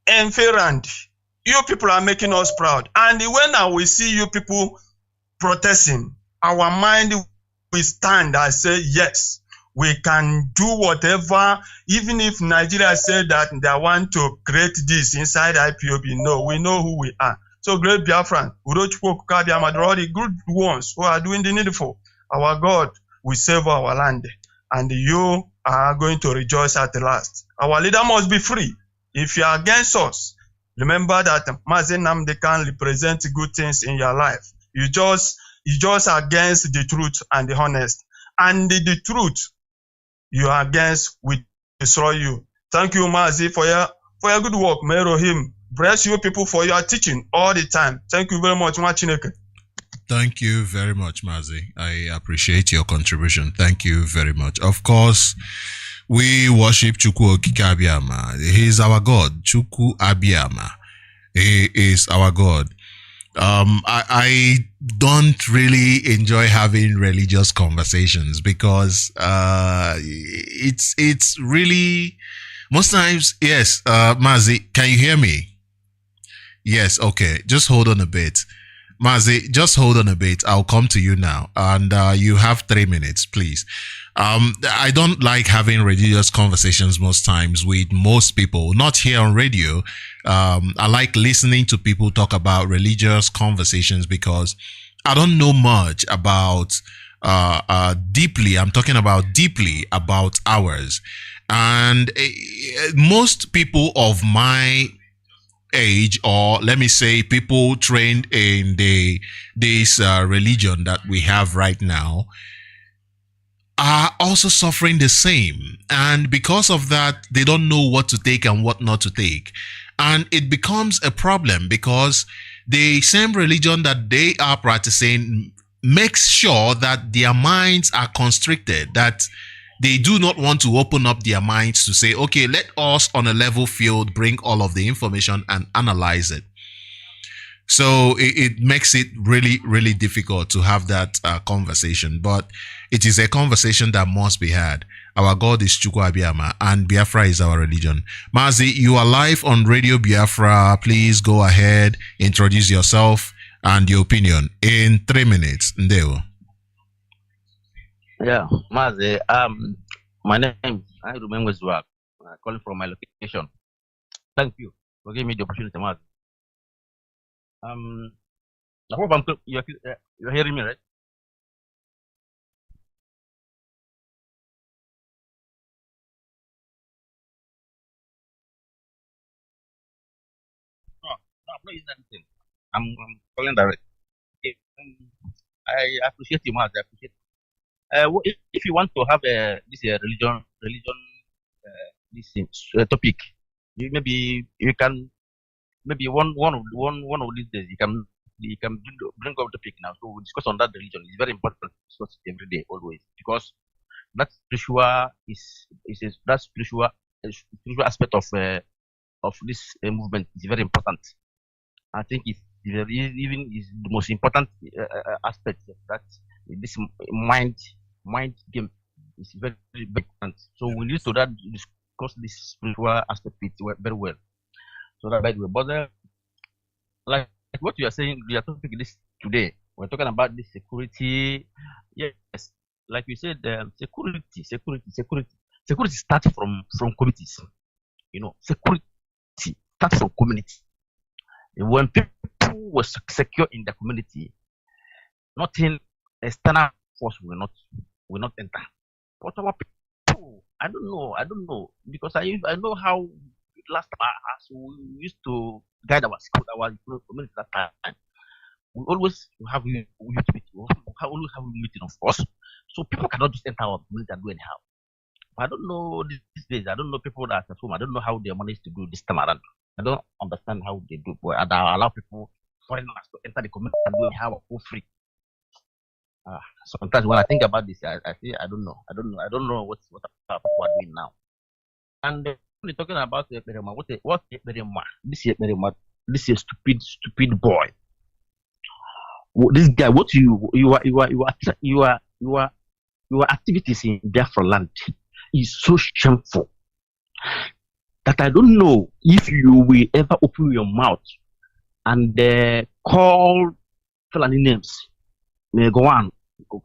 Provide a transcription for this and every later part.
Enferand, you people are making us proud. And when I will see you people protesting, our mind will stand and say, yes, we can do whatever, even if Nigeria said that they want to create this inside IPOB. No, we know who we are. So great Biafran, Urochukwu Kabiama, all the good ones who are doing the needful. Our God will save our land, and you are going to rejoice at last. Our leader must be free. If you are against us, remember that Mazi Nnamdi can represent good things in your life. You just against the truth and the honest. And the truth you are against will destroy you. Thank you, Mazi, for your good work. May Elohim bless you people for your teaching all the time. Thank you very much, Machineke. Thank you very much, Mazi. I appreciate your contribution. Thank you very much. Of course, we worship Chukwu Okike Abiyama. He is our God. Chukwu Abiyama. He is our God. I don't really enjoy having religious conversations because it's really most times. Yes, Mazi, can you hear me? Yes, okay. Just hold on a bit. Mazi, just hold on a bit. I'll come to you now. And you have 3 minutes, please. I don't like having religious conversations most times with most people, not here on radio. I like listening to people talk about religious conversations because I don't know much about deeply. I'm talking about deeply about ours. And most people of my age, or let me say people trained in this religion that we have right now, are also suffering the same. And because of that, they don't know what to take and what not to take. And it becomes a problem because the same religion that they are practicing makes sure that their minds are constricted, that they do not want to open up their minds to say, okay, let us on a level field bring all of the information and analyze it. So it makes it really, really difficult to have that conversation. But it is a conversation that must be had. Our God is Chukwu Abiyama and Biafra is our religion. Mazi, you are live on Radio Biafra. Please go ahead, introduce yourself and your opinion in 3 minutes. Ndeo. Yeah, Mazi, my name, I remember Zwak. I'm calling from my location. Thank you for giving me the opportunity, Mazi. I hope you're hearing me, right? No, I'm not using anything. I'm calling direct. Okay. I appreciate you, Mazi. I appreciate. If you want to have this religion, this topic, maybe you can. Maybe one of these days you can bring up the topic now. So we discuss on that religion. It's very important to discuss it every day, always, because that spiritual that spiritual aspect of this movement is very important. I think it's even is the most important aspect that this mind game is very, very important. So we need to discuss this spiritual aspect very well. So that by the way, but like what you are saying, we are talking this today. We're talking about this security. Yes, like you said, security starts from communities. You know, security starts from community. When people were secure in the community, nothing external force will not enter. But our people, I don't know, because I know how. Last time, as we used to guide our community that time, we always have youth meeting. We always have a meeting, of course. So people cannot just enter our community and do anyhow. But I don't know these days. I don't know people that are at home. I don't know how they manage to do this time around. I don't understand how they do. But I allow people, foreigners, to enter the community and do anyhow for free. Sometimes when I think about this, I say I don't know what people are doing now. And we're talking about Berema. What Berema? This is stupid boy. This guy, what your activities in Biafra land is so shameful that I don't know if you will ever open your mouth and call Fulani names. Go on,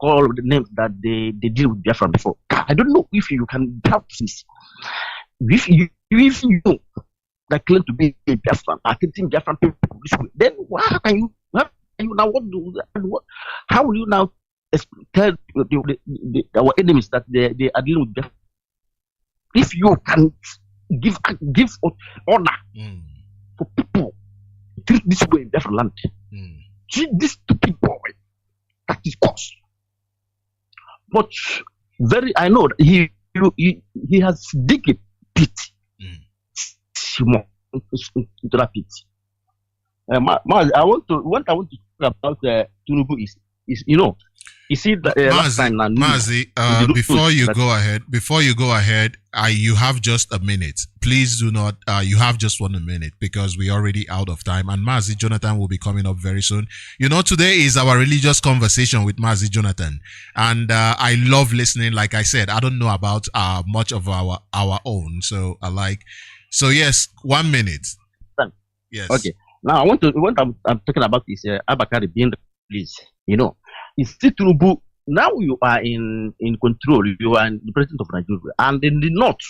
call the names that they deal with Biafra before. I don't know if you can doubt this. If you that claim to be a Biafran are treating Biafran people this way, then how can you now how will you now tell our enemies that they are dealing with Biafra? If you can give honor for people to treat this way in Biafra land, treat this stupid boy that is cause. But I know that he has digged a pit. Into that pit. I want to talk about Tinubu is you see that Mazi, before you go ahead, you have just a minute. Please do not. You have just 1 minute because we're already out of time. And Mazi Jonathan will be coming up very soon. Today is our religious conversation with Mazi Jonathan, and I love listening. Like I said, I don't know about much of our own, so I like. So yes, 1 minute. Yes. Okay. Now what I'm talking about is Abakari being released. You see, Tinubu, now you are in control. You are the president of Nigeria, and in the north,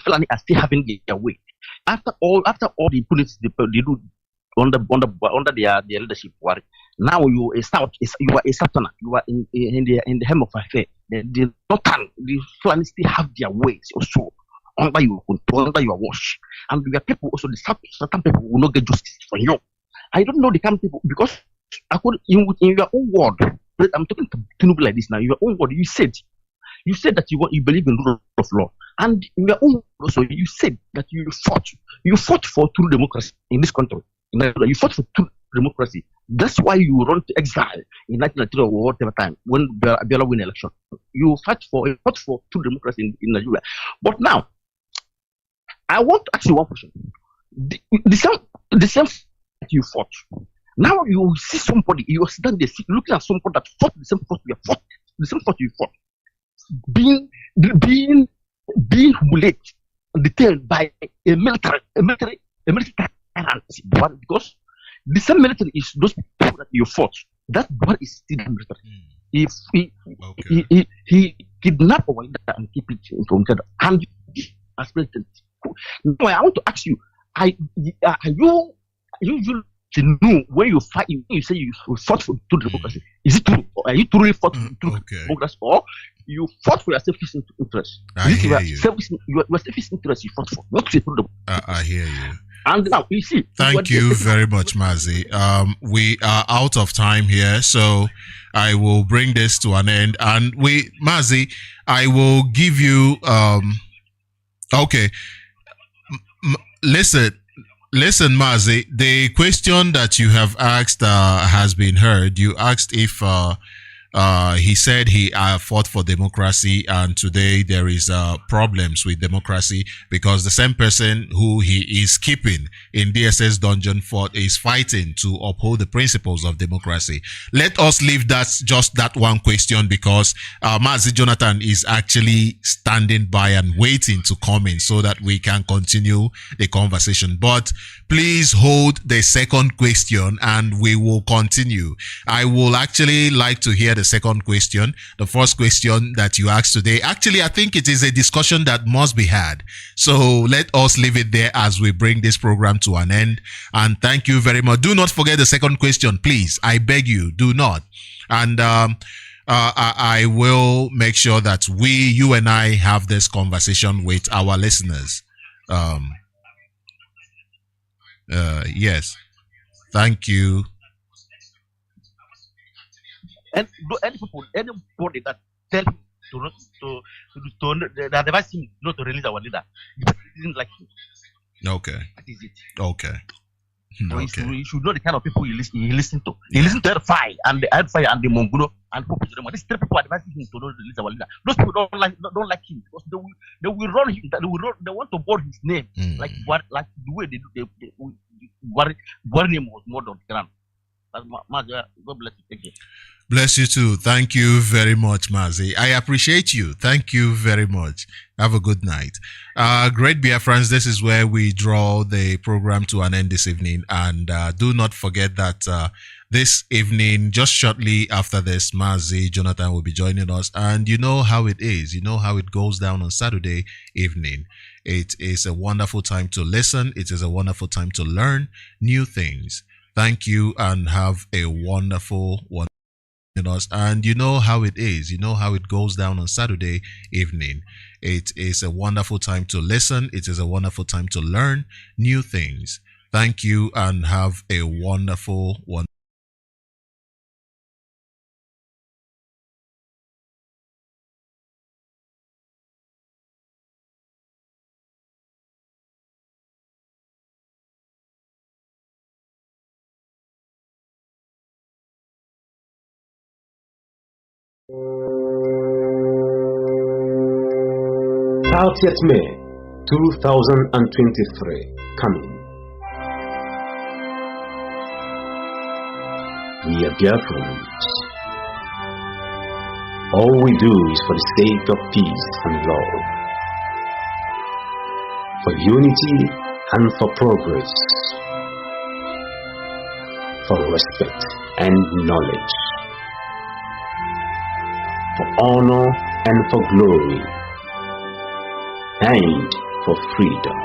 Fulani are still having their way. After all the impunity they do under their leadership, now you are a southerner. You are in the hem of affair. The northern, the Fulani still have their ways also under your control, under your watch, and your people also the certain people will not get justice for you. I don't know the kind of people because in your own word. I'm talking to Tinubu like this now. In your own word, you said that you believe in rule of law, and in your own also you said that you fought for true democracy in this country. You fought for true democracy. That's why you run to exile in 1993 or whatever time when Biafra win election. You fought for true democracy in Nigeria. But now, I want to ask you one question. The same that you fought. Now you see somebody, you stand there looking at somebody that fought the same fight you fought, being humiliated and detained by a military tyrant. Because the same military is those people that you fought. That one is still the military. He kidnapped our leader and keep it from each other. And as president, now I want to ask you, are you to know when you fight, you say you fought for true democracy. Is it true? Or are you truly fought for true democracy? Or you fought for your selfish interest? I hear you. Your selfish interest you fought for, not for true democracy. I hear you. And now you see. Thank you very much, Mazi. We are out of time here, so I will bring this to an end. And Mazi, I will give you. Okay. Listen, Mazi, the question that you have asked has been heard. You asked if he said he fought for democracy, and today there is problems with democracy because the same person who he is keeping in DSS dungeon is fighting to uphold the principles of democracy. Let us leave just that one question because Mazi Jonathan is actually standing by and waiting to come in so that we can continue the conversation. But please hold the second question and we will continue. I will actually like to hear the second question. The first question that you asked today, actually, I think it is a discussion that must be had. So let us leave it there as we bring this program to an end. And thank you very much. Do not forget the second question, please. I beg you, do not. And I will make sure that you and I have this conversation with our listeners. Yes. Thank you. And anybody that tell him to advise him not to release our leader, he didn't like him. Okay. That is it. Okay. So you should know the kind of people you listen to. He listened to Airfire and the Monguno and these three people advising him to not release our leader. Those people don't like him because they will run him. They want to board his name like the way they do. What name was murdered on the ground. Mazi, God bless you. Thank you. Bless you too. Thank you very much, Mazi. I appreciate you. Thank you very much. Have a good night. Great Biafrans, this is where we draw the program to an end this evening. And do not forget that this evening, just shortly after this, Mazi, Jonathan will be joining us. And you know how it is. You know how it goes down on Saturday evening. It is a wonderful time to listen. It is a wonderful time to learn new things. Thank you and have a wonderful one. And you know how it is. You know how it goes down on Saturday evening. It is a wonderful time to listen. It is a wonderful time to learn new things. Thank you and have a wonderful one. May 2023 coming. We are Biafrans. All we do is for the sake of peace and love, for unity and for progress, for respect and knowledge, for honor and for glory, and for freedom.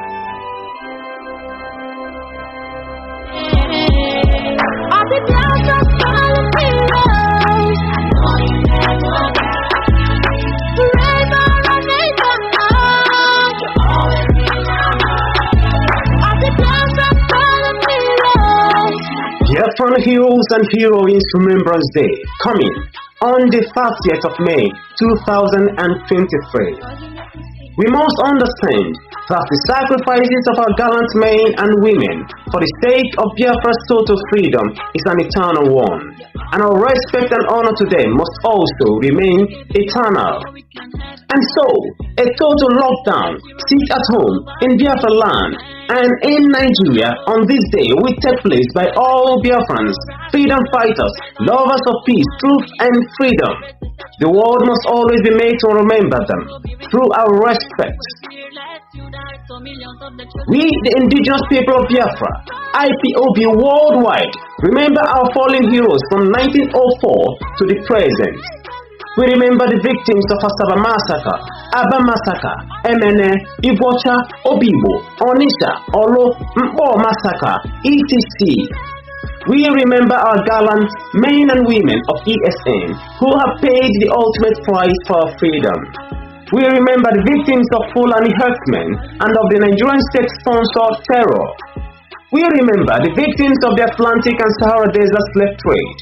Biafran Heroes and Heroines Remembrance Day coming on the 30th of May 2023. We must understand that the sacrifices of our gallant men and women for the sake of Biafra's total freedom is an eternal one, and our respect and honor to them must also remain eternal. And so, a total lockdown, sit at home in Biafra land and in Nigeria on this day will take place by all Biafrans, freedom fighters, lovers of peace, truth and freedom. The world must always be made to remember them through our respect. We, the indigenous people of Biafra, IPOB worldwide, remember our fallen heroes from 1904 to the present. We remember the victims of Asaba Massacre, Aba Massacre, Emene, Ibocha, Obibo, Onisha, Olo, Mbo Massacre, etc. We remember our gallant men and women of ESN who have paid the ultimate price for our freedom. We remember the victims of Fulani herdsmen and of the Nigerian state-sponsored terror. We remember the victims of the Atlantic and Sahara Desert slave trade.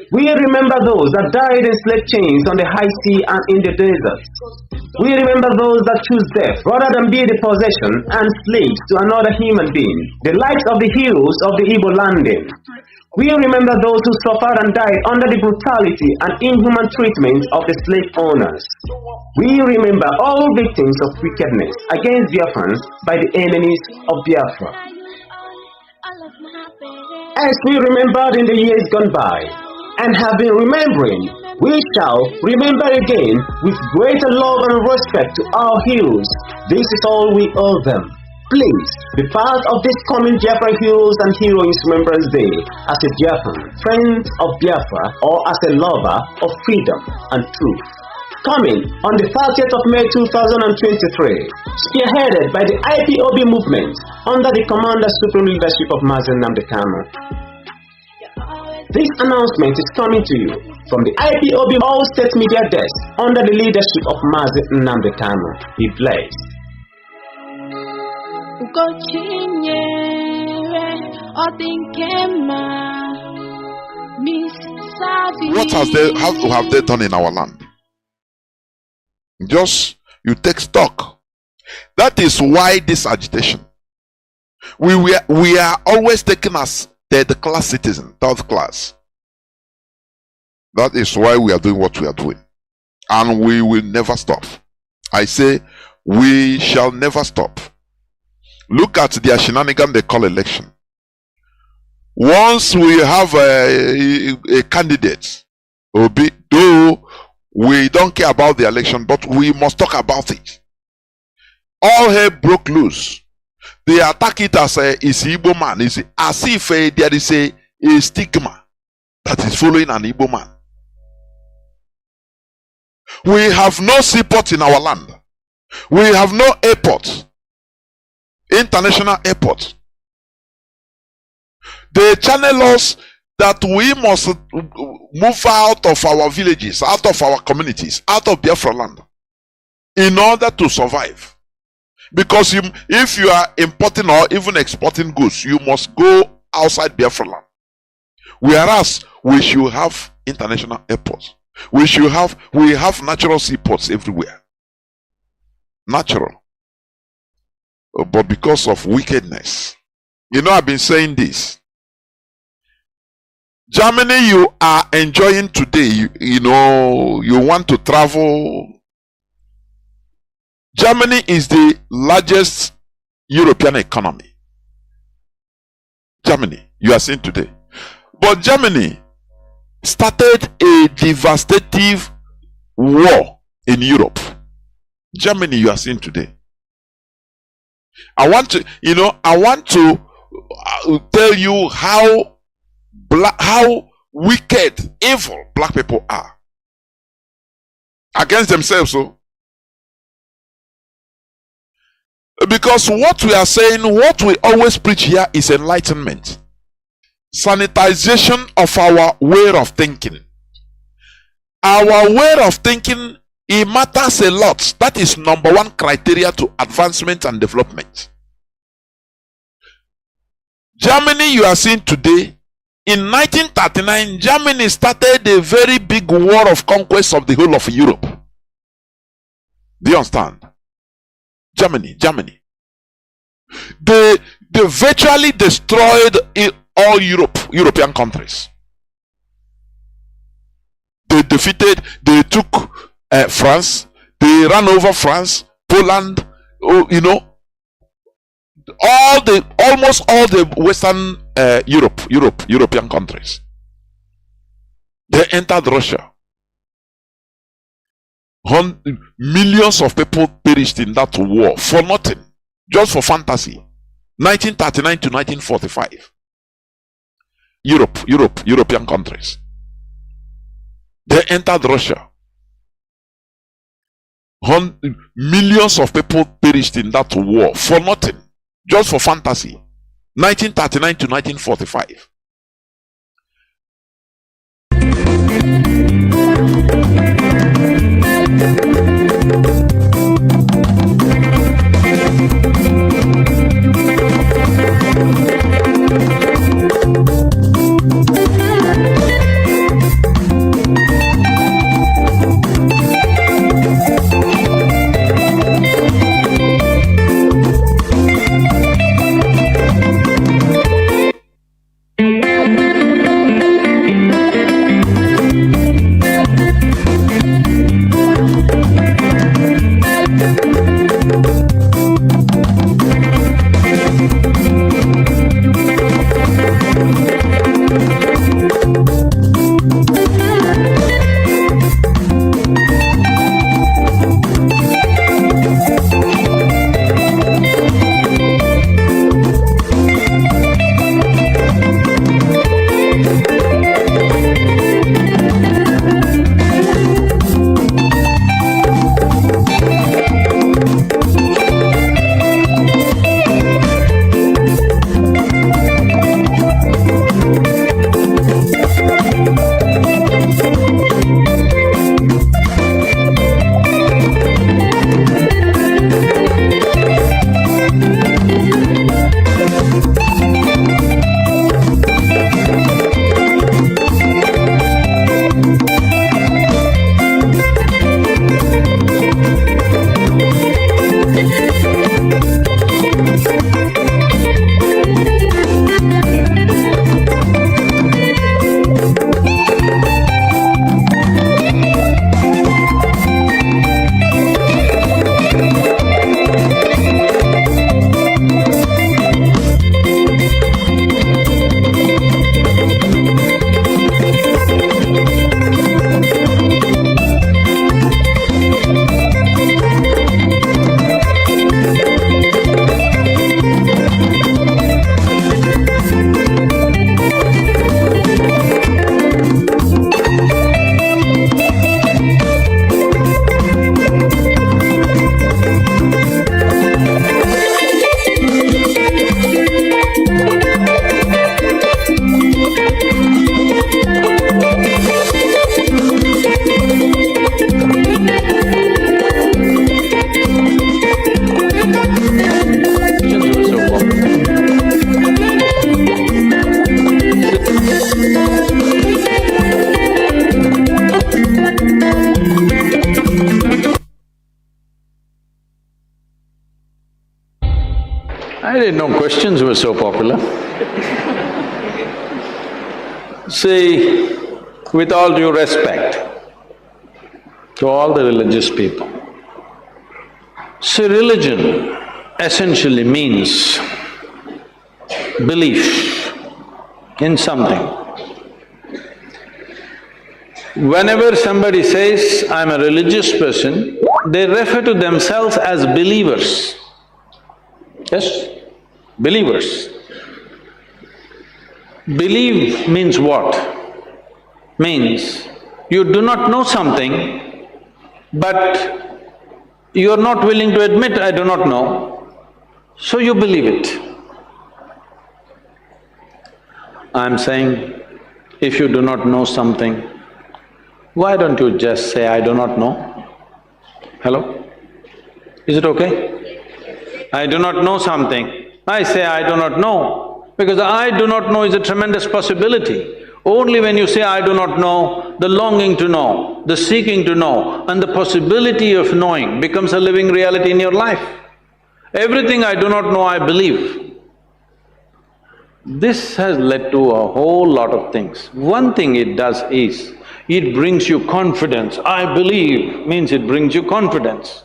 We remember those that died in slave chains on the high sea and in the desert. We remember those that choose death rather than be the possession and slaves to another human being, the likes of the heroes of the Igbo landing. We remember those who suffered and died under the brutality and inhuman treatment of the slave owners. We remember all victims of wickedness against Biafrans by the enemies of Biafra. As we remembered in the years gone by, and have been remembering, we shall remember again with greater love and respect to our heroes. This is all we owe them. Please be part of this coming Biafra Heroes and Heroines Remembrance Day as a Biafran, friend of Biafra, or as a lover of freedom and truth. Coming on the 30th of May 2023, spearheaded by the IPOB movement under the Commander Supreme Leadership of Mazi Nnamdi Kanu. This announcement is coming to you from the IPOB All State Media Desk under the leadership of Mazi Nnamdi Kanu. Be blessed. What have they done in our land? Just you take stock. That is why this agitation. We are always taken as third-class citizen, third class. That is why we are doing what we are doing, and we will never stop. I say we shall never stop. Look at their shenanigan they call election. once we have a candidate, though we don't care about the election, but we must talk about it. All hell broke loose. They attack it as a Igbo man. It's as if there is a stigma that is following an Igbo man. We have no seaport in our land. We have no airport, international airport. They channel us that we must move out of our villages, out of our communities, out of Biafra land in order to survive. Because if you are importing or even exporting goods, you must go outside Biafra land. Whereas we should have international airports. We have natural seaports everywhere. Natural. But because of wickedness. You know, I've been saying this. Germany, you are enjoying today. You know, you want to travel. Germany is the largest European economy. Germany, you are seeing today. But Germany started a devastating war in Europe. Germany, you are seeing today. I want to tell you how wicked, evil black people are against themselves. So, because what we are saying, what we always preach here is enlightenment, sanitization of our way of thinking. Our way of thinking, it matters a lot. That is number one criteria to advancement and development. Germany, you are seeing today, in 1939, Germany started a very big war of conquest of the whole of Europe. Do you understand? Germany. They virtually destroyed all European countries. They took France, they ran over France, Poland, almost all the Western European countries. They entered Russia. Millions of people perished in that war for nothing, just for fantasy. 1939 to 1945. European countries. They entered Russia. Millions of people perished in that war for nothing, just for fantasy. 1939 to 1945. questions were so popular. See, with all due respect to all the religious people, see, religion essentially means belief in something. Whenever somebody says, I'm a religious person, they refer to themselves as believers. Yes? Believers. Believe means what? Means you do not know something, but you are not willing to admit, I do not know, so you believe it. I'm saying, if you do not know something, why don't you just say, I do not know? Hello? Is it okay? I do not know something. I say, I do not know, because I do not know is a tremendous possibility. Only when you say, I do not know, the longing to know, the seeking to know, and the possibility of knowing becomes a living reality in your life. Everything I do not know, I believe. This has led to a whole lot of things. One thing it does is, it brings you confidence. I believe means it brings you confidence.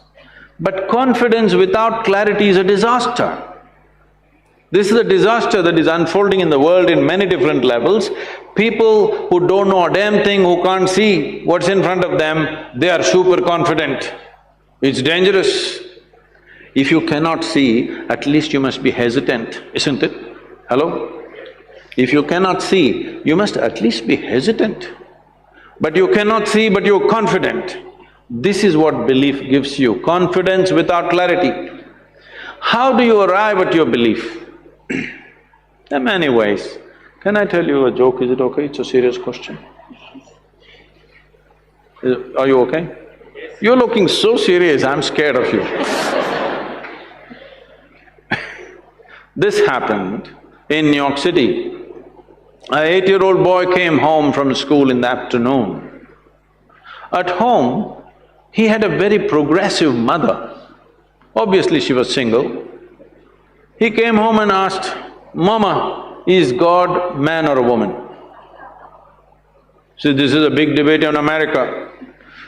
But confidence without clarity is a disaster. This is a disaster that is unfolding in the world in many different levels. People who don't know a damn thing, who can't see what's in front of them, they are super confident. It's dangerous. If you cannot see, at least you must be hesitant, isn't it? Hello? If you cannot see, you must at least be hesitant. But you cannot see, but you're confident. This is what belief gives you, confidence without clarity. How do you arrive at your belief? There are many ways. Can I tell you a joke, is it okay? It's a serious question. Are you okay? You're looking so serious, I'm scared of you. This happened in New York City. An 8-year-old boy came home from school in the afternoon. At home, he had a very progressive mother. Obviously, she was single. He came home and asked, Mama, is God man or a woman? See, this is a big debate in America.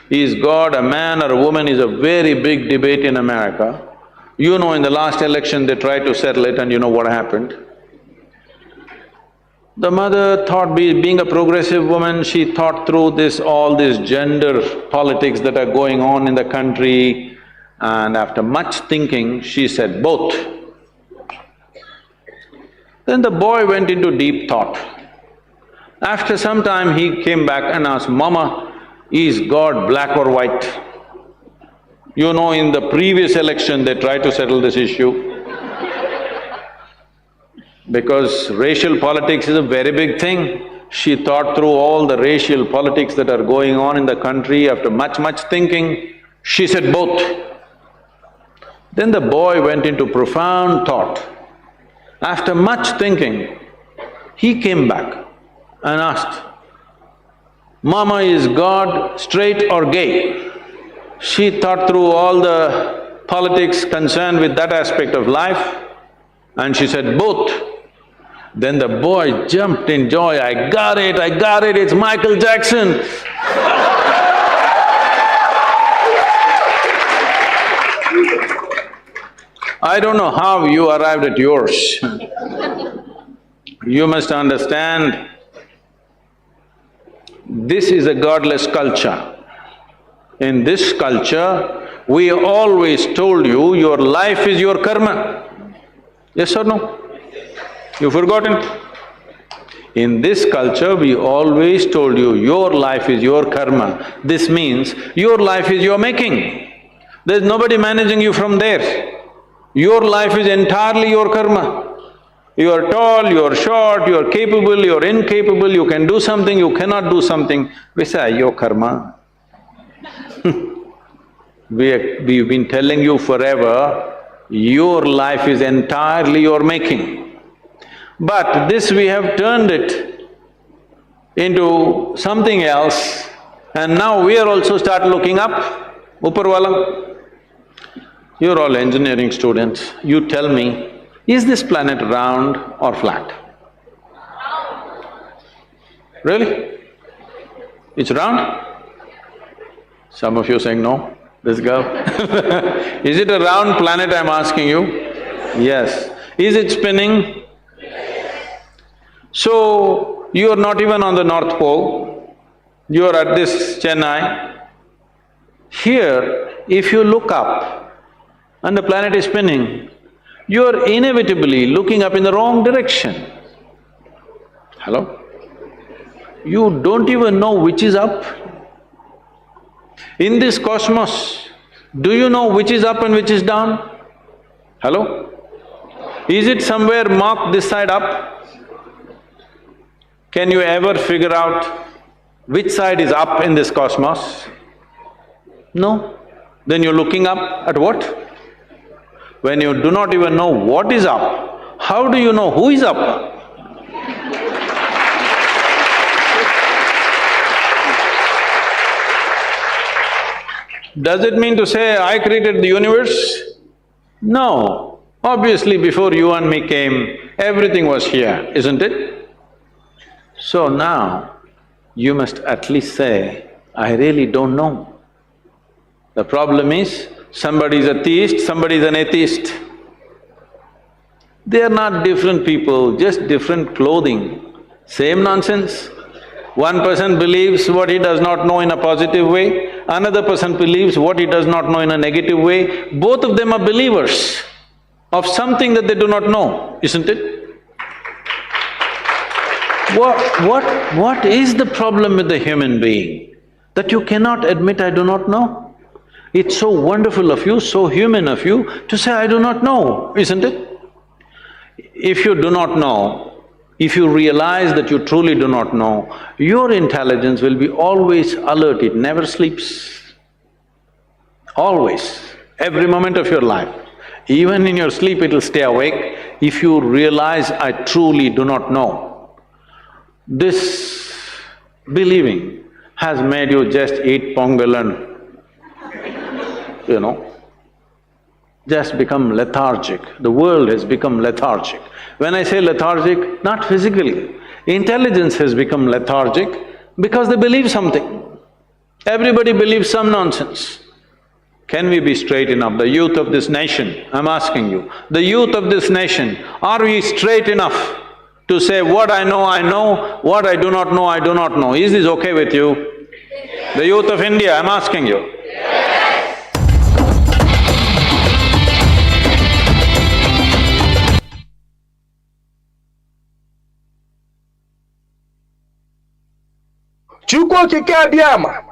Is God a man or a woman is a very big debate in America. You know, in the last election they tried to settle it and you know what happened. The mother thought, being a progressive woman, she thought through all this gender politics that are going on in the country, and after much thinking, she said both. Then the boy went into deep thought. After some time, he came back and asked, Mama, is God black or white? You know, in the previous election, they tried to settle this issue. Because racial politics is a very big thing. She thought through all the racial politics that are going on in the country. After much thinking, she said both. Then the boy went into profound thought. After much thinking, he came back and asked, Mama, is God straight or gay? She thought through all the politics concerned with that aspect of life, and she said both. Then the boy jumped in joy, I got it, it's Michael Jackson. I don't know how you arrived at yours. You must understand, this is a godless culture. In this culture, we always told you, your life is your karma. Yes or no? You've forgotten? In this culture, we always told you, your life is your karma. This means, your life is your making. There's nobody managing you from there. Your life is entirely your karma. You are tall, you are short, you are capable, you are incapable, you can do something, you cannot do something. We say, your karma. We've been telling you forever, your life is entirely your making. But this we have turned it into something else, and now we are also start looking up, Upar wala. You're all engineering students, you tell me, Is this planet round or flat? Really? It's round? Some of you saying no, this girl. Is it a round planet, I'm asking you? Yes. Is it spinning? So, you are not even on the North Pole, you are at this Chennai. Here, if you look up and the planet is spinning, you are inevitably looking up in the wrong direction. Hello? You don't even know which is up. In this cosmos, do you know which is up and which is down? Hello? Is it somewhere marked this side up? Can you ever figure out which side is up in this cosmos? No. Then you're looking up at what? When you do not even know what is up, how do you know who is up? Does it mean to say, I created the universe? No. Obviously, before you and me came, everything was here, isn't it? So now, you must at least say, I really don't know. The problem is, somebody is a theist, somebody is an atheist. They are not different people, just different clothing. Same nonsense. One person believes what he does not know in a positive way, another person believes what he does not know in a negative way. Both of them are believers of something that they do not know, isn't it? What is the problem with the human being? That you cannot admit, I do not know? It's so wonderful of you, so human of you to say, I do not know, isn't it? If you do not know, if you realize that you truly do not know, your intelligence will be always alert, it never sleeps. Always, every moment of your life. Even in your sleep it'll stay awake if you realize, I truly do not know. This believing has made you just eat pongal and, just become lethargic. The world has become lethargic. When I say lethargic, not physically, intelligence has become lethargic because they believe something. Everybody believes some nonsense. Can we be straight enough? The youth of this nation, I'm asking you, the youth of this nation, are we straight enough to say, what I know, what I do not know, I do not know? Is this okay with you? The youth of India, I'm asking you. Chukwu okike abịama,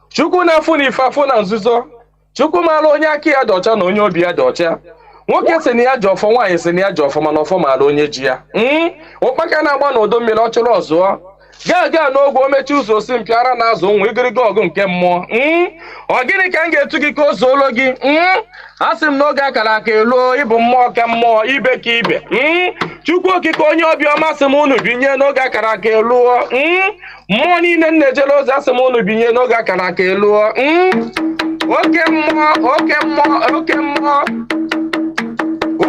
Chukwu na-afụ na ife afụ na nzuzo, Chukwu maara onye aka ya dị ọcha na onye obi ya dị ọcha. Nwoke si na ya ji ọfọ, nwaanyị si na ya ji ọfọ, mana ọfọ maara onye ji ya. Ụkpaka na-agba n'udo mmiri ọ chụrụ ọzụọ. Gaa n'ogwe omechi ụzọ osi mpịara na azụ nwa igiriga ọgụ nke mmụọ. Ọ gịnị ka m ga-etu gị ka o zuolo gị? Asị m n'oge akara aka eluo, ịbụ mmụọ ka mmụọ, ibe ka ibe. Chukwu okike onye obiọma sị m unu binye n'oge akara aka eluo. Mmụọ niile na-ejere ozi asị m unu binye n'oge akara aka eluo. Oke mmụọ, oke mmụọ, oke mmụọ,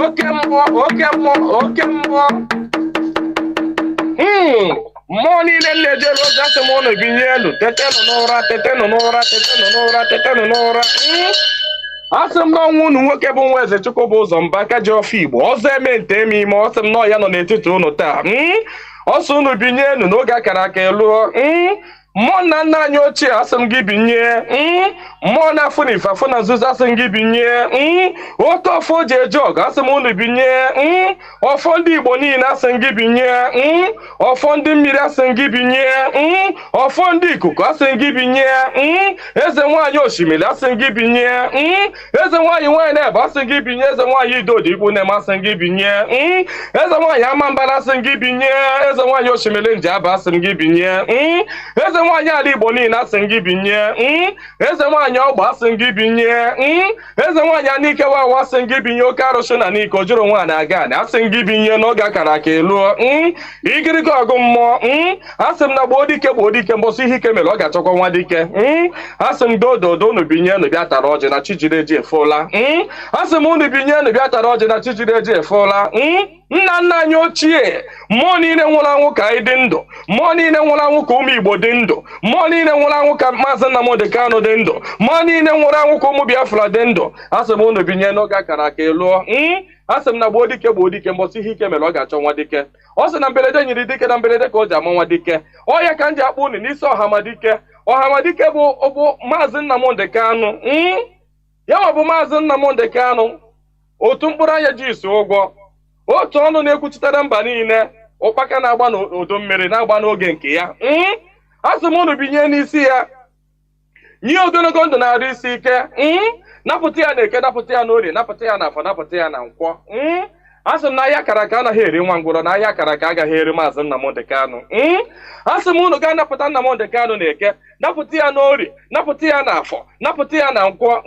oke mmụọ, oke mmụọ, oke mmụọ. Mmụọ niile na-ejere ozi asị m unu binye elu, tetenụ n'ụra, tetenụ n'ụra, tetenụ n'ụra, tetenụ n'ụra. Asị m n'ọnwa unu nwoke bụ nwa eze Chukwu bụ ụzọ mba aka ji ọfọ Igbo, ọzọ eme nte eme ime, ọ sị m nọ ya nọ n'etiti unu taa. Ọsọ unu binye enu n'oge akara aka eluo. Mmụọ nna nna anyị ochie asị m gị binye. Mmụọ na-afụ na ife afụ na nzuzo asị m gị binye. Oke ọfọ ji eje ọgụ asị m unu binye. Ọfọ ndị Igbo niile asị m gị binye. Ọfọ ndị mmiri asị m gị binye. Ọfọ ndị ikuku asị m gị binye. Eze nwaanyị osimiri asị m gị binye. Eze nwaanyị nwaanyị na-ebe asị m gị binye. Eze nwaanyị idodi ikwu na-eme asị m gị binye. Eze nwaanyị amambara asị m gị binye. Eze nwaanyị osimiri nji aba asị m gị binye. Eze eze nwaanyị ala Igbo niile asị gị binye eze nwaanyị ọgba asị gị binye eze nwaanyị Anike Wawa asị gị binye oke arụsị na n'ike o juru nwa na-aga na asị gị binye n'oge akara aka eluo igirigi ọgụ mmụọ asị m na gboo dike mbọsị ihe ike mere ọ ga-achọkwa nwa dike asị m dododo unu binye unu bịa tara ọjị na Chijireji efola asị m unu binye unu bịa tara ọjị na Chijireji efola nna nna anyị ochie mmụọ niile nwụrụ anwụ ka anyị dị ndụ mmụọ niile nwụrụ anwụ ka ụmụ Igbo dị ndụ mmụọ niile nwụrụ anwụ ka Maazị Nnamdi Kanu dị ndụ mmụọ niile nwụrụ anwụ ka ụmụ Biafra dị ndụ asị m unu binye n'oge akara aka eluo asị m na gboo dike mbọsị ihe ike mere ọ ga-achọ nwa dike ọ sị na mberede nyiri dike na mberede ka o ji ama nwa dike ọ ya ka m ji akpọ unu n'isi ọhamadike bụ Maazị Nnamdi Kanu ya nwa bụ Maazị Nnamdi Kanu otu mkpụrụ anya ji isi ụgwọ otu ọnụ na-ekwuchitere mba niile ụkpaka na-agba n'udu mmiri na-agba n'oge nke ya asị m unu binye n'isi ya nye ogologo ndụ na-arụ isi ike napụta ya na Eke napụta ya na Orie napụta ya na Afọ napụta ya na Nkwọ asị m na ahịa akara aka anaghị eri nwa ngwụrọ na ahịa akara aka agaghị eri Maazị Nnamdi Kanu asị m unu gaa napụta Nnamdi Kanu na Eke napụta ya na Orie napụta ya na Afọ napụta ya na Nkwọ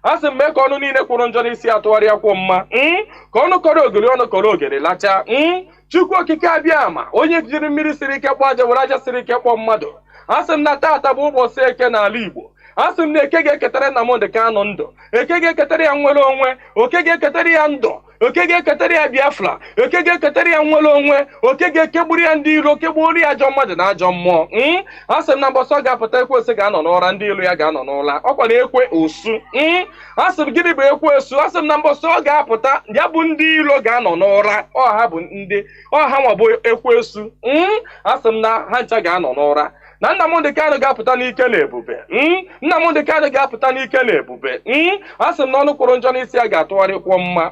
asị m mee ka ọnụ niile kwụrụ njọ n'isi atụgharịa kwụ mma ka ọnụ kọrọ ogiri ọnụ kọrọ ogiri lacha Chukwu okike abịa ama onye jiri mmiri siri ike kpọọ aja were aja siri ike kpọọ mmadụ asị m na taata bụ ụbọchị Eke n'ala Igbo asị m na Eke ga-eketara Nnamdi Kanu ndụ Eke ga-eketara ya nwere onwe Oke ga-eketara ya ndụ Oke ga-eketara ya Biafra Oke ga-eketara ya nwere onwe Oke ga-ekegburu ya ndị iro kegburu ya ajọ mmadụ na ajọ mmụọ asị m na mbọsị ọ ga-apụta ekwensu ga-anọ n'ụra ndị ilo ya ga-anọ n'ụla ọkwa na ekwe osu asị m gịnị bụ ekwensu asị m na mbọsị ọ ga-apụta ya bụ ndị ilo ga-anọ n'ụra ọha bụ ndị ọha nwa bụ ekwensu asị m na ha ncha ga-anọ n'ụra na Nnamdi Kanu ga-apụta n'ike na ebube Nnamdi Kanu ga-apụta n'ike na ebube asị m na ọnụ kwụrụ njọ n'isi ya ga-atụgharịkwọ mma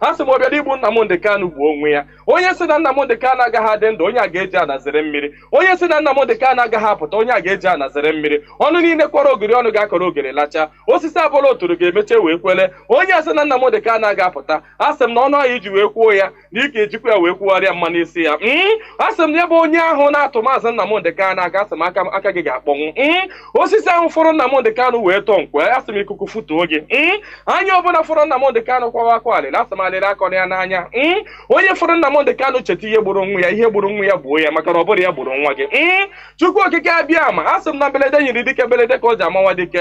asị m ọ bịara igbu Nnamdi Kanu bụ onwe ya onye si na Nnamdi Kanu agaghị adị ndụ onye a ga-eji anazere mmiri onye si na Nnamdi Kanu agaghị apụta onye a ga-eji anazere mmiri ọnụ niile kwọrọ ogiri ọnụ ga-akọrọ ogiri lacha osisi abụla oturu ga-emeche wee kwele onye asị na Nnamdi Kanu aga-apụta asị m na ọnụ ahụ iji wee kwuo ya na ike ejikwa ya wee kwugharịa mma n'isi ya asị m na ya bụ onye ahụ na-atụ Maazị Nnamdi Kanu aka asị m aka gị ga-akpọnwụ osisi ahụ fọrọ Nnamdi Kanu wee tọọ nkwe asị m ikuku futuo gị anya ọbụla fọrọ Nnamdi Kanu kwawa akwa alịla asị m alịla akọ ya n'anya onye fọrọ Nnamdi Kanu cheta ihe gburu nwa ya ihe gburu nwa ya gbuo ya maka na ọ bụrụ ya gburu nwa gị Chukwu okike abịa ama asị m na mberede nyiri dike mberede ka ọ ji ama nwa dike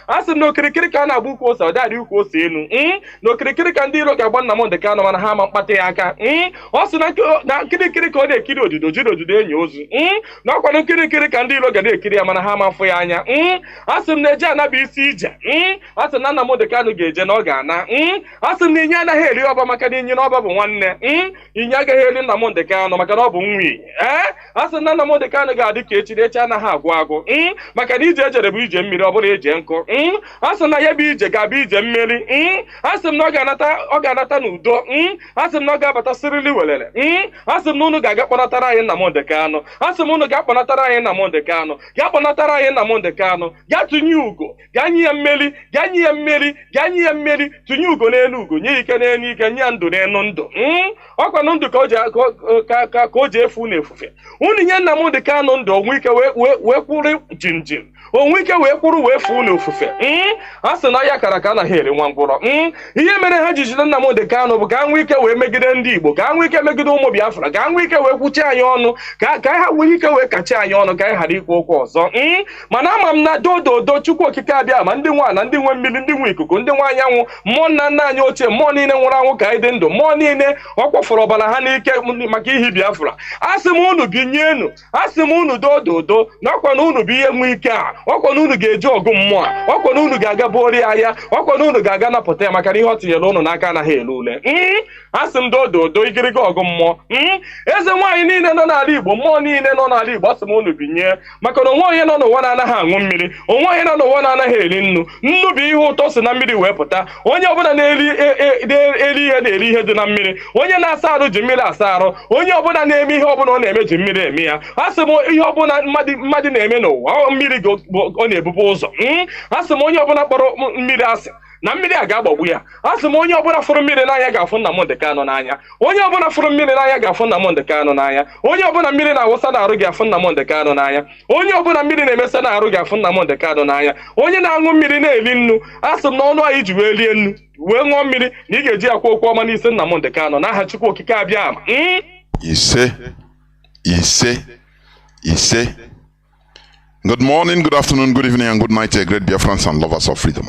asị m na okirikiri ka a na-agba ukwu ose ọ dadị ukwu ose enu na okirikiri ka ndị iro ga-agba Nnamdi Kanu mana ha ama mkpata ya aka ọ sị na nkirikiri ka ọ na-ekiri odido jiri odido enyi ozu na ọkwanụ nkirikiri ka ndị iro ga na-ekiri ya mana ha amafụ ya anya asị m na-eje anaba isi ije asị na Nnamdi Kanu ga-eje na ọ ga-ana asị m na inye anaghị eri ọba maka na inye na ọba bụ nwanne inye agaghị eri Nnamdi Kanu maka na ọ bụ nwa iyi asị na Nnamdi Kanu ga-adị ka echi anaghị agwụ agwụ maka na ije ejere bụ ije mmiri ọ bụrụ eje nkụ asị na ya bụ ije ga-abụ ije mmiri asị m na ọ ga-anata n'udo asị m na ọ ga-abata sirili welele asị m na unu ga-aga kpọnatara anyị Nnamdi Kanu asị m unu ga-akpọnatara anyị Nnamdi Kanu gaa kpọnatara anyị Nnamdi Kanu gaa tụnye ugo gaa nye ya mmeri gaa nye ya mmeri gaa nye ya mmeri tụnye ugo n'elu ugo nye ike n'elu ike nye ya ndụ n'elu ndụ ọkwanụ ndụ ka o ji efu na efufe unu nye Nnamdi Kanu ndụ onwe ike wee kwụrụ jinjin onwe ike wee kwụrụ wee fuo na ofufe a sị na ya kara ka anaghị eri nwa ngwụrọ ihe mere ha ji jide Nnamdi Kanu bụ ka ha nwee ike wee megide ndị Igbo ka ha nwee ike megide ụmụ Biafra ka ha nwee ike wee kwuchi anyị ọnụ ka ha nwee ike wee kachi anyị ọnụ ka anyị ghara ikwu okwu ọzọ mana ama m na dododo Chukwu okike abịa ma ndị nwa na ndị nwe mmiri ndị nwe ikuku ndị nwe anyanwụ mmụọ nna nna anyị ochie mmụọ niile nwụrụ anwụ ka anyị dị ndụ mmụọ niile ọ kpọfọrọ ọbara ha n'ike maka ihi Biafra asị m unu binyenu asị m unu dododo na ọkwa na unu bụ ihe nwe ike a ọkwa na unu ga-eji ọgụ mmụọ ọkwa na unu ga-aga bụori ahịa ọkwa na unu ga-aga napụta ya maka na ihe ọ tinyere unu n'aka anaghị ele ule asị m dododo igirigi ọgụ mmụọ eze nwaanyị niile nọ n'ala Igbo mmụọ niile nọ n'ala Igbo asị m unu binye maka na onwe onye nọ n'ụwa na-anaghị aṅụ mmiri onwe onye nọ n'ụwa na-anaghị eri nnu nnu bụ ihe ụtọ si na mmiri wee pụta onye ọbụla na-eri ihe na-eri ihe dị na mmiri onye na-asa arụ ji mmiri asa arụ onye ọbụla na-eme ihe ọbụla ọ na-eme ji mmiri eme ya asị m ihe ọbụla mmadụ na-eme n'ụwa mmiri ọ na-ebubu ụzọ asị m onye ọbụla kpọrọ mmiri asị na mmiri a ga-agbagbu ya. Asị m onye ọbụla fụrụ mmiri n'anya ga-afụ Nnamdi Kanu n'anya. Onye ọbụla fụrụ mmiri n'anya ga-afụ Nnamdi Kanu n'anya. Onye ọbụla mmiri na-awụsa n'arụ ga-afụ Nnamdi Kanu n'anya. Onye ọbụla mmiri na-emesa n'arụ ga-afụ Nnamdi Kanu n'anya. Onye na-aṅụ mmiri na-eli nnu, asị m na ọnụ anyị ji wee lie nnu wee ṅụọ mmiri na ị ga-eji akwa okwu ọma n'isi Nnamdi Kanu n'aha Chukwu okike abịa ama. Ise. Good morning, good afternoon, good evening, and good night, great Biafrans and lovers of freedom.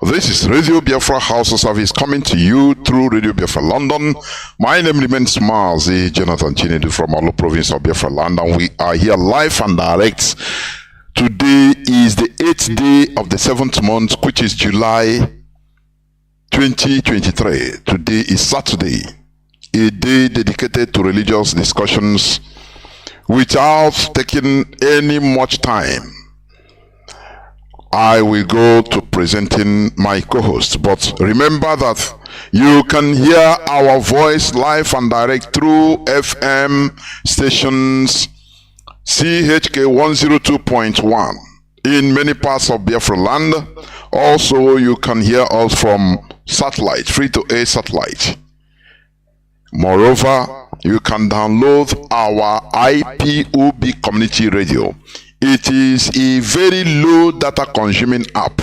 This is Radio Biafra HAUSA-SERVICE coming to you through Radio Biafra London. My name remains Mazi, Jonathan Chinedu from Olo province of Biafra land, and we are here live and direct. Today is the 8th day of the 7th month, which is July 2023. Today is Saturday, a day dedicated to religious discussions without taking any much time. I will go to presenting my co-host, but remember that you can hear our voice live and direct through FM stations CHK 102.1 in many parts of Biafra land. Also, you can hear us from satellite, free-to-air satellite. Moreover, you can download our IPOB community radio. It is a very low data consuming app.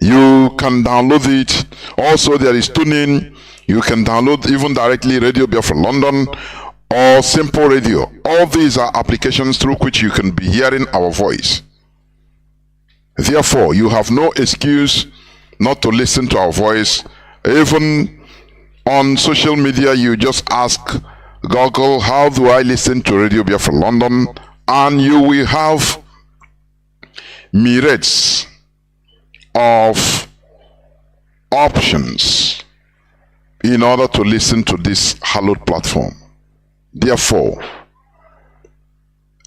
You can download it. Also, there is tuning. You can download even directly Radio Biafra London or Simple Radio. All these are applications through which you can be hearing our voice. Therefore, you have no excuse not to listen to our voice. Even on social media, you just ask Google, how do I listen to Radio Biafra London? And you will have myriads of options in order to listen to this hallowed platform. Therefore,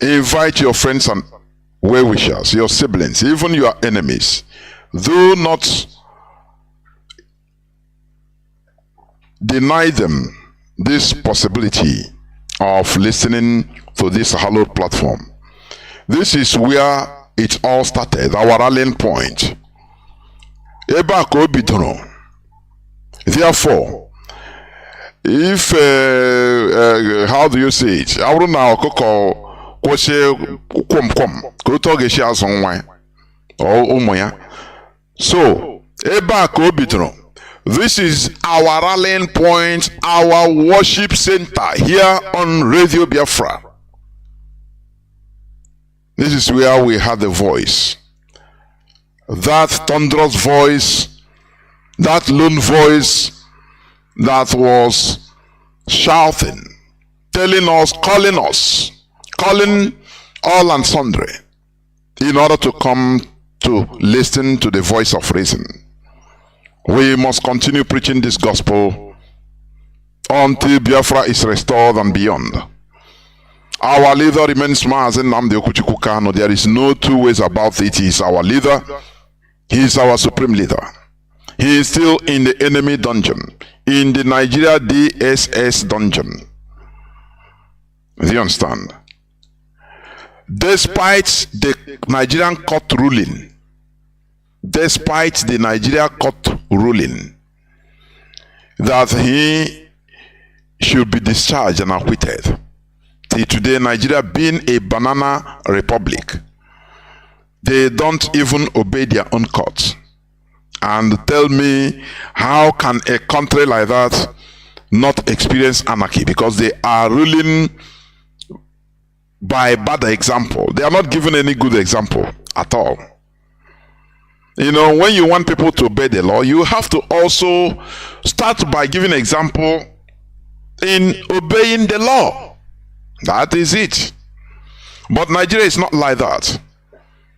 invite your friends and well-wishers, your siblings, even your enemies. Do not deny them this possibility of listening to this hallowed platform. This is where it all started, our rallying point. Therefore, if how do you say it? So, this is our rallying point, our worship center here on Radio Biafra. This is where we had the voice. That thunderous voice, that lone voice that was shouting, telling us, calling all and sundry in order to come to listen to the voice of reason. We must continue preaching this gospel until Biafra is restored and beyond. Our leader remains Mazi Nnamdi Kanu. There is no two ways about it. He is our leader. He is our supreme leader. He is still in the enemy dungeon, in the Nigeria DSS dungeon. Do you understand? Despite the Nigerian court ruling, that he should be discharged and acquitted. Till today, Nigeria being a banana republic, they don't even obey their own courts. And tell me, how can a country like that not experience anarchy? Because they are ruling by bad example. They are not giving any good example at all. You know, when you want people to obey the law, you have to also start by giving example in obeying the law. That is it. But Nigeria is not like that.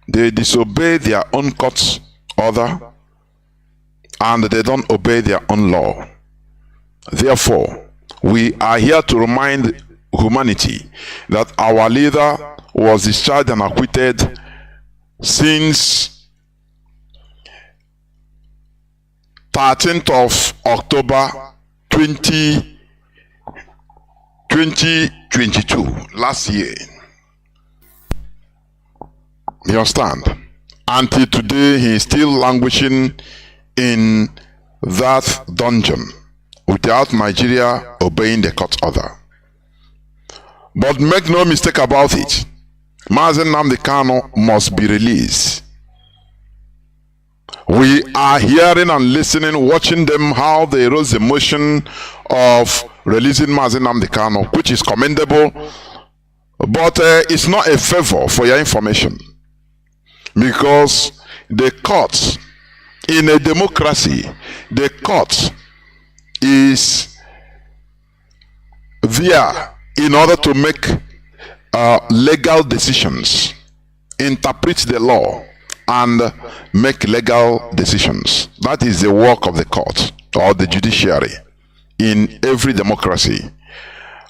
They disobey their own court's order and they don't obey their own law. Therefore, we are here to remind humanity that our leader was discharged and acquitted since 13th of October 2022, last year. You understand? Until today, he is still languishing in that dungeon without Nigeria obeying the court order. But make no mistake about it, Mazi Nnamdi Kanu must be released. We are hearing and listening, watching them how they rose the motion of releasing Mazi Nnamdi Kanu, which is commendable, but it's not a favor for your information, because the court, in a democracy, the court is there in order to make legal decisions, interpret the law, and make legal decisions. That is the work of the court or the judiciary in every democracy.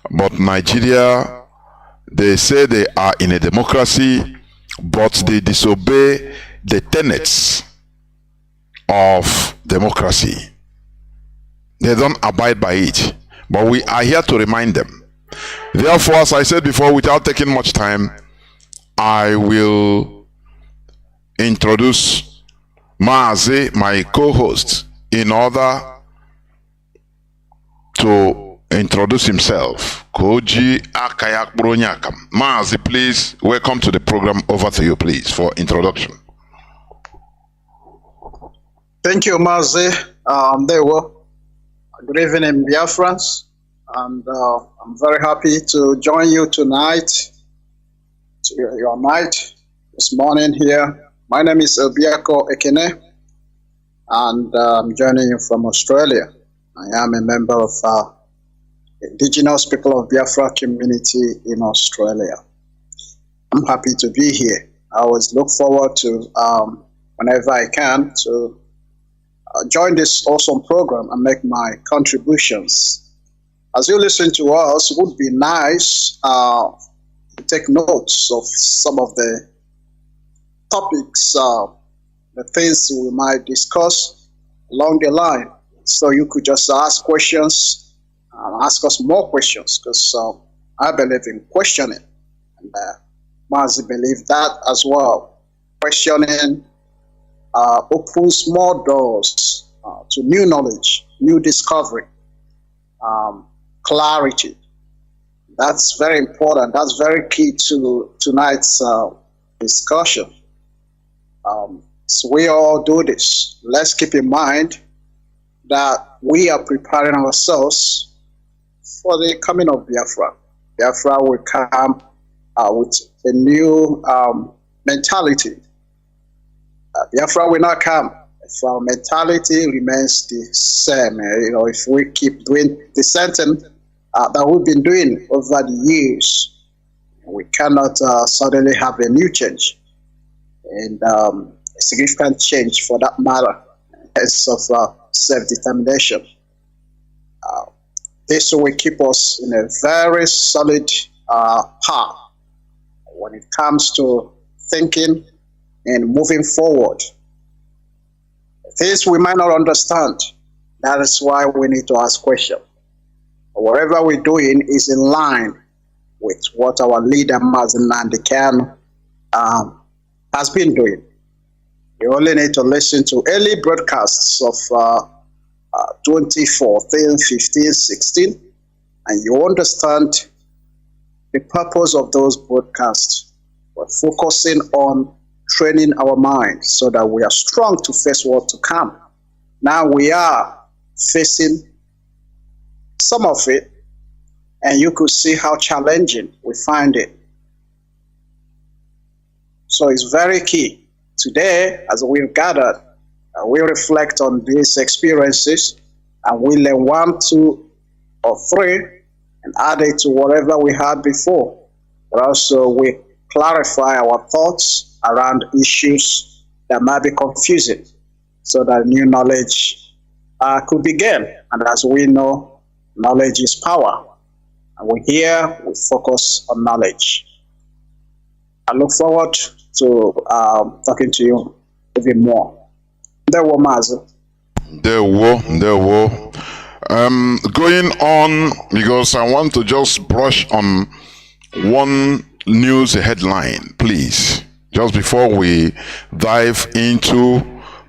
But Nigeria, they say they are in a democracy, but they disobey the tenets of democracy. They don't abide by it. But we are here to remind them. Therefore, as I said before, without taking much time, I will introduce Mazi, my co-host, in order to introduce himself. Koji Akayak Bronyakam. Mazi, please, welcome to the program. Over to you, please, for introduction. Thank you, Mazi. There were. Good evening, Biafrans. And I'm very happy to join you tonight, to your night, this morning here. My name is Obiako Ekene, and I'm joining you from Australia. I am a member of Indigenous People of Biafra community in Australia. I'm happy to be here. I always look forward to, whenever I can, to join this awesome program and make my contributions. As you listen to us, it would be nice to take notes of some of the topics, the things we might discuss along the line. So you could just ask questions, ask us more questions, because I believe in questioning. And Mazi believes that as well. Questioning opens more doors to new knowledge, new discovery, clarity. That's very important. That's very key to tonight's discussion. So we all do this. Let's keep in mind that we are preparing ourselves for the coming of Biafra. Biafra will come with a new mentality. Biafra will not come if our mentality remains the same. If we keep doing the same thing that we've been doing over the years, we cannot suddenly have a new change, and a significant change for that matter, as of self-determination. This will keep us in a very solid path when it comes to thinking and moving forward. Things we might not understand, that is why we need to ask questions. Whatever we're doing is in line with what our leader, Mazi Nnamdi Kanu, has been doing. You only need to listen to early broadcasts of 2014, 15, 16, and you understand the purpose of those broadcasts. We're focusing on training our minds so that we are strong to face what to come. Now we are facing some of it, and you could see how challenging we find it. So it's very key. Today, as we've gathered, we reflect on these experiences, and we learn 1, 2, or 3, and add it to whatever we had before. But also we clarify our thoughts around issues that might be confusing, so that new knowledge could begin. And as we know, knowledge is power. And we're here, we focus on knowledge. I look forward to talking to you even more. There were Mazi. There were. Going on, because I want to just brush on one news headline, please. just before we dive into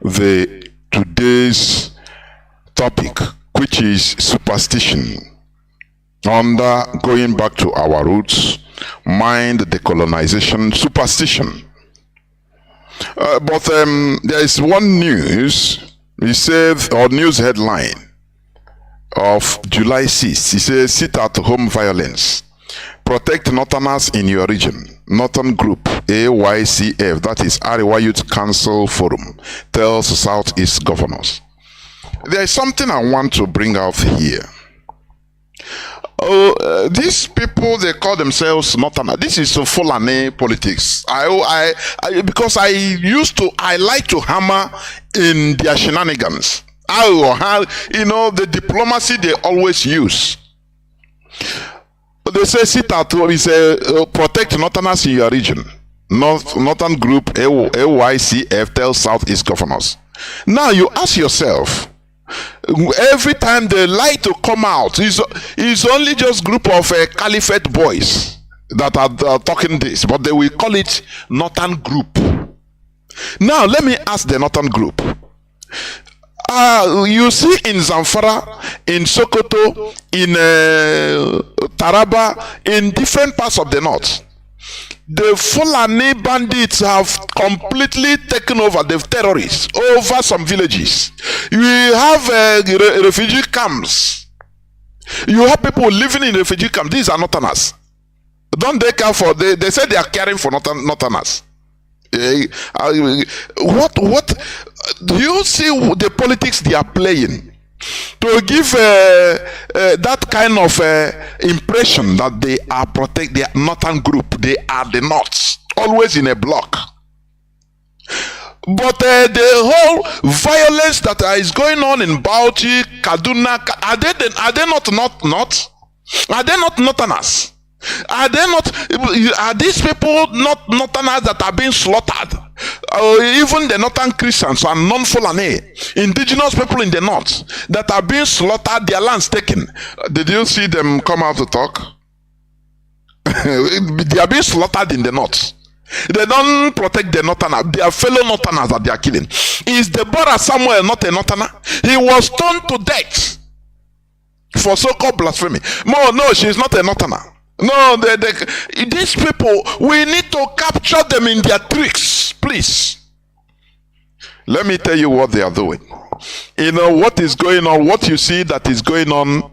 the today's topic, which is superstition, under going back to our roots, mind, decolonization, superstition. But there is one news, he said, or news headline of July 6th. He says, sit at home violence. Protect Northerners in your region. Northern Group, AYCF, that is Arewa Youth Council Forum, tells Southeast governors. There is something I want to bring out here. These people, they call themselves Northerners. This is Fulani politics. Because I like to hammer in their shenanigans. The diplomacy they always use. They say sit at home, protect Northerners in your region. Northern Group, AYCF, tells Southeast governors. Now you ask yourself, every time they like to come out, it's only just group of caliphate boys that are talking this, but they will call it Northern Group. Now let me ask the Northern Group. You see in Zamfara, in Sokoto, in Taraba, in different parts of the north, the Fulani bandits have completely taken over, the terrorists, over some villages. We have refugee camps. You have people living in refugee camps. These are Northerners. Don't they care for, they say they are caring for Northerners. What do you see the politics they are playing to give that kind of impression that they are the Northern Group, they are the North, always in a block? But the whole violence that is going on in Bauchi, Kaduna, are they not North? Are they not Northerners? Are these people not Northerners that are being slaughtered? Even the Northern Christians and non-Fulani, indigenous people in the north that are being slaughtered, their lands taken. Did you see them come out to talk? They are being slaughtered in the north. They don't protect the Northerners, their fellow Northerners that they are killing. Is Deborah Samuel not a Northerner? He was stoned to death for so-called blasphemy. No, she's not a Northerner. No, these people, we need to capture them in their tricks, please. Let me tell you what they are doing. You know what is going on, what you see that is going on.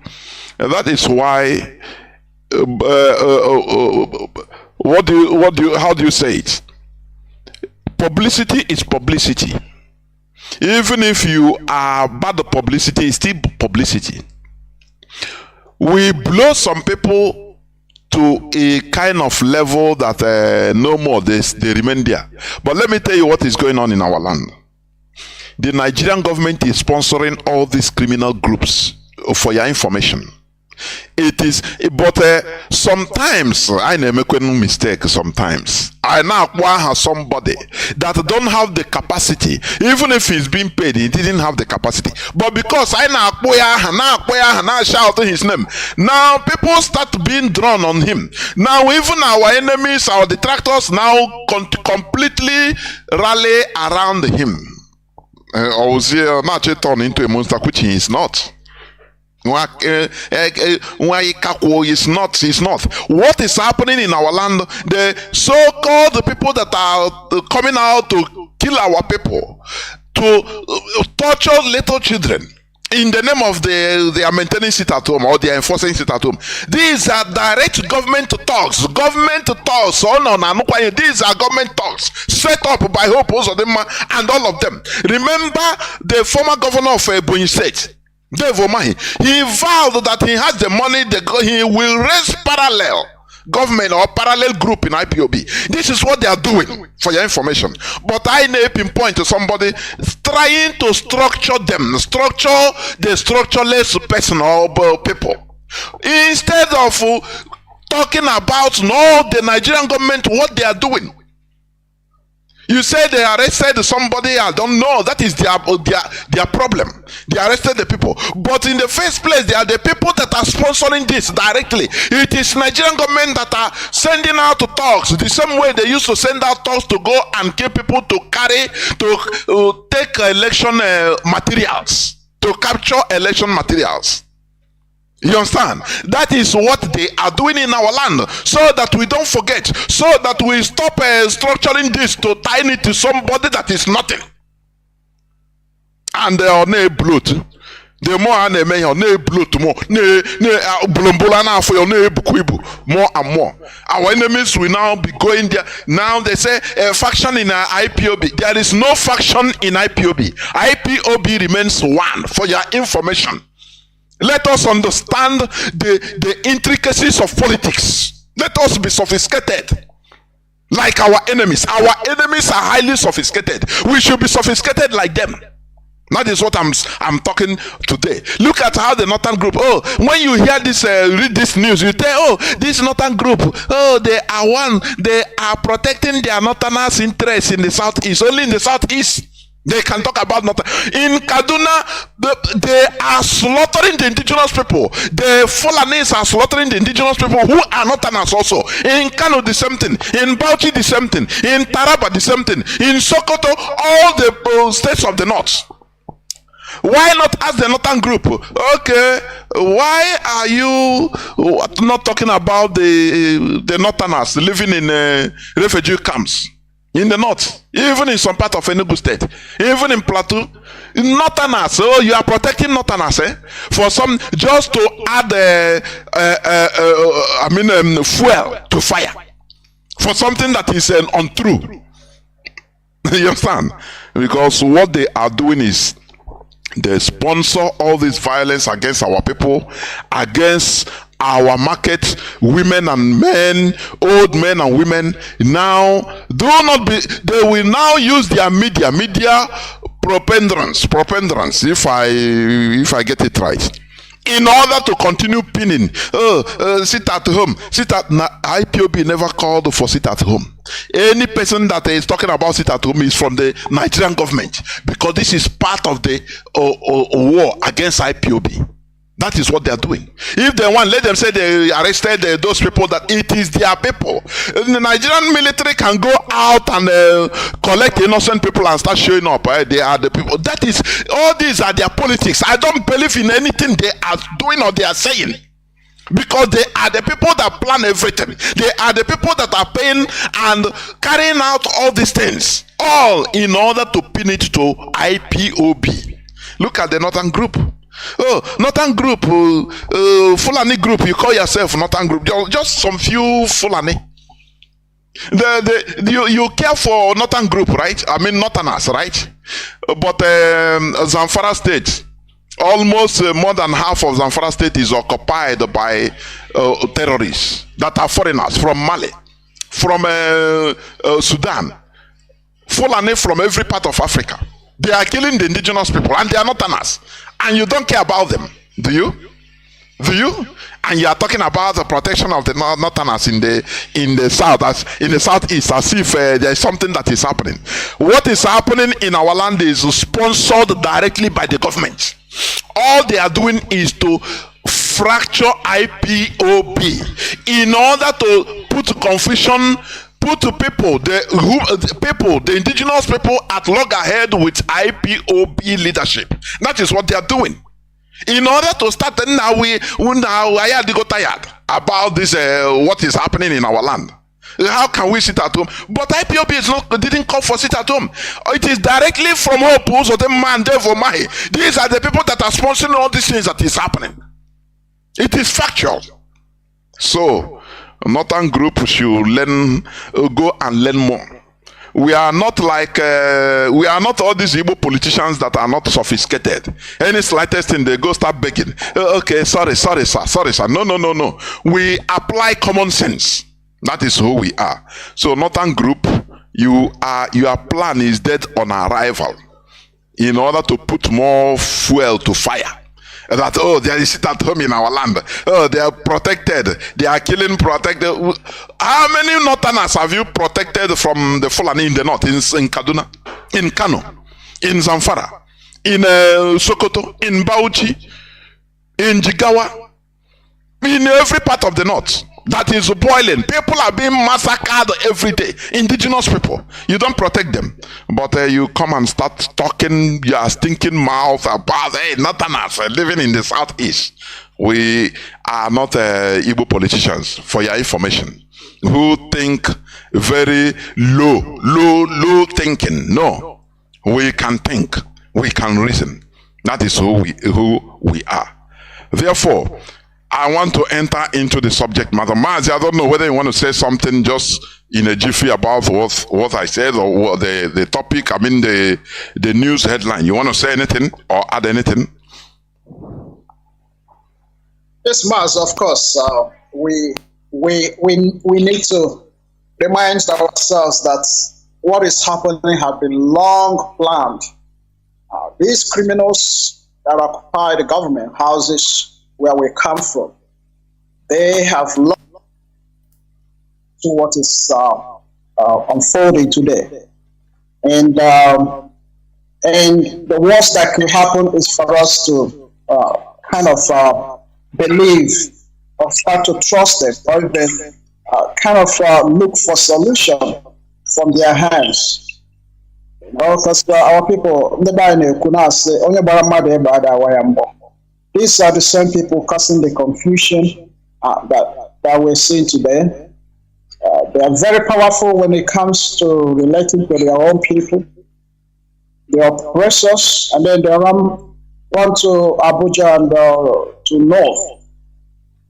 That is why. How do you say it? Publicity is publicity. Even if you are bad publicity, it's still publicity. We blow some people to a kind of level that no more they remain there. But let me tell you what is going on in our land. The Nigerian government is sponsoring all these criminal groups, for your information. It is, but sometimes I make a mistake. Sometimes I now acquire somebody that don't have the capacity, even if he's being paid, he didn't have the capacity. But because I now acquire, now shout his name, now people start being drawn on him. Now even our enemies, our detractors, now completely rally around him. Ozil not turn into a monster, which he is not. Is not. What is happening in our land? The so-called people that are coming out to kill our people, to torture little children in the name of they are maintaining sit at home or they are enforcing sit at home. These are direct government talks. These are government talks set up by Hope Uzodinma and all of them. Remember the former governor of Ebonyi State, Dave Omahi, he vowed that he has the money, he will raise parallel government or parallel group in IPOB. This is what they are doing, for your information. But I may pinpoint to somebody trying to structure them, structure the structureless person or people. Instead of talking about the Nigerian government, what they are doing. You say they arrested somebody, I don't know. That is their problem. They arrested the people. But in the first place, they are the people that are sponsoring this directly. It is Nigerian government that are sending out talks. The same way they used to send out talks to go and kill people to take election materials, to capture election materials. You understand? That is what they are doing in our land, so that we don't forget, so that we stop structuring this to tie it to somebody that is nothing. And they are no bloat. The more and no bloat more, more and more. Our enemies will now be going there. Now they say a faction in IPOB. There is no faction in IPOB. IPOB remains one. For your information. Let us understand the intricacies of politics. Let us be sophisticated like our enemies. Our enemies are highly sophisticated. We should be sophisticated like them. That is what I'm talking today. Look at how the Northern group. Oh, when you hear this, read this news, you tell, oh, this Northern group. Oh, they are one. They are protecting their Northerners' interests in the Southeast. Only in the Southeast. They can talk about nothing. In Kaduna, they are slaughtering the indigenous people. The Fulanis are slaughtering the indigenous people who are Northerners also. In Kanu, the same thing. In Bauchi, the same thing. In Taraba, the same thing. In Sokoto, all the states of the north. Why not ask the Northern group? Okay, why are you not talking about the Northerners living in refugee camps? In the north, even in some part of Enugu state, even in Plateau, Northerners. So you are protecting Northerners, for some, just to add fuel to fire for something that is untrue. You understand? Because what they are doing is they sponsor all this violence against our people, against our market, women and men, old men and women. Now, they will now use their media preponderance, if I get it right, in order to continue pinning. Sit at home. IPOB never called for sit at home. Any person that is talking about sit at home is from the Nigerian government, because this is part of the war against IPOB. That is what they are doing. If they want, let them say they arrested those people, that it is their people. The Nigerian military can go out and collect innocent people and start showing up. They are the people. That is, all these are their politics. I don't believe in anything they are doing or they are saying. Because they are the people that plan everything. They are the people that are paying and carrying out all these things. All in order to pin it to IPOB. Look at the Northern group. Oh, Northern group, Fulani group, you call yourself Northern group. Just some few Fulani. You care for Northern group, right? I mean Northerners, right? But Zamfara state, almost more than half of Zamfara state is occupied by terrorists that are foreigners from Mali, from Sudan, Fulani from every part of Africa. They are killing the indigenous people, and they are Northerners. And you don't care about them, do you? Do you? And you are talking about the protection of the Northerners in the south, as in the southeast, as if there is something that is happening. What is happening in our land is sponsored directly by the government. All they are doing is to fracture IPOB in order to put confusion. Put people, the indigenous people at loggerhead with IPOB leadership. That is what they are doing. In order to start, now I got tired about this, what is happening in our land. How can we sit at home? But IPOB didn't call for sit at home. It is directly from Opus or the man Devomahi. These are the people that are sponsoring all these things that is happening. It is factual. So, Northern group should go and learn more. We are not like we are not all these Igbo politicians that are not sophisticated. Any slightest thing they go start begging. Okay, sorry sir. No. We apply common sense. That is who we are. So Northern group, your plan is dead on arrival, in order to put more fuel to fire. That, oh, they sit at home in our land. Oh, they are protected. They are killing protected. How many Northerners have you protected from the Fulani in the north? In Kaduna, in Kanu, in Zamfara, in Sokoto, in Bauchi, in Jigawa, in every part of the north. That is boiling. People are being massacred every day. Indigenous people. You don't protect them. But you come and start talking your stinking mouth about, hey, Northerners living in the southeast. We are not Igbo politicians, for your information, who think very low thinking. No. We can think. We can reason. That is who we are. Therefore, I want to enter into the subject matter. Mazi, I don't know whether you want to say something just in a jiffy about what I said, or what the topic, I mean the news headline. You want to say anything or add anything? Yes, Mazi, of course. We need to remind ourselves that what is happening has been long planned. These criminals that occupy the government houses where we come from, they have looked to what is unfolding today, and the worst that could happen is for us to believe or start to trust them, or even look for solution from their hands. Because our people, these are the same people causing the confusion that we're seeing today. They are very powerful when it comes to relating to their own people. They oppress us, and then they run to Abuja and to North,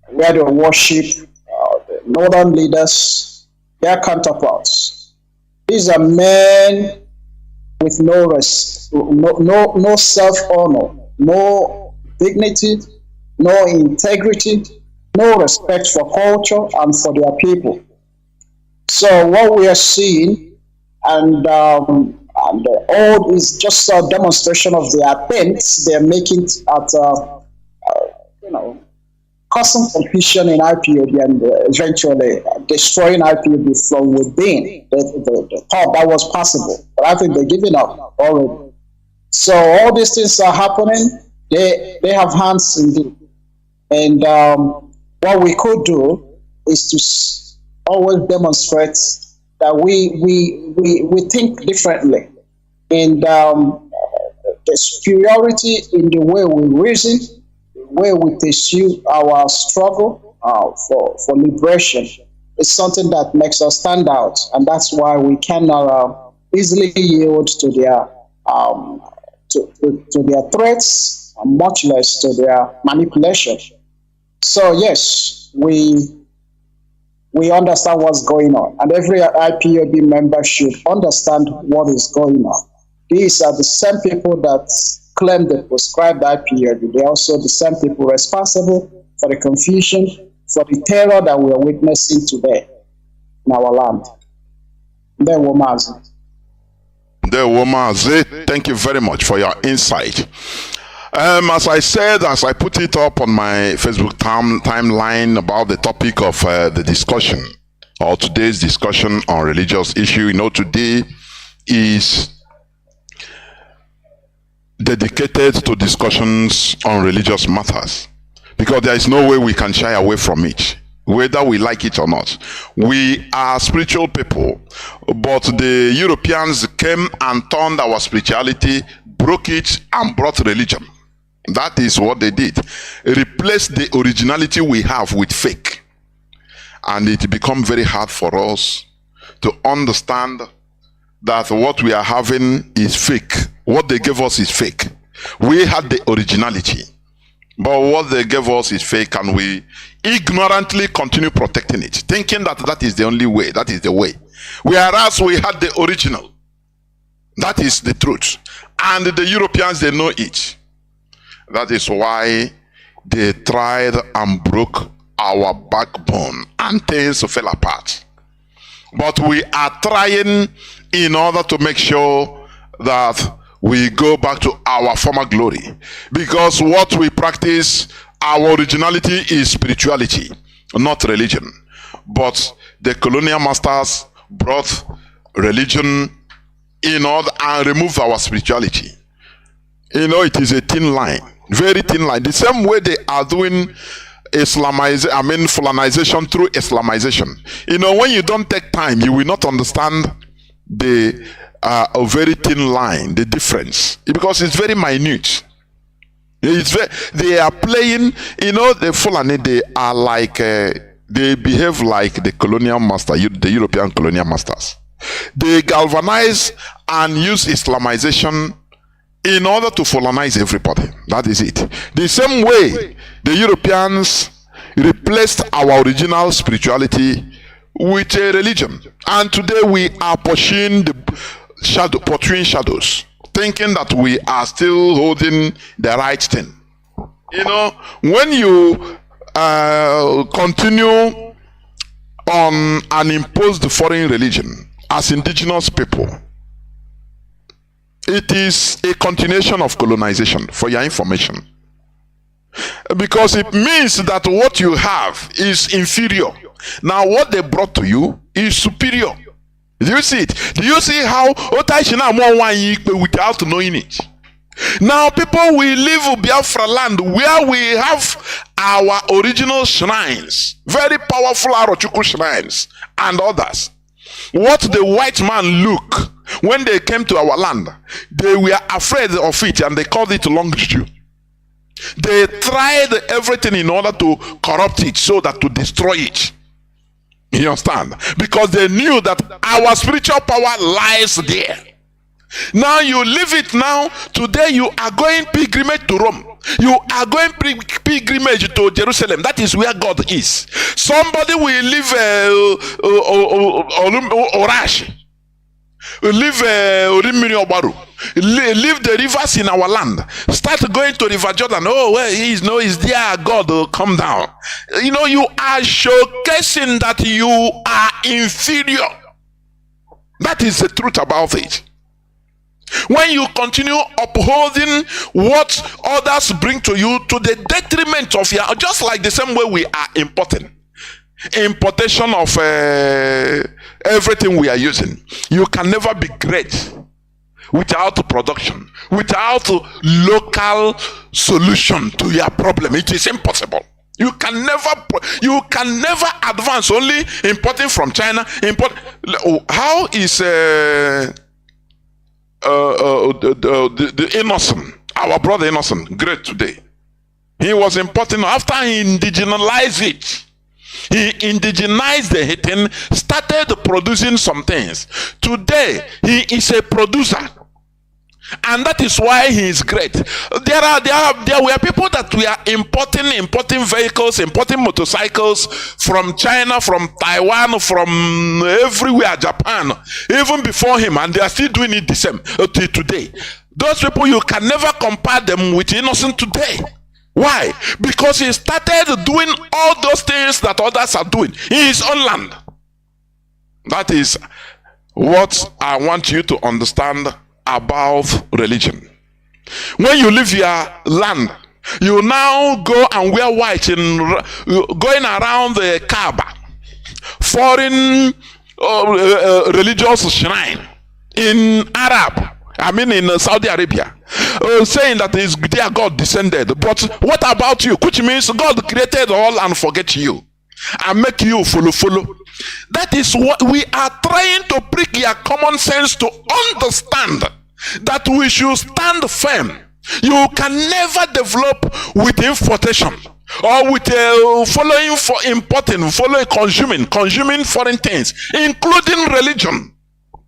where they worship the northern leaders, their counterparts. These are men with no self-honor, no dignity, no integrity, no respect for culture and for their people. So what we are seeing, and all is just a demonstration of the attempts they're making at causing confusion in IPOB and eventually destroying IPOB from within. The thought that was possible, but I think they're giving up already. So all these things are happening. They have hands indeed, and what we could do is to always demonstrate that we think differently, and the superiority in the way we reason, the way we pursue our struggle for liberation is something that makes us stand out, and that's why we cannot easily yield to their to their threats, much less to their manipulation. So yes, we understand what's going on, and every IPOB member should understand what is going on. These are the same people that claim they prescribed IPOB. They're also the same people responsible for the confusion, for the terror that we are witnessing today in our land. There were Mazi. Thank you very much for your insight. As I said, as I put it up on my Facebook timeline about the topic of the discussion, or today's discussion on religious issue, today is dedicated to discussions on religious matters, because there is no way we can shy away from it, whether we like it or not. We are spiritual people, but the Europeans came and turned our spirituality, broke it, and brought religion. That is what they did. Replace the originality we have with fake. And it become very hard for us to understand that what we are having is fake. What they gave us is fake. We had the originality, but what they gave us is fake, and we ignorantly continue protecting it, thinking that that is the only way, that is the way. Whereas we had the original. That is the truth. And the Europeans, they know it. That is why they tried and broke our backbone, and things fell apart. But we are trying in order to make sure that we go back to our former glory. Because what we practice, our originality is spirituality, not religion. But the colonial masters brought religion in order and removed our spirituality. You know, it is a thin line, very thin line. The same way they are doing Fulanization through Islamization. You know, when you don't take time, you will not understand the a very thin line, the difference, because it's very minute. They are playing, you know, the Fulani, they are like, they behave like the colonial master, the European colonial masters. They galvanize and use Islamization in order to Fulanize everybody. That is it. The same way the Europeans replaced our original spirituality with a religion. And today we are pursuing shadows, thinking that we are still holding the right thing. You know, when you continue on an imposed foreign religion as indigenous people, it is a continuation of colonization, for your information. Because it means that what you have is inferior. Now what they brought to you is superior. Do you see it? Do you see how without knowing it? Now people will live Biafra land where we have our original shrines, very powerful Arochukwu shrines and others. What the white man look when they came to our land, they were afraid of it and they called it long Juju. They tried everything in order to corrupt it, so that to destroy it. You understand? Because they knew that our spiritual power lies there. Now you leave it now. Today you are going pilgrimage to Rome. You are going pilgrimage to Jerusalem. That is where God is. Somebody will leave Orash. Leave leave the rivers in our land. Start going to River Jordan. Oh, well, he's there. God will come down. You know, you are showcasing that you are inferior. That is the truth about it. When you continue upholding what others bring to you to the detriment of your, just like the same way we are importing. Importation of everything we are using. You can never be great without production, without local solution to your problem. It is impossible. You can never advance only importing from China. How is the Innocent, our brother Innocent, great today? He was importing after he indigenized it. He indigenized the Haitian, started producing some things. Today, he is a producer. And that is why he is great. There were people that we are importing vehicles, importing motorcycles from China, from Taiwan, from everywhere, Japan, even before him, and they are still doing it the same till today. Those people, you can never compare them with Innocent today. Why? Because he started doing all those things that others are doing in his own land. That is what I want you to understand about religion. When you leave your land, you now go and wear white in going around the Kaaba, foreign religious shrine in in Saudi Arabia, saying that is their God descended. But what about you? Which means God created all and forget you and make you follow. That is what we are trying to prick your common sense to understand, that we should stand firm. You can never develop with importation or with following for importing, following consuming foreign things, including religion.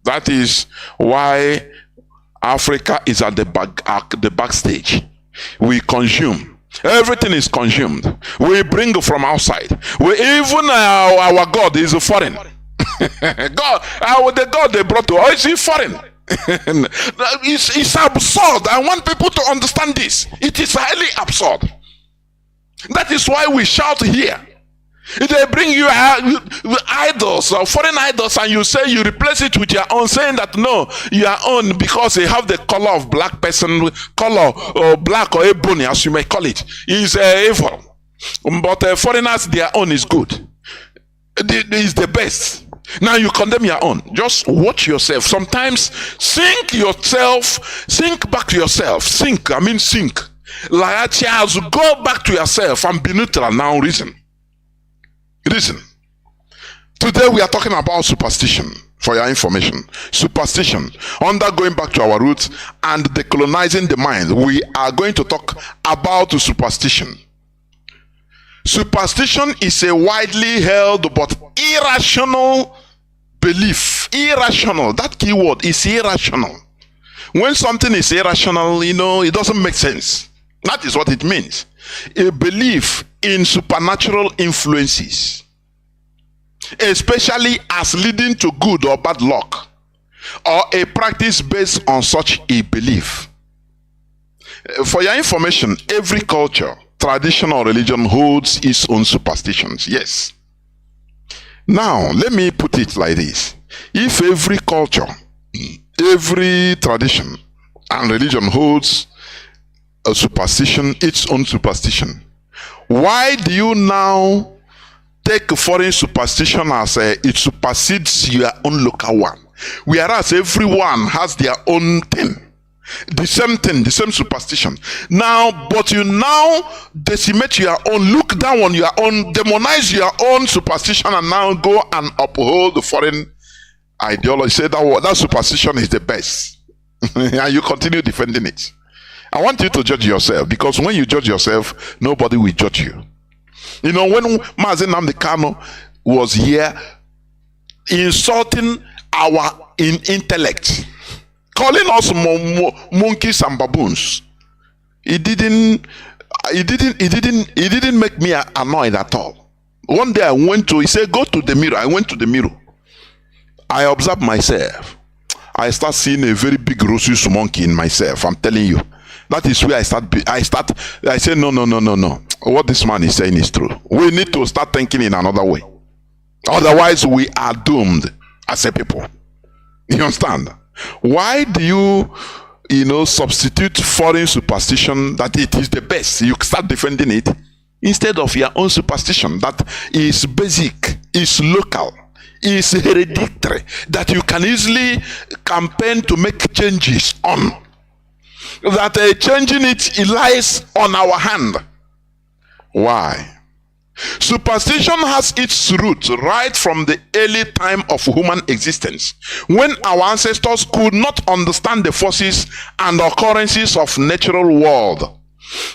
That is why Africa is at the backstage. We consume. Everything is consumed. We bring from outside. Even our God is foreign. The God they brought to us is foreign. It's absurd. I want people to understand this. It is highly absurd. That is why we shout here. They bring you idols or foreign idols, and you say you replace it with your own, saying that no, your own, because they have the color of black person, color or black or ebony, as you may call it, is evil. But foreigners, their own is good. It is the best. Now you condemn your own. Just watch yourself. Sometimes sink back to yourself. Sink. Like a child, go back to yourself and be neutral now. Reason. Today we are talking about superstition. For your information, superstition, going back to our roots and decolonizing the mind. We are going to talk about superstition. Superstition is a widely held but irrational belief. Irrational. That key word is irrational. When something is irrational, it doesn't make sense. That is what it means. A belief in supernatural influences, especially as leading to good or bad luck, or a practice based on such a belief. For your information, every culture, tradition, or religion holds its own superstitions. Yes. Now, let me put it like this. If every culture, every tradition, and religion holds a superstition, its own superstition, why do you now take foreign superstition as it supersedes your own local one? Whereas everyone has their own thing. The same thing, the same superstition. Now, but you now decimate your own, look down on your own, demonize your own superstition, and now go and uphold the foreign ideology. Say that superstition is the best. And you continue defending it. I want you to judge yourself, because when you judge yourself, nobody will judge you. When Mazi Nnamdi Kanu was here insulting our intellect, calling us monkeys and baboons, it didn't make me annoyed at all. One day he said, go to the mirror. I went to the mirror. I observed myself. I start seeing a very big rhesus monkey in myself. I'm telling you. That is where I say, no. What this man is saying is true. We need to start thinking in another way. Otherwise, we are doomed as a people. You understand? Why do you, substitute foreign superstition that it is the best? You start defending it instead of your own superstition that is basic, is local, is hereditary, that you can easily campaign to make changes on. That changing it lies on our hand. Why? Superstition has its roots right from the early time of human existence, when our ancestors could not understand the forces and occurrences of natural world.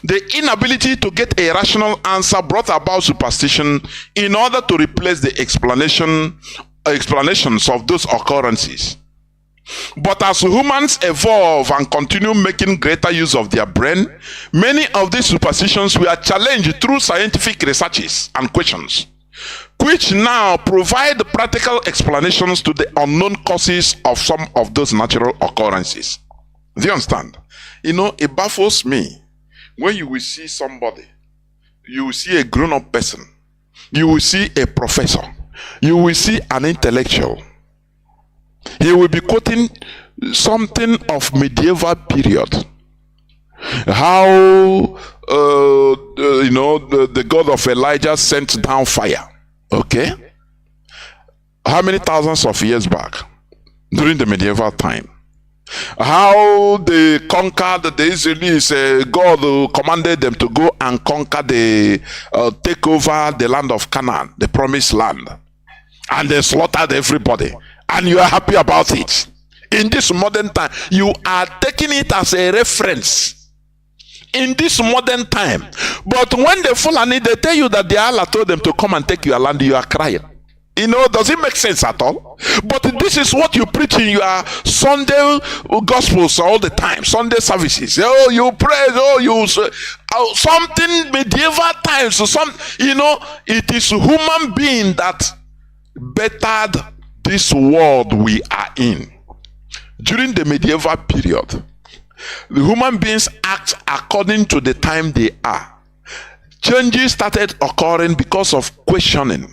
The inability to get a rational answer brought about superstition in order to replace the explanations of those occurrences. But as humans evolve and continue making greater use of their brain, many of these superstitions were challenged through scientific researches and questions, which now provide practical explanations to the unknown causes of some of those natural occurrences. Do you understand? It baffles me when you will see somebody, you will see a grown-up person, you will see a professor, you will see an intellectual. He will be quoting something of medieval period. How the God of Elijah sent down fire. Okay? How many thousands of years back? During the medieval time. How they conquered the Israelis. God commanded them to go and conquer take over the land of Canaan, the promised land. And they slaughtered everybody. And you are happy about it. In this modern time, you are taking it as a reference. In this modern time. But when the Fulani, they tell you that the Allah told them to come and take your land, you are crying. Does it make sense at all? But this is what you preach in your Sunday gospels all the time, Sunday services. Oh, you praise, something medieval times. It is human being that bettered this world we are in. During the medieval period, the human beings act according to the time they are. Changes started occurring because of questioning.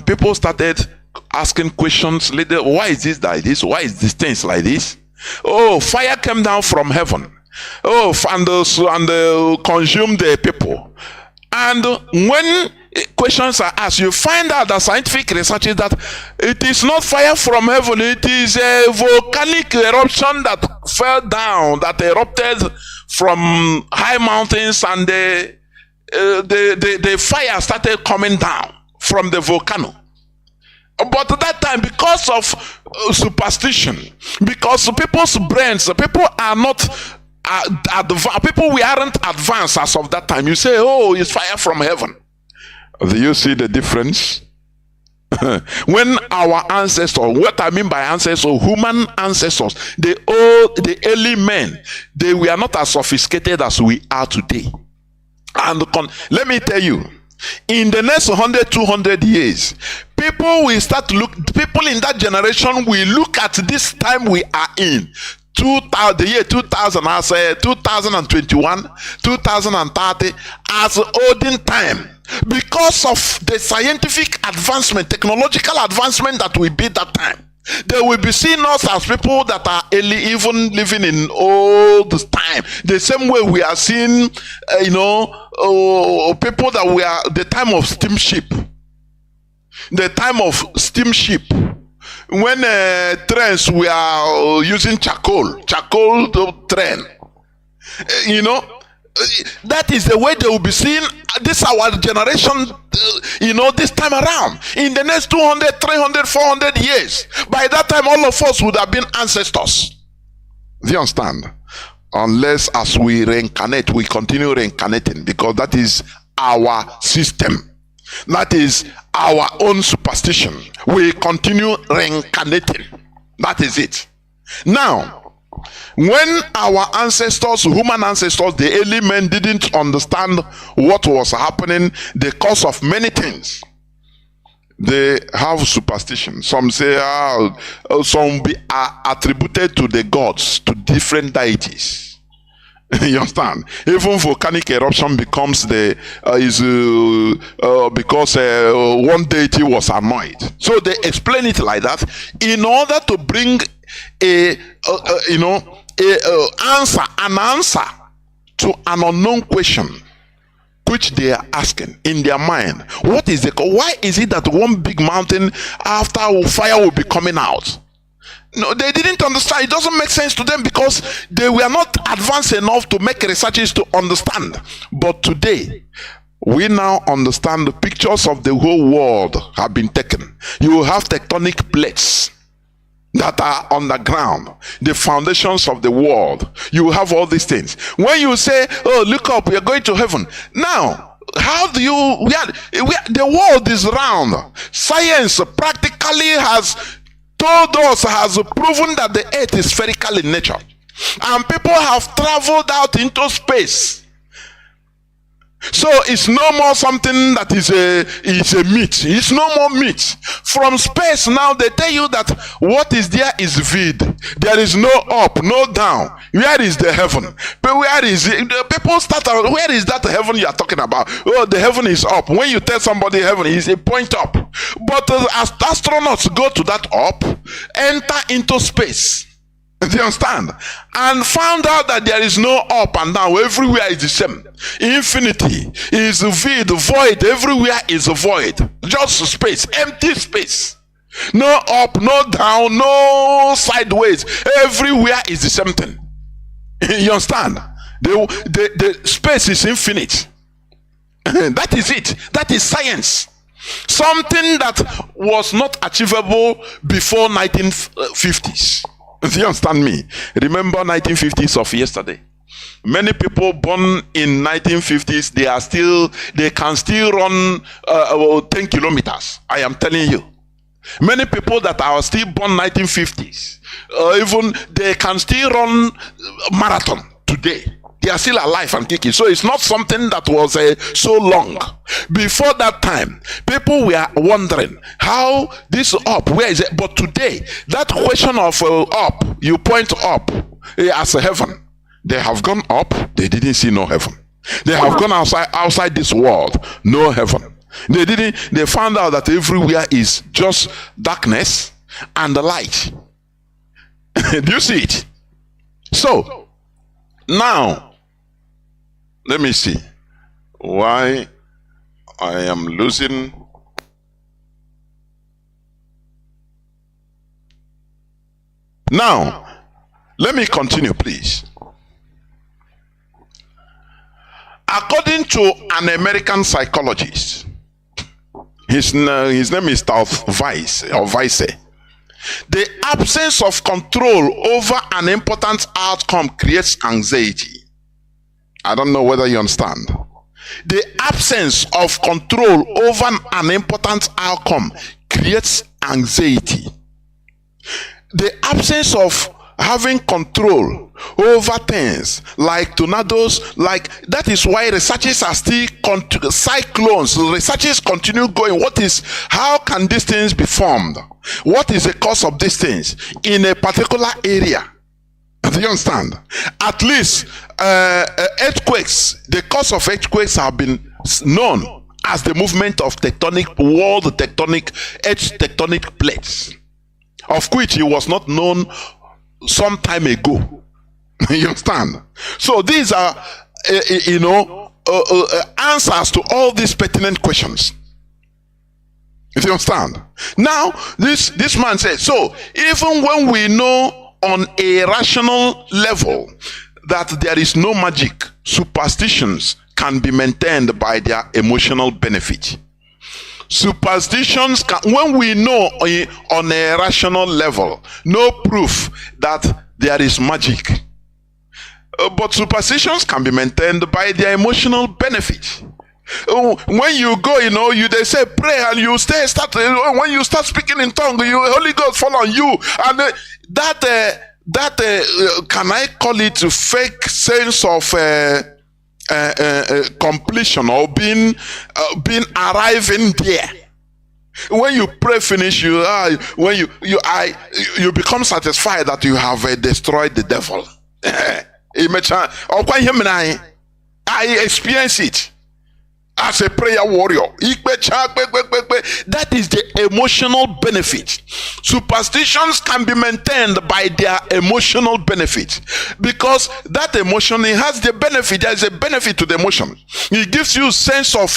People started asking questions later. Why is this like this? Why is this things like this? Oh, fire came down from heaven. Oh, and consumed the people. And when questions are asked, you find out that scientific research is that it is not fire from heaven. It is a volcanic eruption that fell down, that erupted from high mountains, and the fire started coming down from the volcano. But at that time, because of superstition, because people's brains, people are not people we aren't advanced as of that time. You say, oh, it's fire from heaven. Do you see the difference? When our ancestors, what I mean by ancestors, human ancestors, the early men, they were not as sophisticated as we are today. And let me tell you, in the next 100, 200 years, people in that generation will look at this time we are in, the year 2000, as 2021, 2030, as olden time, because of the scientific advancement, technological advancement that will be that time. They will be seeing us as people that are early, even living in old time. The same way we are seeing, people that we are the time of steamship. The time of steamship. When trains we are using charcoal train. That is the way they will be seeing this our generation, this time around. In the next 200, 300, 400 years. By that time, all of us would have been ancestors. Do you understand? Unless as we reincarnate, we continue reincarnating, because that is our system. That is our own superstition. We continue reincarnating. That is it. Now, when our ancestors, human ancestors, the early men didn't understand what was happening, the cause of many things, they have superstition. Some say, some are attributed to the gods, to different deities. You understand? Even volcanic eruption becomes because one deity was annoyed. So they explain it like that in order to bring an answer to an unknown question which they are asking in their mind. Why is it that one big mountain, after fire, will be coming out? No, they didn't understand. It doesn't make sense to them because they were not advanced enough to make researches to understand. But today, we now understand the pictures of the whole world have been taken. You have tectonic plates that are on the ground, the foundations of the world. You have all these things. When you say, oh, look up, we are going to heaven. Now, how do you, the world is round. Science practically has told us, has proven that the earth is spherical in nature. And people have traveled out into space. So it's no more something that is a myth. It's no more myth. From space now, they tell you that what is there is vid. There is no up, no down. Where is the heaven? But where is it? The people start out, where is that heaven you are talking about? Oh, the heaven is up. When you tell somebody heaven is a point up. But as astronauts go to that up, enter into space. Do you understand? And found out that there is no up and down. Everywhere is the same. Infinity is vid, void. Everywhere is a void. Just space, empty space. No up, no down, no sideways. Everywhere is the same thing. You understand? The space is infinite. That is it. That is science. Something that was not achievable before 1950s. Do you understand me? Remember 1950s of yesterday. Many people born in 1950s, they can still run 10 kilometers. I am telling you. Many people that are still born 1950s, even they can still run marathon today. They are still alive and kicking. So it's not something that was so long. Before that time, people were wondering how this up, where is it? But today, that question of up, you point up as a heaven. They have gone up, they didn't see no heaven. They have gone outside this world, no heaven. They found out that everywhere is just darkness and the light. Do you see it? So, now, let me see why I am losing. Now, let me continue, please. According to an American psychologist, his name is Vice. The absence of control over an important outcome creates anxiety. I don't know whether you understand. The absence of control over an important outcome creates anxiety. The absence of having control over things like tornadoes, like that is why researchers are still cyclones. Researchers continue going. How can these things be formed? What is the cause of these things in a particular area? Do you understand? At least earthquakes. The cause of earthquakes have been known as the movement of tectonic plates, of which it was not known some time ago. You understand? So these are answers to all these pertinent questions. You understand? Now this man says, so even when we know on a rational level that there is no magic, superstitions can be maintained by their emotional benefit. Superstitions can, when we know on a rational level, no proof that there is magic, but superstitions can be maintained by their emotional benefit. When you go, they say pray and you when you start speaking in tongue, Holy Ghost fall on you, and that can I call it a fake sense of completion or being arriving there. When you pray finish, you become satisfied that you have destroyed the devil. I experience it as a prayer warrior. That is the emotional benefit. Superstitions can be maintained by their emotional benefit, because that emotion, it has the benefit. There is a benefit to the emotion. It gives you a sense of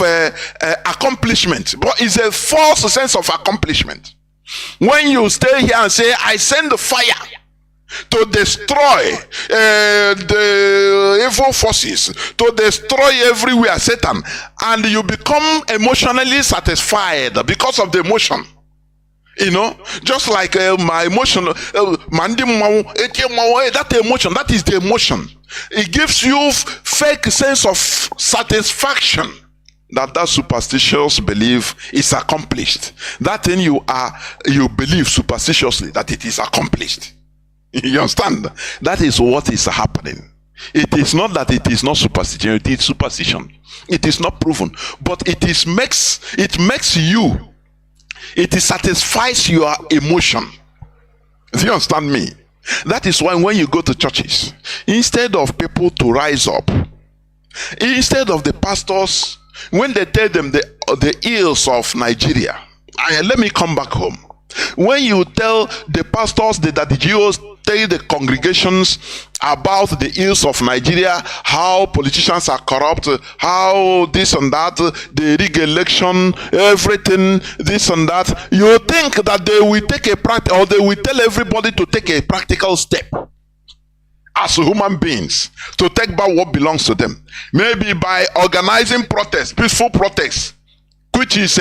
accomplishment, but it's a false sense of accomplishment. When you stay here and say, I send the fire to destroy the evil forces, to destroy everywhere Satan, and you become emotionally satisfied because of the emotion. Just like my emotion, that emotion, that is the emotion. It gives you fake sense of satisfaction that superstitious belief is accomplished. That thing you believe superstitiously that it is accomplished. You understand? That is what is happening. It is not that it is not superstition, it is superstition. It is not proven, but it satisfies your emotion. Do you understand me? That is why when you go to churches, instead of people to rise up, instead of the pastors, when they tell them the ills of Nigeria, let me come back home. When you tell the pastors, the GOs, tell the congregations about the ills of Nigeria, how politicians are corrupt, how this and that, the rig election, everything, this and that, you think that they will take a practical, or they will tell everybody to take a practical step as human beings to take back what belongs to them. Maybe by organizing protests, peaceful protests, which is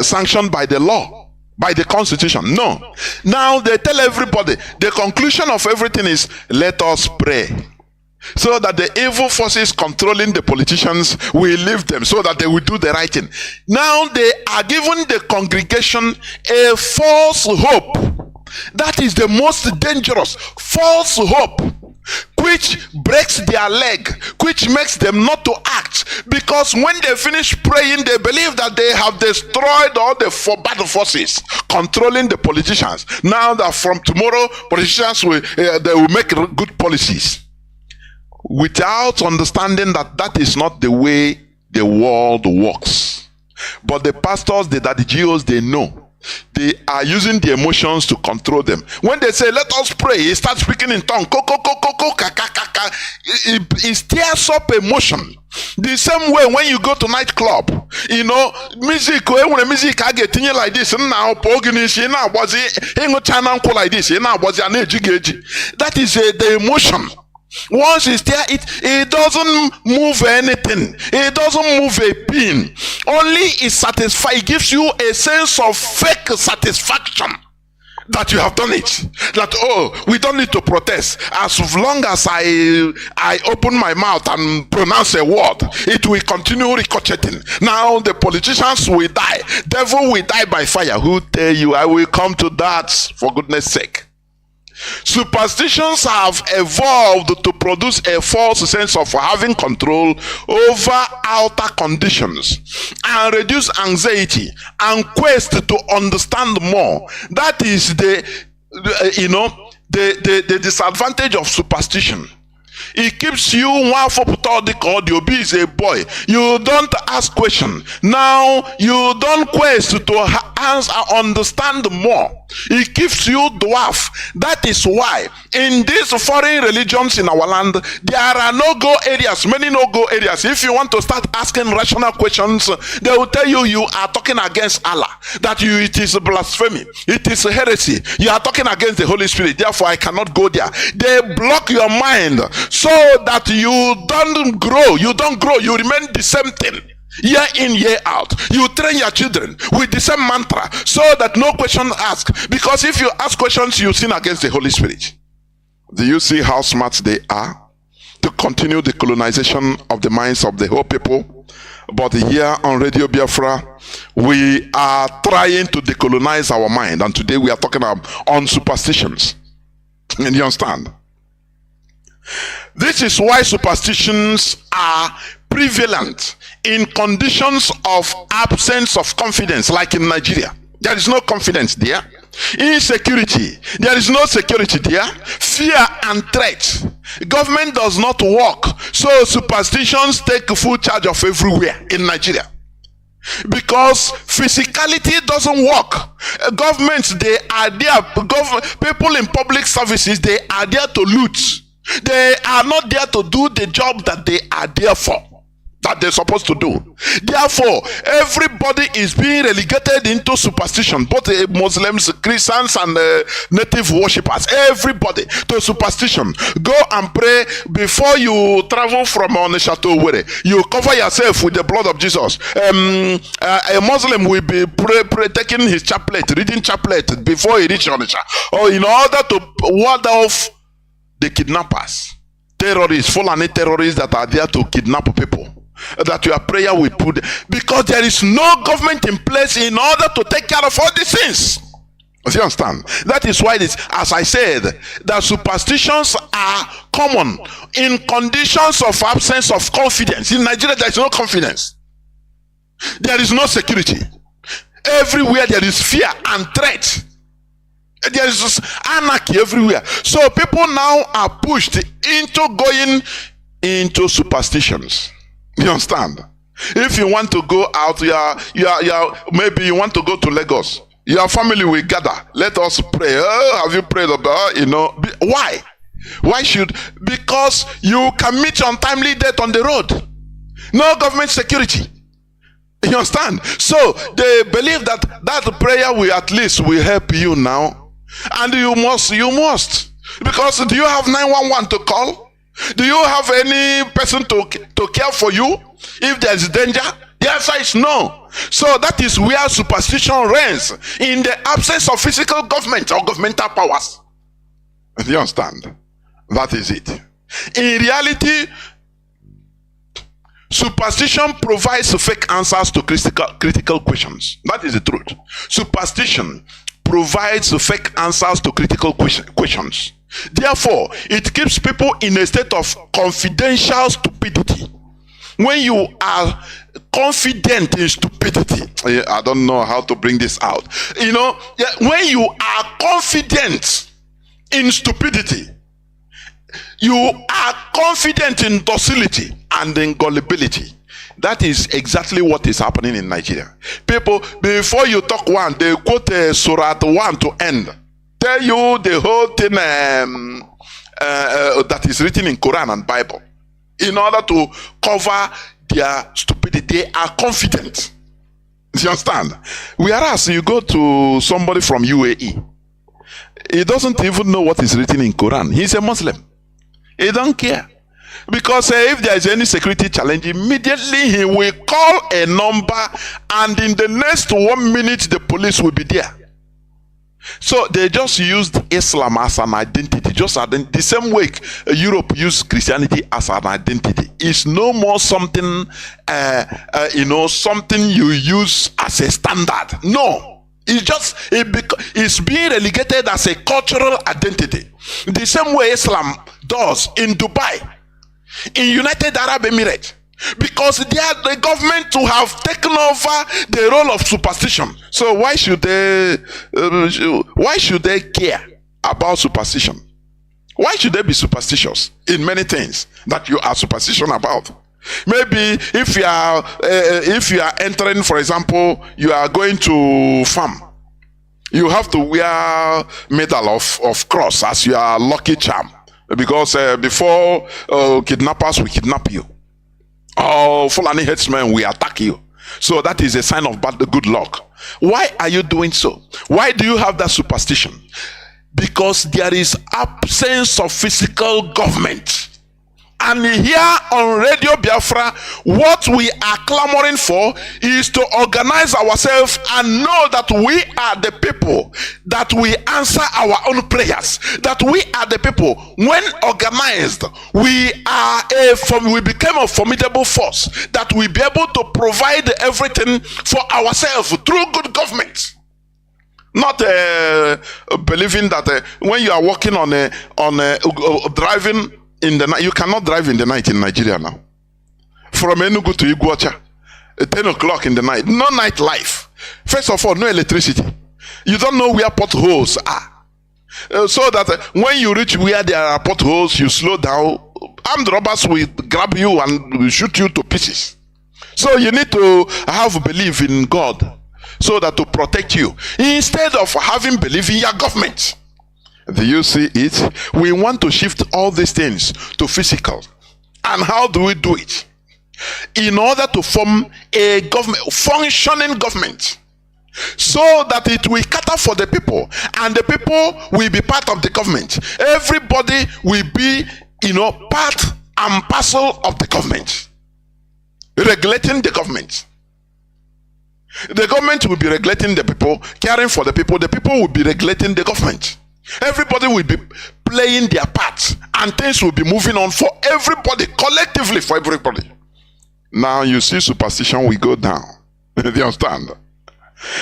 sanctioned by the law, by the constitution. No. Now they tell everybody, the conclusion of everything is, let us pray, so that the evil forces controlling the politicians will leave them, so that they will do the right thing. Now they are giving the congregation a false hope. That is the most dangerous. False hope, which breaks their leg, which makes them not to act, because when they finish praying, they believe that they have destroyed all the bad forces controlling the politicians. Now that from tomorrow, politicians will make good policies. without understanding that that is not the way the world works. But the pastors, the daddy GOs, they know. They are using the emotions to control them. When they say, let us pray, he starts speaking in tongue. It stirs up emotion. The same way when you go to nightclub, you know, music, when the music I get like this, now like this, that is the emotion. Once it's there, it doesn't move anything. It doesn't move a pin. Only it satisfies. It gives you a sense of fake satisfaction that you have done it. That, oh, we don't need to protest. As long as I open my mouth and pronounce a word, it will continue ricocheting. Now the politicians will die. Devil will die by fire. Who tell you? I will come to that, for goodness sake. Superstitions have evolved to produce a false sense of having control over outer conditions and reduce anxiety and quest to understand more. That is the disadvantage of superstition. It keeps you one for the be is a boy. You don't ask question. Now you don't quest to answer, understand more. It keeps you dwarf. That is why in these foreign religions in our land, there are no-go areas, many no-go areas. If you want to start asking rational questions, they will tell you you are talking against Allah, that it is blasphemy, it is heresy, you are talking against the Holy Spirit, therefore I cannot go there. They block your mind so that you don't grow, you remain the same thing. Year in, year out, you train your children with the same mantra so that no question asked. Because if you ask questions, you sin against the Holy Spirit. Do you see how smart they are to continue the colonization of the minds of the whole people? But here on Radio Biafra, we are trying to decolonize our mind, and today we are talking on superstitions. And you understand? This is why superstitions are prevalent in conditions of absence of confidence, like in Nigeria. There is no confidence there. Insecurity, there is no security there. Fear and threat. Government does not work, so superstitions take full charge of everywhere in Nigeria. Because physicality doesn't work. Governments, they are there. People in public services, they are there to loot. They are not there to do the job that they are there for, that they're supposed to do. Therefore, everybody is being relegated into superstition, both Muslims, Christians, and native worshippers. Everybody to superstition. Go and pray before you travel from Onisha to Owerri. You cover yourself with the blood of Jesus. A Muslim will be taking his chaplet, reading chaplet before he reaches Onisha, or in order to ward off the kidnappers, terrorists, Fulani terrorists that are there to kidnap people. That your prayer will put, because there is no government in place in order to take care of all these things. You understand? That is why this, as I said, that superstitions are common in conditions of absence of confidence. In Nigeria, there is no confidence. There is no security. Everywhere there is fear and threat. There is anarchy everywhere. So people now are pushed into going into superstitions. You understand? If you want to go out, maybe you want to go to Lagos. Your family will gather. Let us pray. Oh, have you prayed about? Why? Why should? Because you can meet untimely death on the road. No government security. You understand? So they believe that prayer will at least will help you now. And you must. Because do you have 911 to call? Do you have any person to care for you if there is danger? The answer is no. So that is where superstition reigns, in the absence of physical government or governmental powers. Do you understand? That is it. In reality, superstition provides fake answers to critical questions. That is the truth. Superstition provides fake answers to critical questions. Therefore, it keeps people in a state of confidential stupidity. When you are confident in stupidity, I don't know how to bring this out. When you are confident in stupidity, You are confident in docility and in gullibility. That is exactly what is happening in Nigeria. People, before you talk one, they quote Surah 1 to end. Tell you the whole thing that is written in Quran and Bible. In order to cover their stupidity, they are confident. You understand? Whereas you go to somebody from UAE, he doesn't even know what is written in Quran. He's a Muslim. He don't care. Because if there is any security challenge, immediately he will call a number, and in the next 1 minute the police will be there. So they just used Islam as an identity, the same way Europe used Christianity as an identity. It's no more something, something you use as a standard. No, it's being relegated as a cultural identity. The same way Islam does in Dubai, in United Arab Emirates, because they are the government to have taken over the role of superstition. So why should they care about superstition? Why should they be superstitious in many things that you are superstition about? Maybe if you are entering, for example, you are going to farm, you have to wear medal of cross as your lucky charm, because before kidnappers will kidnap you, or Fulani headsmen will attack you. So that is a sign of good luck. Why are you doing so? Why do you have that superstition? Because there is absence of physical government. And here on Radio Biafra, what we are clamoring for is to organize ourselves and know that we are the people that we answer our own prayers. That we are the people, when organized, we became a formidable force that we be able to provide everything for ourselves through good government. Not believing that when you are working on driving in the night, you cannot drive in the night in Nigeria now. From Enugu to Iguacha, 10 o'clock in the night, no night life. First of all, no electricity. You don't know where potholes are. So that when you reach where there are potholes, you slow down. Armed robbers will grab you and will shoot you to pieces. So you need to have belief in God, so that to protect you, instead of having belief in your government. Do you see it? We want to shift all these things to physical. And how do we do it? In order to form a government, functioning government, so that it will cater for the people, and the people will be part of the government. Everybody will be, part and parcel of the government, regulating the government. The government will be regulating the people, caring for the people will be regulating the government. Everybody will be playing their part, and things will be moving on for everybody, collectively for everybody. Now you see superstition will go down. Do you understand?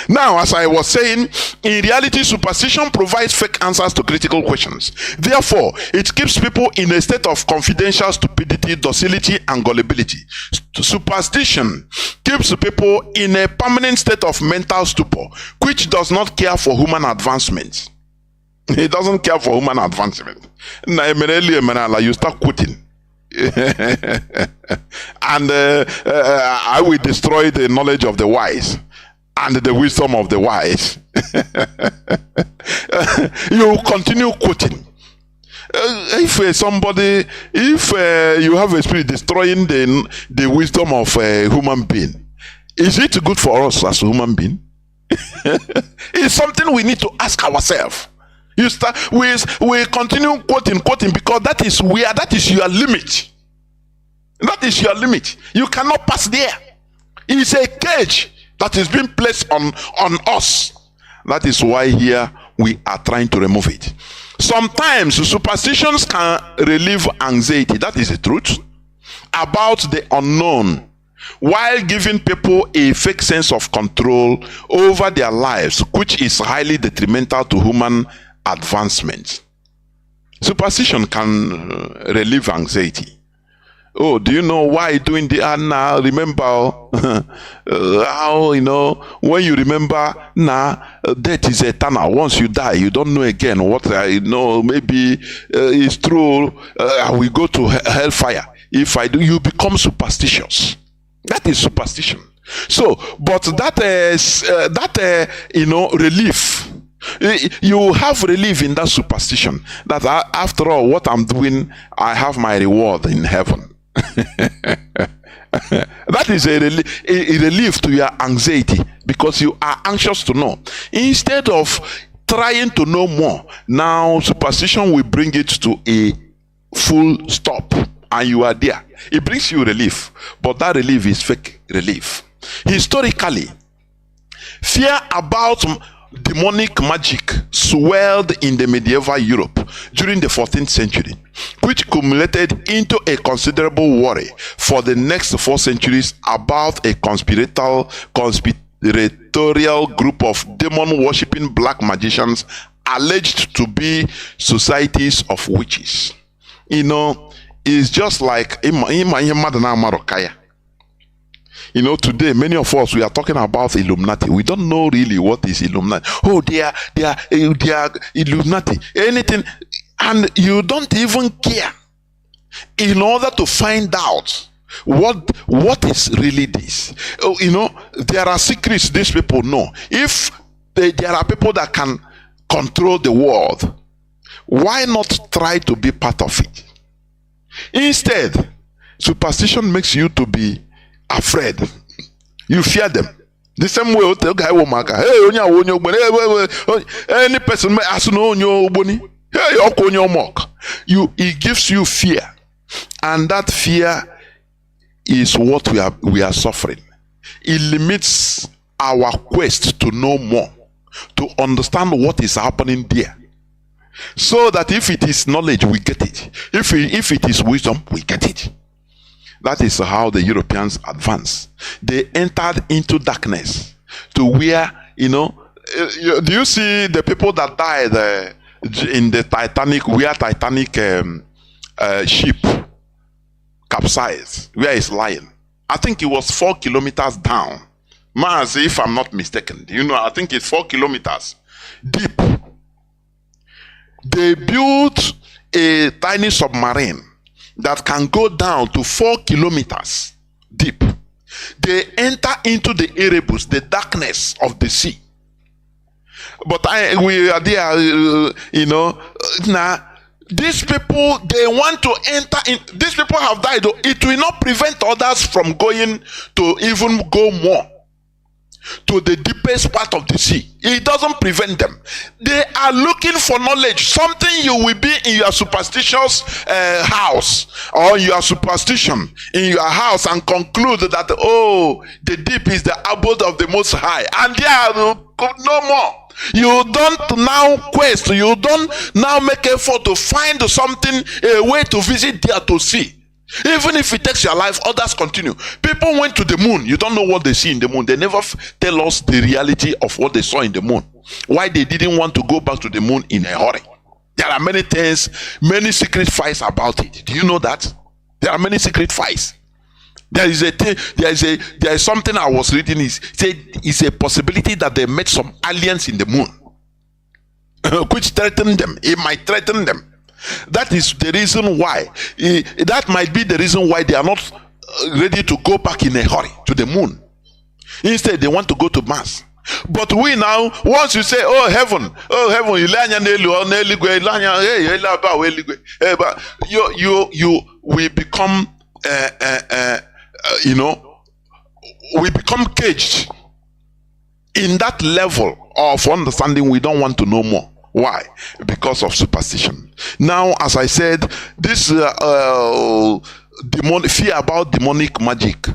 Now, as I was saying, in reality, superstition provides fake answers to critical questions. Therefore, it keeps people in a state of confidential stupidity, docility, and gullibility. Superstition keeps people in a permanent state of mental stupor, which does not care for human advancement. He doesn't care for human advancement. You start quoting. And I will destroy the knowledge of the wise and the wisdom of the wise. You continue quoting. If you have a spirit destroying the wisdom of a human being, is it good for us as a human being? It's something we need to ask ourselves. We continue quoting because that is your limit. That is your limit. You cannot pass there. It's a cage that is being placed on us. That is why here we are trying to remove it. Sometimes superstitions can relieve anxiety, that is the truth, about the unknown, while giving people a fake sense of control over their lives, which is highly detrimental to human advancement. Superstition can relieve anxiety. Oh, do you know why doing the now? Remember how, when you remember death is eternal. Once you die, you don't know again what maybe it's true. I will go to hellfire. If I do, you become superstitious. That is superstition. So, but that relief. You have relief in that superstition that after all, what I'm doing, I have my reward in heaven. That is a relief to your anxiety because you are anxious to know. Instead of trying to know more, now superstition will bring it to a full stop and you are there. It brings you relief, but that relief is fake relief. Historically, fear about demonic magic swelled in the medieval Europe during the 14th century, which culminated into a considerable worry for the next 4 centuries about a conspiratorial group of demon-worshipping black magicians alleged to be societies of witches. It's just like today, many of us, we are talking about Illuminati. We don't know really what is Illuminati. Oh, they are Illuminati. Anything. And you don't even care in order to find out what is really this. There are secrets these people know. If there are people that can control the world, why not try to be part of it? Instead, superstition makes you to be afraid. You fear them. The same way guy will mark. Hey, any person may ask no your bunny. Hey, your mock. It gives you fear, and that fear is what we are suffering. It limits our quest to know more, to understand what is happening there. So that if it is knowledge, we get it. If it is wisdom, we get it. That is how the Europeans advanced. They entered into darkness to where, do you see the people that died in the Titanic, where Titanic ship capsized, where it's lying? I think it was 4 kilometers down. Mazi, if I'm not mistaken. I think it's 4 kilometers deep. They built a tiny submarine that can go down to 4 kilometers deep. They enter into the Erebus, the darkness of the sea. But we are there, now these people, they want to enter in. These people have died. It will not prevent others from going to even go more to the deepest part of the sea. It doesn't prevent them. They are looking for knowledge, something you will be in your superstitious house, or your superstition in your house, and conclude that, the deep is the abode of the Most High, and there no more. You don't now quest, you don't now make effort to find something, a way to visit there to see. Even if it takes your life, others continue. People went to the moon. You don't know what they see in the moon. They never tell us the reality of what they saw in the moon. Why they didn't want to go back to the moon in a hurry. There are many things, many secret fights about it. Do you know that? There are many secret fights. There is something I was reading. It's a possibility that they met some aliens in the moon, which threatened them. It might threaten them. That is the reason why. That might be the reason why they are not ready to go back in a hurry to the moon. Instead, they want to go to Mars. But we now, once you say, heaven, we become, we become caged in that level of understanding. We don't want to know more. Why? Because of superstition. Now, as I said, this fear about demonic magic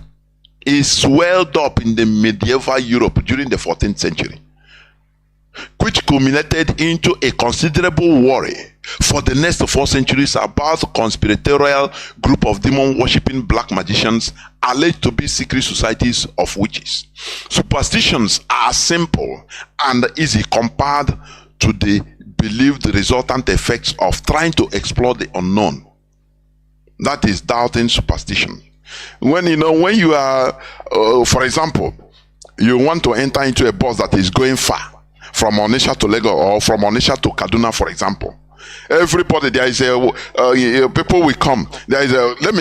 is swelled up in the medieval Europe during the 14th century, which culminated into a considerable worry for the next 4 centuries about a conspiratorial group of demon-worshipping black magicians alleged to be secret societies of witches. Superstitions are simple and easy compared to the believed resultant effects of trying to explore the unknown. That is doubting superstition. When you are, for example, you want to enter into a bus that is going far, from Onitsha to Lagos or from Onitsha to Kaduna, for example. Everybody, there is people will come. There is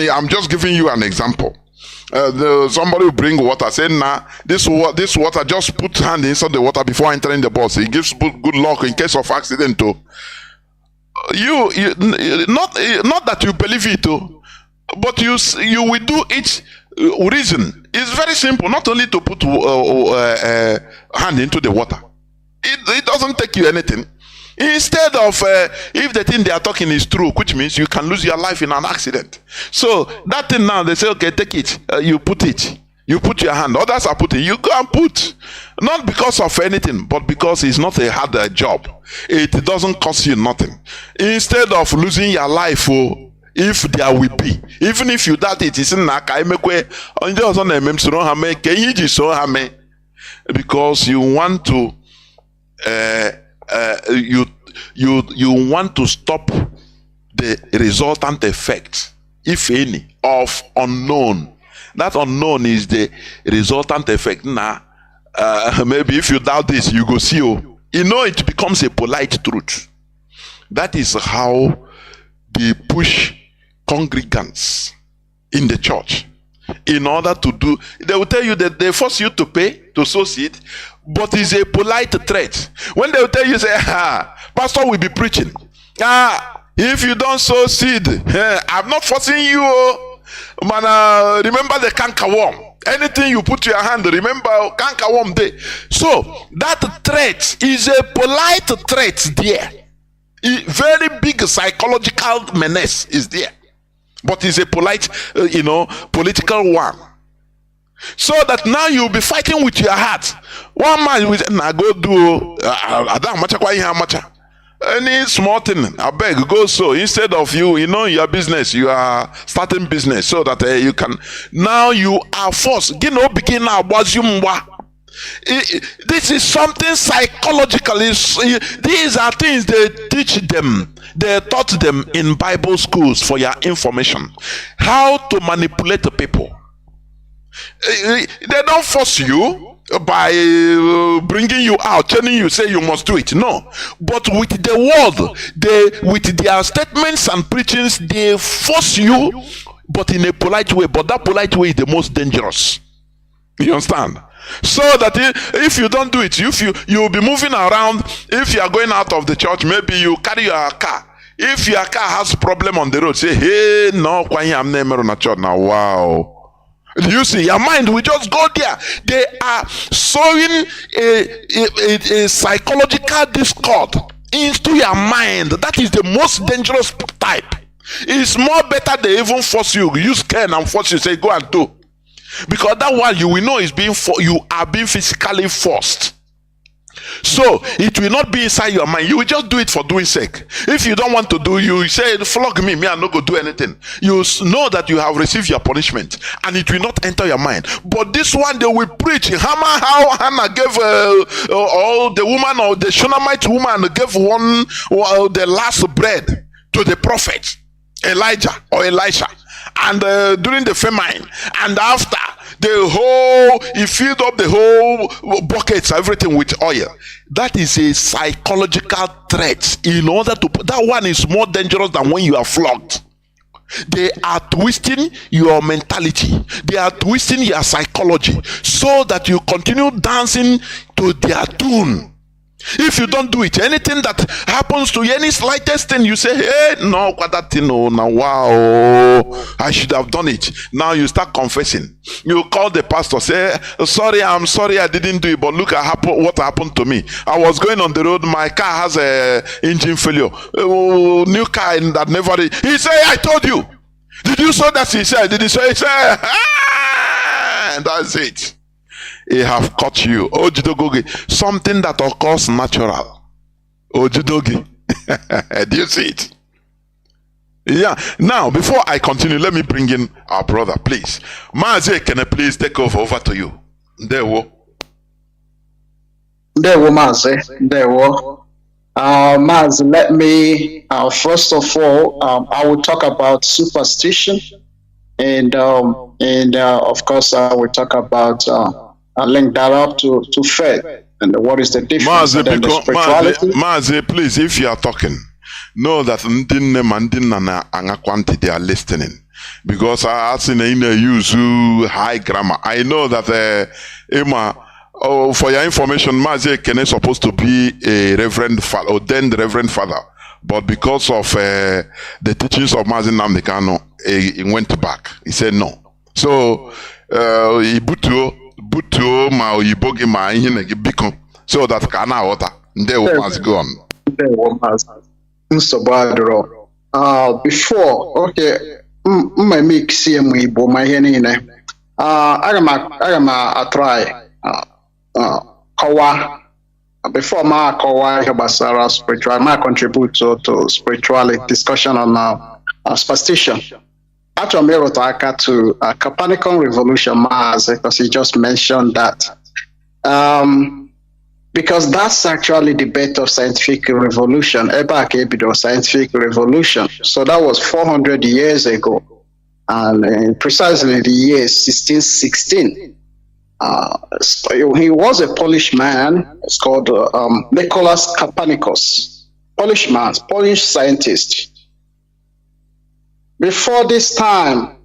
I'm just giving you an example. Somebody will bring water, say, nah, this water, just put hand inside the water before entering the bus. It gives good luck in case of accident too. Not that you believe it too, but you will do it. Reason it's very simple. Not only to put hand into the water, it doesn't take you anything. Instead of if the thing they are talking is true, which means you can lose your life in an accident. So that thing now they say, okay, take it. You put it. You put your hand. Others are putting. You go and put. Not because of anything, but because it's not a hard job. It doesn't cost you nothing. Instead of losing your life, if there will be, even if you doubt it, it's because you want to you want to stop the resultant effect, if any, of unknown. That unknown is the resultant effect. Now, maybe if you doubt this, you go see. It becomes a polite truth. That is how they push congregants in the church in order to do. They will tell you that they force you to pay to sow seed, but it's a polite threat. When they will tell you, say, pastor will be preaching. If you don't sow seed, I'm not forcing you. Man, remember the cankerworm. Anything you put your hand, remember cankerworm day. So that threat is a polite threat there. Very big psychological menace is there, but it's a polite, political one. So that now you'll be fighting with your heart. One man will say, "Nah, go do any small thing. I beg, go so." Instead of your business, you are starting business so that you can. Now you are forced. This is something psychological. These are things they teach them. They taught them in Bible schools for your information. How to manipulate the people. They don't force you by bringing you out, telling you, say you must do it. No. But with the word, with their statements and preachings, they force you, but in a polite way. But that polite way is the most dangerous. You understand? So that if you don't do it, if you'll be moving around, if you are going out of the church, maybe you carry your car. If your car has problem on the road, say, hey, no, I'm never on a church now. Wow. You see, your mind will just go there. They are sowing a psychological discord into your mind. That is the most dangerous type. It's more better they even force you, use cane and force you, say, go and do. Because that one you will know is you are being physically forced. So it will not be inside your mind. You will just do it for doing sake. If you don't want to do, you say, flog me, I'm not going to do anything. You know that you have received your punishment and it will not enter your mind. But this one they will preach. How Hannah gave or the woman, or the Shunammite woman gave the last bread to the prophet Elijah or Elisha, and during the famine, and after he filled up the whole buckets, everything with oil. That is a psychological threat. In order to that one is more dangerous than when you are flogged. They are twisting your mentality. They are twisting your psychology so that you continue dancing to their tune. If you don't do it, anything that happens to you, any slightest thing, you say, hey, no, what that thing, oh, now, wow, I should have done it. Now you start confessing. You call the pastor, say, sorry, I'm sorry I didn't do it, but look at what happened to me. I was going on the road, my car has a engine failure. New car that never. He said, I told you. Did you saw that? He said, did he say? He said, and that's it. He have caught you. Ojidogogi. Something that occurs natural. Ojidogi. Do you see it? Yeah. Now, before I continue, let me bring in our brother, please. Mazi, can I please take over to you? There, Mazi. Maz, let me, first of all, I will talk about superstition, and of course, I will talk about, I'll link that up to faith, and what is the difference, and then the spirituality. Mazi, please, if you are talking, know that Ndinne Mandina na Angakwanti, they are listening. Because I seen in use high grammar. I know that Emma, for your information, Mazi Kene is supposed to be a reverend father, ordained reverend father. But because of the teachings of Mazi Nnamdi Kanu, he went back. He said no. So he butu ma oyibogi ma ihe biko, so that kana water. They will must go on. Before, okay, my mix CM Igbo, my henine. I am a try. Kawa. Before my Kawa Basara spiritual, my contribute to spirituality discussion on superstition. Actually, I'm able to Copernican revolution, Mars, because he just mentioned that. Because that's actually the birth of scientific revolution, scientific revolution. So that was 400 years ago, and precisely the year 1616. He was a Polish man. It's called Nicholas Copernicus, Polish man, Polish scientist. Before this time,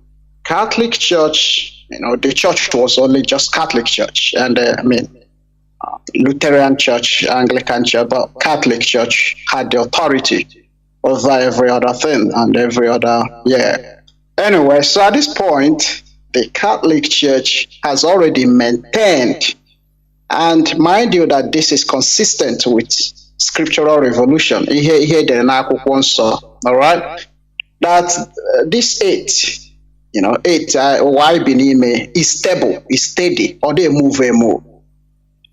Catholic Church, the church was only just Catholic Church, and Lutheran Church, Anglican Church, but Catholic Church had the authority over every other thing and every other, Anyway, so at this point, the Catholic Church has already maintained, and mind you that this is consistent with scriptural revolution, all right, that this eight, why binime is stable, is steady, or they move.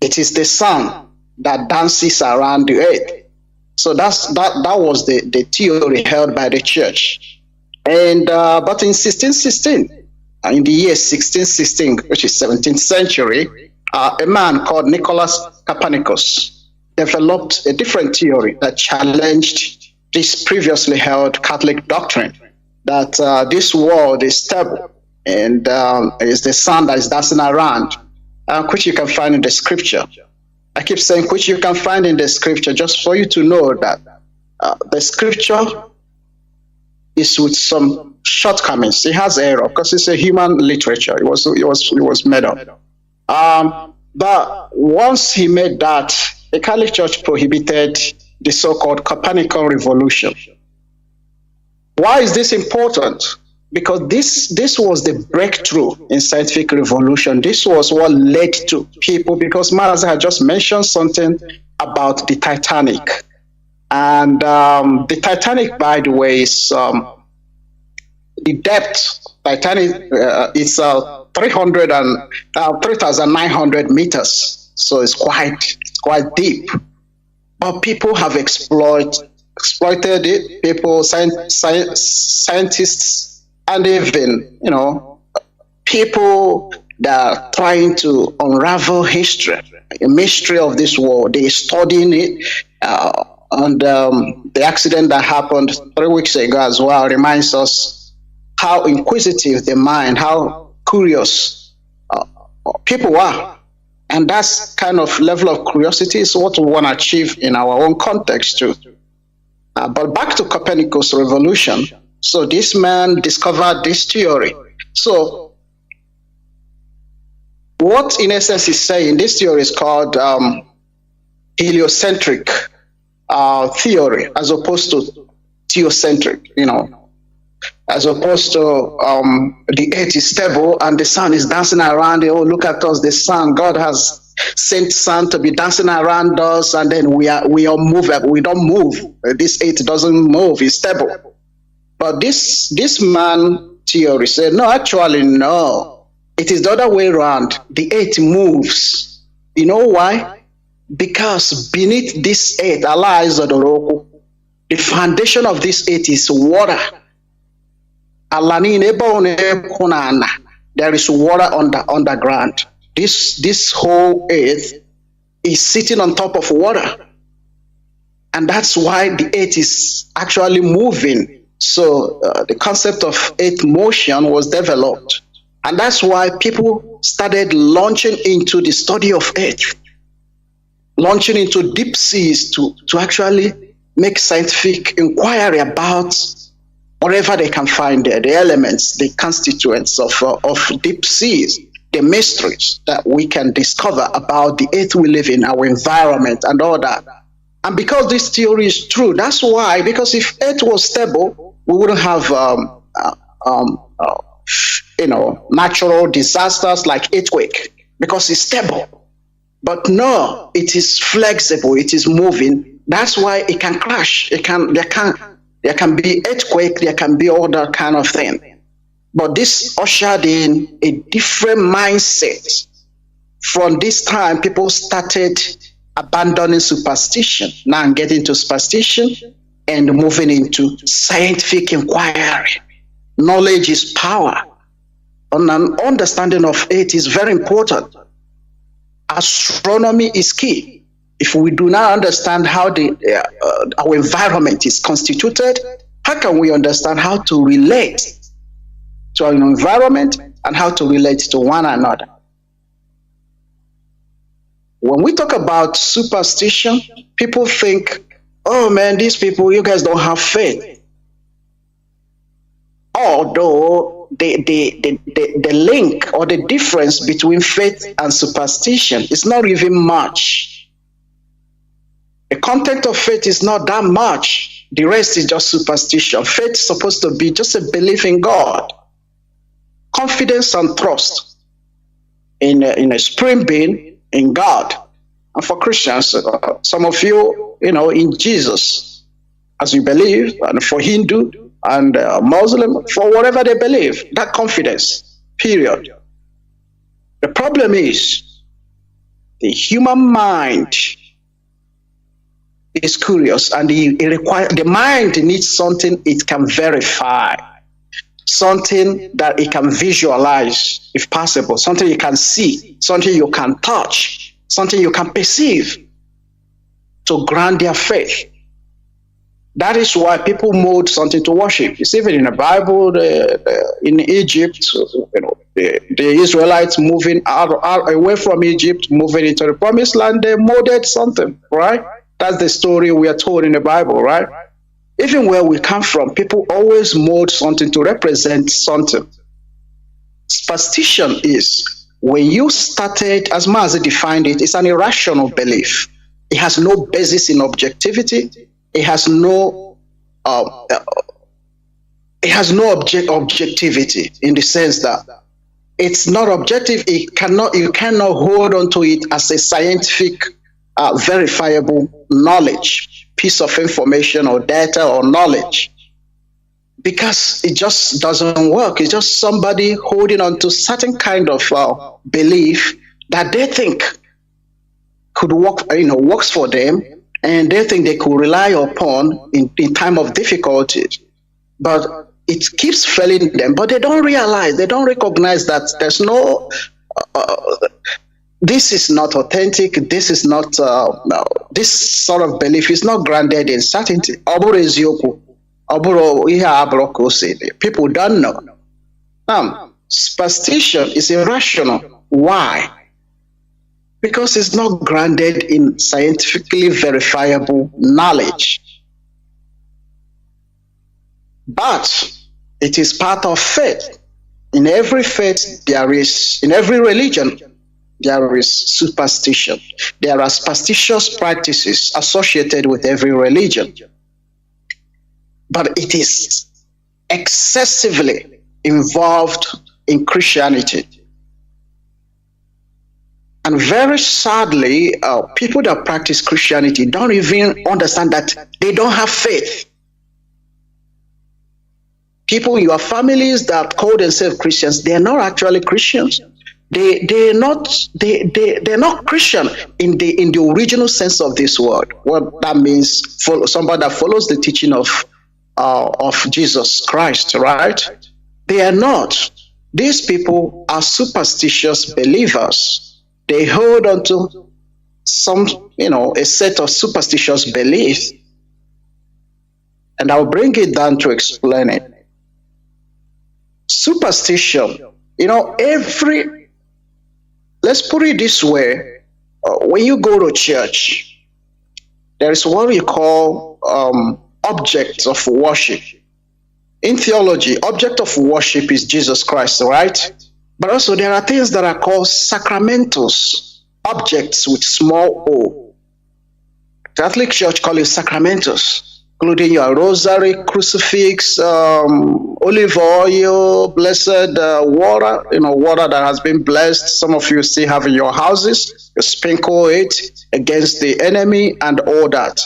It is the sun that dances around the earth. So that was the theory held by the church. And but in 1616, in the year 1616, which is 17th century, a man called Nicholas Copernicus developed a different theory that challenged this previously held Catholic doctrine that this world is stable and is the sun that is dancing around. Which you can find in the scripture. I keep saying which you can find in the scripture, just for you to know that the scripture is with some shortcomings. It has error because it's a human literature. It was made up. But once he made that, the Catholic Church prohibited the so-called Copernican revolution. Why is this important? Because this was the breakthrough in scientific revolution. This was what led to people, because Mazi had just mentioned something about the Titanic. And the Titanic, by the way, is the depth. Titanic is 3,900 meters. So it's quite deep. But people have exploited it. People, scientists, and even, people that are trying to unravel history, the mystery of this world, they're studying it. And the accident that happened 3 weeks ago as well reminds us how inquisitive the mind, how curious people are. And that's kind of level of curiosity is what we want to achieve in our own context too. But back to Copernicus' revolution. So this man discovered this theory. So what in essence is saying, this theory is called heliocentric theory, as opposed to theocentric, as opposed to the earth is stable and the sun is dancing around it. Oh, look at us, the sun, God has sent sun to be dancing around us, and then we all move, we don't move. This earth doesn't move, it's stable. But this man theory said, no, actually, no. It is the other way around. The earth moves. You know why? Because beneath this earth, Allah is the foundation of this earth is water. There is water underground. This whole earth is sitting on top of water. And that's why the earth is actually moving. So the concept of earth motion was developed. And that's why people started launching into the study of earth, launching into deep seas to actually make scientific inquiry about whatever they can find there, the elements, the constituents of deep seas, the mysteries that we can discover about the earth we live in, our environment, and all that. And because this theory is true, that's why, because if earth was stable, we wouldn't have natural disasters like earthquake, because it's stable. But no, it is flexible, it is moving. That's why it can crash. There can be earthquake, there can be all that kind of thing. But this ushered in a different mindset. From this time, people started abandoning superstition, now getting to superstition and moving into scientific inquiry. Knowledge is power. An understanding of it is very important. Astronomy is key. If we do not understand how our environment is constituted, how can we understand how to relate to our environment and how to relate to one another? When we talk about superstition, people think, oh man, these people, you guys don't have faith. Although the link or the difference between faith and superstition is not even much. The content of faith is not that much. The rest is just superstition. Faith is supposed to be just a belief in God, confidence and trust in a spring being, in God. And for Christians, some of you, in Jesus, as you believe, and for Hindu and Muslim, for whatever they believe, that confidence, period. The problem is the human mind is curious, and the mind needs something it can verify, something that it can visualize, if possible, something you can see, something you can touch, something you can perceive to grant their faith. That is why people mold something to worship. You see it in the Bible, in Egypt, the Israelites moving out away from Egypt, moving into the promised land, they molded something, right? That's the story we are told in the Bible, right? Even where we come from, people always mold something to represent something. Superstition is, when you started, as Mazi defined it, it's an irrational belief. It has no basis in objectivity. It has no objectivity in the sense that it's not objective. You cannot hold on to it as a scientific, verifiable knowledge, piece of information or data or knowledge, because it just doesn't work. It's just somebody holding on to certain kind of belief that they think could work, works for them, and they think they could rely upon in time of difficulties. But it keeps failing them, but they don't realize, they don't recognize that there's no, this is not authentic, this is not, this sort of belief is not grounded in certainty. People don't know. Superstition is irrational. Why? Because it's not grounded in scientifically verifiable knowledge. But it is part of faith. In every faith, in every religion, there is superstition. There are superstitious practices associated with every religion. But it is excessively involved in Christianity. And very sadly, people that practice Christianity don't even understand that they don't have faith. People in your families that call themselves Christians, they're not actually Christians. They're not Christian in the original sense of this word. What that means, somebody that follows the teaching of Jesus Christ, right? They are not. These people are superstitious believers. They hold on to some, a set of superstitious beliefs And I'll bring it down to explain it. Superstition, let's put it this way. When you go to church, there is what we call objects of worship. In theology, object of worship is Jesus Christ, right? But also there are things that are called sacramentos, objects with small o. Catholic Church call it sacramentos, including your rosary, crucifix, olive oil, blessed water, water that has been blessed. Some of you still have in your houses. You sprinkle it against the enemy and all that.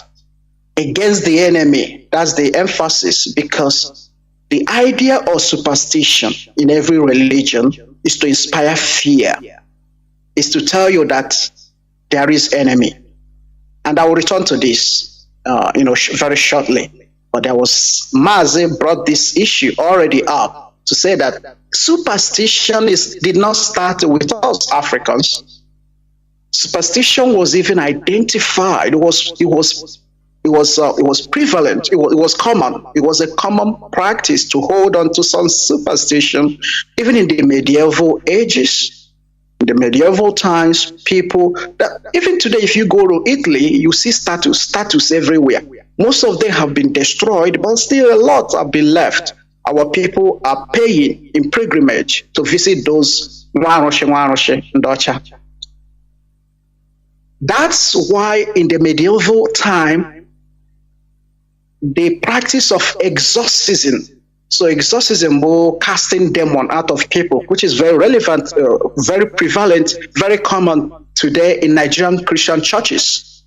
Against the enemy, that's the emphasis, because the idea of superstition in every religion is to inspire fear, is to tell you that there is enemy. And I will return to this, very shortly. But Mazi brought this issue already up to say that superstition did not start with us Africans. Superstition was even identified. It was prevalent. It was common. It was a common practice to hold on to some superstition, even in the medieval ages. In the medieval times, even today, if you go to Italy, you see statues everywhere. Most of them have been destroyed, but still a lot have been left. Our people are paying in pilgrimage to visit those. That's why in the medieval time, the practice of exorcism. So exorcism will casting demon out of people, which is very relevant, very prevalent, very common today in Nigerian Christian churches.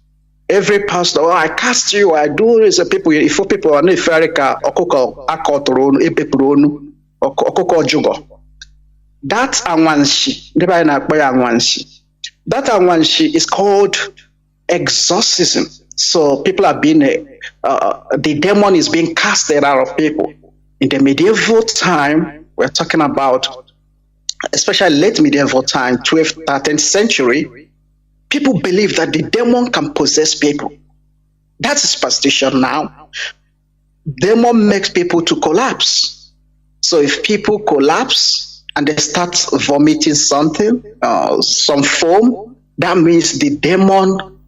Every pastor, I cast you, I do this. People, if people are not Ferika, Okoko, Akotoronu, Epepronu, Okoko Jugo. That Anwanshi, that Anwanshi is called exorcism. So people are being, the demon is being casted out of people. In the medieval time, we're talking about, especially late medieval time, 12th, 13th century, people believe that the demon can possess people. That's superstition now. Demon makes people to collapse. So if people collapse and they start vomiting something, some foam, that means the demon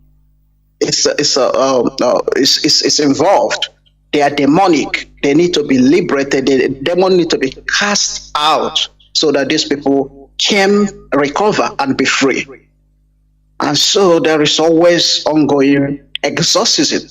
is involved. They are demonic. They need to be liberated. The demon need to be cast out so that these people can recover and be free. And so there is always ongoing exorcism.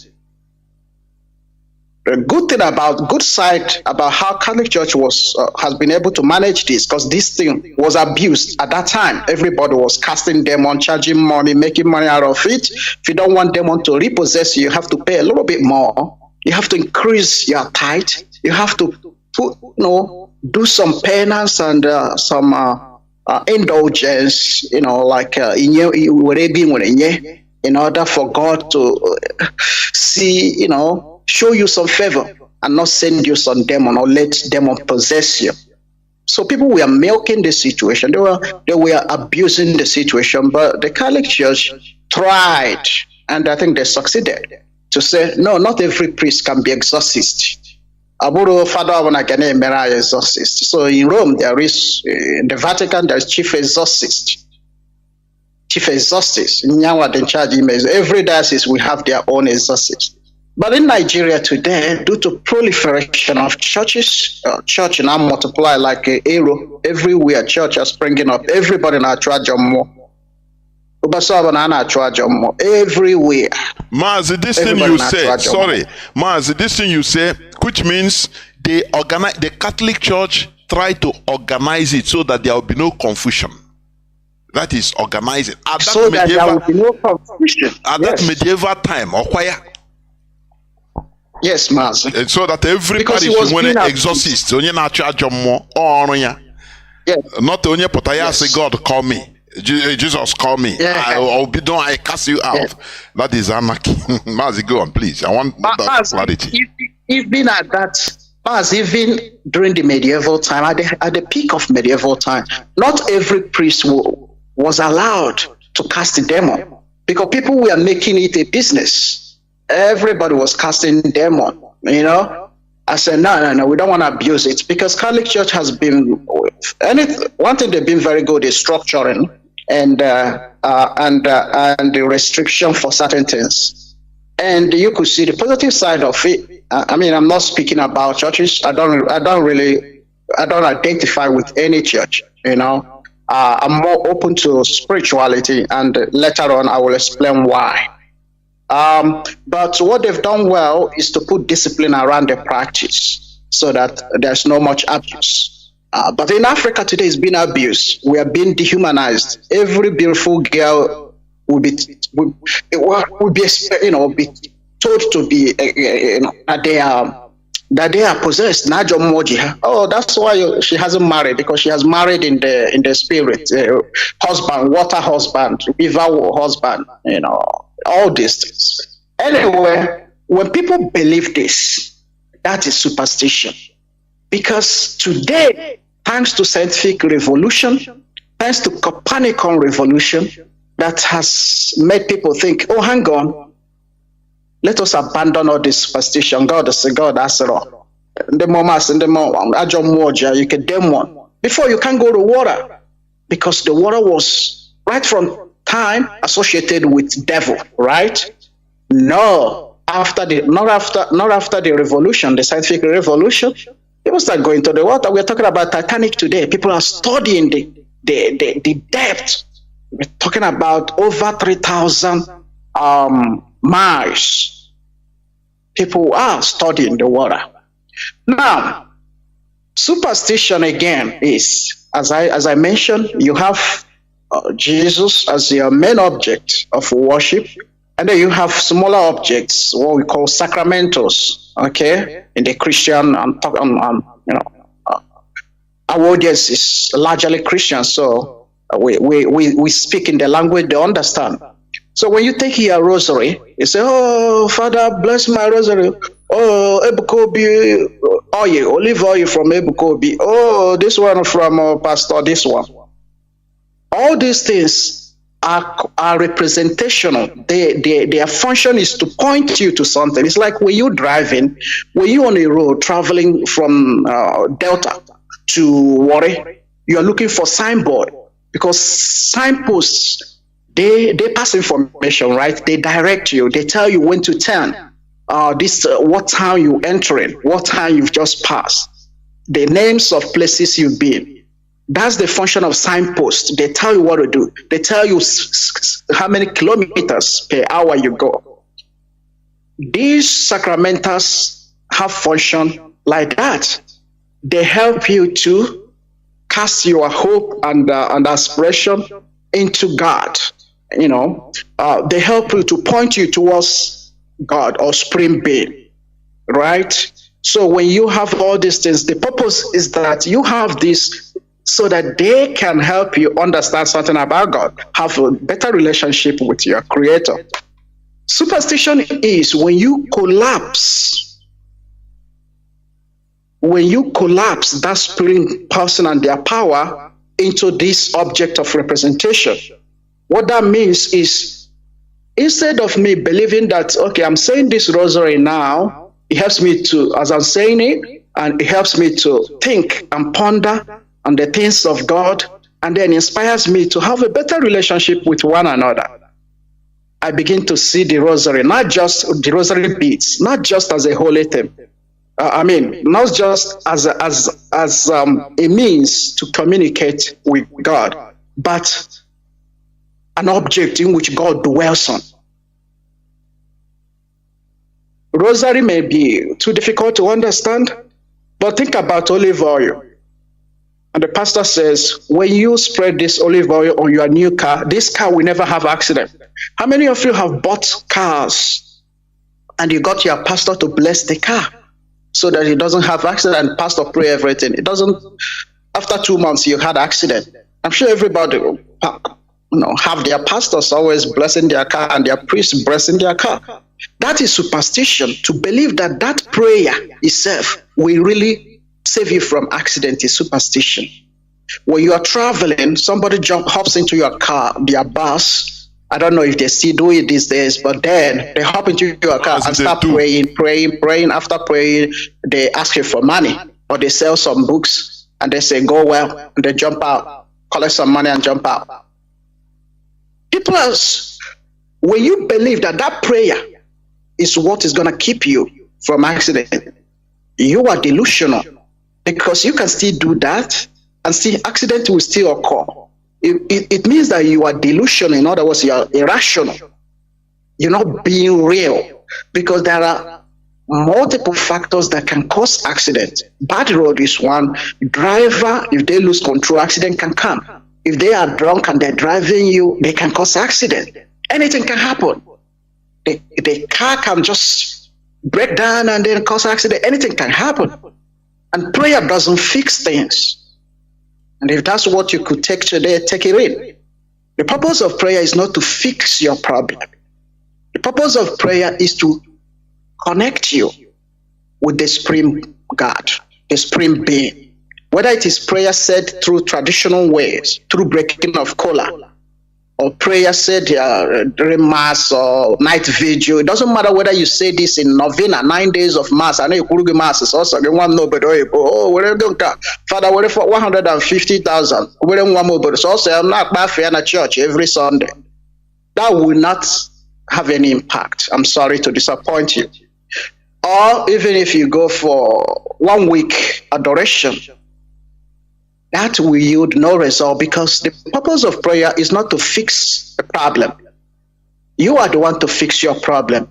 The good side about how Catholic Church has been able to manage this, because this thing was abused at that time. Everybody was casting demon, charging money, making money out of it. If you don't want demon to repossess you, you have to pay a little bit more. You have to increase your tithe. You have to do some penance and some indulgence, in order for God to see, show you some favor and not send you some demon or let demon possess you. So people were milking the situation. They were abusing the situation, but the Catholic Church tried, and I think they succeeded, to say, no, not every priest can be exorcist. Aburo Father exorcist. So in Rome, in the Vatican, there is chief exorcist. Chief exorcist. Every diocese will have their own exorcist. But in Nigeria today, due to proliferation of churches, church now multiply like an arrow. Everywhere church are springing up. Everybody now charge more. Everywhere. Mazi, this thing you say, sorry, Mazi, this thing you say, which means the Catholic Church try to organize it so that there will be no confusion. That is organizing. So that there will be no confusion. At that medieval time, or choir. Yes, Mazi. And so that everybody should want to exorcist. Only not charge more or yes. Not only potaya say God call me. Jesus call me. Yeah. I cast you out. Yeah. That is anarchy. Mazi, go on, please. I want that clarity. Even at that, even during the medieval time, at the peak of medieval time, not every priest was allowed to cast a demon, because people were making it a business. Everybody was casting demon, I said, no, we don't want to abuse it, because Catholic Church has been, one thing they've been very good is structuring and the restriction for certain things. And you could see the positive side of it. I mean, I'm not speaking about churches. I don't identify with any church, you know. I'm more open to spirituality, and later on I will explain why. But what they've done well is to put discipline around the practice so that there's no much abuse. But in Africa today, it's been abused. We are being dehumanized. Every beautiful girl will be told to be, that they are possessed. Oh, that's why she hasn't married, because she has married in the spirit. Husband, water husband, river husband, all these things. Anyway, when people believe this, that is superstition. Because today, thanks to scientific revolution, thanks to Copernican revolution, that has made people think, oh, hang on, let us abandon all this superstition. God is a God, that's all. The moment, you can demon. Before you can't go to water, because the water was right from time associated with devil, right? No, not after the revolution, the scientific revolution, people start going to the water. We're talking about Titanic today. People are studying the depth. We're talking about over 3,000 miles. People are studying the water. Now, superstition again is, as I mentioned, you have Jesus as your main object of worship, and then you have smaller objects, what we call sacramentals. Okay, in the Christian, our audience is largely Christian, so we speak in the language they understand. So when you take your rosary, you say, "Oh, Father, bless my rosary." Oh, Ebukobi oil, olive oil from Ebukobi. Oh, this one from Pastor, this one. All these things are representational. Their function is to point you to something. It's like when you're driving, when you're on a road traveling from Delta to Warri, you're looking for signboard, because signposts, they pass information, right? They direct you. They tell you when to turn. What town you entering, what town you've just passed, the names of places you've been. That's the function of signposts. They tell you what to do. They tell you how many kilometers per hour you go. These sacramentals have function like that. They help you to cast your hope and aspiration into God. They help you to point you towards God or Supreme Being, right? So when you have all these things, the purpose is that you have this so that they can help you understand something about God, have a better relationship with your Creator. Superstition is when you collapse that spirit person and their power into this object of representation. What that means is, instead of me believing that, okay, I'm saying this rosary now, it helps me to, as I'm saying it, and it helps me to think and ponder on the things of God, and then inspires me to have a better relationship with one another. I begin to see the rosary, not just the rosary beads, not just as a holy thing. Not just as a means to communicate with God, but an object in which God dwells on. Rosary may be too difficult to understand, but think about olive oil. And the pastor says, when you spread this olive oil on your new car, this car will never have accident. How many of you have bought cars and you got your pastor to bless the car so that it doesn't have accident? Pastor pray everything. It doesn't. After 2 months, you had accident. I'm sure everybody will have their pastors always blessing their car and their priests blessing their car. That is superstition. To believe that prayer itself will really save you from accident is superstition. When you are traveling, somebody hops into your car, their bus, I don't know if they still do it these days, but then they hop into your car and start praying. After praying, they ask you for money, or they sell some books and they say, go well, and they jump out, collect some money and jump out. People else, when you believe that that prayer is what is going to keep you from accident, you are delusional, because you can still do that and still accident will still occur. It means that you are delusional. In other words, you are irrational. You're not being real, because there are multiple factors that can cause accident. Bad road is one. Driver, if they lose control, accident can come. If they are drunk and they're driving you, they can cause accident. Anything can happen. The car can just break down and then cause accident. Anything can happen. And prayer doesn't fix things. And if that's what you could take today, take it in. The purpose of prayer is not to fix your problem. The purpose of prayer is to connect you with the Supreme God, the Supreme Being. Whether it is prayer said through traditional ways, through breaking of kola, or prayer said during Mass or night vigil. It doesn't matter whether you say this in novena, 9 days of Mass. I know you could Mass is also the one nobody. Oh, where don't Father, where for 150,000? Where one more? So also, I'm not back in a church every Sunday. That will not have any impact. I'm sorry to disappoint you. Or even if you go for 1 week adoration, that will yield no result, because the purpose of prayer is not to fix the problem. You are the one to fix your problem.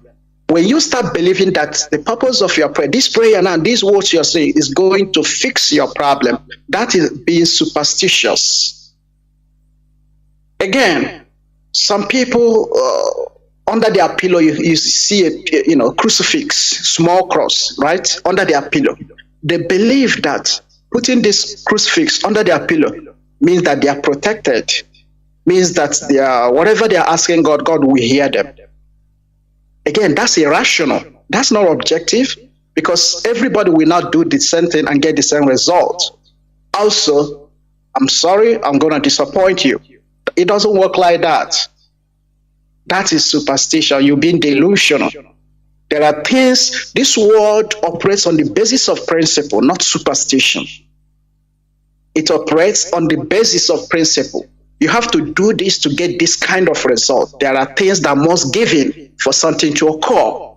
When you start believing that the purpose of your prayer, this prayer now, these words you're saying is going to fix your problem, that is being superstitious. Again, some people under their pillow, you see a crucifix, small cross, right, under their pillow. They believe that putting this crucifix under their pillow means that they are protected, means that they are, whatever they are asking God, God will hear them. Again, that's irrational. That's not objective, because everybody will not do the same thing and get the same result. Also, I'm sorry, I'm going to disappoint you. It doesn't work like that. That is superstition. You're being delusional. There are things, this world operates on the basis of principle, not superstition. It operates on the basis of principle. You have to do this to get this kind of result. There are things that must give in for something to occur.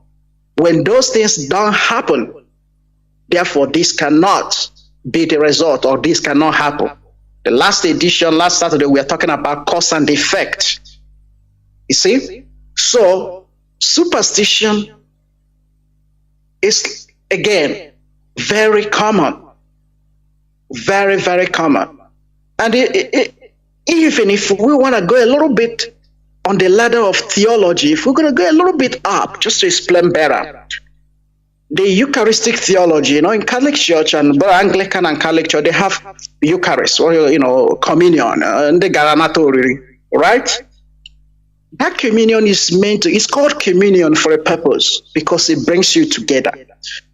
When those things don't happen, therefore this cannot be the result, or this cannot happen. The last edition, last Saturday, we are talking about cause and effect. You see? So, superstition is, again, very common. Very, very common. And even if we want to go a little bit on the ladder of theology, if we're going to go a little bit up, just to explain better, the Eucharistic theology, in Catholic Church and both Anglican and Catholic Church, they have Eucharist, or, communion, and the Garanatori, right? That communion is it's called communion for a purpose, because it brings you together.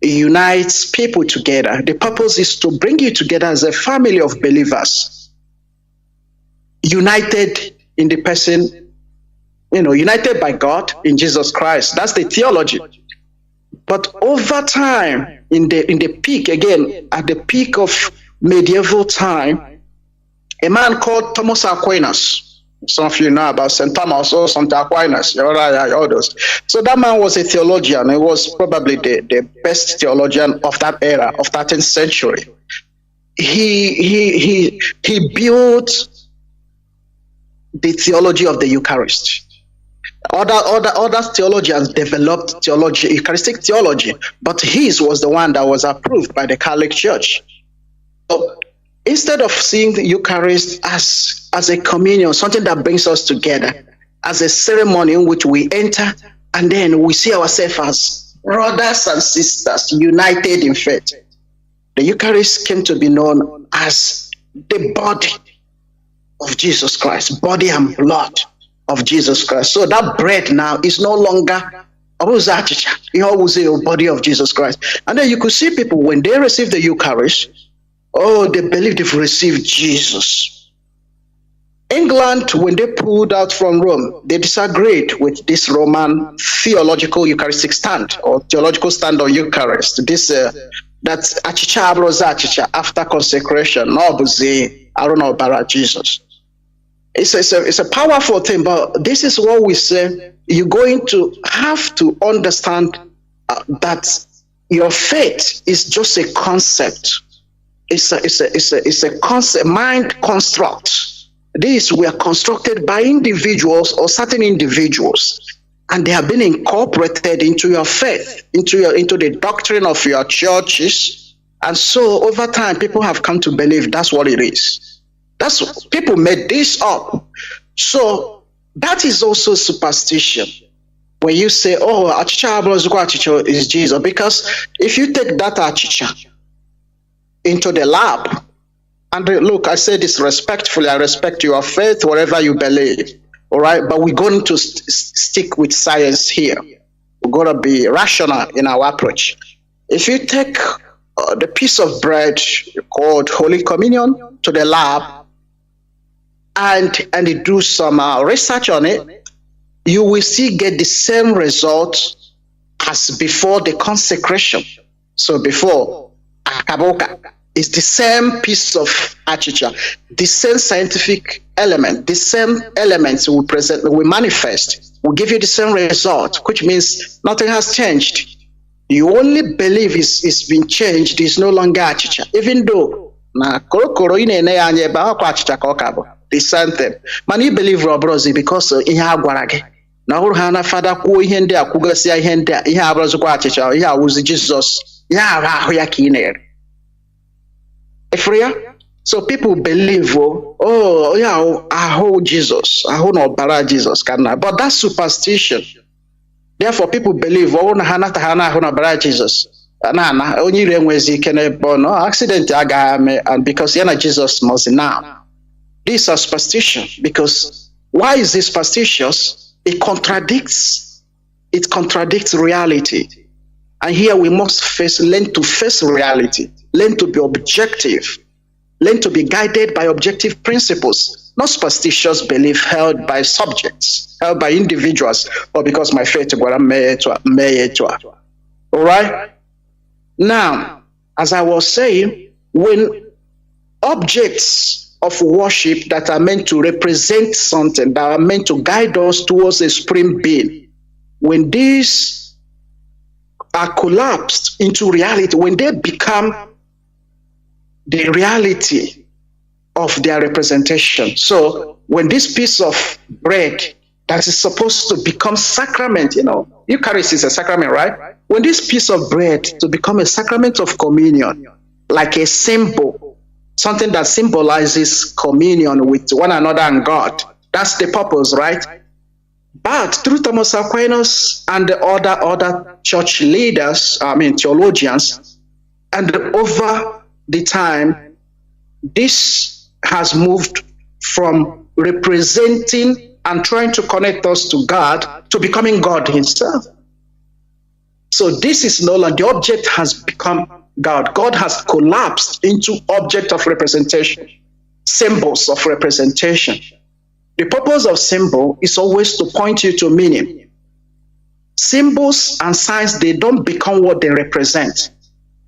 It unites people together. The purpose is to bring you together as a family of believers, united in the person, united by God in Jesus Christ. That's the theology. But over time, in the peak, again, at the peak of medieval time, a man called Thomas Aquinas, some of you know about St. Thomas or St. Aquinas, all those. So that man was a theologian. He was probably the best theologian of that era, of 13th century. He built the theology of the Eucharist. Other theologians developed theology, Eucharistic theology, but his was the one that was approved by the Catholic Church. So, instead of seeing the Eucharist as a communion, something that brings us together, as a ceremony in which we enter and then we see ourselves as brothers and sisters united in faith, the Eucharist came to be known as the body of Jesus Christ, body and blood of Jesus Christ. So that bread now is no longer the body of Jesus Christ. And then you could see people, when they receive the Eucharist, they believe they've received Jesus. England, when they pulled out from Rome, they disagreed with this Roman theological Eucharistic stand or theological stand on Eucharist. This that's achicha abroza achicha after consecration. No, I don't know about Jesus. It's a powerful thing, but this is what we say. You're going to have to understand that your faith is just a concept. It's a concept, mind construct. These were constructed by individuals or certain individuals, and they have been incorporated into your faith, into the doctrine of your churches. And so over time, people have come to believe that's what it is. That's people made this up. So that is also superstition. When you say, oh, achicha is Jesus, because if you take that achicha into the lab, and look, I say this respectfully, I respect your faith, whatever you believe, all right? But we're going to stick with science here. We're going to be rational in our approach. If you take the piece of bread called Holy Communion to the lab and you do some research on it, you will still get the same result as before the consecration. So before Akaboka, it's the same piece of achicha, the same scientific element, the same elements we present, we manifest, will give you the same result, which means nothing has changed. You only believe it's been changed, it's no longer achicha, even though the same thing. Man, you believe Robrosi because ihe agwara gị. Na ọhụrụ ha na fada kwuo ihe ndị a kwugasịa ihe ndị a, ihe abụrụzikwa achịcha, ihe awụzi Jizọs, ihe ahụ ya ka ị na-ere. So people believe, oh yeah, aho Jesus, aho no bara Jesus kana. But that's superstition. Therefore, people believe, oh na hana tahana aho no bara Jesus. Na only renwezi kene bono accident agame, and because yana Jesus must now. These are superstition. Because why is this superstitious? It contradicts reality. And here we must learn to face reality, learn to be objective, learn to be guided by objective principles, not superstitious belief held by subjects, held by individuals, or because my faith is all right? Now, as I was saying, when objects of worship that are meant to represent something, that are meant to guide us towards a supreme being, when these are collapsed into reality, when they become the reality of their representation. So when this piece of bread that is supposed to become sacrament, Eucharist is a sacrament, right? When this piece of bread to become a sacrament of communion, like a symbol, something that symbolizes communion with one another and God, that's the purpose, right? But through Thomas Aquinas and the other church leaders, theologians, and over the time, this has moved from representing and trying to connect us to God to becoming God himself. So this is no longer, the object has become God. God has collapsed into object of representation, symbols of representation. The purpose of symbol is always to point you to meaning. Symbols and signs, they don't become what they represent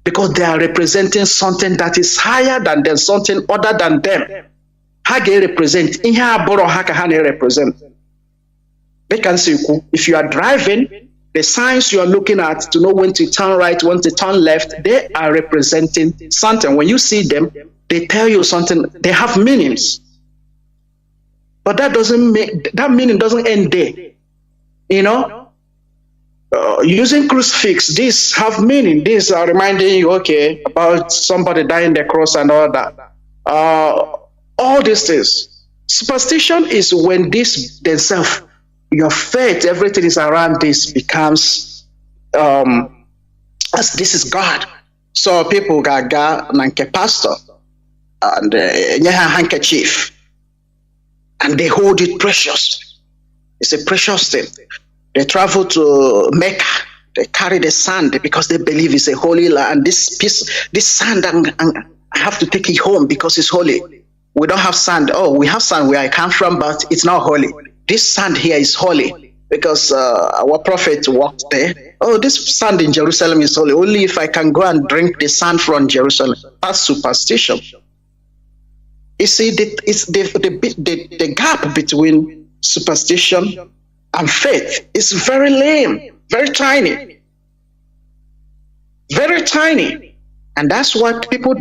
because they are representing something that is higher than them, something other than them. How they represent? Represent. If you are driving, the signs you are looking at to know when to turn right, when to turn left, they are representing something. When you see them, they tell you something. They have meanings. But that meaning doesn't end there. Using crucifix, these have meaning. These are reminding you, okay, about somebody dying on the cross and all that. All these things. Superstition is when this themselves, your faith, everything is around this becomes, as this is God. So people got nanke pastor and handkerchief. And they hold it precious. It's a precious thing. They travel to Mecca. They carry the sand because they believe it's a holy land. And this sand, I have to take it home because it's holy. We don't have sand. Oh, we have sand where I come from, but it's not holy. This sand here is holy because our prophet walked there. Oh, this sand in Jerusalem is holy. Only if I can go and drink the sand from Jerusalem. That's superstition. You see, the gap between superstition and faith is very lame, very tiny. Very tiny. And that's why people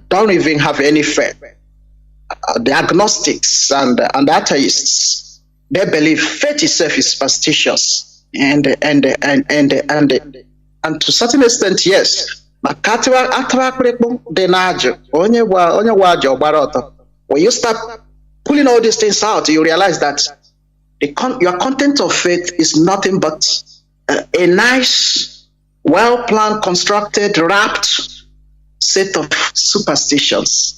don't even have any faith. The agnostics and atheists, they believe faith itself is superstitious. And to certain extent, yes. When you start pulling all these things out, you realize that your content of faith is nothing but a nice, well-planned, constructed, wrapped set of superstitions.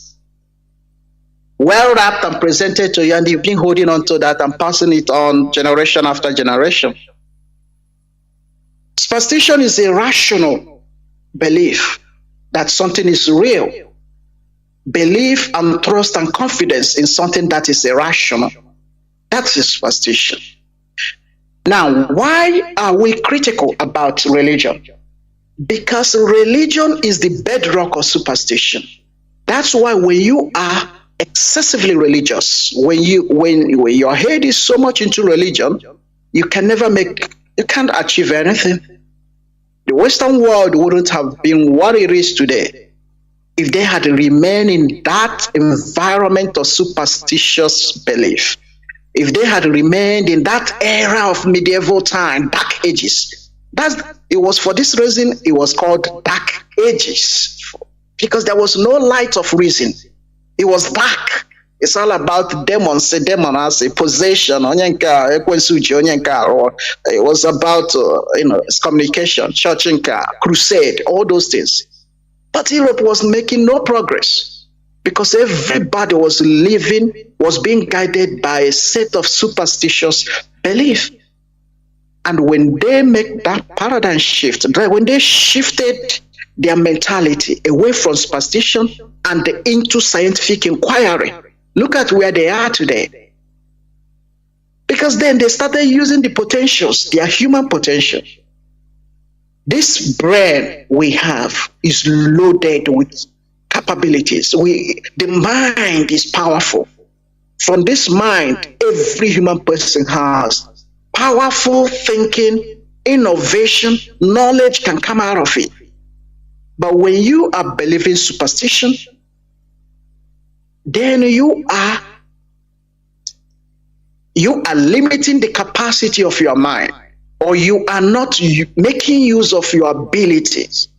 Well wrapped and presented to you, and you've been holding on to that and passing it on generation after generation. Superstition is a rational belief that something is real. Belief and trust and confidence in something that is irrational. That's a superstition. Now, why are we critical about religion? Because religion is the bedrock of superstition. That's why when you are excessively religious, when your head is so much into religion, you can't achieve anything. The Western world wouldn't have been what it is today if they had remained in that environment of superstitious belief. If they had remained in that era of medieval time, dark ages. It was for this reason it was called dark ages, because there was no light of reason. It was dark. It's all about demons, possession. It was about communication, church, crusade, all those things. But Europe was making no progress because everybody was being guided by a set of superstitious belief. And when they make that paradigm shift, when they shifted their mentality away from superstition and into scientific inquiry, look at where they are today. Because then they started using the potentials, their human potential. This brain we have is loaded with capabilities. The mind is powerful. From this mind, every human person has powerful thinking, innovation, knowledge can come out of it. But when you are believing superstition, then you are limiting the capacity of your mind, or you are not making use of your abilities.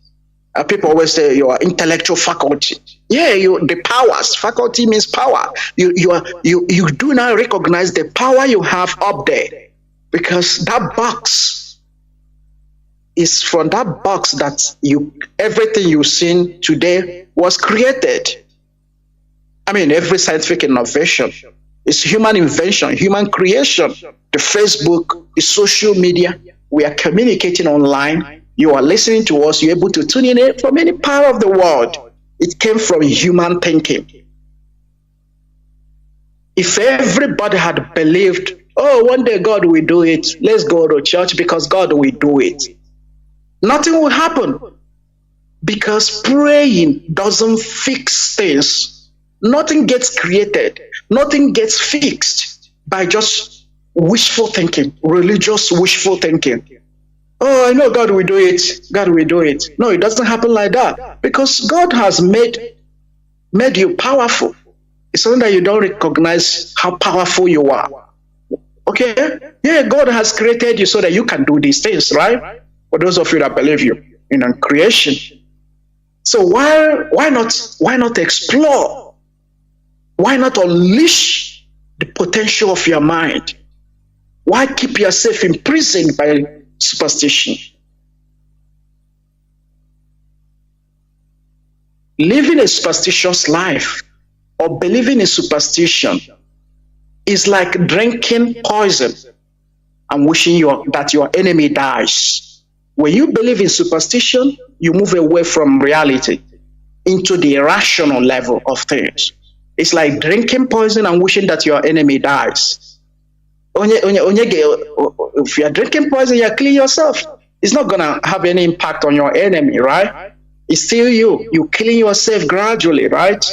People always say your intellectual faculty. Yeah, the powers. Faculty means power. You do not recognize the power you have up there, because that box is from that box that everything you've seen today was created. I mean, every scientific innovation is human invention, human creation. The Facebook, the social media, we are communicating online. You are listening to us. You're able to tune in from any part of the world. It came from human thinking. If everybody had believed, oh, one day God will do it, let's go to church because God will do it, nothing will happen, because praying doesn't fix things. Nothing gets created. Nothing gets fixed by just wishful thinking, religious wishful thinking. Oh, I know God will do it. God will do it. No, it doesn't happen like that, because God has made you powerful. It's only that you don't recognize how powerful you are. Okay? Yeah, God has created you so that you can do these things, right? For those of you that believe you in creation. So why not explore? Why not unleash the potential of your mind? Why keep yourself imprisoned by superstition? Living a superstitious life or believing in superstition is like drinking poison and wishing that your enemy dies. When you believe in superstition, you move away from reality into the irrational level of things. It's like drinking poison and wishing that your enemy dies. If you're drinking poison, you're killing yourself. It's not going to have any impact on your enemy, right? It's still you. You're killing yourself gradually, right?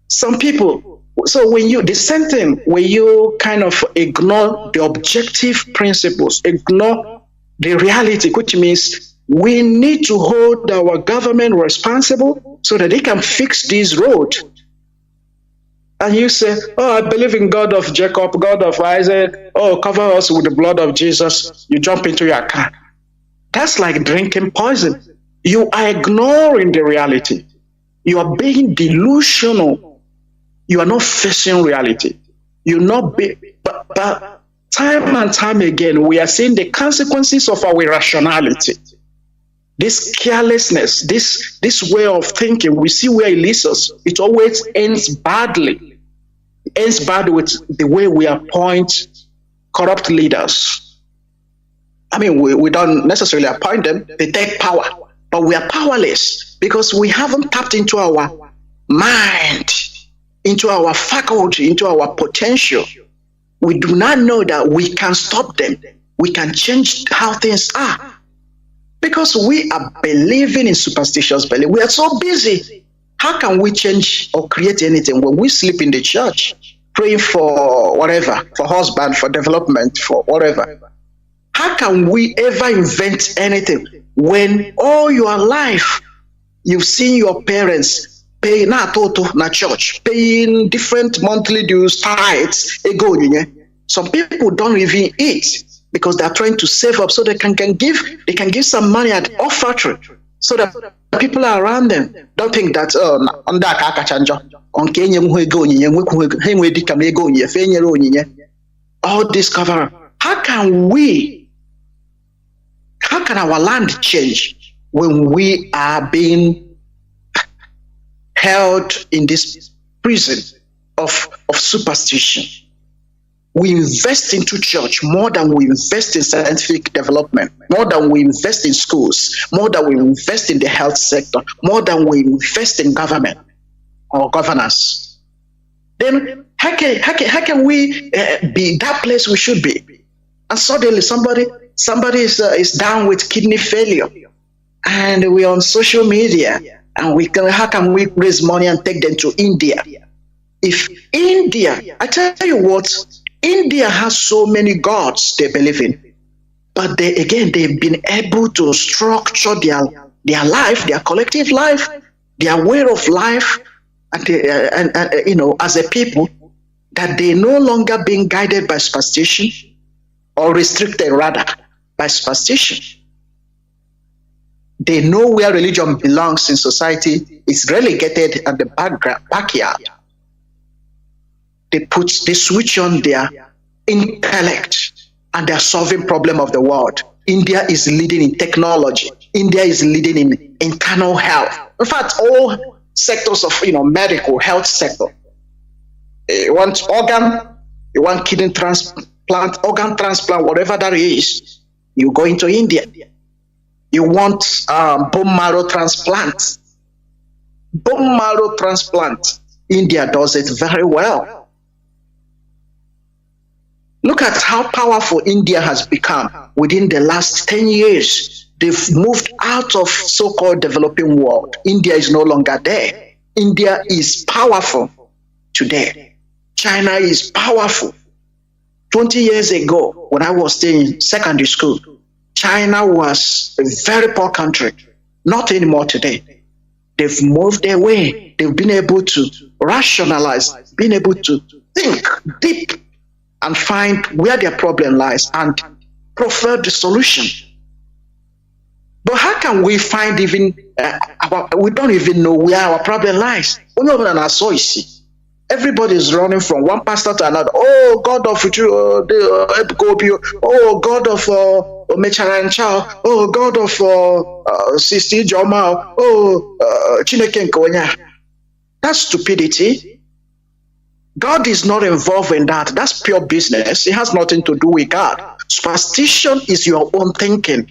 Some people, so the same thing, when you kind of ignore the objective principles, ignore the reality, which means we need to hold our government responsible so that they can fix this road. And you say, oh, I believe in God of Jacob, God of Isaac. Oh, cover us with the blood of Jesus. You jump into your car. That's like drinking poison. You are ignoring the reality. You are being delusional. You are not facing reality. You're not but time and time again, we are seeing the consequences of our irrationality. This carelessness, this way of thinking, we see where it leads us. It always ends badly. It ends badly with the way we appoint corrupt leaders. I mean, we don't necessarily appoint them. They take power. But we are powerless because we haven't tapped into our mind, into our faculty, into our potential. We do not know that we can stop them. We can change how things are. Because we are believing in superstitious belief. We are so busy. How can we change or create anything when we sleep in the church, praying for whatever, for husband, for development, for whatever? How can we ever invent anything when all your life you've seen your parents paying na church, paying different monthly dues, tithes, some people don't even eat because they're trying to save up so they can give some money at offertory so that people are around them don't think that all this cover. How can our land change when we are being held in this prison of superstition? We invest into church more than we invest in scientific development, more than we invest in schools, more than we invest in the health sector, more than we invest in government or governance. Then how can we be that place we should be? And suddenly somebody is down with kidney failure, and we're on social media, and how can we raise money and take them to India? If India, I tell you what, India has so many gods they believe in, but they've been able to structure their life, their collective life, their way of life, and as a people, that they no longer being guided by superstition, or restricted rather by superstition. They know where religion belongs in society. It's relegated at the backyard. They switch on their intellect and they're solving problem of the world. India is leading in technology. India is leading in internal health. In fact, all sectors of medical health sector. You want organ, you want kidney transplant, organ transplant, whatever that is, you go into India. You want bone marrow transplant. Bone marrow transplant, India does it very well. Look at how powerful India has become within the last 10 years. They've moved out of so-called developing world. India is no longer there. India is powerful today. China is powerful. 20 years ago, when I was still in secondary school, China was a very poor country. Not anymore today. They've moved their way. They've been able to rationalize, been able to think deep and find where their problem lies and prefer the solution. But how can we find we don't even know where our problem lies. Everybody is running from one pastor to another. Oh, God of oh, God of Mecharancha. Oh, God of Sisti Joma. Oh, Chineke Nkonya. That's stupidity. God is not involved in that. That's pure business. It has nothing to do with God. Superstition is your own thinking.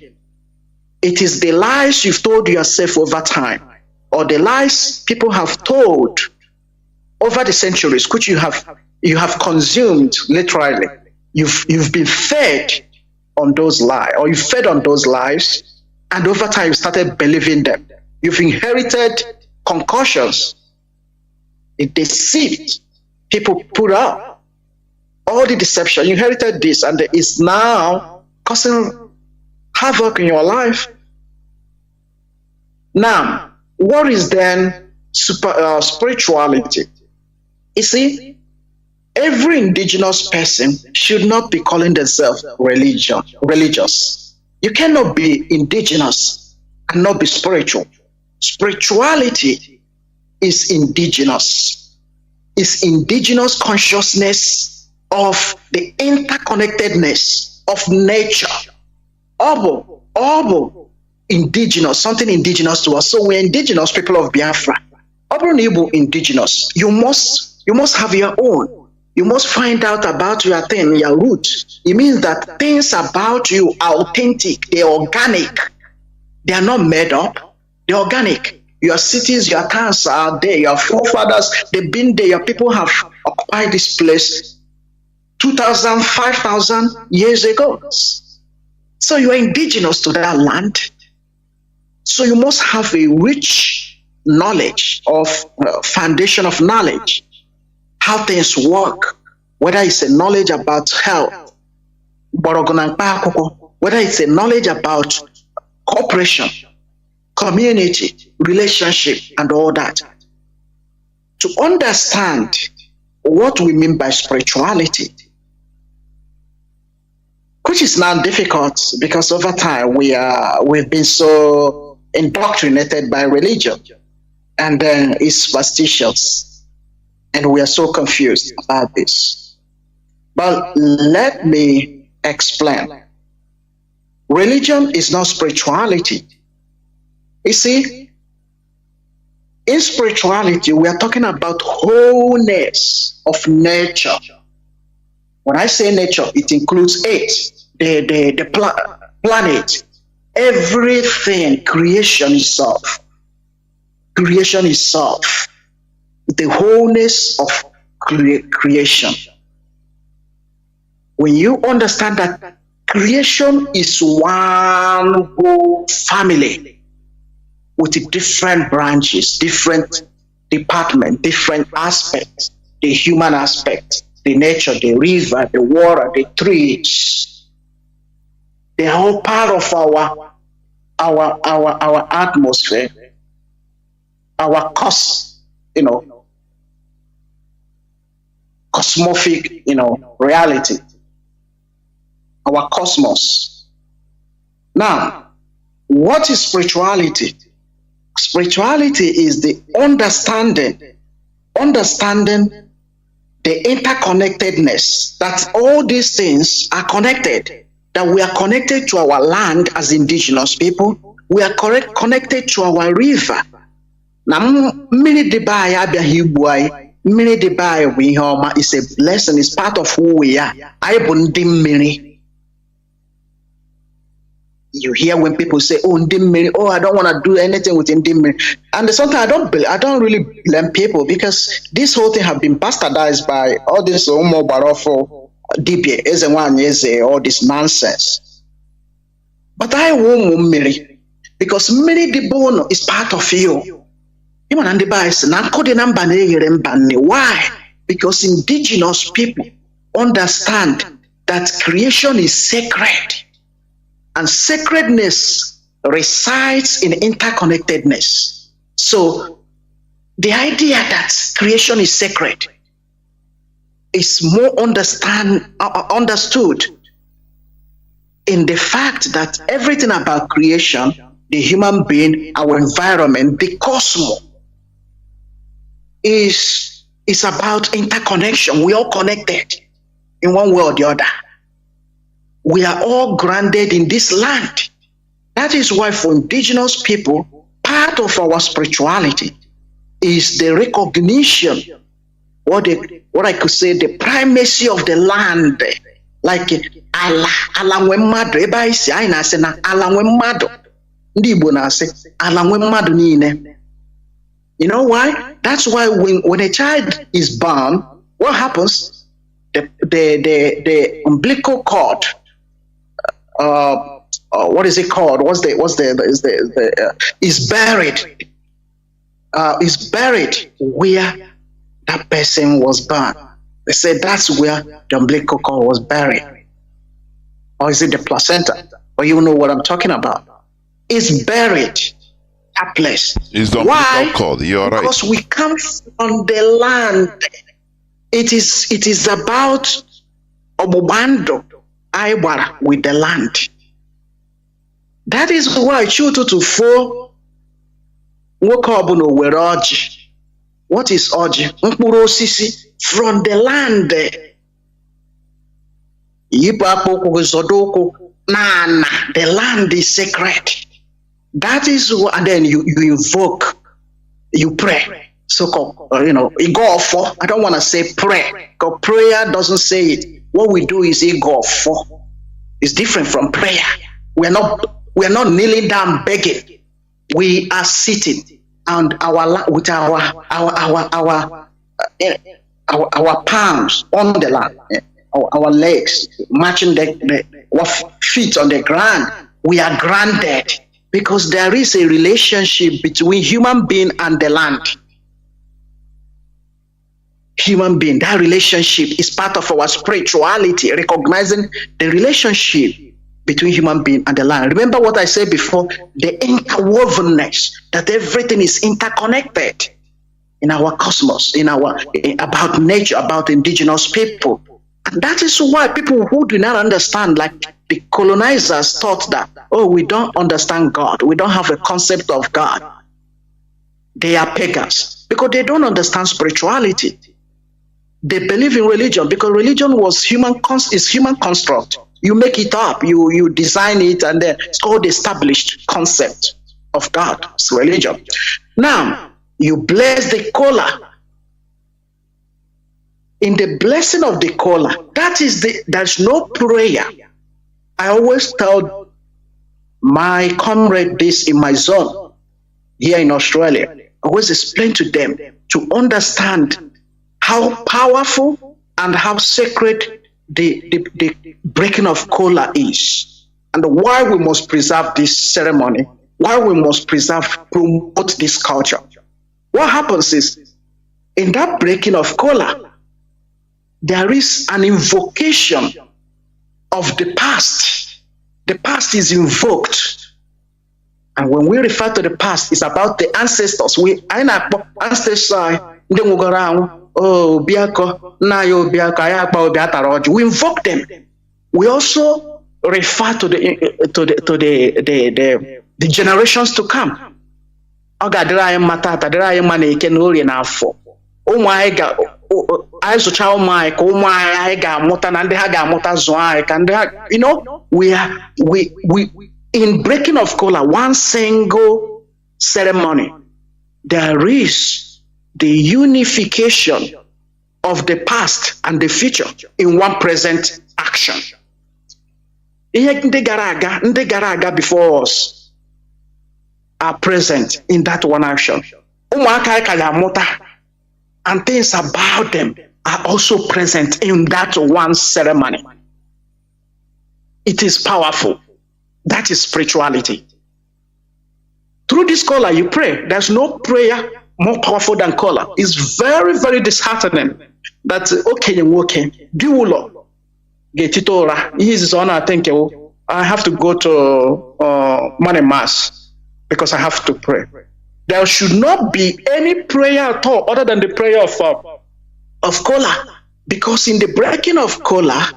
It is the lies you've told yourself over time, or the lies people have told over the centuries, which you have consumed literally. You've been fed on those lies, or you fed on those lies, and over time you started believing them. You've inherited concoctions, a deceit people put up, all the deception. You inherited this, and it's now causing havoc in your life. Now, what is then spirituality? You see, every indigenous person should not be calling themselves religious. You cannot be indigenous and not be spiritual. Spirituality is indigenous. It's indigenous consciousness of the interconnectedness of nature. Obo, indigenous, something indigenous to us. So we're indigenous people of Biafra. Obo indigenous. You must have your own. You must find out about your thing, your root. It means that things about you are authentic, they're organic. They are not made up, they're organic. Your cities, your towns are there, your forefathers, they've been there, your people have occupied this place 2,000, 5,000 years ago. So you are indigenous to that land. So you must have a rich knowledge of foundation of knowledge, how things work, whether it's a knowledge about health, whether it's a knowledge about cooperation, community, relationship, and all that. To understand what we mean by spirituality, which is now difficult because over time we've been so indoctrinated by religion, and then it's superstitious, and we are so confused about this. But let me explain. Religion is not spirituality. You see, in spirituality, we are talking about wholeness of nature. When I say nature, it includes the planet, everything, creation itself. Creation itself, the wholeness of creation. When you understand that creation is one whole family with different branches, different departments, different aspects, the human aspect, the nature, the river, the water, the trees, they are all part of our atmosphere, our cosmophic, reality, our cosmos. Now, what is spirituality? Spirituality is the understanding the interconnectedness, that all these things are connected, that we are connected to our land as indigenous people, we are connected to our river. Now, many debai abia many debai we homa is a lesson, is part of who we are. You hear when people say, "Oh, I don't want to do anything with Ndimiri," and sometimes I don't really blame people, because this whole thing have been bastardized by all this Omo Barofo, DBA, Eze, all this nonsense. But I won't Mmiri, because Mmiri Dibono is part of you. Why? Because indigenous people understand that creation is sacred. And sacredness resides in interconnectedness. So the idea that creation is sacred is more understood in the fact that everything about creation, the human being, our environment, the cosmos, is about interconnection. We are all connected in one way or the other. We are all grounded in this land. That is why for indigenous people, part of our spirituality is the recognition, what I could say, the primacy of the land. Like Allah nwemadu, ebe isi anyị na-asị na Allah nwemadu. Ndị Igbo na-asị Allah nwemadu niile. You know why? That's why when a child is born, what happens? The umbilical cord, what is it called? Is buried. Is buried where that person was born. They say that's where the umbilical cord was buried. Or is it the placenta? Or you know what I'm talking about? It's buried. That place. It's the Why? umbilical cord. You're right. Because we come from the land. It is about Obobando Aiwara with the land. That is why Chutu to 4 Wokobuno were Oji. What is Oji? Mkpuru osisi from the land. The land is sacred. That is what, and then you invoke, you pray. So, it go for. I don't want to say pray, because prayer doesn't say it. What we do is it go for. It's different from prayer. We are not kneeling down begging. We are sitting and with our palms on the land, our legs matching our feet on the ground. We are grounded because there is a relationship between human being and the land. Human being, that relationship is part of our spirituality, recognizing the relationship between human being and the land. Remember what I said before, the interwovenness, that everything is interconnected in our cosmos, about nature, about indigenous people. And that is why people who do not understand, like the colonizers thought that, we don't understand God. We don't have a concept of God. They are pagans because they don't understand spirituality. They believe in religion because religion was human construct. You make it up, you design it, and then it's called the established concept of God. It's religion. Now, you bless the kola. In the blessing of the kola, there's no prayer. I always tell my comrade this in my zone here in Australia. I always explain to them to understand how powerful and how sacred the breaking of kola is, and why we must preserve this ceremony, why we must promote this culture. What happens is, in that breaking of kola, there is an invocation of the past. The past is invoked. And when we refer to the past, it's about the ancestors. We invoke them. We also refer to the generations to come. We in breaking of kola, one single ceremony, there is the unification of the past and the future in one present action. Ndị gara aga before us are present in that one action. And things about them are also present in that one ceremony. It is powerful. That is spirituality. Through this kola, you pray. There's no prayer more powerful than kola. It's very, very disheartening that I have to go to morning mass because I have to pray. There should not be any prayer at all other than the prayer of kola, because in the breaking of kola,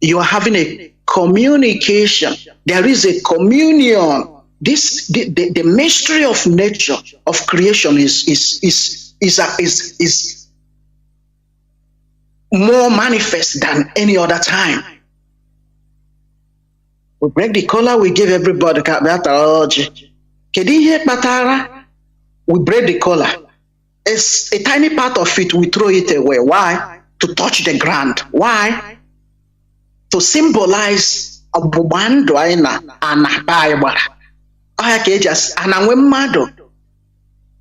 you are having a communication. There is a communion. The mystery of nature, of creation is more manifest than any other time. We break the kola, we give everybody we break the kola. It's a tiny part of it, we throw it away. Why? To touch the ground. Why? To symbolize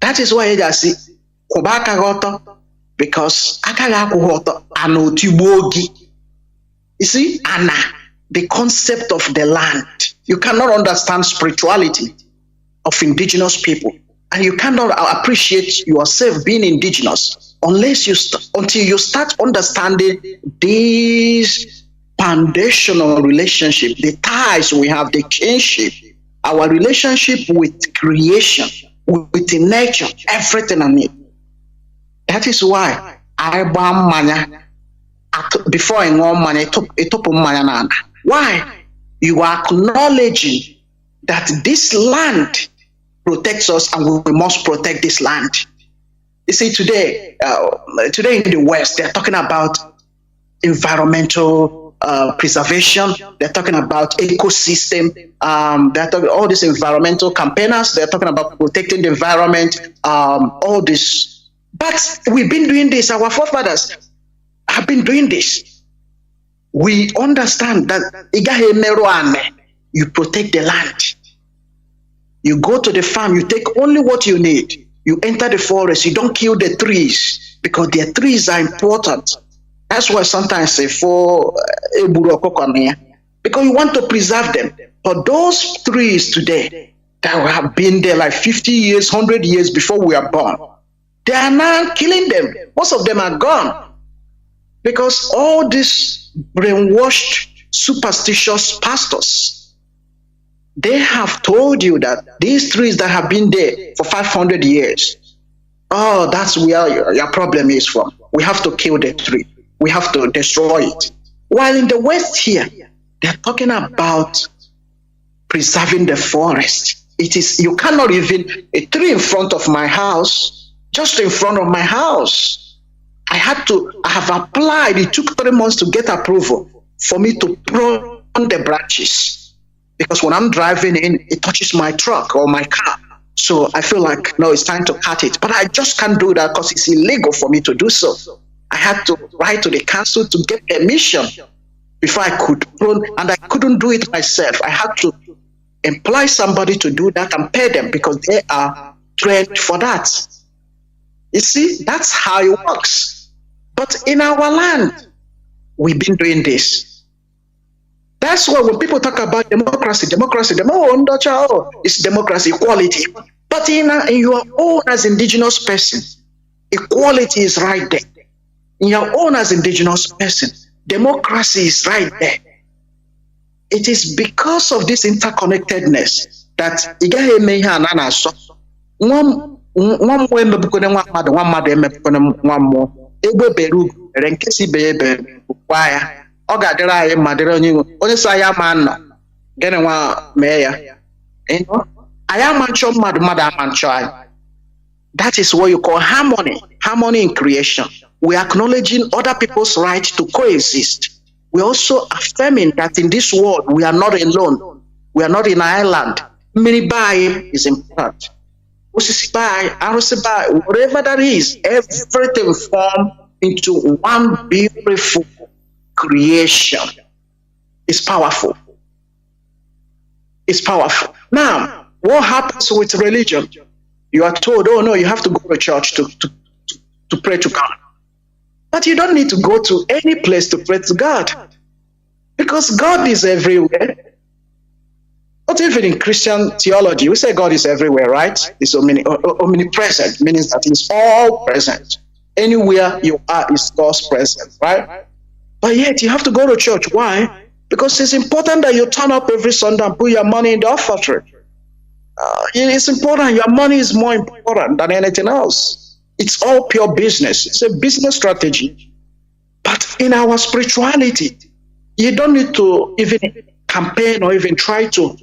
That is why I say, Kubaka goto, because Akagaku goto, anotibogi. You see, Anna, the concept of the land. You cannot understand spirituality of indigenous people, and you cannot appreciate yourself being indigenous unless until you start understanding these foundational relationship, the ties we have, the kinship, our relationship with creation, with nature, everything in it. That is why I buy manya before I want money. Why? You are acknowledging that this land protects us, and we must protect this land. You see, today in the West, they're talking about environmental preservation. They're talking about ecosystem. They're talking all these environmental campaigners. They're talking about protecting the environment. All this, but we've been doing this. Our forefathers have been doing this. We understand that you protect the land. You go to the farm, you take only what you need. You enter the forest, you don't kill the trees because the trees are important. That's why sometimes I say for because you want to preserve them. But those trees today that have been there like 50 years, 100 years before we are born, they are now killing them. Most of them are gone. Because all these brainwashed, superstitious pastors, they have told you that these trees that have been there for 500 years, oh, that's where your problem is from. We have to kill the tree. We have to destroy it. While in the West here, they're talking about preserving the forest. It is, you cannot even, a tree in front of my house, just in front of my house, I have applied, it took 3 months to get approval for me to prune the branches. Because when I'm driving in, it touches my truck or my car. So I feel like, no, it's time to cut it. But I just can't do that because it's illegal for me to do so. I had to write to the council to get permission before I could prune, and I couldn't do it myself. I had to employ somebody to do that and pay them because they are trained for that. You see, that's how it works. But in our land, we've been doing this. That's why when people talk about democracy, it's democracy, equality. But in your own as indigenous person, equality is right there. In your own as indigenous person, democracy is right there. It is because of this interconnectedness that egbe beru renkesi bebe kwa ya ọ ga-adịrị anyị ma dịrị onye so anyị ama nọ gịnị nwa mee ya anyị ama nchọ mmadụ ama nchọ anyị. That is what you call harmony in creation. We are acknowledging other people's right to coexist. We are also affirming that in this world we are not alone, we are not in an island. Minibai is important. Whatever that is, everything formed into one beautiful creation. It's powerful. It's powerful. Now, what happens with religion? You are told, oh no, you have to go to church to pray to God. But you don't need to go to any place to pray to God, because God is everywhere. Not even in Christian theology, we say God is everywhere, right? It's omnipresent, meaning that He's all present. Anywhere you are is God's presence, right? But yet you have to go to church. Why? Because it's important that you turn up every Sunday and put your money in the offering. It's important. Your money is more important than anything else. It's all pure business. It's a business strategy. But in our spirituality, you don't need to even campaign or even try to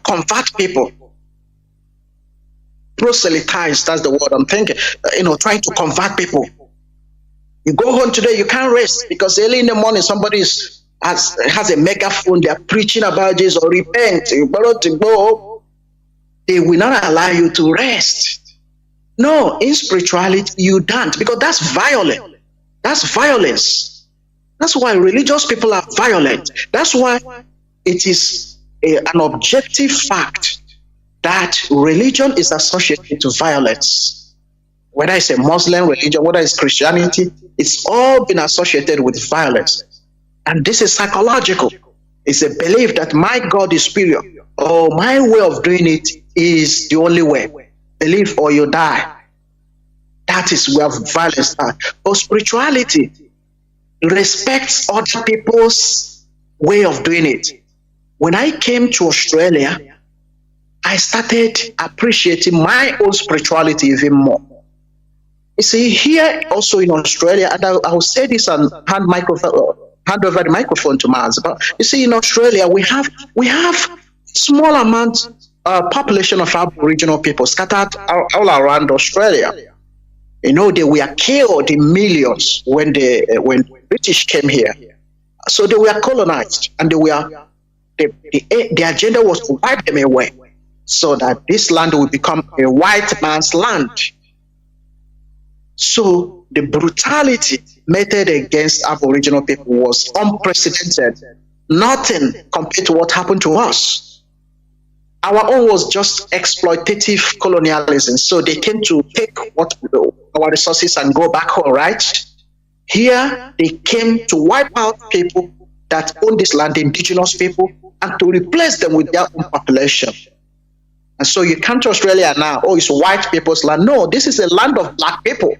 convert people. Proselytize, that's the word I'm thinking. Trying to convert people. You go home today, you can't rest because early in the morning somebody has a megaphone, they are preaching about Jesus, or repent, you better to go. They will not allow you to rest. No, in spirituality, you don't, because that's violent. That's violence. That's why religious people are violent. That's why it is an objective fact that religion is associated to violence. Whether it's a Muslim religion, whether it's Christianity, it's all been associated with violence. And this is psychological. It's a belief that my God is superior, or my way of doing it is the only way. Believe or you die. That is where violence starts. But spirituality respects other people's way of doing it. When I came to Australia, I started appreciating my own spirituality even more. You see, here also in Australia, and I'll say this and hand over the microphone to Mazi. But you see, in Australia, we have small amount population of Aboriginal people scattered all around Australia. You know, they were killed in millions when British came here. So they were colonized, and the agenda was to wipe them away, so that this land will become a white man's land. So the brutality meted against Aboriginal people was unprecedented. Nothing compared to what happened to us. Our own was just exploitative colonialism. So they came to take our resources and go back home, right? Here, they came to wipe out people that own this land, the indigenous people, and to replace them with their own population. And so you come to Australia now, oh, it's white people's land. No, this is a land of black people.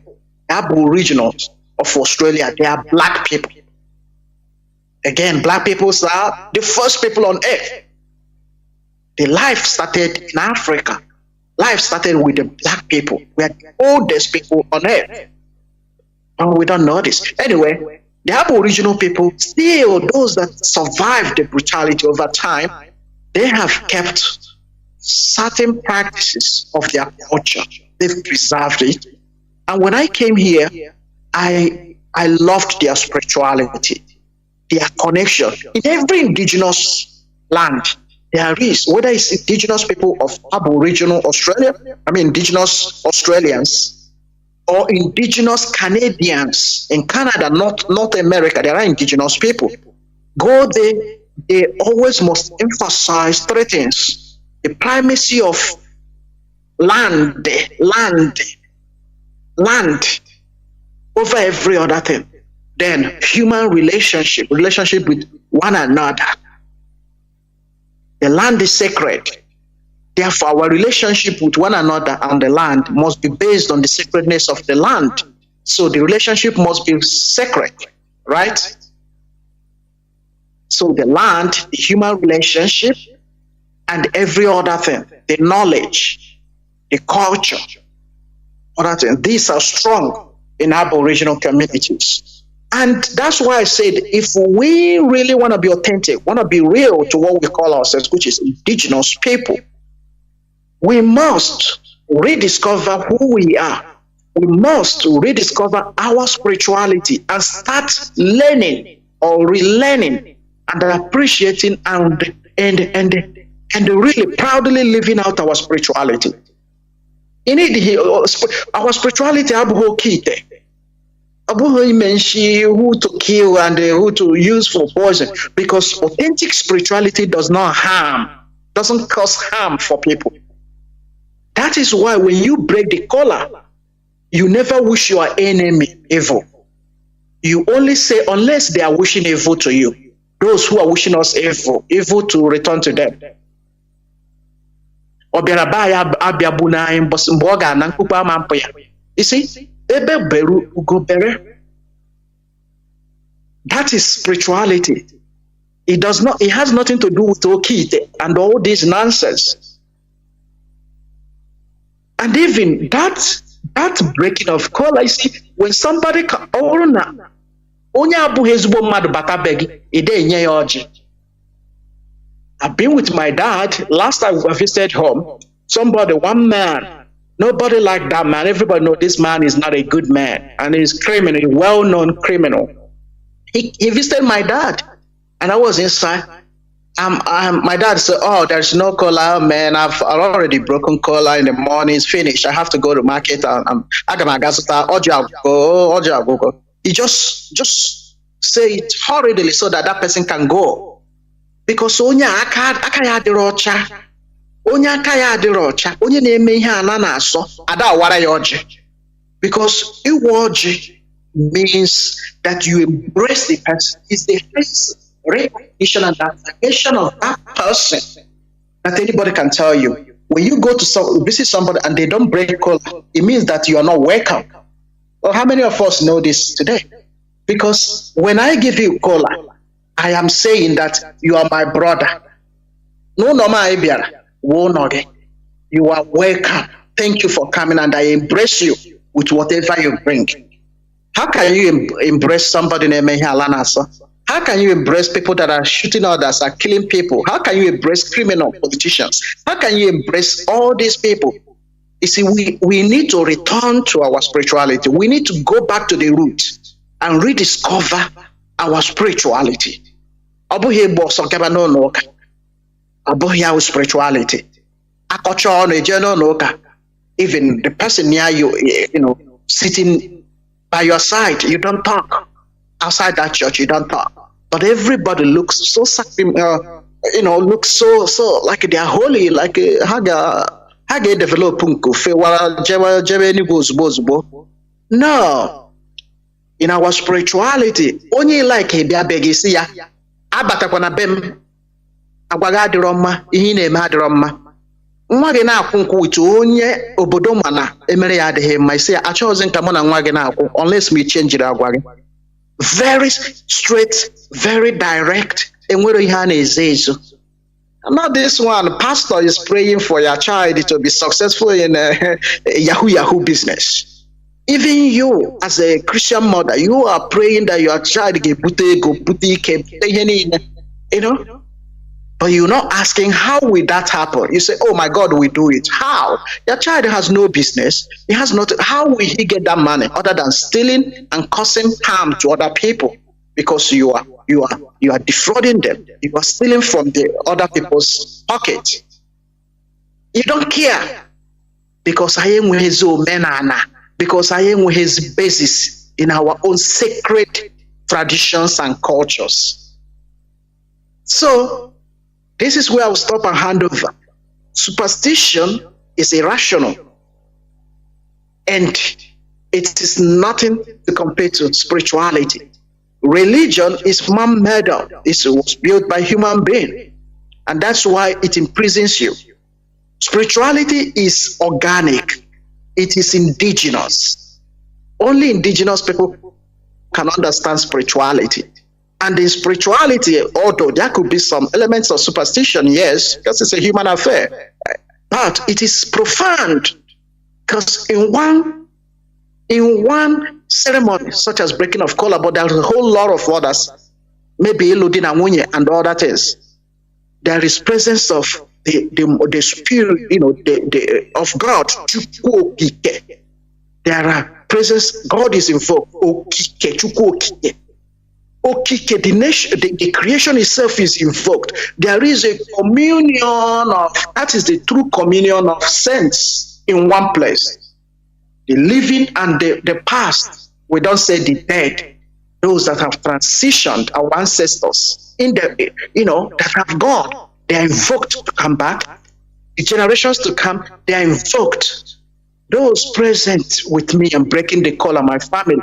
Aboriginals of Australia, they are black people. Again, black people are the first people on earth. The life started in Africa. Life started with the black people. We are the oldest people on earth. And we don't know this. Anyway, the Aboriginal people, still those that survived the brutality over time, they have kept certain practices of their culture. They've preserved it. And when I came here, I loved their spirituality, their connection. In every indigenous land, there is, whether it's indigenous people of Aboriginal Australia, indigenous Australians, or indigenous Canadians in Canada, North America, there are indigenous people. Go there, they always must emphasize three things: the primacy of land over every other thing. Then human relationship with one another. The land is sacred. Therefore, our relationship with one another and the land must be based on the sacredness of the land. So the relationship must be sacred, right? So the land, the human relationship, and every other thing, the knowledge, the culture, other things, these are strong in Aboriginal communities. And that's why I said, if we really want to be authentic, want to be real to what we call ourselves, which is indigenous people, we must rediscover who we are. We must rediscover our spirituality and start learning or relearning and appreciating and really proudly living out our spirituality. Our spirituality who to kill and who to use for poison, because authentic spirituality doesn't cause harm for people. That is why when you break the collar, you never wish your enemy evil. You only say, unless they are wishing evil to you, those who are wishing us evil to return to them. You see, that is spirituality. It has nothing to do with Okite and all this nonsense. And even that breaking of color, you see, when somebody I've been with my dad. Last time I visited home, one man, nobody liked that man. Everybody knows this man is not a good man, and he's criminal, a well-known criminal. He visited my dad, and I was inside. My dad said, "Oh, there's no collar, man. I've already broken collar in the morning. It's finished. I have to go to market. He just say it hurriedly so that person can go, because onye aka ya adịrọ ọcha, onye na-eme ihe a na-asọ, ada awara ya ọjị. Because iwa ọjị means that you embrace the person. It's the first recognition and affirmation of that person that anybody can tell you. When you go to visit somebody and they don't break cola, it means that you are not welcome. Well, how many of us know this today? Because when I give you cola, I am saying that you are my brother. No, you are welcome. Thank you for coming, and I embrace you with whatever you bring. How can you embrace somebody named Halanasa? How can you embrace people that are shooting others, are killing people? How can you embrace criminal politicians? How can you embrace all these people? You see, we need to return to our spirituality. We need to go back to the roots and rediscover our spirituality. Even the person near you, sitting by your side, you don't talk. Outside that church, you don't talk. But everybody looks so, looks so like they are holy, like Haga develop No. In our spirituality, only like a begisia, abatakwana bem, agwagadroma, ihinemadroma. Nwage na akwụnkwụ itu onye obodo mana emere ya adịghị mma isi achọghịzi nka mụ na nwa gị na-akwụ unless me change the agwa gị. Very straight, very direct, enwere ihe a na-eze ezo. Not this one, pastor is praying for your child to be successful in Yahoo business. Even you, as a Christian mother, you are praying that your child get but you're not asking how will that happen. You say, oh my God, we do it. How? Your child has no business. He has not. How will he get that money other than stealing and causing harm to other people? Because you are defrauding them. You are stealing from the other people's pocket. You don't care because I am with his menana. Because I am with his basis in our own sacred traditions and cultures. So this is where I'll stop and hand over. Superstition is irrational, and it is nothing to compare to spirituality. Religion is man-made. It was built by human being, and that's why it imprisons you. Spirituality is organic. It is indigenous. Only indigenous people can understand spirituality. And in spirituality, although there could be some elements of superstition, yes, because it's a human affair, but it is profound. Because in one ceremony, such as breaking of kola, but there's a whole lot of others, maybe Eludin and Munye and other things, there is presence of the spirit, of God. There are presence, God is invoked. The creation itself is invoked. There is a communion that is the true communion of saints in one place. The living and the past, we don't say the dead, those that have transitioned, our ancestors, that have gone, they are invoked to come back. The generations to come, they are invoked. Those present with me and breaking the kola, my family,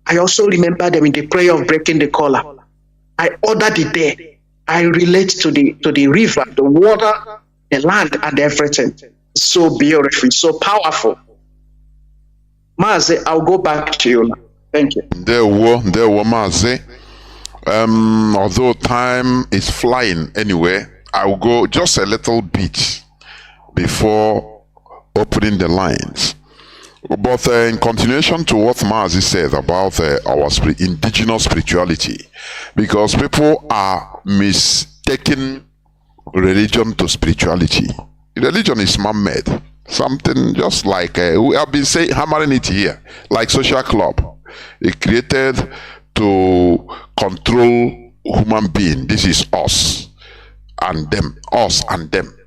I also remember them in the prayer of breaking the kola. I order the day. I relate to the river, the water, the land, and everything. So beautiful, so powerful. Mazi, I'll go back to you now. Thank you. There were Mazi. Although time is flying anyway, I will go just a little bit before opening the lines. But in continuation to what Mazi said about our indigenous spirituality, because people are mistaking religion to spirituality. Religion is man-made. Something just like, we have been hammering it here, like social club. It created to control human being. This is us and them, us and them.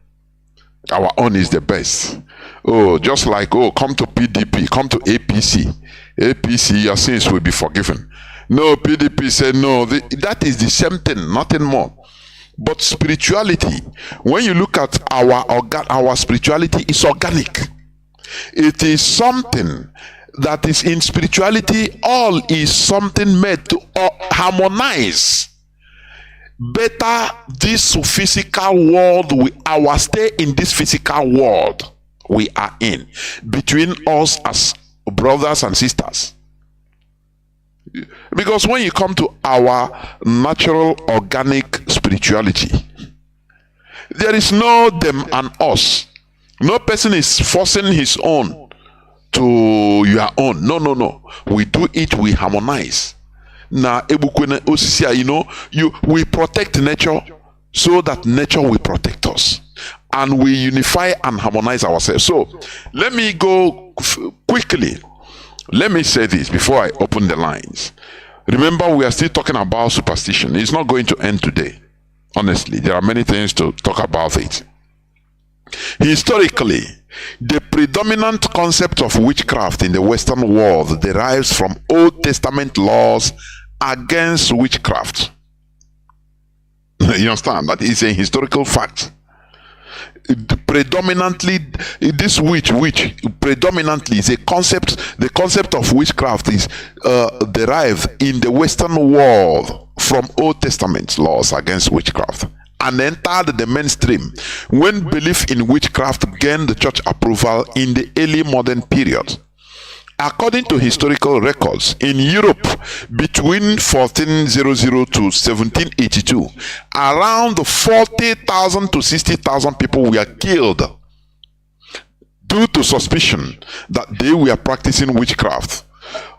Our own is the best. Oh, just like, come to PDP, come to APC. APC, your sins will be forgiven. No, PDP said no. That is the same thing, nothing more. But spirituality, when you look at our spirituality, is organic. It is something that is in spirituality. All is something made to harmonize better this physical world, our stay in this physical world we are in, between us as brothers and sisters. Because when you come to our natural organic spirituality, there is no them and us. No person is forcing his own to your own. No. We do it, we harmonize. Now, we protect nature so that nature will protect us. And we unify and harmonize ourselves. So, let me go quickly. Let me say this before I open the lines. Remember, we are still talking about superstition. It's not going to end today. Honestly, there are many things to talk about it. Historically, the predominant concept of witchcraft in the Western world derives from Old Testament laws against witchcraft. You understand? That is a historical fact. Predominantly, this witch predominantly is a concept. The concept of witchcraft is derived in the Western world from Old Testament laws against witchcraft and entered the mainstream when belief in witchcraft gained church approval in the early modern period. According to historical records, in Europe between 1400 to 1782, around 40,000 to 60,000 people were killed due to suspicion that they were practicing witchcraft.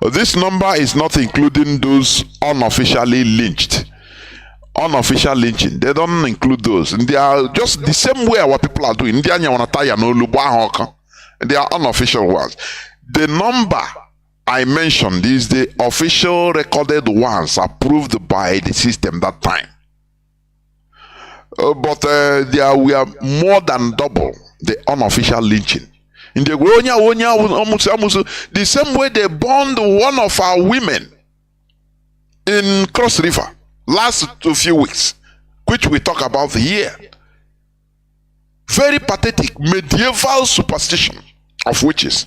This number is not including those unofficially lynched. Unofficial lynching, they don't include those. And they are just the same way our people are doing. They are unofficial ones. The number I mentioned is the official recorded ones approved by the system that time. But there were more than double the unofficial lynching. In the the same way they burned one of our women in Cross River last few weeks, which we talk about here. Very pathetic medieval superstition of witches,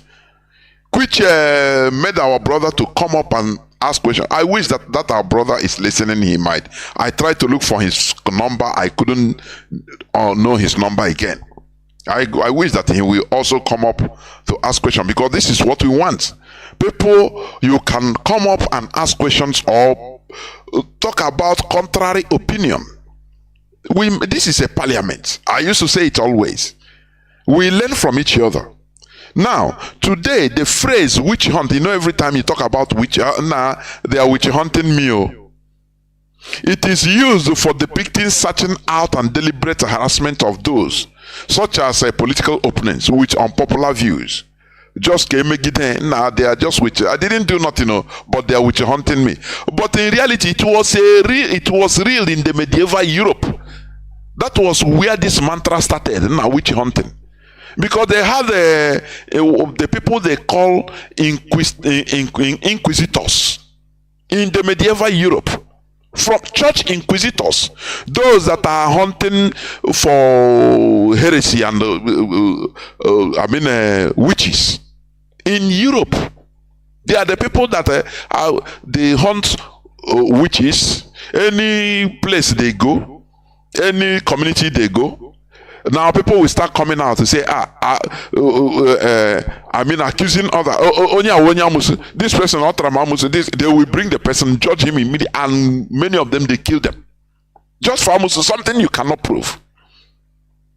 which made our brother to come up and ask questions. I wish that our brother is listening. He might. I tried to look for his number. I couldn't know his number again. I wish that he will also come up to ask questions, because this is what we want. People, you can come up and ask questions or talk about contrary opinion. This is a parliament. I used to say it always. We learn from each other. Now, today, the phrase witch hunt, every time you talk about witch, they are witch hunting me. It is used for depicting certain out and deliberate harassment of those, such as political opponents with unpopular views. Just came again. Now they are just witch. I didn't do nothing, but they are witch hunting me. But in reality, it was real in the medieval Europe. That was where this mantra started. Now witch hunting. Because they had the people they call inquisitors in the medieval Europe. From church inquisitors, those that are hunting for heresy and witches in Europe. They are the people that they hunt witches any place they go, any community they go. Now people will start coming out to say, accusing other. This person, this. They will bring the person, judge him immediately, and many of them they kill them. Just for something you cannot prove.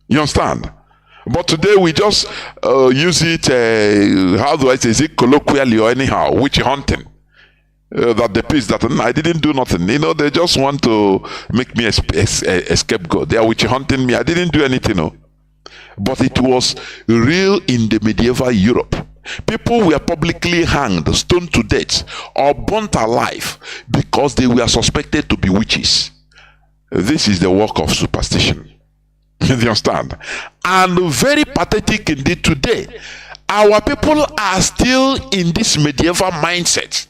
You understand? But today we just use it. How do I say? Is it colloquially or anyhow? Witch hunting. That the piece that I didn't do nothing. They just want to make me a scapegoat. They are witch hunting me. I didn't do anything. But it was real in the medieval Europe. People were publicly hanged, stoned to death, or burnt alive because they were suspected to be witches. This is the work of superstition. You understand? And very pathetic indeed today. Our people are still in this medieval mindset.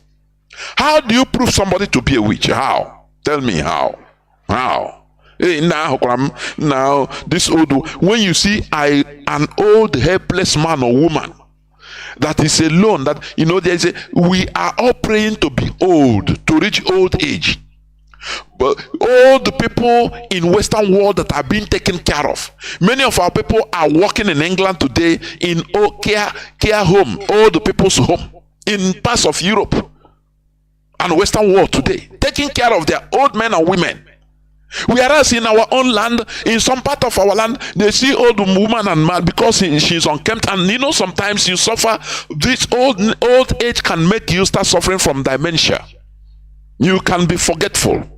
How do you prove somebody to be a witch? How? Tell me how. How? Now, this old, when you see an old helpless man or woman that is alone, that there's we are all praying to be old, to reach old age. But all the people in Western world that are being taken care of, many of our people are working in England today in care home, all the people's home in parts of Europe and Western world today, taking care of their old men and women. Whereas in our own land, in some part of our land, they see old woman and man because she's unkempt, and sometimes you suffer. This old age can make you start suffering from dementia. You can be forgetful.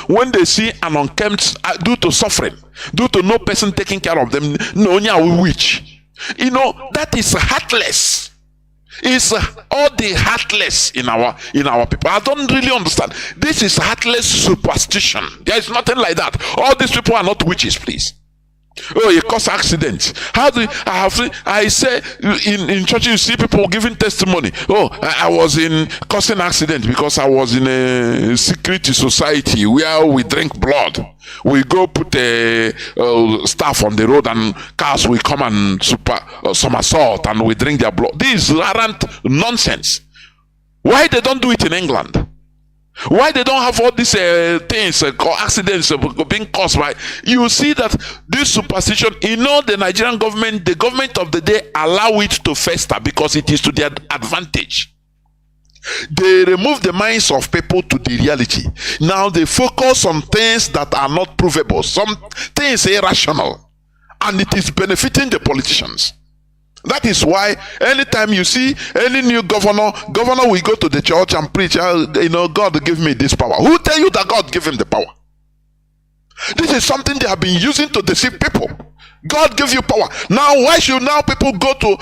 When they see an unkempt due to suffering, due to no person taking care of them, witch. That is heartless. It's all the heartless in our people. I don't really understand. This is heartless superstition. There is nothing like that. All these people are not witches, please. Oh, it causes accidents. How do I say in church you see people giving testimony? Oh, I was in causing accident because I was in a secret society where we drink blood. We go put staff on the road and cars will come and somersault and we drink their blood. These aren't nonsense. Why they don't do it in England? Why they don't have all these things, accidents being caused by? You see that this superstition, the Nigerian government, the government of the day, allow it to fester because it is to their advantage. They remove the minds of people to the reality. Now they focus on things that are not provable, some things irrational, and it is benefiting the politicians. That is why anytime you see any new governor will go to the church and preach, God give me this power. Who tell you that God gave him the power? This is something they have been using to deceive people. God gave you power. Now why should now people go to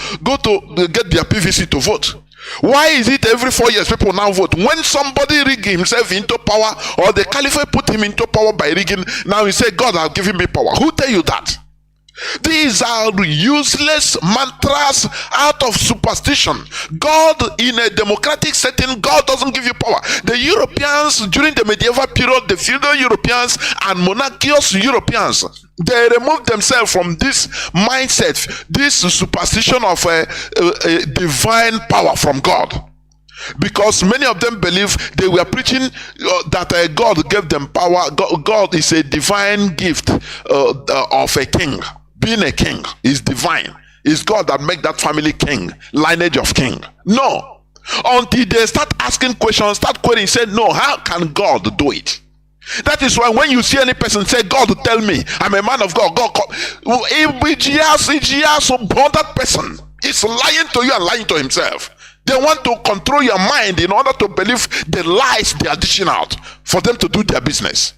get their PVC to vote? Why is it every 4 years people now vote? When somebody rig himself into power, or the caliphate put him into power by rigging, now he say God has given me power. Who tell you that? These are useless mantras out of superstition. God, in a democratic setting, God doesn't give you power. The Europeans during the medieval period, the feudal Europeans and monarchical Europeans, they removed themselves from this mindset, this superstition of a divine power from God. Because many of them believe they were preaching that God gave them power. God is a divine gift of a king. Being a king is divine. It's God that make that family king, lineage of king. No. Until they start asking questions, start querying, say, no, how can God do it? That is why when you see any person say, God tell me, I'm a man of God, that person is lying to you and lying to himself. They want to control your mind in order to believe the lies they are dishing out for them to do their business.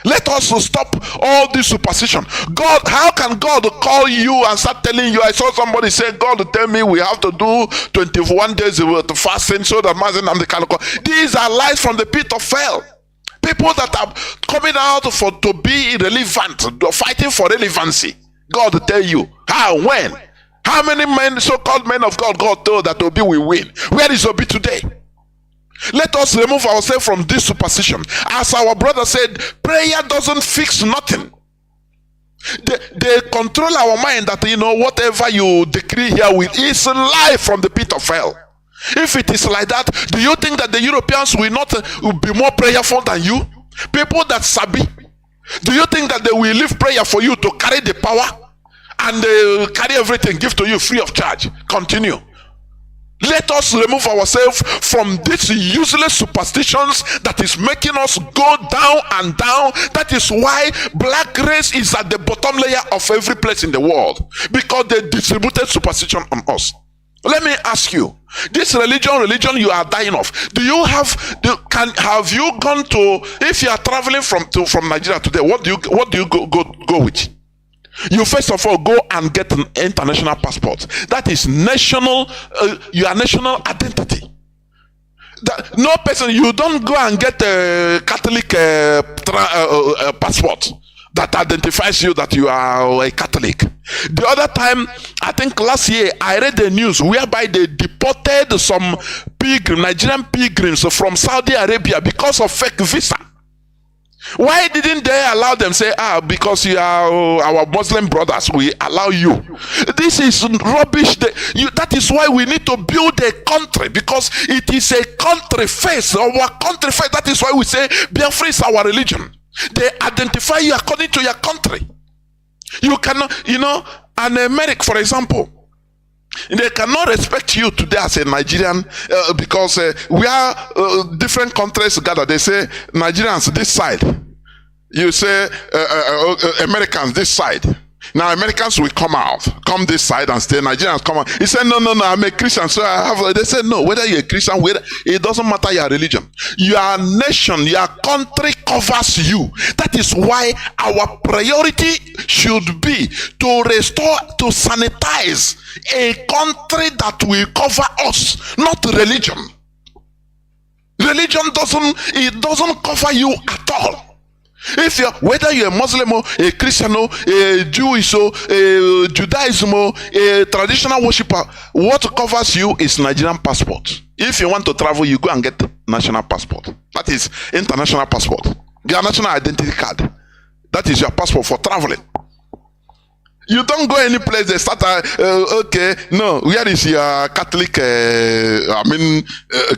Let us stop all this superstition. God, how can God call you and start telling you? I saw somebody say, God tell me we have to do 21 days of fasting so that Mazi Nnamdi can call. These are lies from the pit of hell. People that are coming out to be irrelevant, fighting for relevancy. God tell you. How? When? How many men, so-called men of God told that Obi will win? Where is Obi today? Let us remove ourselves from this superstition. As our brother said, prayer doesn't fix nothing. They control our mind that, whatever you decree here is a lie from the pit of hell. If it is like that, do you think that the Europeans will be more prayerful than you? People that sabi, do you think that they will leave prayer for you to carry the power and carry everything, give to you free of charge? Continue. Let us remove ourselves from these useless superstitions that is making us go down and down. That is why black race is at the bottom layer of every place in the world, because they distributed superstition on us. Let me ask you, this religion you are dying of, have you gone to, if you are traveling from Nigeria today, what do you go with? You first of all go and get an international passport. That is your national identity. No person, you don't go and get a Catholic passport that identifies you that you are a Catholic. The other time, I think last year, I read the news whereby they deported some Nigerian pilgrims from Saudi Arabia because of fake visa. Why didn't they allow them? Say, because you are our Muslim brothers, we allow you. This is rubbish. That is why we need to build a country, because it is a country face, our country face. That is why we say Biafra is our religion. They identify you according to your country. You cannot, an American, for example, they cannot respect you today as a Nigerian because we are different countries gather. They say Nigerians this side, you say Americans this side. Now Americans will come this side and stay. Nigerians come out. He said, no, I'm a Christian, so I have. They said, no, whether you're a Christian, it doesn't matter your religion. Your nation, your country covers you. That is why our priority should be to restore, to sanitize a country that will cover us, not religion. Religion doesn't cover you at all. If you're, whether you're a Muslim or a Christian or a Jewish or a Judaism or a traditional worshiper, what covers you is Nigerian passport. If you want to travel, you go and get national passport. That is international passport. Your national identity card. That is your passport for traveling. You don't go any place. They start, okay, no, where is your Catholic,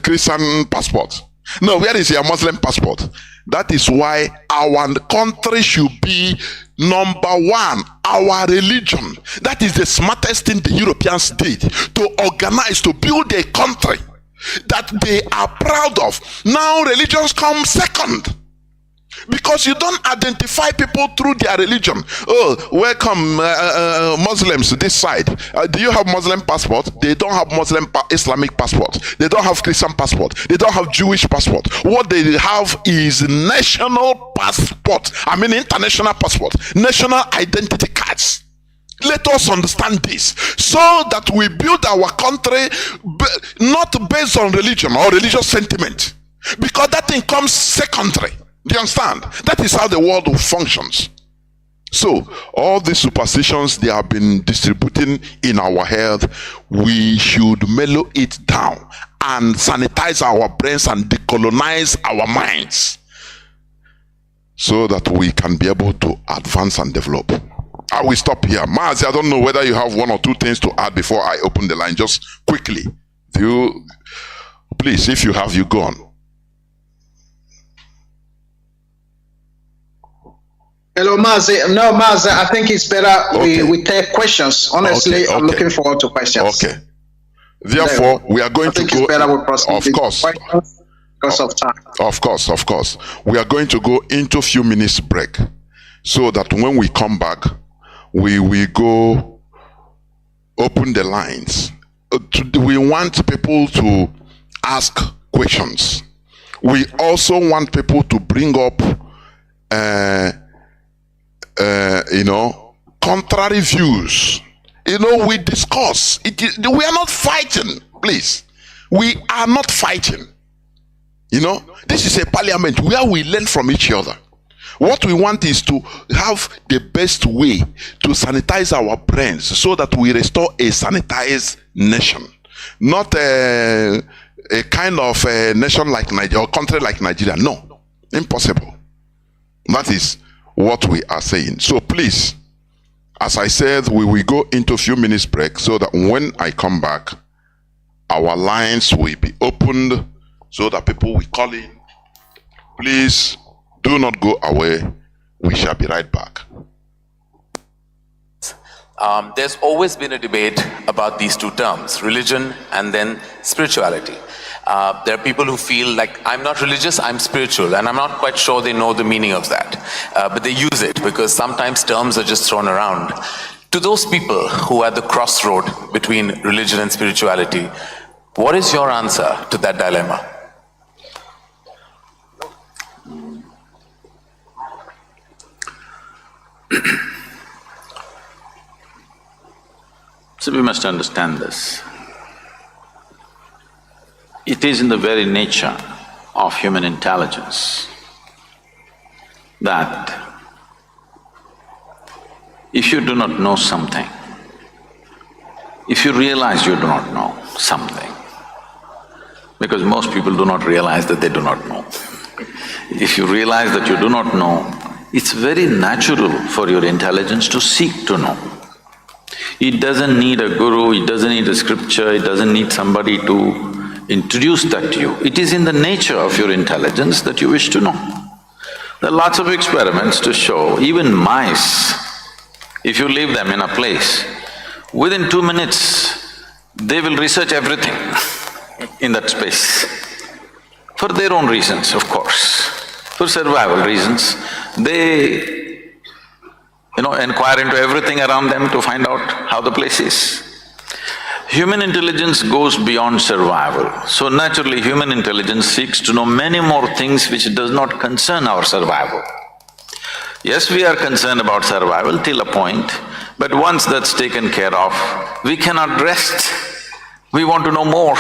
Christian passport? No, where is your Muslim passport? That is why our country should be number one, our religion. That is the smartest thing the Europeans did, to organize, to build a country that they are proud of. Now religions come second, because you don't identify people through their religion. Oh, welcome Muslims this side. Do you have Muslim passport? They don't have Islamic passport. They don't have Christian passport. They don't have Jewish passport. What they have is national passport. International passport. National identity cards. Let us understand this, so that we build our country not based on religion or religious sentiment, because that thing comes secondary. Do you understand? That is how the world functions. So all these superstitions they have been distributing in our health, we should mellow it down and sanitize our brains and decolonize our minds, so that we can be able to advance and develop. I will stop here. Mazi, I don't know whether you have one or two things to add before I open the line. Just quickly. Please, if you have, you go on. Hello, Mazi. No, Mazi, I think it's better we take questions. Honestly, I'm looking forward to questions. Okay. Therefore, we are going to go. Of course. Because of time. Of course. We are going to go into a few minutes break, so that when we come back, we will go open the lines. We want people to ask questions. We also want people to bring up contrary views. We discuss. We are not fighting, please. We are not fighting. This is a parliament where we learn from each other. What we want is to have the best way to sanitize our brains, so that we restore a sanitized nation, not a kind of a nation like Nigeria or country like Nigeria. No, impossible. That is what we are saying. So please, as I said, we will go into a few minutes break, so that when I come back, our lines will be opened, so that people will call in. Please do not go away. We shall be right back. There's always been a debate about these two terms, religion and then spirituality. There are people who feel like, I'm not religious, I'm spiritual, and I'm not quite sure they know the meaning of that. But they use it because sometimes terms are just thrown around. To those people who are at the crossroad between religion and spirituality, what is your answer to that dilemma? So we must understand this. It is in the very nature of human intelligence that if you do not know something, if you realize you do not know something, because most people do not realize that they do not know, If you realize that you do not know, it's very natural for your intelligence to seek to know. It doesn't need a guru, it doesn't need a scripture, it doesn't need somebody to introduce that to you. It is in the nature of your intelligence that you wish to know. There are lots of experiments to show, even mice, if you leave them in a place, within 2 minutes, they will research everything in that space. For their own reasons, of course, for survival reasons, they inquire into everything around them to find out how the place is. Human intelligence goes beyond survival, so naturally human intelligence seeks to know many more things which does not concern our survival. Yes, we are concerned about survival till a point, but once that's taken care of, we cannot rest. We want to know more,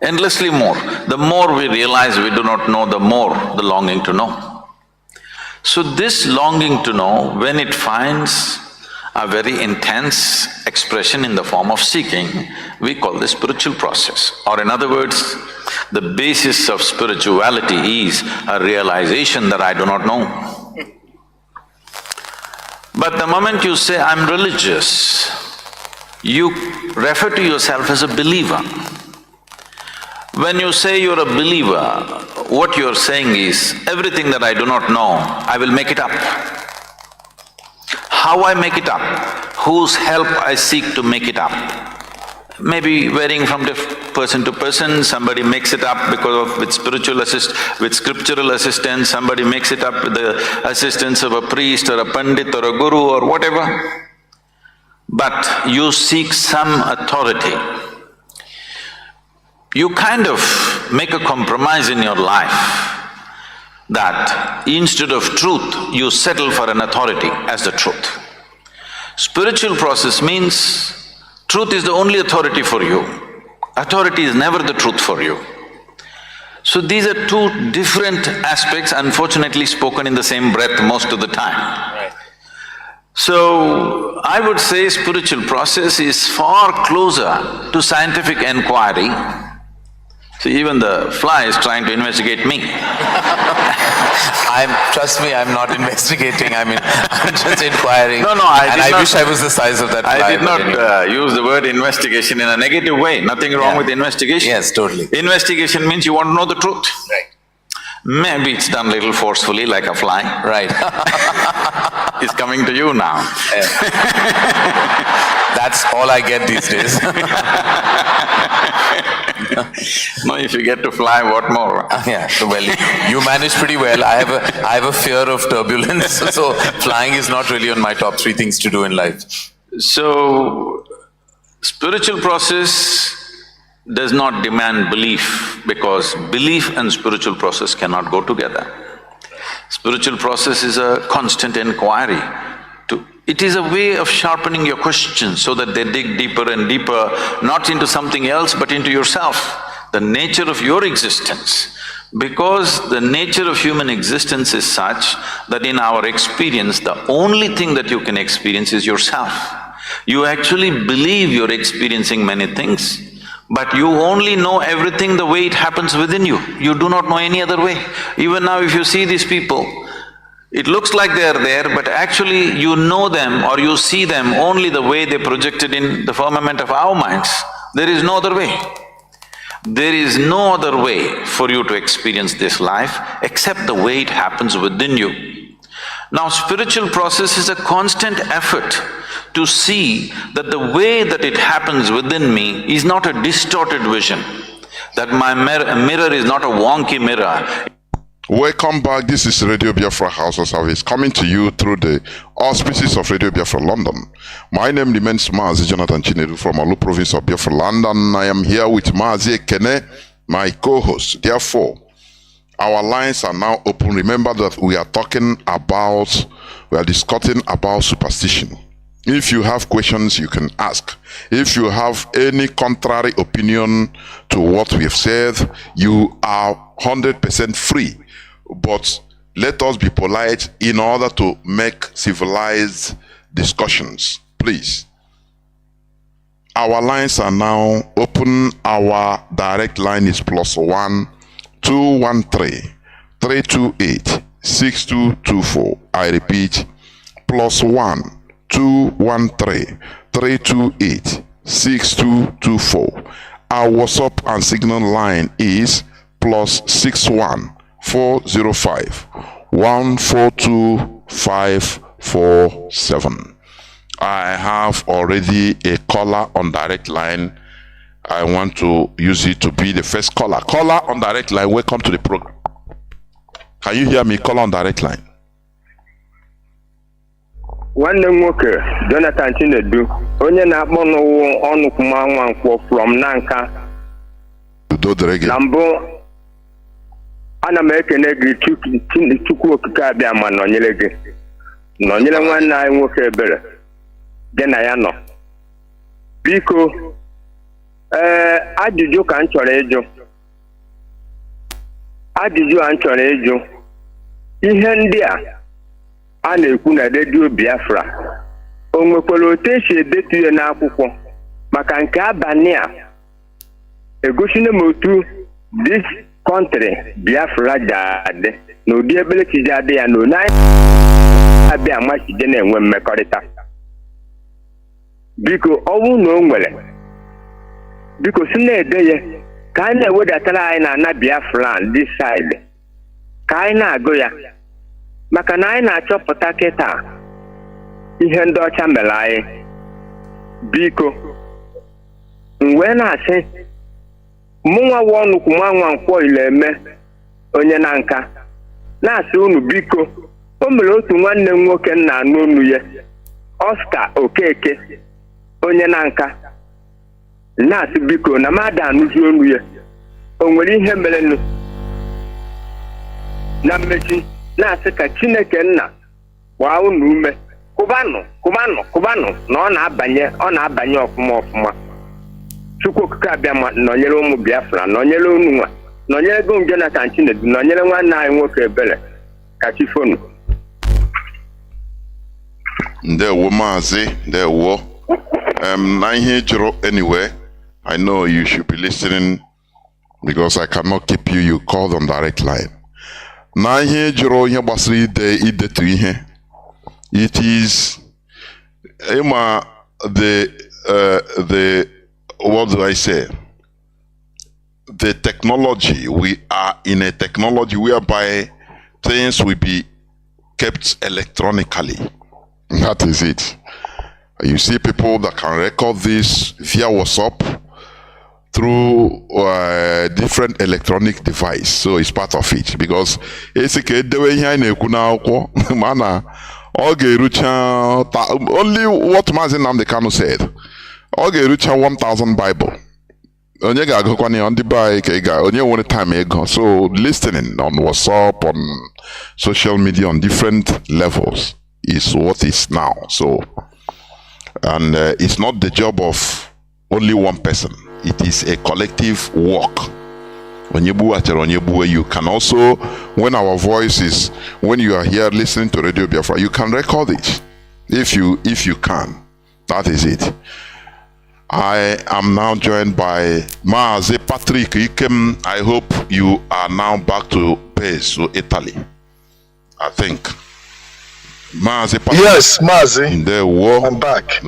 endlessly more. The more we realize we do not know, the more the longing to know. So this longing to know, when it finds a very intense expression in the form of seeking, we call this spiritual process. Or in other words, the basis of spirituality is a realization that I do not know. But the moment you say, I'm religious, you refer to yourself as a believer. When you say you're a believer, what you're saying is, everything that I do not know, I will make it up. How I make it up? Whose help I seek to make it up? Maybe varying from person to person, somebody makes it up because of with scriptural assistance, somebody makes it up with the assistance of a priest or a pandit or a guru or whatever. But you seek some authority. You kind of make a compromise in your life that instead of truth, you settle for an authority as the truth. Spiritual process means truth is the only authority for you. Authority is never the truth for you. So these are two different aspects, unfortunately spoken in the same breath most of the time. Right. So, I would say spiritual process is far closer to scientific inquiry. See, even the fly is trying to investigate me. Trust me, I'm not investigating, I'm just inquiring. No, I wish I was the size of that fly. I did not use the word investigation in a negative way, nothing wrong with investigation. Yes, totally. Investigation means you want to know the truth. Right. Maybe it's done a little forcefully like a fly. Right. It's coming to you now. That's all I get these days. No, if you get to fly, what more? Yeah, well, you manage pretty well. I have a fear of turbulence, so flying is not really on my top 3 things to do in life. So, spiritual process does not demand belief, because belief and spiritual process cannot go together. Spiritual process is a constant inquiry. It is a way of sharpening your questions so that they dig deeper and deeper, not into something else but into yourself, the nature of your existence. Because the nature of human existence is such that in our experience, the only thing that you can experience is yourself. You actually believe you're experiencing many things, but you only know everything the way it happens within you. You do not know any other way. Even now if you see these people, it looks like they are there, but actually you know them or you see them only the way they projected in the firmament of our minds. There is no other way. There is no other way for you to experience this life except the way it happens within you. Now, spiritual process is a constant effort to see that the way that it happens within me is not a distorted vision, that my mirror is not a wonky mirror. Welcome back. This is Radio Biafra HAUSA-SERVICE coming to you through the auspices of Radio Biafra London. My name remains Mazi Chinedu from Alu province of Biafra London. I am here with Mazi Kene, my co-host. Therefore, our lines are now open. Remember that we are discussing about superstition. If you have questions, you can ask. If you have any contrary opinion to what we have said, you are 100% free. But let us be polite in order to make civilized discussions, please. Our lines are now open. Our direct line is +1 213 328 6224. I repeat, +1 213 328 6224. Our WhatsApp and Signal line is +61 405 142 547. I have already a caller on direct line. I want to use it to be the first caller. Caller on direct line, welcome to the program. Can you hear me? Caller on direct line. Nwanne m nwoke Jonathan Chinedu, onye na-akpọ n'ụwa ọnụkwuma nwankwọ from Nanka. Na mbụ ana m ekene gị Chukwu okike abịa ma nọnyere gị. Nọnyere nwanne anyị nwoke Ebere. Gị na ya nọ. Biko, ajụjụ ka m chọrọ ịjụ. Ajụjụ a m chọrọ ịjụ. Ihe ndị a na-ekwu na redio Biafra, o nwekwara otu esi edetu ya n'akwụkwọ maka nke abalị a egosina m otu this country Biafra ji adị na ụdị ebelechi ji adị ya na onye abịa amachije na-enwe mmekọrịta. Biko ọ bụrụ na o nwere, biko si na-ede ya ka anyị na-ewedatara anyị na ana Biafra this side ka anyị na-agụ ya maka na anyị na-achọpụta kịta ihe ndị ọcha mere anyị. Biko m wee na-asị mụnwa wụ ọnụkwuma nwankwọ Ileme onye na Nka na-asị unu biko, o mere otu nwanne m nwoke nna anụ onu ya Oscar Okeke onye na Nka na-asị biko na mmadụ anụzi onu ya, o nwere ihe merenụ na mmechi na-asị ka Chineke nna gbaa unu ume kụbanụ na ọ na-abanye ọfụma. Chukwu okike abịa ma nọnyere ụmụ Biafra, nọnyere unu nwa, nọnyere gị Jonathan Chinedu, nọnyere nwanne anyị nwoke Ebere ka chifonu. Ndewo Mazi, ndewo. Na ihe jụrụ anyway, I know you should be listening because I cannot keep you. You called on direct line. Na ihe jụrụ ihe gbasara idetu ihe. It is the what do I say? The technology. We are in a technology whereby things will be kept electronically. That is it. You see people that can record this via WhatsApp through different electronic device. So it's part of it because only what Mazi Nnamdi Kanu said. 1,000 Bible. Onye time ago. So listening on WhatsApp, on social media, on different levels is what is now. So, and it's not the job of only one person. It is a collective work. You can also, when our voice is, when you are here listening to Radio Biafra, you can record it if you can. That is it. I am now joined by Mazi Patrick Ikem. I hope you are now back to base, to Italy. I think. Mazi Patrick. Yes, Mazi. I'm back.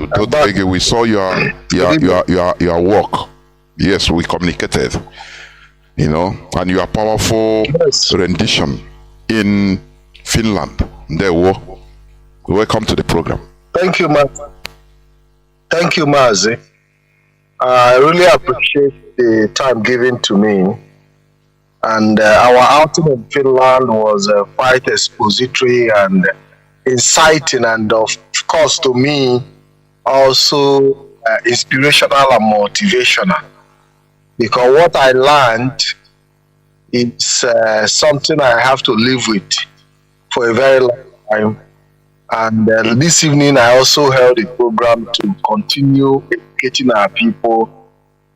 We saw your work. Yes, we communicated. You know, and your powerful rendition in Finland. Welcome to the program. Thank you, Mazi. Thank you, Mazi. I really appreciate the time given to me. And our outing in Finland was quite expository and inciting, and of course to me also inspirational and motivational. Because what I learned is something I have to live with for a very long time. And this evening I also held a program to continue educating our people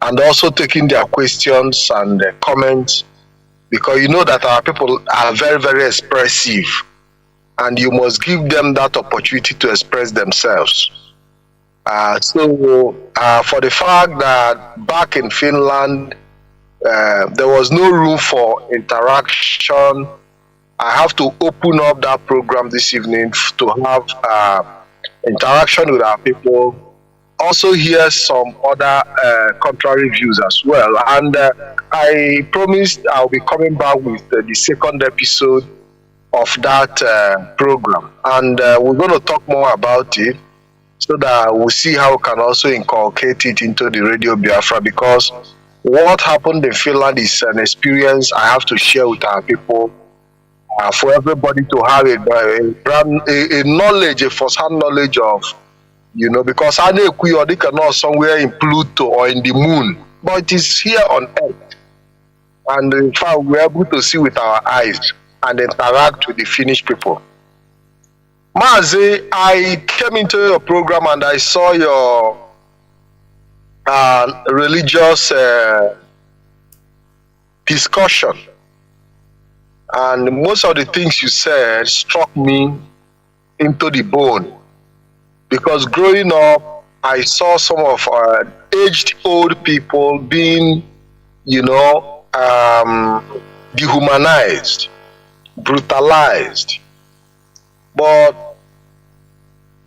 and also taking their questions and comments, because you know that our people are very, very expressive and you must give them that opportunity to express themselves. So for the fact that back in Finland, there was no room for interaction I have to open up that program this evening to have interaction with our people. Also hear some other contrary views as well. And I promised I'll be coming back with the second episode of that program. And we're going to talk more about it so that we'll see how we can also inculcate it into the Radio Biafra, because what happened in Finland is an experience I have to share with our people. For everybody to have a knowledge, a first-hand knowledge of, because I know we are somewhere in Pluto or in the moon, but it is here on Earth. And in fact, we're able to see with our eyes and interact with the Finnish people. Mazi, I came into your program and I saw your religious discussion. And most of the things you said struck me into the bone. Because growing up, I saw some of aged old people being, dehumanized, brutalized. But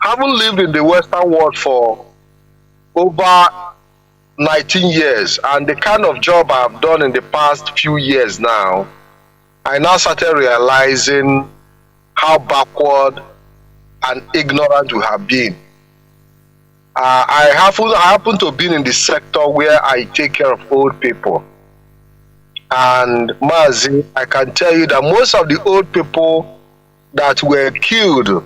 having lived in the Western world for over 19 years, and the kind of job I've done in the past few years now, I now started realizing how backward and ignorant we have been. I happen to be in the sector where I take care of old people. And Mazi, I can tell you that most of the old people that were killed,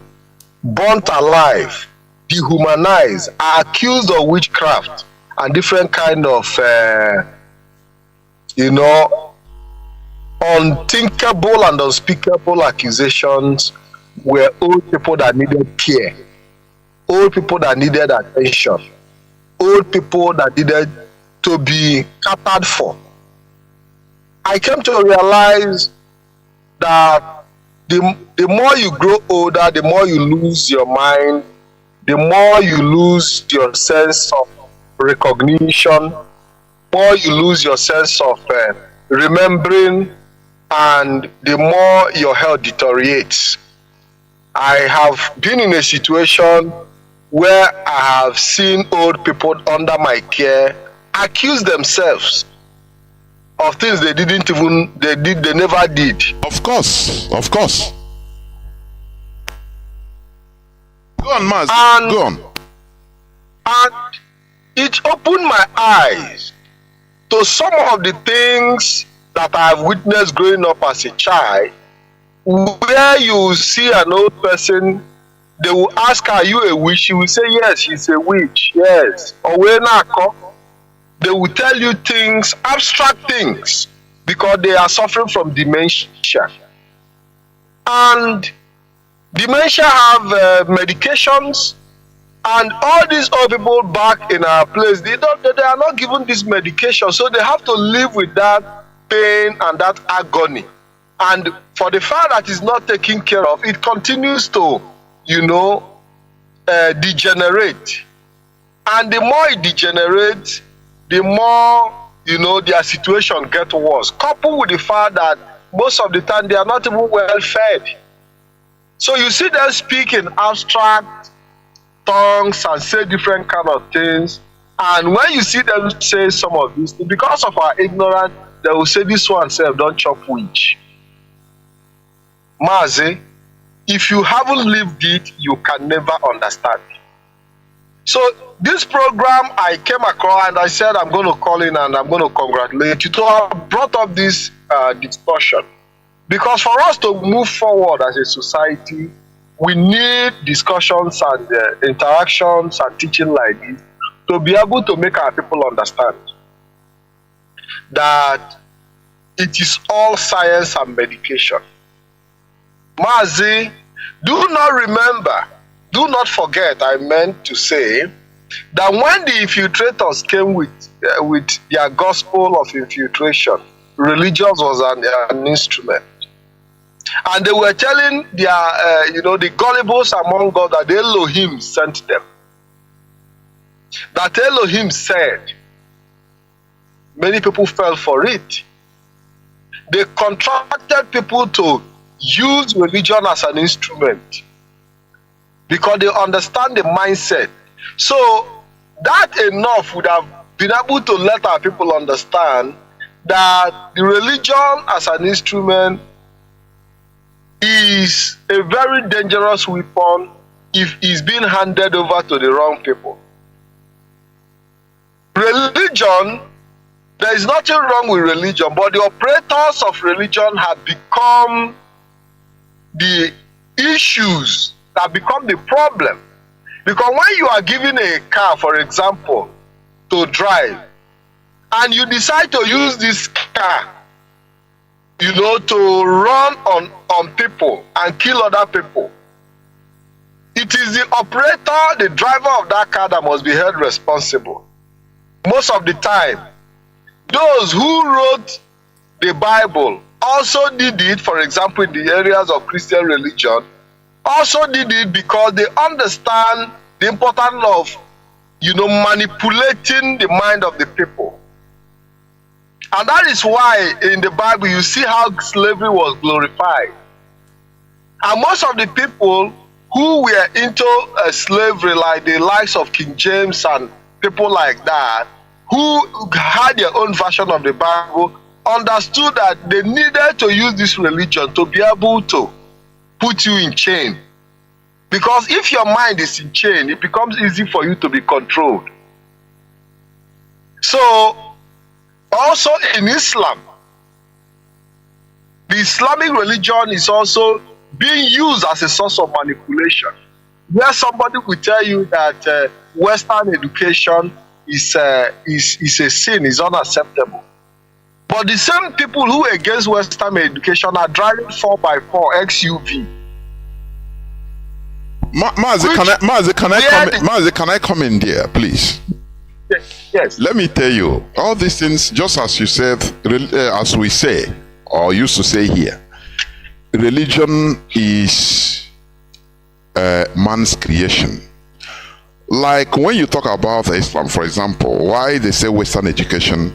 burnt alive, dehumanized, are accused of witchcraft and different kind of, unthinkable and unspeakable accusations were old people that needed care, old people that needed attention, old people that needed to be catered for. I came to realize that the more you grow older, the more you lose your mind, the more you lose your sense of recognition, more you lose your sense of remembering, and the more your health deteriorates. I have been in a situation where I have seen old people under my care accuse themselves of things they never did. Of course. Go on, Maz. Go on. And it opened my eyes to some of the things that I have witnessed growing up as a child, where you see an old person, they will ask, are you a witch? She will say, yes, she's a witch, yes. Or they will tell you things, abstract things, because they are suffering from dementia. And dementia have medications, and all these old people back in our place, they are not given this medication, so they have to live with that pain and that agony. And for the fact that it's not taken care of, it continues to, degenerate. And the more it degenerates, the more, their situation gets worse. Coupled with the fact that most of the time they are not even well fed. So you see them speak in abstract tongues and say different kind of things. And when you see them say some of these things, because of our ignorance, they will say this one self don't chop witch. Mazi, if you haven't lived it, you can never understand. So this program I came across and I said I'm going to call in and I'm going to congratulate you to have brought up this discussion. Because for us to move forward as a society, we need discussions and interactions and teaching like this to be able to make our people understand that it is all science and medication. Mazi, do not forget, I meant to say, that when the infiltrators came with their gospel of infiltration, religion was an instrument. And they were telling their, the gullibles among God that Elohim sent them. That Elohim said, many people fell for it. They contracted people to, use religion as an instrument because they understand the mindset. So that enough would have been able to let our people understand that the religion as an instrument is a very dangerous weapon if it's being handed over to the wrong people. Religion, there is nothing wrong with religion, but the operators of religion have become the issues that become the problem. Because when you are given a car, for example, to drive, and you decide to use this car, to run on people and kill other people, it is the operator, the driver of that car that must be held responsible. Most of the time, those who wrote the Bible also did it, for example, in the areas of Christian religion, also did it because they understand the importance of, manipulating the mind of the people. And that is why in the Bible you see how slavery was glorified. And most of the people who were into slavery, like the likes of King James and people like that, who had their own version of the Bible, understood that they needed to use this religion to be able to put you in chain. Because if your mind is in chain, it becomes easy for you to be controlled. So, also in Islam, the Islamic religion is also being used as a source of manipulation. Where somebody will tell you that Western education is a sin, is unacceptable. But the same people who are against Western education are driving 4x4 XUV. Mazi, can I come in there, please? Yes. Let me tell you, all these things, just as you said, as we say, or used to say here, religion is man's creation. Like when you talk about Islam, for example, why they say Western education,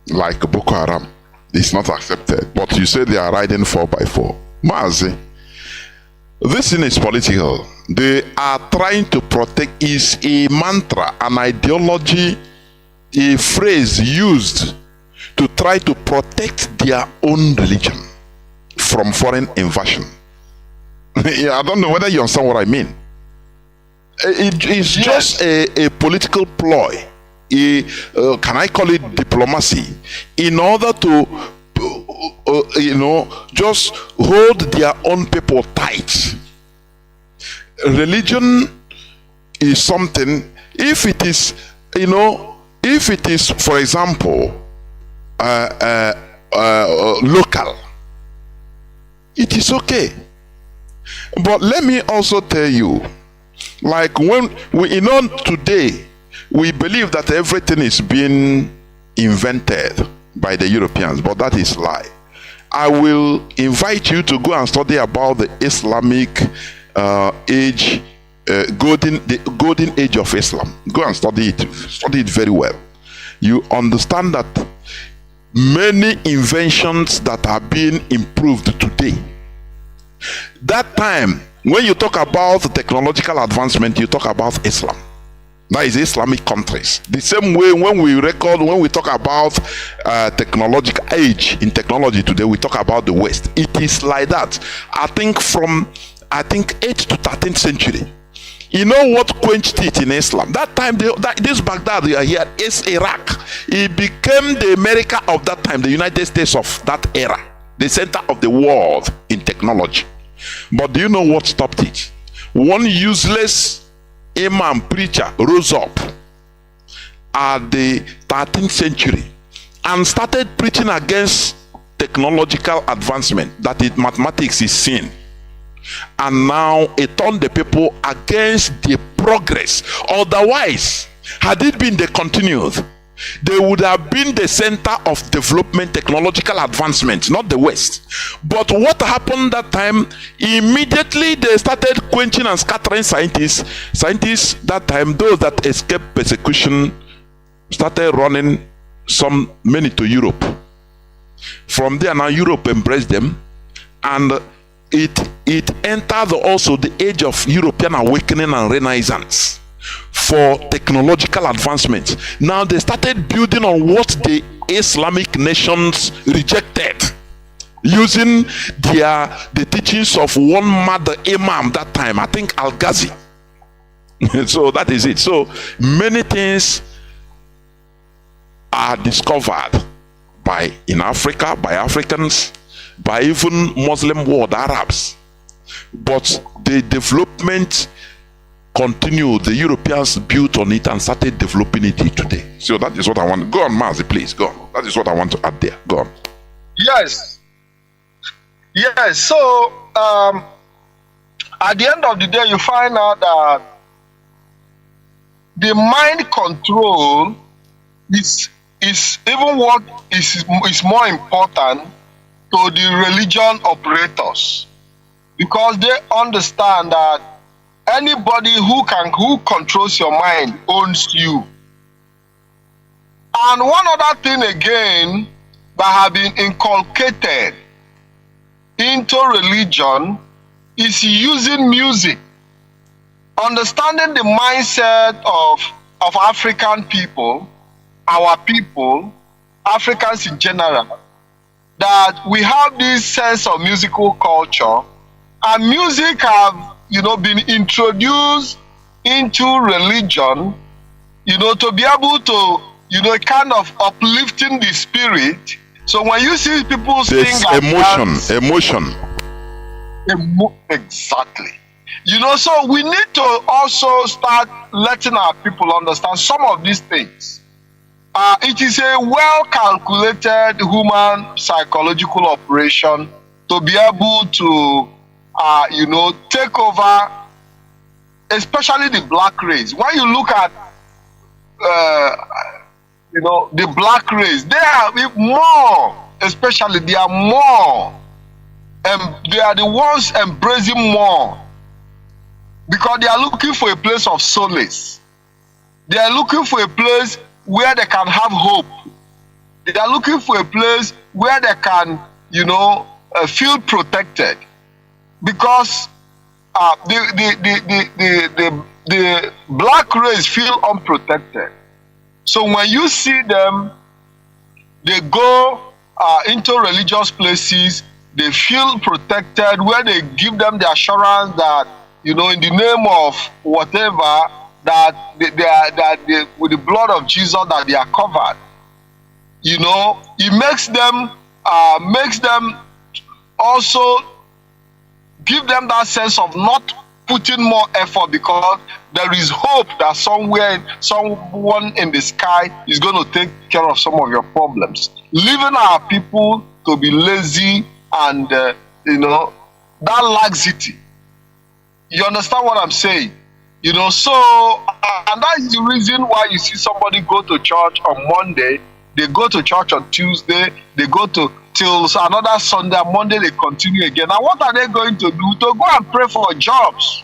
like Boko Haram, is not accepted, but you say they are riding 4x4. Mazi, this thing is political. They are trying to protect, is a mantra, an ideology, a phrase used to try to protect their own religion from foreign invasion. I don't know whether you understand what I mean. It's just a political ploy. Can I call it diplomacy? In order to, just hold their own people tight. Religion is something, if it is, for example, local, it is okay. But let me also tell you, like when today, we believe that everything is being invented by the Europeans, but that is lie. I will invite you to go and study about the Islamic age, the golden age of Islam. Go and study it very well. You understand that many inventions that are being improved today, that time when you talk about technological advancement, you talk about Islam. That is Islamic countries. The same way when we talk about technological age in technology today, we talk about the West. It is like that. I think from 8th to 13th century. You know what quenched it in Islam? That time, this Baghdad you are here is Iraq. It became the America of that time, the United States of that era, the center of the world in technology. But do you know what stopped it? One useless imam preacher rose up at the 13th century and started preaching against technological advancement, that mathematics is sin. And now it turned the people against the progress. Otherwise, had it been the continued, they would have been the center of development, technological advancement, not the West. But what happened that time? Immediately they started quenching and scattering scientists. Scientists that time, those that escaped persecution, started running many to Europe. From there now Europe embraced them. and it entered also the age of European awakening and Renaissance for technological advancements. Now they started building on what the Islamic nations rejected, using the teachings of one mother imam that time, I think Al-Ghazi. So that is it. So many things are discovered in Africa, by Africans, by even Muslim world Arabs, but the development continued. The Europeans built on it and started developing it today. So that is what I want. Go on, Mazi, please, go on. That is what I want to add there. Go on. Yes. So at the end of the day, you find out that the mind control is even what is more important to the religion operators, because they understand that anybody who controls your mind owns you. And one other thing again that have been inculcated into religion is using music, understanding the mindset of African people, our people, Africans in general, that we have this sense of musical culture, and music have been introduced into religion, to be able to kind of uplifting the spirit. So when you see people sing like emotion. Exactly. So we need to also start letting our people understand some of these things. It is a well-calculated human psychological operation to be able to, take over, especially the black race. When you look at, the black race, they are more, especially they are more, they are the ones embracing more, because they are looking for a place of solace. They are looking for a place where they can have hope. They are looking for a place where they can, feel protected, because the black race feel unprotected. So when you see them, they go into religious places, they feel protected, where they give them the assurance that, in the name of whatever, that they with the blood of Jesus, that they are covered. It makes them also give them that sense of not putting more effort, because there is hope that someone in the sky is going to take care of some of your problems. Leaving our people to be lazy and that laxity. You understand what I'm saying? And that is the reason why you see somebody go to church on Monday, they go to church on Tuesday, they go to till another Sunday, and Monday they continue again. Now what are they going to do? To go and pray for jobs.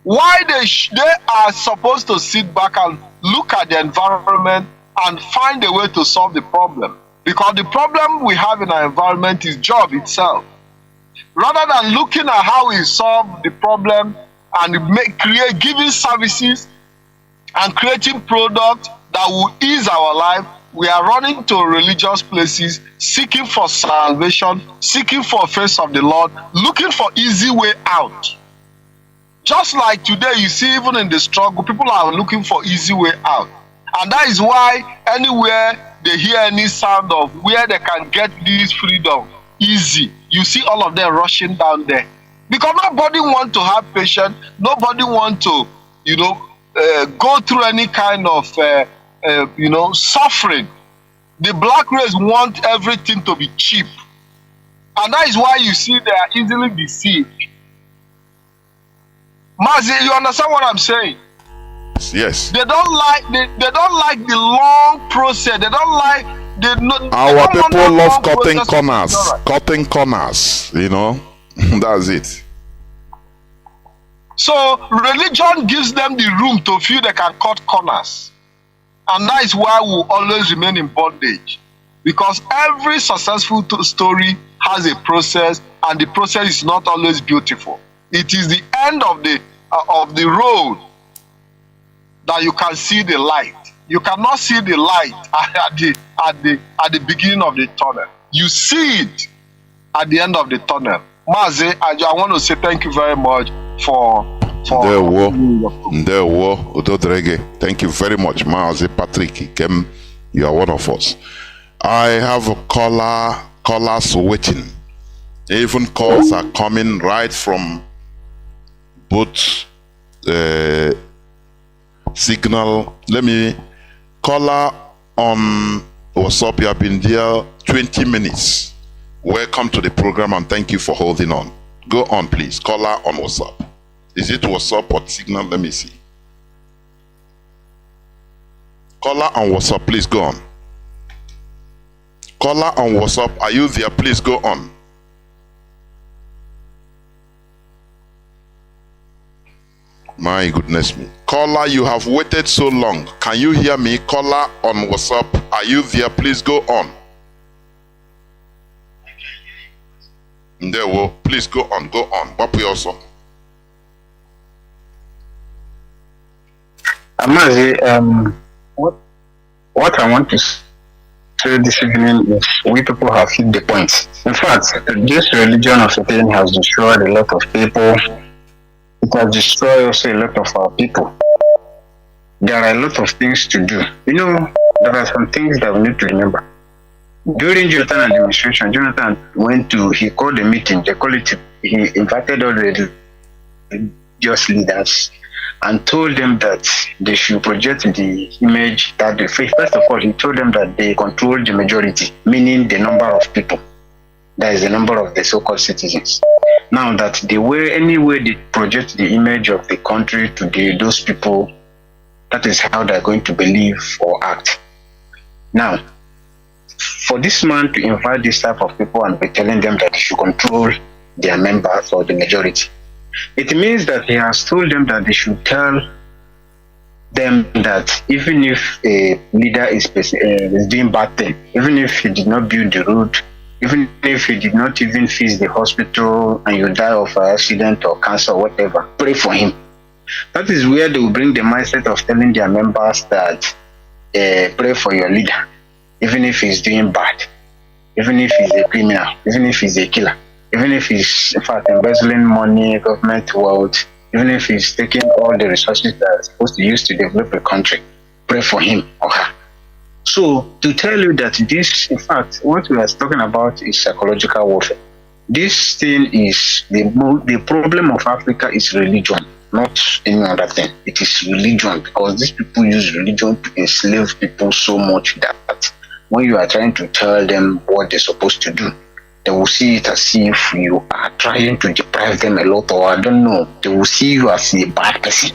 Why they are supposed to sit back and look at the environment and find a way to solve the problem. Because the problem we have in our environment is job itself. Rather than looking at how we solve the problem and giving services and creating products that will ease our life, we are running to religious places, seeking for salvation, seeking for the face of the Lord, looking for easy way out. Just like today, you see, even in the struggle, people are looking for easy way out. And that is why anywhere they hear any sound of where they can get this freedom easy, you see all of them rushing down there. Because nobody wants to have patience, nobody wants to, go through any kind of, suffering. The black race want everything to be cheap. And that is why you see they are easily deceived. Mazi, you understand what I'm saying? Yes. They don't like the long process. They don't like our people love cutting corners. Cutting corners, That's it. So religion gives them the room to feel they can cut corners. And that is why we always remain in bondage. Because every successful story has a process, and the process is not always beautiful. It is the end of the road that you can see the light. You cannot see the light at the beginning of the tunnel. You see it at the end of the tunnel. Mazi, I want to say thank you very much for Ndewo, Udodrege. Thank you very much, Mazi Patrick Ikem. You are one of us. I have a callers waiting. Even calls are coming right from both signal. Let me caller on WhatsApp. You have been there 20 minutes. Welcome to the program and thank you for holding on. Go on, please. Caller on WhatsApp. Is it WhatsApp or signal? Let me see. Caller on WhatsApp, please go on. Caller on WhatsApp, are you there? Please go on. My goodness me. Caller, you have waited so long. Can you hear me? Caller on WhatsApp, are you there? Please go on. There will please go on. What we also. Mazi, what I want to say this evening is we people have hit the point. In fact, this religion of a thing has destroyed a lot of people. It has destroyed also a lot of our people. There are a lot of things to do. You know, there are some things that we need to remember. During Jonathan administration, Jonathan he called a meeting, he invited all the religious leaders and told them that they should project the image that first of all, he told them that they control the majority, meaning the number of people. That is the number of the so-called citizens. Now that any way they project the image of the country to those people, that is how they're going to believe or act. Now, for this man to invite this type of people and be telling them that they should control their members or the majority, it means that he has told them that they should tell them that even if a leader is doing bad thing, even if he did not build the road, even if he did not even fix the hospital and you die of an accident or cancer or whatever, pray for him. That is where they will bring the mindset of telling their members that pray for your leader, even if he's doing bad, even if he's a criminal, even if he's a killer, even if he's in fact embezzling money, government wealth, even if he's taking all the resources that are supposed to use to develop a country, pray for him or her. So to tell you that this, in fact, what we are talking about is psychological warfare. This thing is the problem of Africa is religion, not any other thing. It is religion, because these people use religion to enslave people so much that when you are trying to tell them what they're supposed to do, they will see it as if you are trying to deprive them a lot, or I don't know, they will see you as a bad person.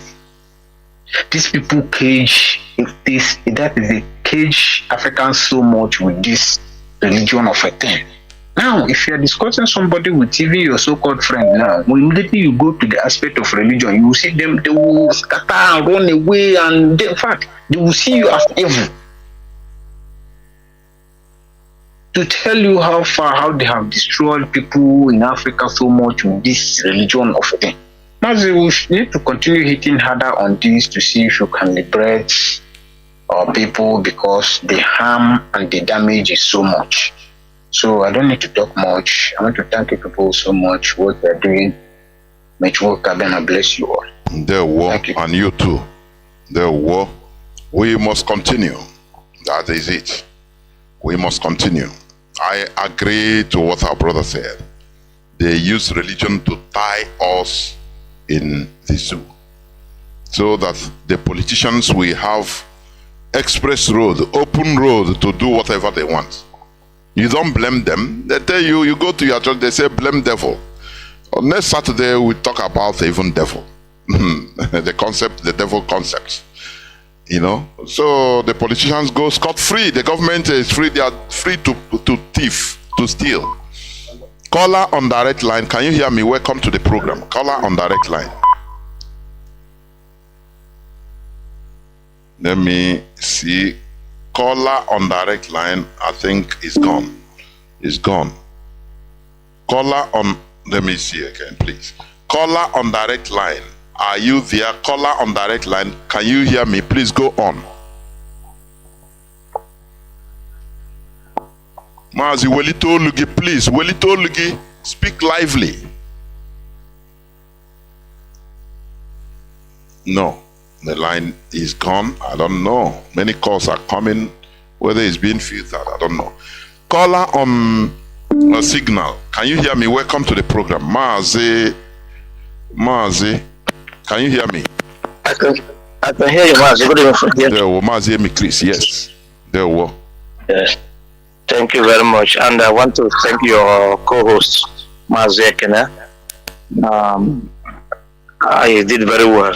These people cage Africans so much with this religion of a thing. Now, if you are discussing somebody with even your so-called friend now, when immediately you go to the aspect of religion, you will see them, they will scatter and run away, and in fact, they will see you as evil. To tell you how they have destroyed people in Africa so much with this religion of a thing. Mazi, we need to continue hitting harder on this to see if you can liberate our people, because the harm and the damage is so much. So I don't need to talk much. I want to thank you people so much for what they're doing. May God bless you all. The war, and you too. The war. We must continue. That is it. We must continue. I agree to what our brother said. They use religion to tie us in the zoo, so that the politicians will have express road, open road to do whatever they want. You don't blame them. They tell you, you go to your church, they say blame devil. Next Saturday we talk about even devil. The concept, the devil concepts. You know, so the politicians go scot-free. The government is free. They are free to thief, to steal. Caller on direct line. Can you hear me? Welcome to the program. Caller on direct line. Let me see. Caller on direct line. I think is gone. Is gone. Caller on, let me see again, please. Caller on direct line. Are you there? Caller on direct line. Can you hear me? Please go on. Mazi, Welito Lugi, please. Welito Lugi, speak lively. No, the line is gone. I don't know. Many calls are coming. Whether it's being filtered, I don't know. Caller on a signal. Can you hear me? Welcome to the program. Mazi, can you hear me? I can hear you, Mazi. Good evening from here. There we Mazi, me Chris. Yes, there we go. Yes. Thank you very much. And I want to thank your co-host, Mazi Ekene. I did very well.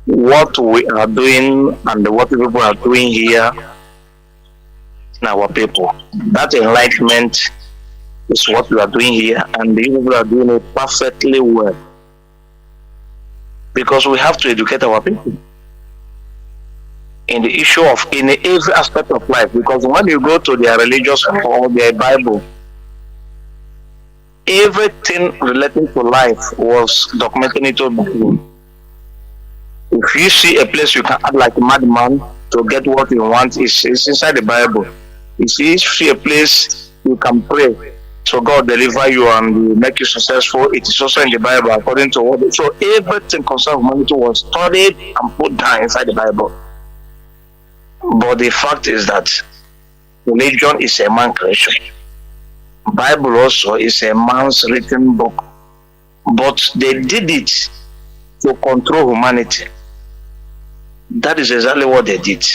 What we are doing and what people are doing here in our people, that enlightenment is what we are doing here, and the people are doing it perfectly well. Because we have to educate our people in the issue of, in every aspect of life. Because when you go to their religious or their Bible, everything relating to life was documented into the Bible. If you see a place you can act like a madman to get what you want, it's inside the Bible. If you see a place you can pray so God deliver you and make you successful, it is also in the Bible according to what. So everything concerning humanity was studied and put down inside the Bible. But the fact is that religion is a man's creation. Bible also is a man's written book. But they did it to control humanity. That is exactly what they did.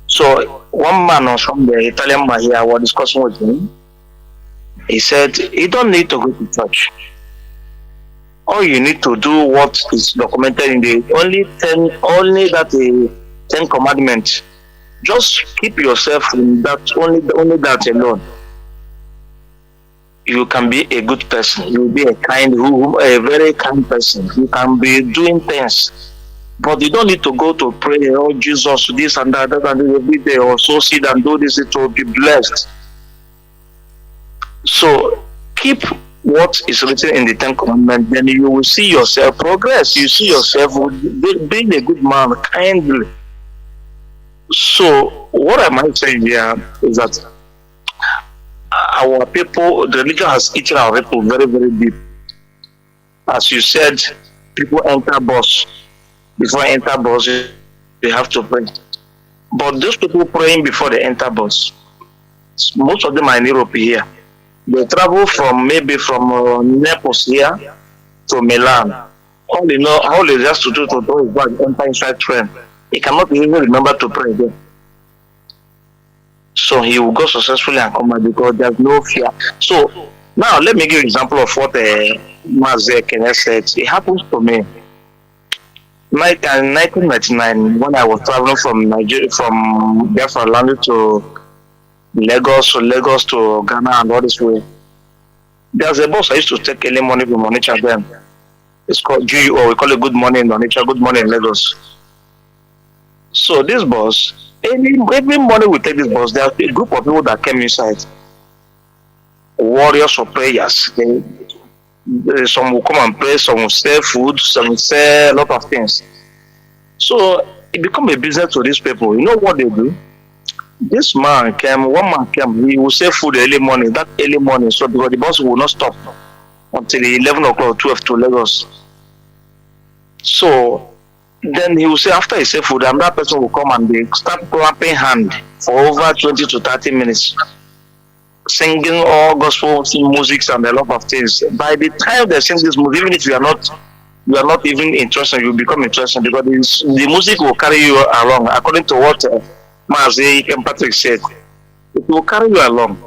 So one man from the Italian man here, I was discussing with him. He said, you don't need to go to church. All you need to do what is documented in the only that 10 commandments. Just keep yourself in that, only that alone. You can be a good person. You will be a very kind person. You can be doing things. But you don't need to go to pray, oh Jesus, this and that, and every day, or so sit and do this, it will be blessed. So keep what is written in the 10 Commandments, then you will see yourself progress. You see yourself being a good man, kindly. So what I might say here is that our people, the religion has eaten our people very, very deep. As you said, people enter bus. Before enter bus, they have to pray. But those people praying before they enter bus, most of them are in Europe here. They travel from Naples here to Milan. All they just to do is go and enter inside train. He cannot even remember to pray again. So he will go successfully and come back because there's no fear. So now let me give you an example of what Mazi Ekene said. It happens to me. In 1999, when I was traveling from Nigeria, from Biafra land to Lagos to Ghana and all this way, there's a bus I used to take early morning from Onitsha then. It's called GUO. We call it Good Morning in Onitsha, Good Morning in Lagos. So this bus, every morning we take this bus, there's a group of people that came inside. Warriors for prayers. Some will come and pray, some will sell food, some will sell a lot of things. So it becomes a business to these people. You know what they do? One man came, he will sell food early morning, so because the bus will not stop until 11 o'clock, 12 to Lagos. So then he will say after he sell food, another person will come and they start clapping hand for over 20 to 30 minutes. Singing all gospel music and a lot of things. By the time they sing this music, even if you are not even interested, you become interested because the music will carry you along. According to what Mazi and Patrick said, it will carry you along.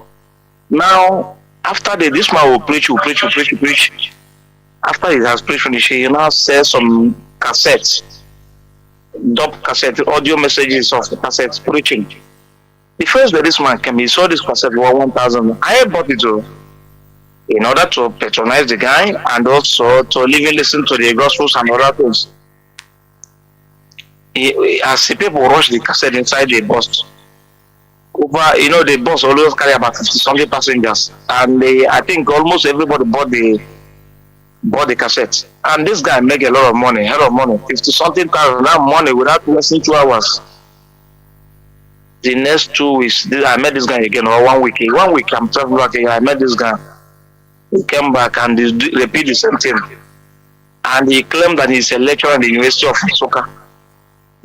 Now, after this man will preach. After he has preached, he now says some cassettes, audio messages of the cassettes preaching. The first day this man came, he saw this cassette for 1,000. I bought it in order to patronize the guy and also to listen to the gospels and other things. As the people rushed the cassette inside the bus, over, the bus always carry about 50-something passengers, and I think almost everybody bought the cassette. And this guy make a lot of money, 50-something thousand that money without less than 2 hours. The next 2 weeks, I met this guy again, or 1 week. 1 week, I'm traveling back again. I met this guy. He came back and he repeat the same thing. And he claimed that he's a lecturer in the University of Soka.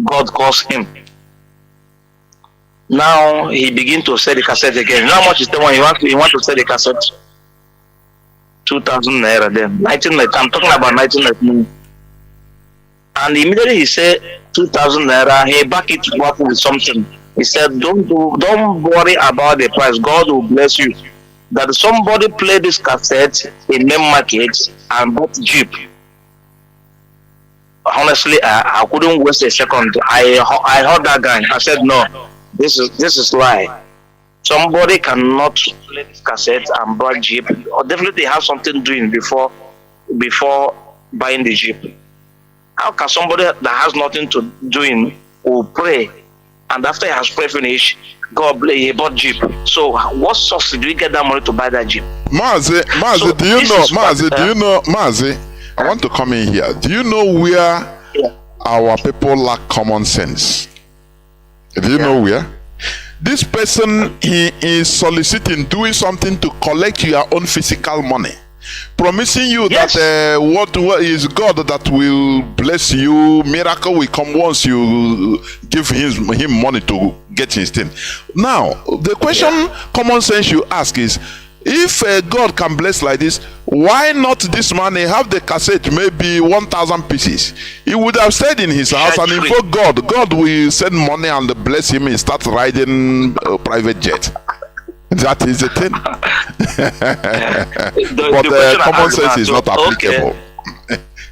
God calls him. Now he begin to sell the cassette again. How much is the one he want to sell the cassette? 2,000 naira then. I'm talking about 1999. And immediately he said 2,000 naira. He back it up with something. He said, don't worry about the price. God will bless you. That somebody played this cassette in main market and bought Jeep. Honestly, I couldn't waste a second. I heard that guy. I said, no, this is lie. Somebody cannot play this cassette and buy Jeep, or definitely have something doing before buying the Jeep. How can somebody that has nothing to doing will pray, and after he has prayed finish, God bless, he bought Jeep? So what source do you get that money to buy that Jeep? Mazi, So do you this know? is what, Mazi, I want to come in here. Do you know where our people lack common sense? Do you know where? This person, he is soliciting, doing something to collect your own physical money, promising you that what is God that will bless you, miracle will come once you give him money to get his thing. Now, the question, common sense you ask is, if God can bless like this, why not this man have the cassette, maybe 1,000 pieces? He would have stayed in his house and invoke God. God will send money and bless him and start riding a private jet. That is the thing. But common sense is not applicable.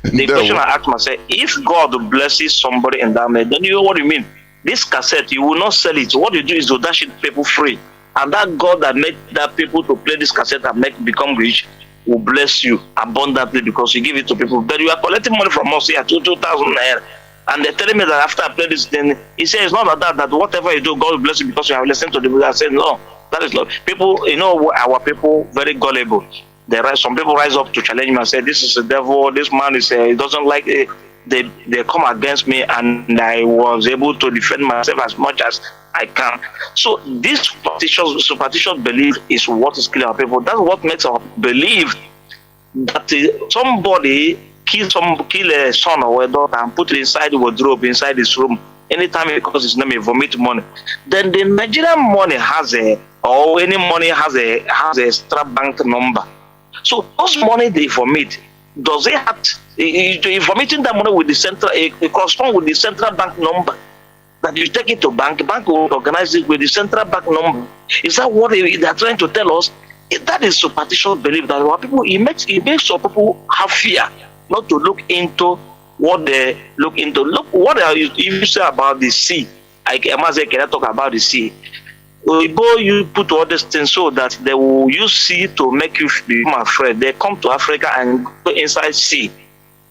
The question I asked myself, if God blesses somebody in that way, then you know what you mean. This cassette, you will not sell it. What you do is to dash it people free. And that God that made that people to play this cassette and become rich will bless you abundantly because you give it to people. But you are collecting money from us here, 2,000 naira. And they're telling me that after I play this thing, he says it's not like that whatever you do, God will bless you because you have listened to the people. I said, no, that is not. People, our people, very gullible. Some people rise up to challenge me and say, this is the devil, this man is, he doesn't like it. They come against me, and I was able to defend myself as much as I can. So this superstitious belief is what is killing our people. That's what makes our believe that somebody kill a son or a daughter and put it inside the wardrobe, inside this room. Anytime it calls his name, he vomit money. Then the Nigerian money any money has a extra bank number. So those money they vomit, does it have vomiting that money with the central? It corresponds with the central bank number. That you take it to bank will organize it with the central bank number. Is that what they are trying to tell us? That is superstitious belief that our people, it makes some people have fear not to look into what they look into. Look, what are you say about the sea? Mazi cannot talk about the sea. You put all these things so that they will use sea to make you become afraid. They come to Africa and go inside sea,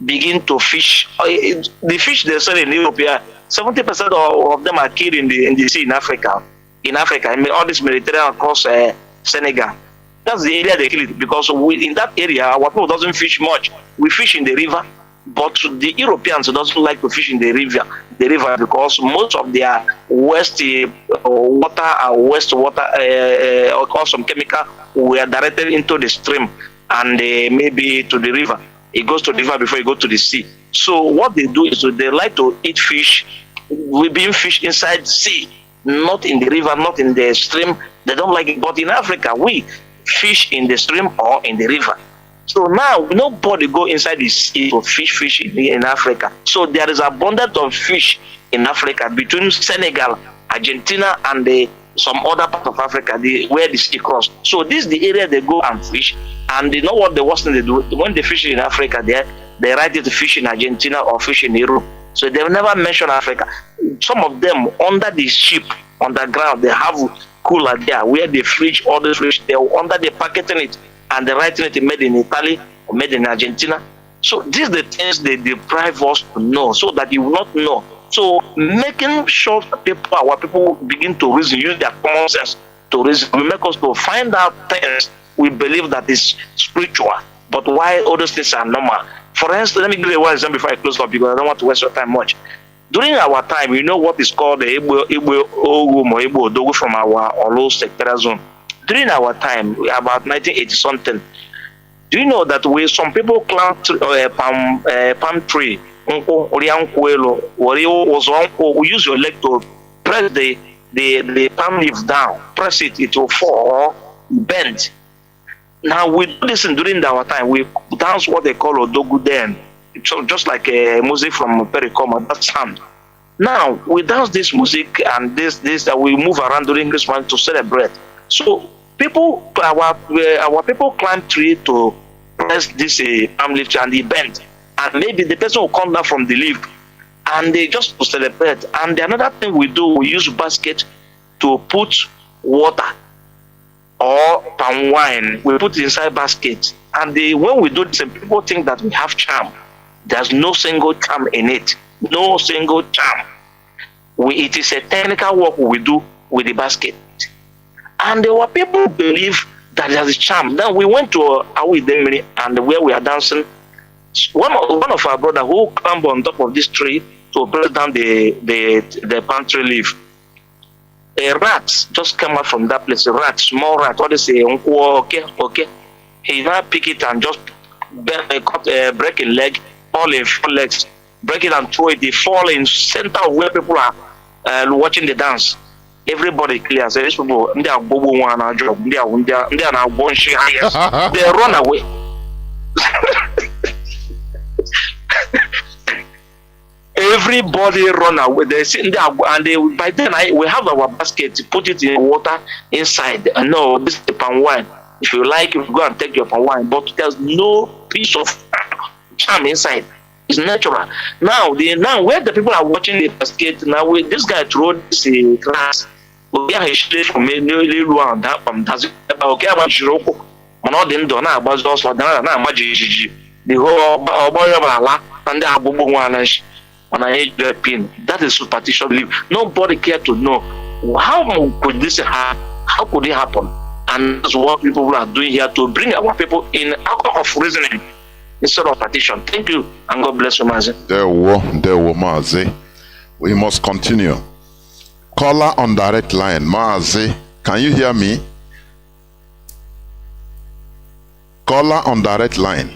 begin to fish. The fish they sell in Europe, 70% of them are killed in the sea in Africa. I mean, all this Mediterranean across Senegal. That's the area they kill it, because in that area our people doesn't fish much. We fish in the river, but the Europeans doesn't like to fish in the river because most of their waste water or some chemical were directed into the stream and maybe to the river. It goes to the river before it goes to the sea. So what they do is they like to eat fish. We being fish inside the sea, not in the river, not in the stream. They don't like it. But in Africa, we fish in the stream or in the river. So now nobody go inside the sea to fish in Africa. So there is abundance of fish in Africa between Senegal, Argentina, and some other part of Africa where the sea cross. So this is the area they go and fish. And you know what the worst thing they do? When they fish in Africa, they write it to fish in Argentina or fish in Europe. So they never mention Africa. Some of them under the ship, underground, they have cooler there where they fridge all the fish. They're under the packaging it and they're writing it made in Italy or made in Argentina. So these are the things they deprive us to know, so that you will not know So making sure that our people begin to reason, use their common sense to reason, will make us to find out things we believe that is spiritual, but why all those things are normal. For instance, let me give you one example before I close up, because I don't want to waste your time much. During our time, you know what is called the Igbo Ogum or Igbo Odogu from our Olo sectarian zone. During our time, about 1980 something, do you know that some people plant palm tree, we use your leg to press the palm leaf down, press it, it will fall or bend. Now we do this during our time. We dance what they call Odogu then. So just like a music from Pericoma, that sound. Now we dance this music and this that we move around during Christmas to celebrate. So people, our people climb tree to press this palm leaf and they bend, and maybe the person will come down from the leaf, and they just to celebrate. And another thing we do, we use basket to put water or palm wine. We put it inside basket, and when we do this, people think that we have charm. There's no single charm in it. No single charm. It is a technical work we do with the basket. And there were people who believe that there's a charm. Then we went to Awidemiri, and where we are dancing, one of our brothers who climbed on top of this tree to press down the palm tree leaf. A rat just came out from that place. A rat, small rat. What they say? Okay. He now pick it and just break a leg, all in 4 legs, break it and throw it. They fall in center of where people are watching the dance. Everybody clears. So these people, they are now they run away. Everybody run away. They sit there, and by then we have our basket, put it in water inside. No, this is the palm wine. If you like, you go and take your palm wine, but there's no piece of charm inside. It's natural. Now where the people are watching the basket, now this guy throw this glass. We are from me nearly around that from does okay about Shiroko. On all the Donna about those for Dana Maji. The whole Oboyabala and the Abu one on a age pin. That is superstition belief. Nobody cared to know how could this happen? How could it happen? And that's what people are doing here to bring our people in out of reasoning instead of partition. Thank you, and God bless you, Mazi. There were Mazi. We must continue. Caller on direct line, Mazi. Can you hear me? Caller on direct line.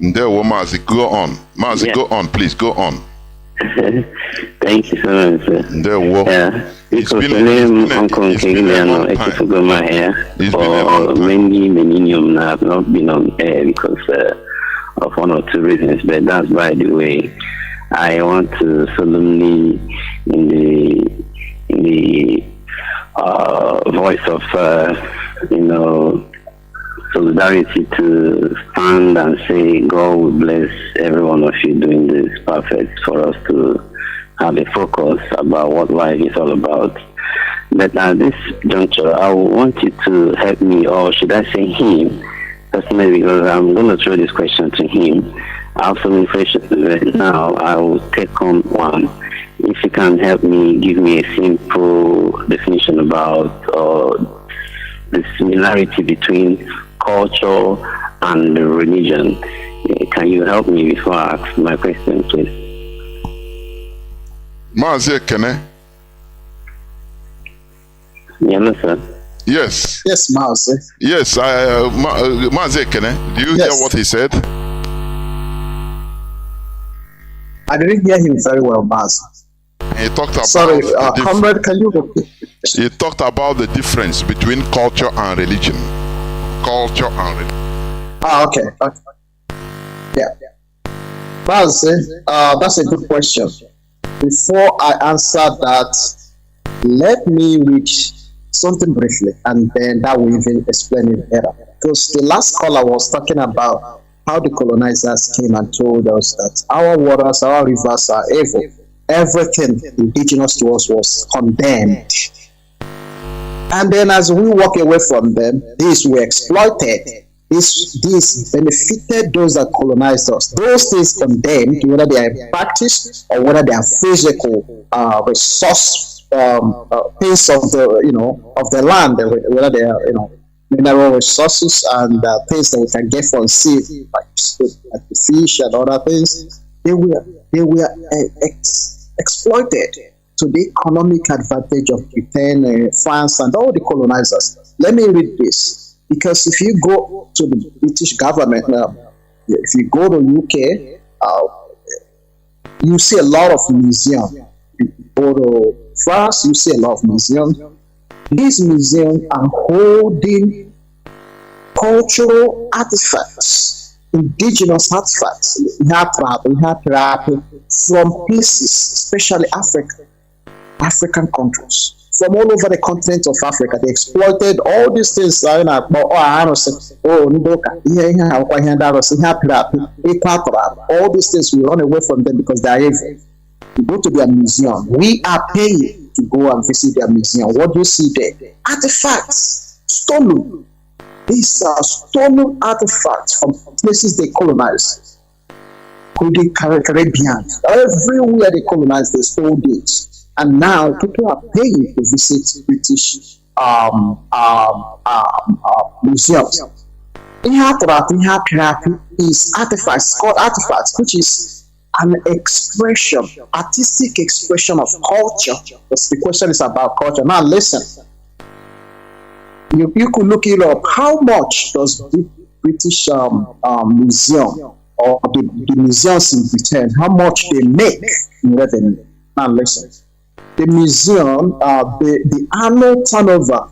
There were Mazi. Go on, Mazi. Yeah. Go on, please. Go on. Thank you so much, sir. There were. Yeah. It's been for many millennium now. I've not been on air because of one or two reasons, but that's by the way. I want to solemnly, in the voice of solidarity, to stand and say God will bless every one of you doing this perfect for us to have a focus about what life is all about. But at this juncture, I want you to help me, or should I say him, personally, because I'm going to throw this question to him. I have so many questions, but now I will take on one. If you can help me, give me a simple definition about the similarity between culture and religion. Can you help me before I ask my question, please? Mazi Kene. Yeah, sir. Yes. Yes, Mazi. Yes, Mazi Kene. Do you hear what he said? I didn't hear him very well, Mazi. He talked about. Sorry, comrade, can you repeat? He talked about the difference between culture and religion. Culture and religion. Okay. Yeah. Mazi, that's a good question. Before I answer that, let me read something briefly, and then that will even explain it better. Because the last caller was talking about how the colonizers came and told us that our waters, our rivers are evil. Everything indigenous to us was condemned. And then as we walk away from them, these were exploited. This benefited those that colonized us. Those things condemned, whether they are in practice or whether they are physical resource things of the land, whether they are mineral resources and things that we can get from sea, like the fish and other things. They were exploited to the economic advantage of Britain, France, and all the colonizers. Let me read this, because if you go to the British government now, if you go to UK, you see a lot of museums. You go to France, you see a lot of museums. These museums are holding cultural artifacts, indigenous artifacts. We have from places, especially African countries, from all over the continent of Africa. They exploited all these things. All these things, we run away from them because they are evil. We go to their museum. We are paying to go and visit their museum. What do you see there? Artifacts, stolen. These are stolen artifacts from places they colonized, including Caribbean. Everywhere they colonized, they stole it. And now people are paying to visit British museums. Is artifacts, called artifacts, which is an expression, artistic expression of culture. Because the question is about culture. Now listen, you could look it up. How much does the British museum or the museums in Britain, how much they make in revenue? Now listen, the museum, the annual turnover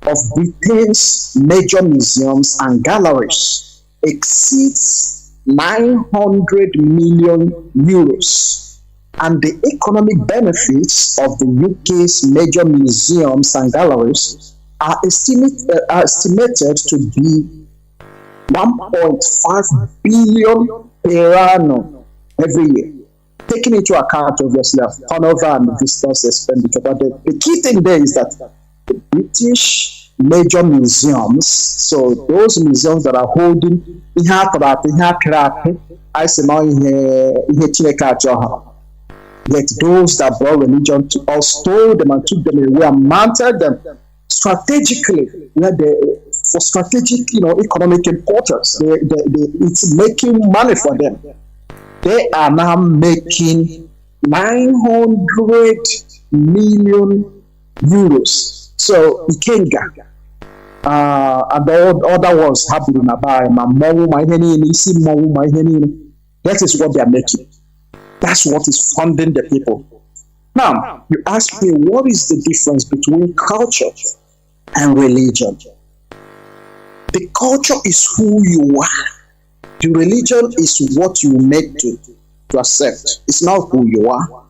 of Britain's major museums and galleries exceeds 900 million euros, and the economic benefits of the UK's major museums and galleries are estimated to be 1.5 billion per annum every year, taking into account obviously of turnover and visitors expenditure. But the key thing there is that the British major museums, so those museums that are holding yet those that brought religion to us stole them and took them away and mounted them strategically, where for strategic, economic importance. It's making money for them. They are now making 900 million euros. So Ikenga and the other ones happening about that is what they are making. That's what is funding the people. Now, you ask me, what is the difference between culture and religion? The culture is who you are. The religion is what you made to accept. It's not who you are.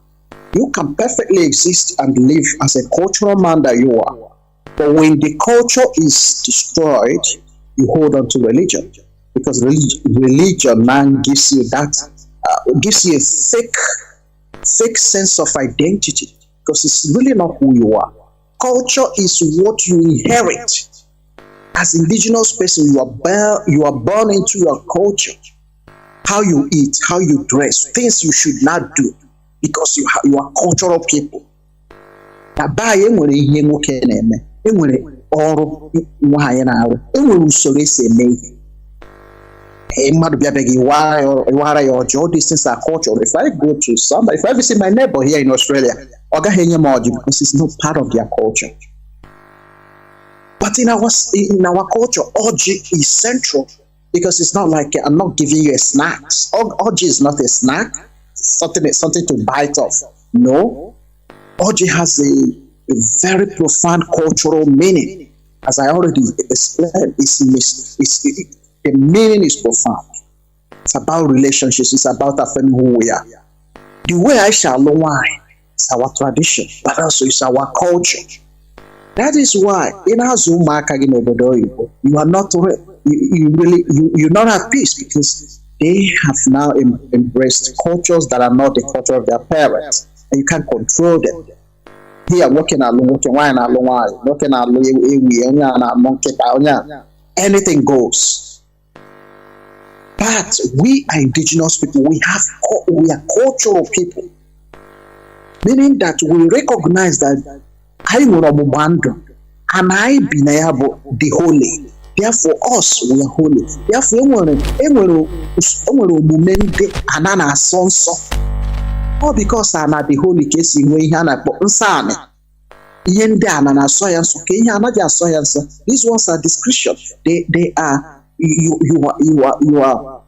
You can perfectly exist and live as a cultural man that you are. But when the culture is destroyed, you hold on to religion. Because religion, man, gives you that, gives you a fake sense of identity. Because it's really not who you are. Culture is what you inherit. As indigenous person, you are born into your culture. How you eat, how you dress, things you should not do, because you are cultural people. All these things are cultural. If I go to somebody, if I visit my neighbor here in Australia, because it's not part of their culture. But in our culture, orgy is central, because it's not like I'm not giving you a snack. Orgy is not a snack, something to bite off. No, orgy has a very profound cultural meaning. As I already explained, the meaning is profound. It's about relationships. It's about affirming who we are. The way I shall know why, it's our tradition, but also it's our culture. That is why in our Zoom you are not you not have peace, because they have now embraced cultures that are not the culture of their parents, and you can't control them. Here, anything goes. But we are indigenous people. We are cultural people, meaning that we recognize that I know and I be the holy. Therefore, us we are holy. Therefore, all because I'm not the holy case in way Hana Nsane. These ones are discretion. They are you are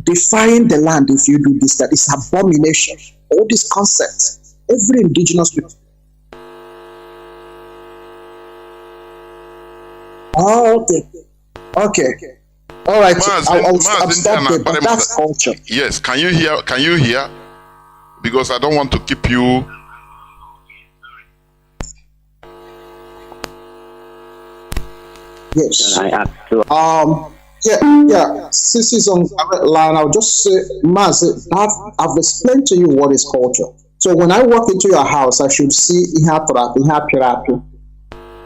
defying the land if you do this. That is abomination. All these concepts, every indigenous people. Oh, okay. All right. I'll stop there, but that's culture. Yes. Can you hear? Can you hear? Because I don't want to keep you. Yes. Yeah. Since he's on the line, I'll just say, Mazi, I've explained to you what is culture. So when I walk into your house, I should see Ihapirapi.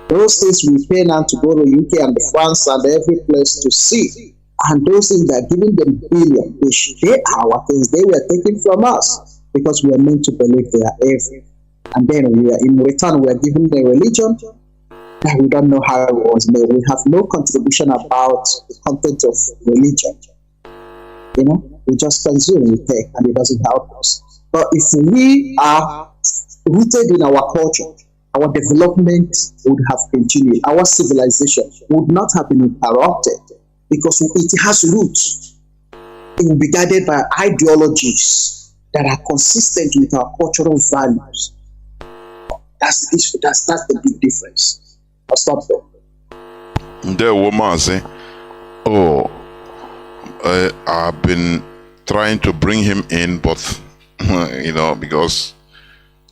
Those things we pay now to go to UK and France and every place to see. And those things that are giving them billion, which they are our things, they were taken from us because we are meant to believe they are every. And then we are in return, we are given the religion that we don't know how it was made. We have no contribution about the content of religion. You know, we just consume, we take, and it doesn't help us. But if we are rooted in our culture, our development would have continued. Our civilization would not have been interrupted because it has roots. It will be guided by ideologies that are consistent with our cultural values. That's the issue. That's the big difference. I'll stop there. The woman say, "Oh, I've been trying to bring him in, but you know, because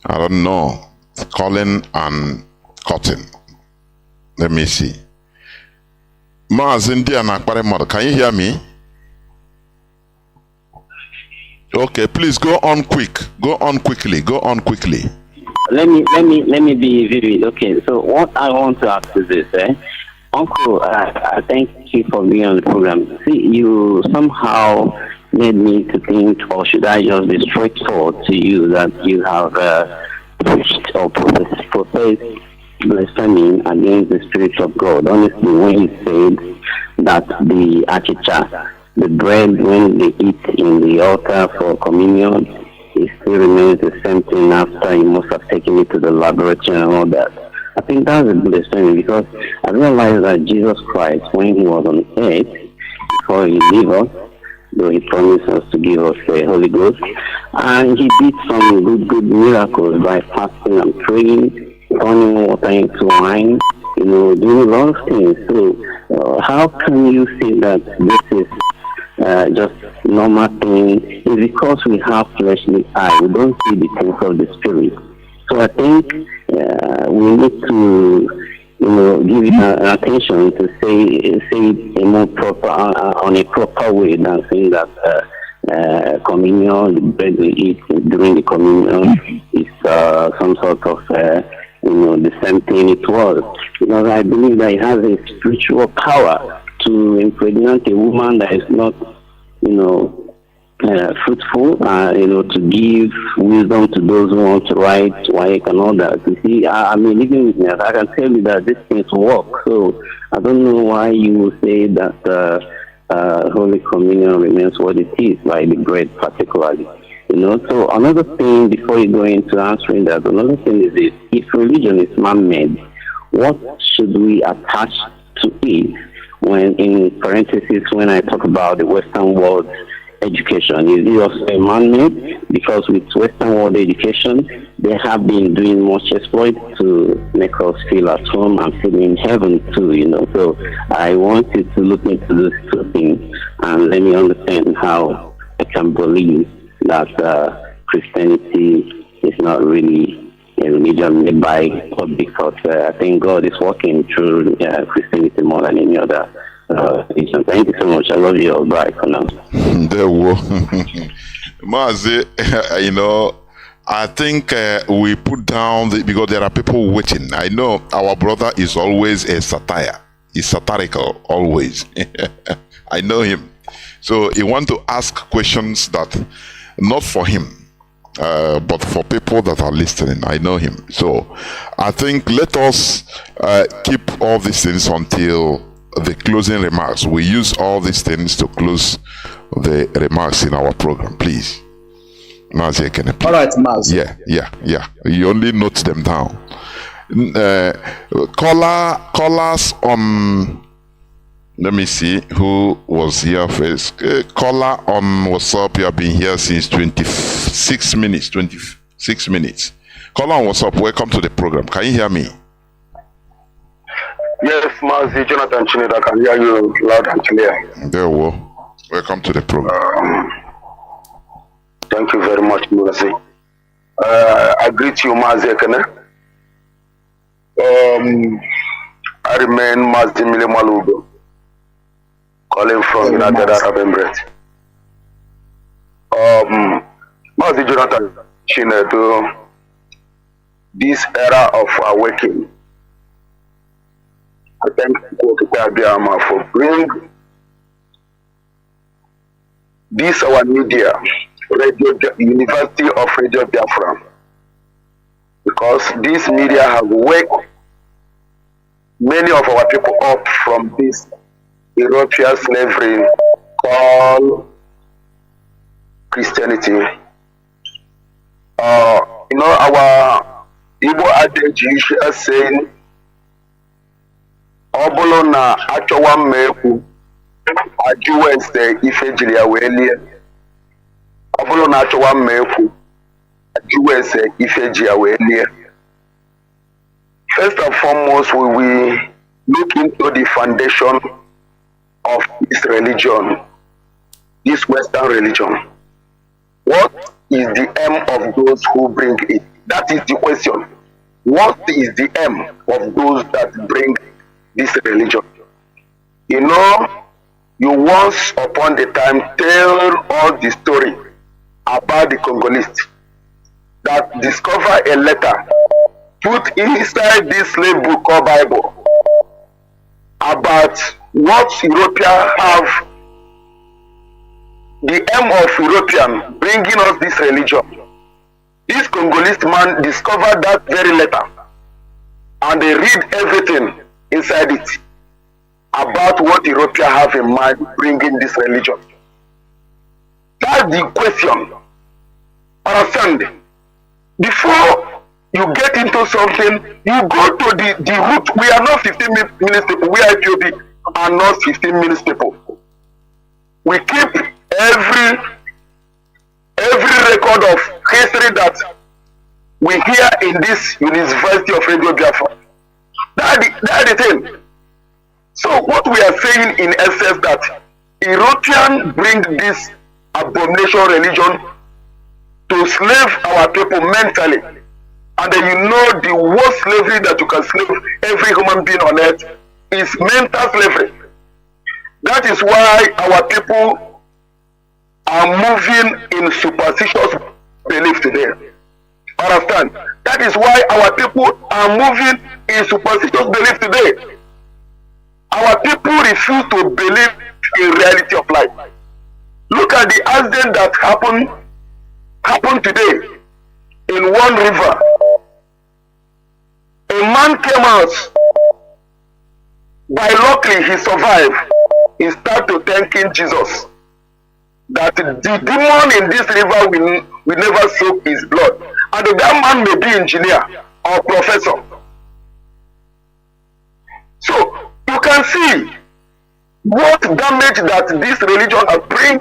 I don't know." Calling and cutting. Let me see. Mazi can you hear me? Okay, please go on quick. Go on quickly. Let me be vivid. Okay, so what I want to ask is this, Uncle, I thank you for being on the program. See, you somehow made me to think, or should I just be straightforward to you that you have preached or professed blasphemy against the Spirit of God. Honestly, when he said that the achicha, the bread when they eat in the altar for communion, it still remains the same thing after you must have taken it to the laboratory and all that. I think that's a blasphemy because I realized that Jesus Christ, when he was on earth, before he leave us, though he promised us to give us the Holy Ghost, and he did some good miracles by fasting and praying, turning water into wine, you know, doing a lot of things. So how can you say that this is just normal thing? It's because we have fleshly eye, we don't see the things of the Spirit. So I think we need to, you know, give it attention to say it a more proper on a proper way than saying that communion, the bread we eat during the communion is some sort of you know, the same thing it was. Because I believe that it has a spiritual power to impregnate a woman that is not, you know, fruitful, you know, to give wisdom to those who want to write, and all that. You see, I mean, living with me, I can tell you that these things work. So I don't know why you will say that Holy Communion remains what it is, like the bread particularly. You know, so another thing before you go into answering that, another thing is this: if religion is man-made, what should we attach to it? When, in parentheses, when I talk about the Western world education, is it also a man-made? Because with Western world education, they have been doing much exploit to make us feel at home and feel in heaven too, you know. So I want you to look into those two things and let me understand how I can believe that Christianity is not really a religion made by God, because I think God is working through Christianity more than any other religion. Thank you so much. I love you all. Bye for now. Mazi, you know, I think we put down because there are people waiting. I know our brother is always a satire. He's satirical always. I know him. So he want to ask questions that not for him, but for people that are listening. I know him. So I think let us keep all these things until the closing remarks. We use all these things to close the remarks in our program, please. Mazi, can I please? All right, Mazi. Yeah. You only note them down. Callers on. Let me see who was here first. Caller on WhatsApp, you have been here since 26 minutes. 26 minutes. Caller on WhatsApp, welcome to the program. Can you hear me? Yes, Mazi, Jonathan Chinedu, I can hear you loud and clear. There we go. Welcome to the program. Thank you very much, Mazi. I greet you, Mazi Ekene. I remain Mazi Mile Malugo, calling from United Arab Emirates. Mazi Jonathan Chinedu, this era of awakening, I thank God for bringing this our media, University of Radio Biafra, because this media has waked many of our people up from this European slavery called Christianity. Our Igbo adage usually saying, Obolo na achowa meku ajuwense ifejili ya welie. Obolo na achowa meku ajuwense ifejili ya welie. First and foremost, we will look into the foundation of this religion, this Western religion. What is the aim of those who bring it? That is the question. What is the aim of those that bring this religion? You know, you once upon a time tell all the story about the Congolese that discover a letter put inside this slave book called Bible about what Europeans have, the aim of European bringing us this religion. This Congolese man discovered that very letter and they read everything inside it about what Europeans have in mind bringing this religion. That's the question. Understand? Before you get into something, you go to the root. We are not 15 minutes people. We IPOB are not 15 minutes people. We keep every record of history that we hear in this University of Radio Biafra. That's the thing. So what we are saying in essence that Europeans bring this abomination religion to slave our people mentally. And then you know the worst slavery that you can slave every human being on earth is mental slavery. That is why our people are moving in superstitious belief today. Understand? That is why our people are moving in superstitious belief today. Our people refuse to believe in reality of life. Look at the accident that happened today in one river. A man came out. By luckily he survived. He started to thanking Jesus that the demon in this river will never soak his blood. And that man may be engineer or professor. So you can see what damage that this religion has bring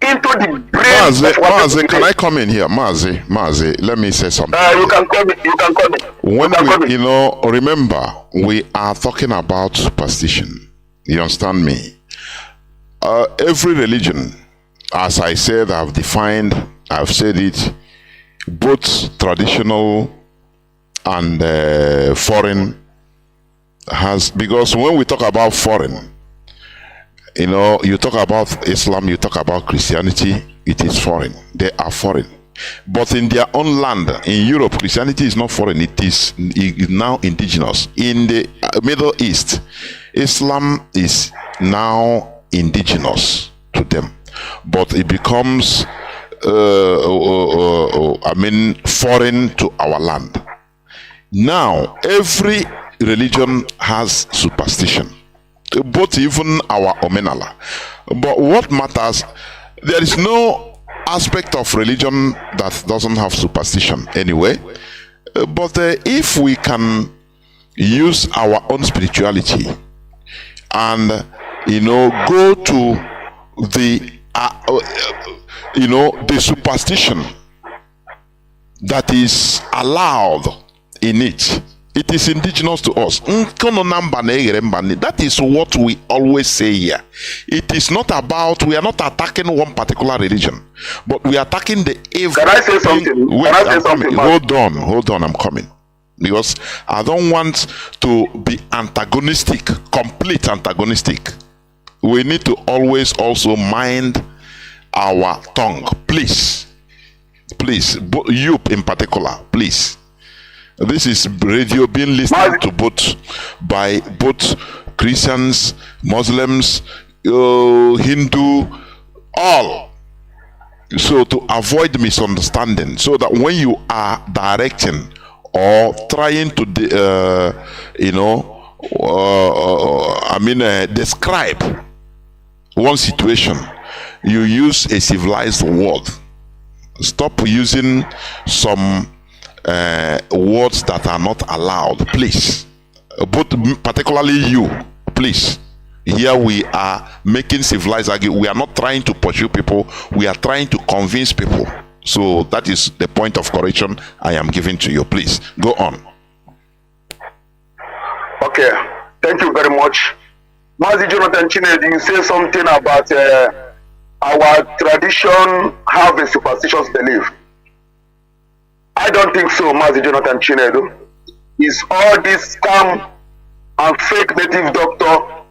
into the brain of our Mazi, can I come in here? Mazi, let me say something. You can come in. When we, remember, we are talking about superstition. You understand me? Every religion, as I said, I've said it, both traditional and foreign because when we talk about foreign, you talk about Islam, you talk about Christianity, it is foreign. They are foreign. But in their own land, in Europe, Christianity is not foreign, it is now indigenous. In the Middle East, Islam is now indigenous to them. but it becomes foreign to our land. Now, every religion has superstition, both even our Omenala. But what matters, there is no aspect of religion that doesn't have superstition anyway. But if we can use our own spirituality and go to the the superstition that is allowed in it. It is indigenous to us. That is what we always say here. It is not about, we are not attacking one particular religion, but we are attacking the evil. Can I say something? Wait, Can I say something? Hold on, I'm coming. Because I don't want to be antagonistic, complete antagonistic. We need to always also mind our tongue. Please, you in particular, please. This is radio being listened to by both Christians, Muslims, Hindu, all. So to avoid misunderstanding, so that when you are directing or trying to describe one situation, you use a civilized word. Stop using some words that are not allowed, please. But particularly you, please. Here we are making civilized argument. We are not trying to pursue people. We are trying to convince people. So that is the point of correction I am giving to you. Please go on. Okay, thank you very much. Mazi Jonathan Chinedu, you say something about our tradition have a superstitious belief. I don't think so, Mazi Jonathan Chinedu. It's all this scam and fake native doctor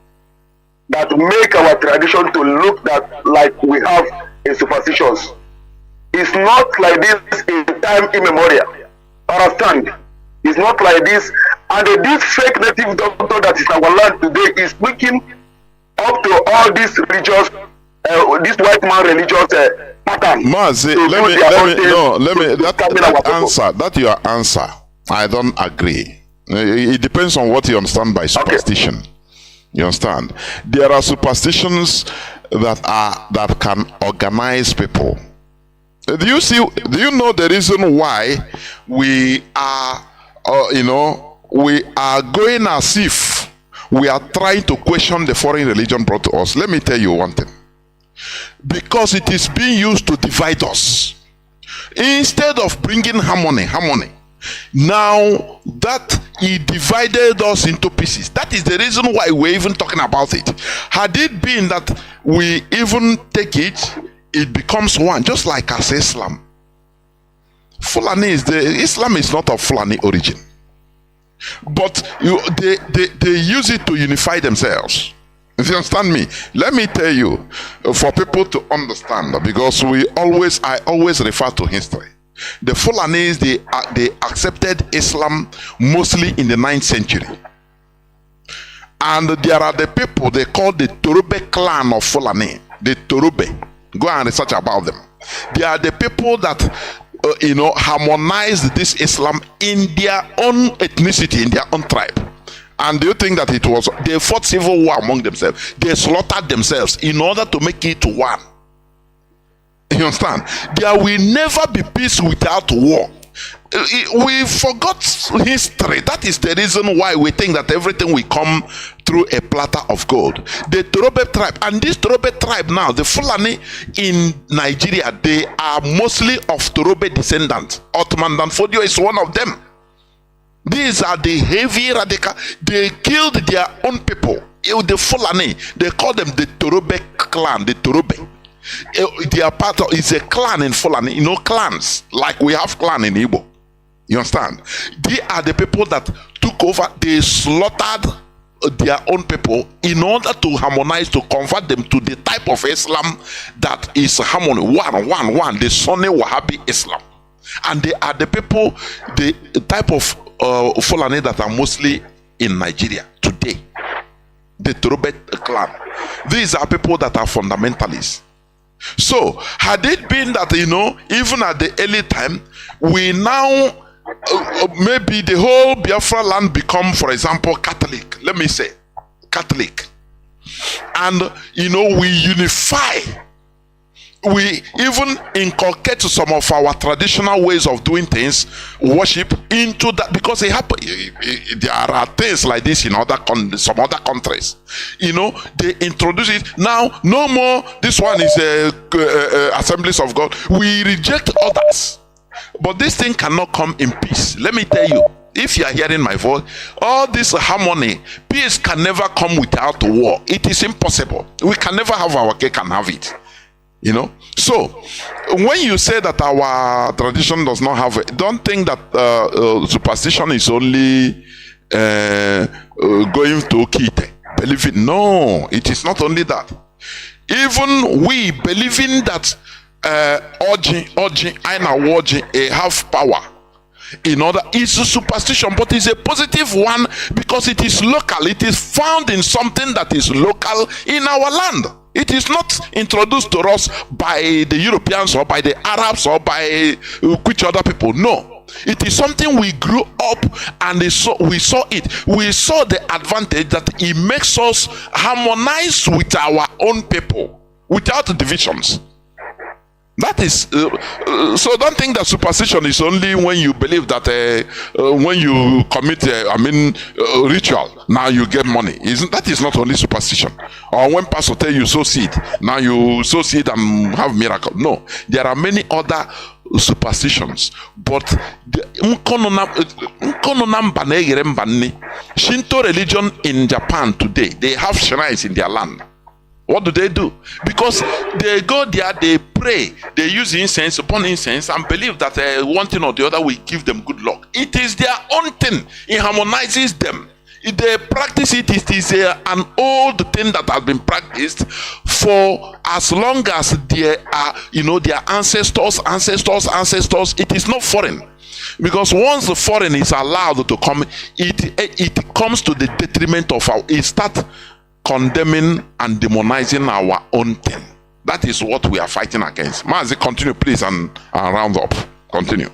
that make our tradition to look like we have a superstitions. It's not like this in time immemorial. Understand? It's not like this. And this fake native doctor that is in our land today is speaking up to all these religious, this white man religious pattern. Mazi, that your answer, I don't agree. It depends on what you understand by superstition. Okay. You understand? There are superstitions that can organize people. Do you know the reason why we are we are going as if we are trying to question the foreign religion brought to us? Let me tell you one thing. Because it is being used to divide us instead of bringing harmony. Now that he divided us into pieces, that is the reason why we're even talking about it. Had it been that we even take it, it becomes one, just like as Islam. Islam is not of Fulani origin, but they use it to unify themselves. If you understand me, let me tell you, for people to understand, because I always refer to history. The Fulanis, they accepted Islam mostly in the 9th century. And there are the people they call the Torube clan of Fulani. The Torube. Go and research about them. They are the people that harmonized this Islam in their own ethnicity, in their own tribe. And do you think that they fought civil war among themselves? They slaughtered themselves in order to make it one. You understand? There will never be peace without war. We forgot history. That is the reason why we think that everything will come through a platter of gold. The Torube tribe, and this Torube tribe now, the Fulani in Nigeria, they are mostly of Torube descendants. Ottoman Danfodio is one of them. These are the heavy radical. They killed their own people. The Fulani, they call them the Torube clan, the Torube. They are part of, it's a clan in Fulani, clans, like we have clan in Igbo. You understand? They are the people that took over, they slaughtered their own people in order to harmonize, to convert them to the type of Islam that is harmony, one, the Sunni Wahhabi Islam. And they are the people, the type of Fulani that are mostly in Nigeria today. The Torobet clan. These are people that are fundamentalists. So, had it been that, even at the early time, we now, maybe the whole Biafra land become, for example, Catholic. Let me say, Catholic. And, we unify. We even inculcate some of our traditional ways of doing things, worship, into that, because it happen. There are things like this in some other countries. They introduce it now. No more. This one is Assemblies of God. We reject others, but this thing cannot come in peace. Let me tell you. If you are hearing my voice, all this harmony, peace can never come without war. It is impossible. We can never have our cake and have it. So when you say that our tradition does not have it, don't think that superstition is only going to Kite. Believe it. No, it is not only that. Even we believing that Oji have power. It's a superstition, but it's a positive one because it is local. It is found in something that is local in our land. It is not introduced to us by the Europeans or by the Arabs or by which other people. No. It is something we grew up and we saw it. We saw the advantage that it makes us harmonize with our own people without divisions. That is, so don't think that superstition is only when you believe that when you commit, ritual, now you get money. That is not only superstition. Or when pastor tell you sow seed, now you sow seed and have miracle. No, there are many other superstitions. But Shinto religion in Japan today, they have shrines in their land. What do? Because they go there, they pray, they use incense upon incense and believe that one thing or the other will give them good luck. It is their own thing. It harmonizes them. If they practice it, it is an old thing that has been practiced for as long as there are, their ancestors. It is not foreign. Because once the foreign is allowed to come, it comes to the detriment of it starts condemning and demonizing our own thing. That is what we are fighting against. Mazi, continue please and round up. Continue.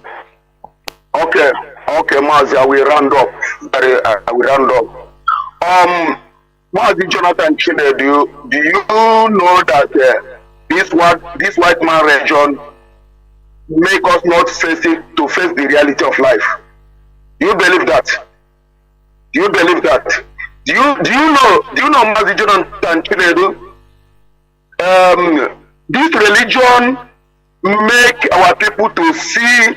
Okay, Mazi, I will round up. Mazi Jonathan Chinedu, do you know that this white man region make us not face the reality of life? Do you believe that? Do you know Mazi Jonathan Chinedu? This religion make our people to see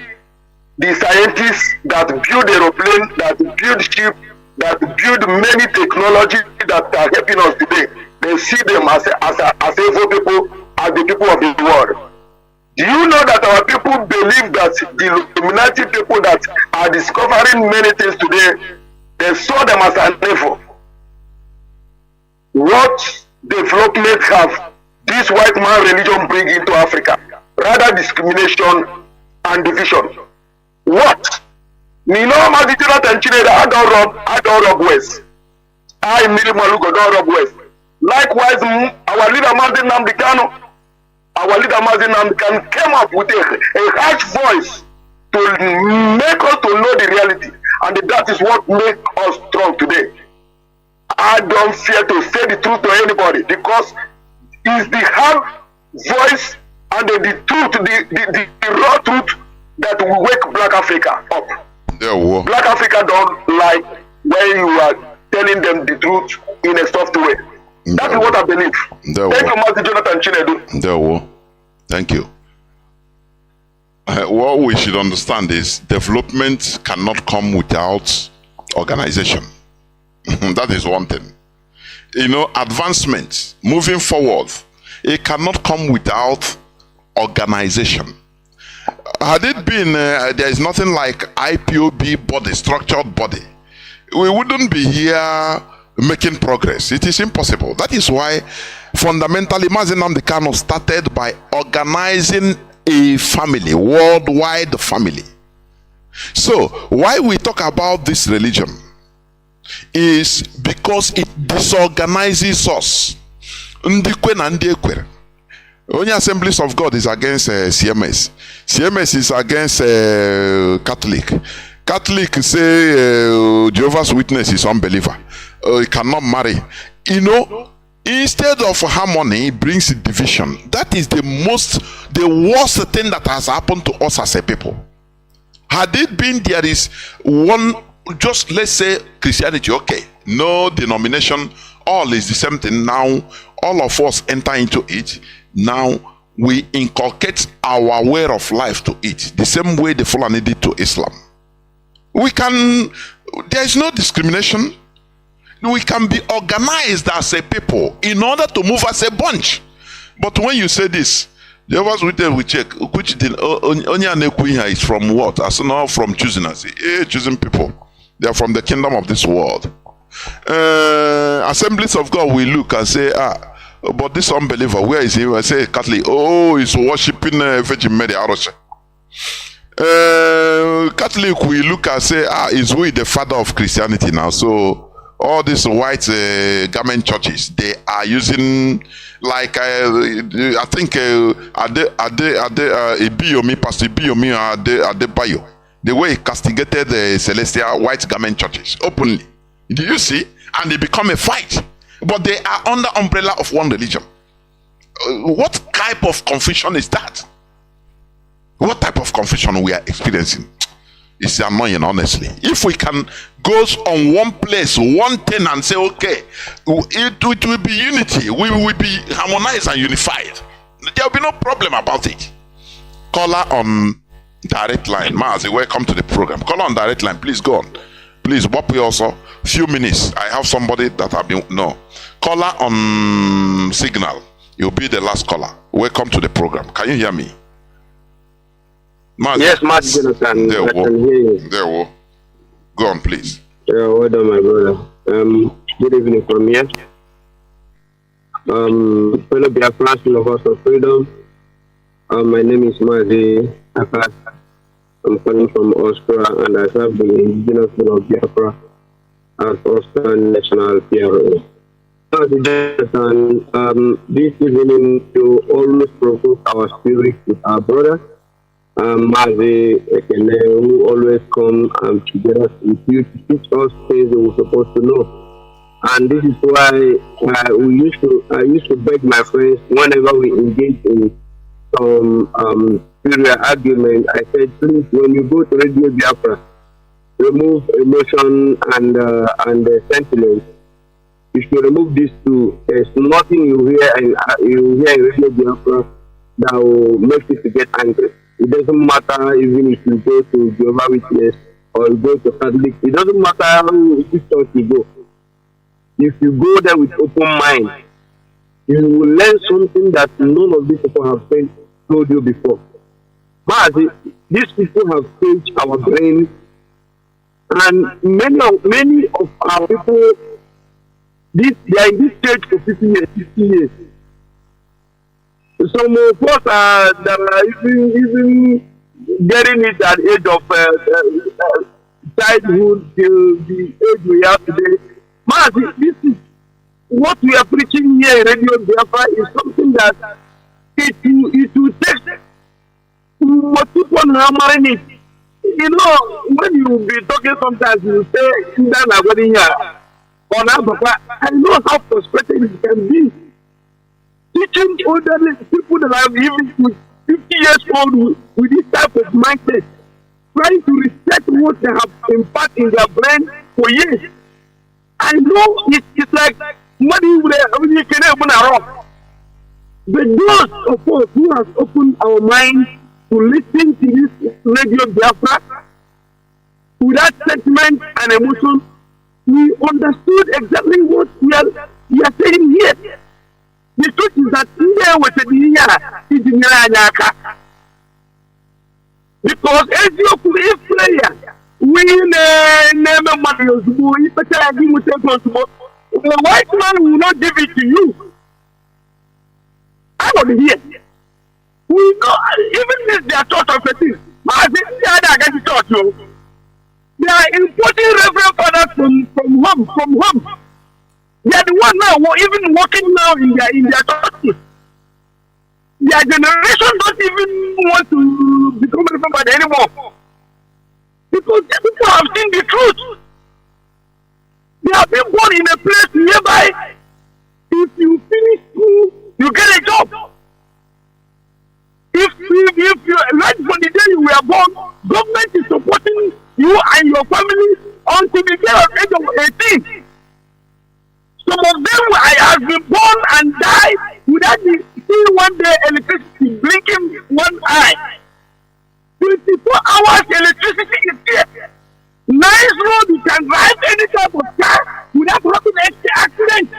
the scientists that build aeroplane, that build ship, that build many technology that are helping us today. They see them as evil people, as the people of the world. Do you know that our people believe that the Illuminati people that are discovering many things today, they saw them as an evil? What development have this white man religion bring into Africa? Rather discrimination and division. What? Mazi Jonathan Chinedu, I don't rob West. I Miri Malugo don't rob West. Likewise, our leader Mazi Nnamdi Kanu, came up with a harsh voice to make us to know the reality, and that is what makes us strong today. I don't fear to say the truth to anybody because it's the hard voice and the truth, the raw truth that will wake Black Africa up. Yeah, Black Africa don't like when you are telling them the truth in a soft way. That is what I believe. Thank you, Mazi Jonathan Chinedu. Thank you. What we should understand is development cannot come without organization. That is one thing. Advancement, moving forward, it cannot come without organization. Had it been, there is nothing like IPOB body, structured body, we wouldn't be here making progress. It is impossible. That is why fundamentally Mazi Nnamdi Kanu started by organizing a family, worldwide family. So why we talk about this religion is because it disorganizes us. Only Assemblies of God is against CMS. CMS is against Catholic. Catholic say Jehovah's Witness is unbeliever. He cannot marry. You know, instead of harmony, it brings division. That is the worst thing that has happened to us as a people. Had it been there is one, just let's say Christianity, okay, no denomination, all is the same thing. Now all of us enter into it. Now we inculcate our way of life to it, the same way the Fulani did to Islam. There is no discrimination. We can be organized as a people in order to move as a bunch. But when you say this, Jehovah's Witness we check which Onyanekuiha is from what? As now from choosing us, choosing people. They are from the kingdom of this world. Assemblies of God we look and say, but this unbeliever, where is he? I say Catholic, he's worshiping Virgin Mary Arosha. Catholic we look and say, is we the father of Christianity now? So all these white garment churches, they are using, like I think Ibiyomi, Pastor Ibiyomi Adebayo, the way he castigated the celestial white garment churches openly. Do you see? And they become a fight, but they are under umbrella of one religion. What type of confusion is that? What type of confusion we are experiencing? It's annoying, honestly. If we can go on one place, one thing, and say, okay, it will be unity, we will be harmonized and unified, there will be no problem about it. Caller on direct line. Mazi, welcome to the program. Caller on direct line, please go on. Please, Boppy also, few minutes. I have somebody that I've been, no. Caller on signal. You'll be the last caller. Welcome to the program. Can you hear me? Mazi. Yes, Mazi Jonathan. I can hear you. There we go. Go on, please. Yeah, well done, my brother. Good evening from here. Fellow Biafrans, lovers of freedom. My name is Mazi. I'm calling from Austria, and I serve the indigenous people of Biafra as Austrian National PRO. This evening, to always provoke our spirit with our brother, Mazi, who always come together with you to teach us things that we're supposed to know. And this is why I used to beg my friends whenever we engage in some period argument. I said, please, when you go to Radio Biafra, remove emotion and sentiment. You should remove these two. There's nothing you hear in Radio Biafra that will make you to get angry. It doesn't matter even if you go to Jehovah's Witness or you go to Catholic. It doesn't matter which church you go. If you go there with open mind, you will learn something that none of these people have told you before. But these people have changed our brain, and many of our people, they are in this stage for 50 years, 60 years. Some of us are even getting it at the age of childhood till the age we have today. But this is what we are preaching here in Radio Biafra is something that it will take multiple hammering it. You know, when you be talking sometimes you say, I know how frustrating it can be. Teaching older people that are even 50 years old with this type of mindset, trying to reset what they have impacted in their brain for years. I know it's like money when you can open a rock. But those of us who have opened our minds to listen to this Radio Biafra without sentiment and emotion, we understood exactly what we are saying here. The truth is that because if player we name money, the white man will not give it to you. I don't hear. We know even if they are taught of a thing, they are importing reverend fathers from home. They are the one now even working now in their churches. their generation don't even want to become everybody anymore. Because these people have seen the truth. They have been born in a place whereby if you finish school, you get a job. If you right from the day you were born, government is supporting you and your family until the age of 18. Some of them have been born and died without seeing one day electricity blinking one eye. 24 hours electricity is here. Nice road, you can drive any type of car without having any accident.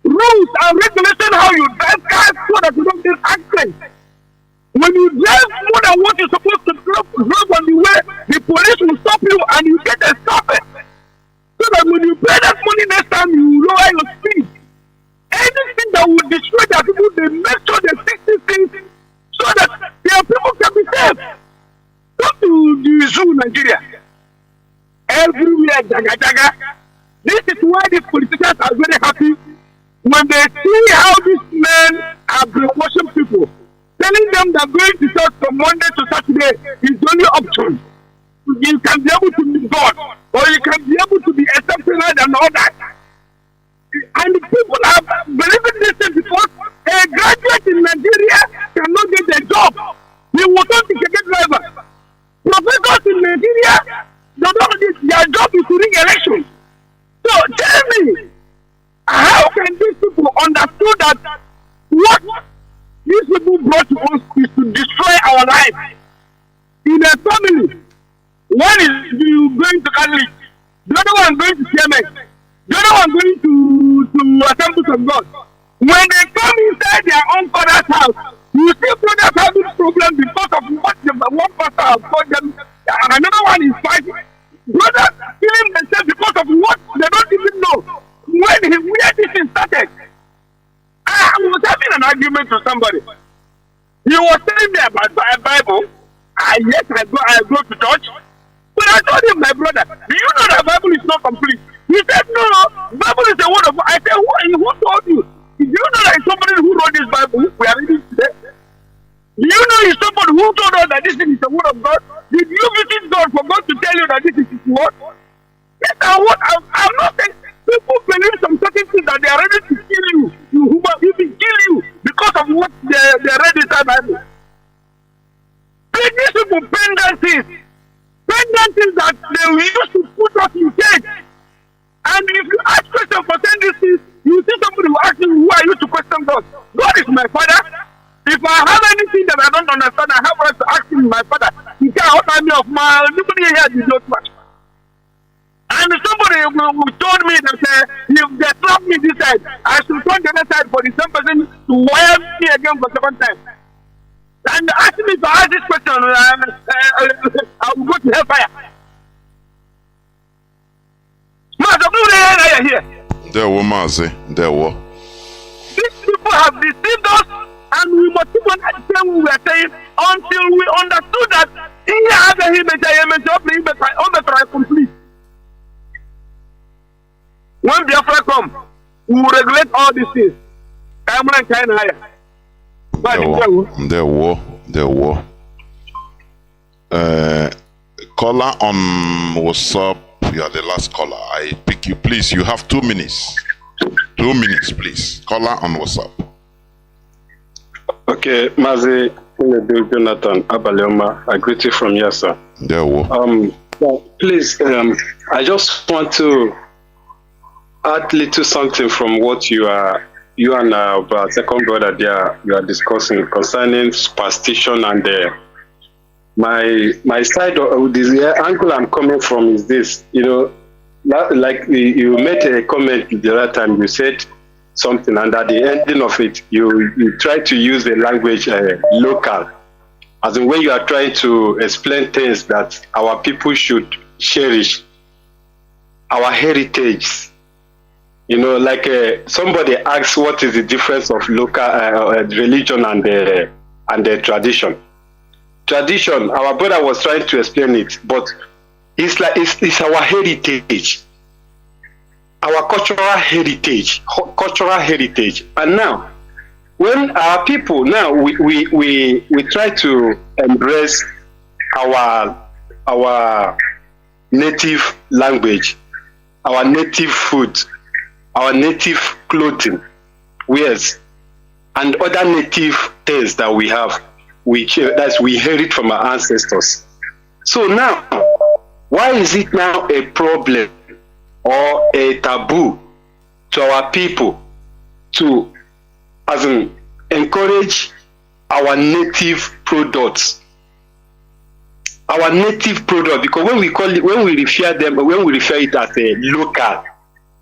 Rules and regulations how you drive cars so that you don't get accidents. When you drive more than what you're supposed to drive on the way, the police will stop you and you get a stop it. So that when you pay that money next time, you lower your speed. Anything that will destroy their people, they make sure they fix these things so that their people can be safe. Come to the zoo, Nigeria. Everywhere, jaga jaga. This is why the politicians are very happy when they see how these men are brainwashing people, telling them that going to church from Monday to Saturday is the only option. You can be able to meet God, or you can be able to be exceptional and all that. And the people are believing this thing because a graduate in Nigeria cannot get a job. He will not be a driver. Professors in Nigeria, their job is to rig elections. So tell me, how can these people understand that what these people brought to us is to destroy our life? In a family, one is going to Catholic, the other one going to CMS, the other one going to Assemblies of God. When they come inside their own father's house, you see brothers having problems because of what the one pastor has told them. Another one is fighting. Brothers killing themselves because of what they don't even know. Where this thing started. I was having an argument with somebody. He was telling me about a Bible. Yes, I go to church. But I told him, my brother, do you know that Bible is not complete? He said, no, Bible is the word of God. I said, who told you? Do you know that somebody who wrote this Bible we are reading today? Do you know it's somebody who told us that this thing is the word of God? Did you visit God for God to tell you that this is his word? Yes, I'm not saying people believe some certain things that they are ready to kill you. Even kill you because of what they read in the Bible. These people pendencies that they used to put us in cage. And if you ask questions for tendencies, you see somebody who asks you, who are you to question God? God is my father. If I have anything that I don't understand, I have right to ask him, my father. He can't order me of my, nobody here did not much. And somebody who told me that if they slap me this side, I should turn the other side for the same person to wire me again for the second time. And asking me to ask this question, I will go to hellfire. Here. There were Mazi, there were. These people have deceived us, and we must keep on saying what we are saying until we understood that he has a image of complete. When Biafra come, we will regulate all these things. There were. Caller on WhatsApp. You are the last caller. I pick you. Please, you have 2 minutes. 2 minutes, please. Caller on WhatsApp. Okay, Mazi, Chinedu, Jonathan, Abalioma, I greet you from here, sir. There were. Please, I just want to add little something from what you and our second brother there you are discussing concerning superstition and my side of this angle I'm coming from is this, like you made a comment the other time, you said something, and at the ending of it, you try to use the language local, as in when you are trying to explain things that our people should cherish, our heritage. Like somebody asks, what is the difference of local religion and the tradition? Tradition, our brother was trying to explain it, but it's our heritage, our cultural heritage. And now, when our people now we try to embrace our native language, our native food, our native clothing, wears, and other native things that we have, which we inherit from our ancestors. So now, why is it now a problem or a taboo to our people to, as in, encourage our native products? Our native product, because when we refer it as a local,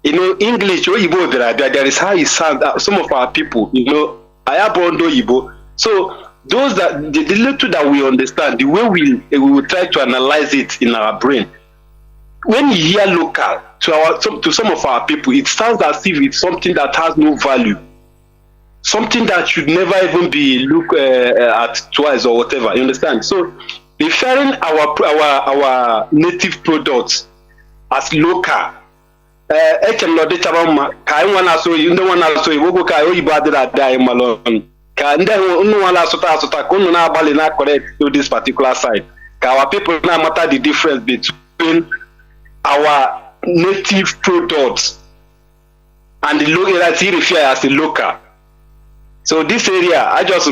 English or Igbo, there is how it sounds. Some of our people, Ayabondo Igbo. So those that the little that we understand, the way we will try to analyze it in our brain. When you hear local to some of our people, it sounds as if it's something that has no value, something that should never even be looked at twice or whatever. You understand? So referring our native products as local. Ka this particular side. Our people now matter the difference between our native products and the local that he refer as the local. So this area, I just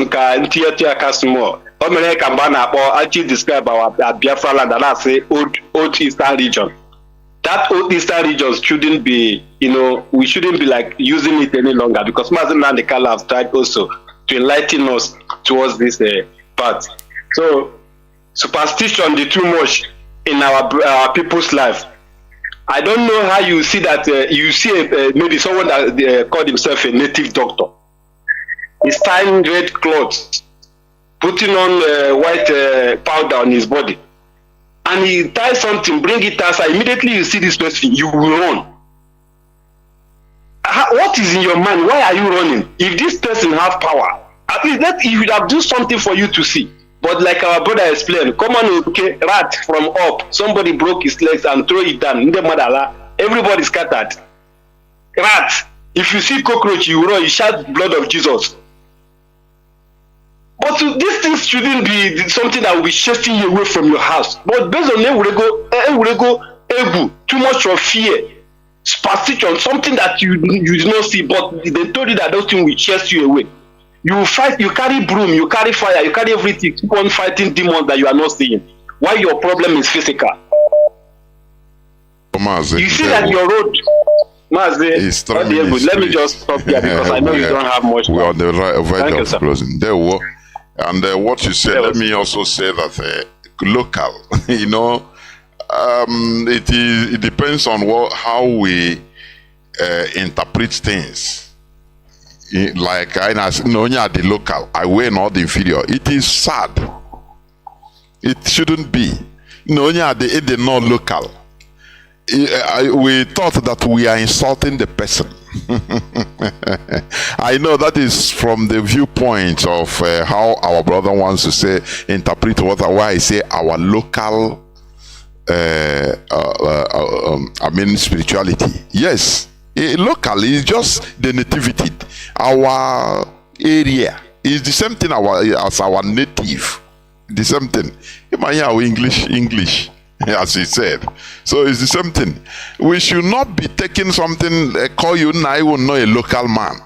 small. I actually describe our Biafra land, and I say old Eastern region. That old Eastern region shouldn't be, we shouldn't be like using it any longer, because Mazi and the Kala have tried also to enlighten us towards this part. So superstition is too much in our people's life. I don't know how you see that. You see maybe someone that called himself a native doctor. He's tying red clothes, putting on white powder on his body, and he ties something, bring it outside. Immediately you see this person, you will run. What is in your mind? Why are you running? If this person have power, at least he would have done something for you to see. But like our brother explained, come on, okay, rat from up, somebody broke his legs and throw it down. Everybody scattered. Rat. If you see cockroach, you run, you shout blood of Jesus. But these things shouldn't be something that will be chasing you away from your house. But based on too much of fear, superstition, something that you did not see, but they told you that those things will chase you away. You fight, you carry broom, you carry fire, you carry everything, keep on fighting demons that you are not seeing. Why your problem is physical? Mazi, you see that your road, Mazi, let me just stop here because I know you don't have much. We're on the right of closing. There we go. And what you said, let me also say that local, it depends on how we interpret things. Like I know the local, I wear not the inferior. It is sad. It shouldn't be. No, the not local. We thought that we are insulting the person. I know that is from the viewpoint of how our brother wants to say, interpret why I say our local spirituality. Yes, local is just the nativity. Our area is the same thing as our native. The same thing. English. As he said. So it's the same thing. We should not be taking something, call you I will know a local man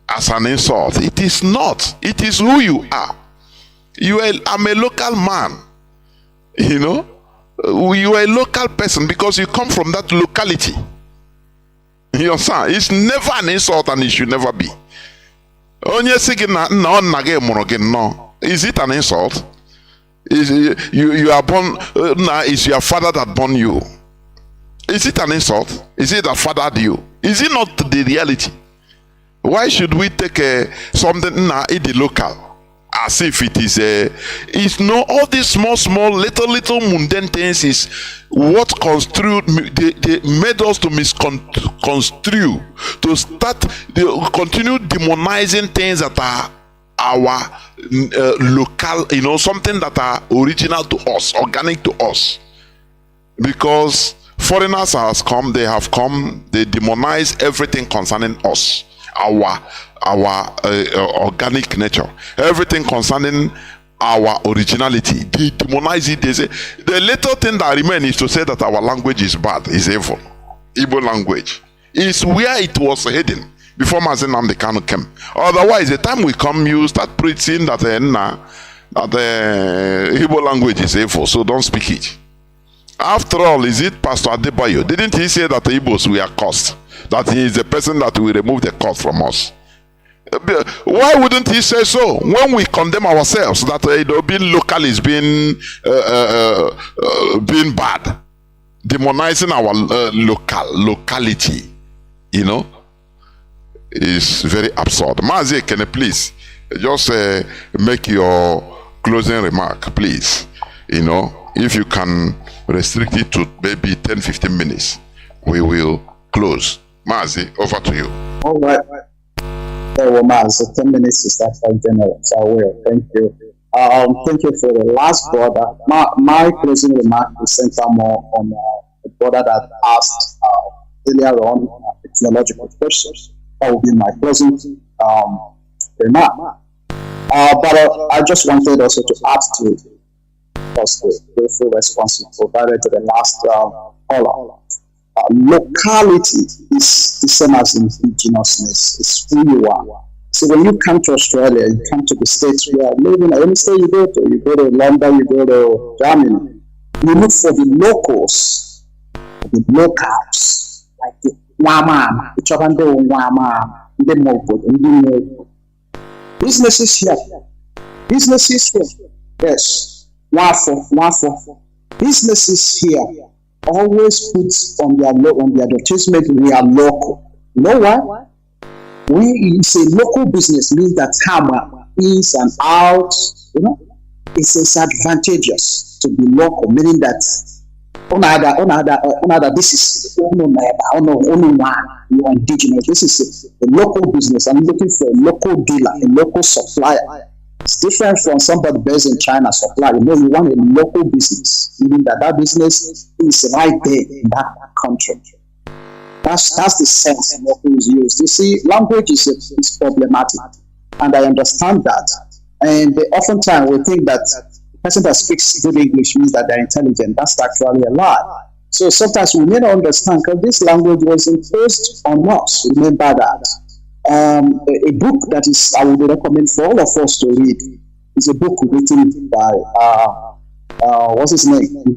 as an insult. It is not. It is who you are. I'm a local man. You are a local person because you come from that locality. You understand? It's never an insult and it should never be. Is it an insult? You are born is your father that born you? Is it an insult? Is it that fathered you? Is it not the reality? Why should we take something in the local as if it is it's no all these small little mundane things is what construed they made us to misconstrue, to start continue demonizing things that are our local, something that are original to us, organic to us. Because foreigners they have come, they demonize everything concerning us, our our organic nature, everything concerning our originality. They demonize it. They say the little thing that remains is to say that our language is bad, is evil. Igbo language is where it was hidden before Mazi Nnamdi Kanu came. Otherwise, the time we come, you start preaching that the Igbo language is evil, so don't speak it. After all, is it Pastor Adebayo? Didn't he say that the Igbos were cursed? That he is the person that will remove the curse from us? Why wouldn't he say so when we condemn ourselves that being local is being bad, demonizing our locality, you know, is very absurd. Mazi, can you please just make your closing remark, please? You know, if you can restrict it to maybe 10-15 minutes, we will close. Mazi, over to you. All right. Well, Mazi, 10 minutes is that quite generous. I will. Thank you. Thank you for the last brother. My closing remark will center more on the brother that asked earlier on a theological question. That will be my closing remark. But I just wanted also to add to the full response provided to the last caller. Locality is the same as indigenousness. It's who you are. So when you come to Australia, you come to the States, you are living, any state you go to London, you go to Germany, you look for the locals, like the Waman, the Chabando Waman, the Mopo, the businesses here. Yes. Wafo. Businesses here always put on their advertisement, we are local. You know why? We say local business means that hammer ins and outs, you know, it's advantageous to be local, meaning that this is only one, you are indigenous. This is a local business. I'm looking for a local dealer, a local supplier. It's different from somebody based in China supply. You know, you want a local business, meaning that business is right there in that country. That's the sense local is used. You see, language is problematic, and I understand that. And oftentimes we think that the person that speaks good English means that they're intelligent. That's actually a lie. So sometimes we may not understand because this language was imposed on us. Remember that. A book that is I would recommend for all of us to read is a book written by what's his name? He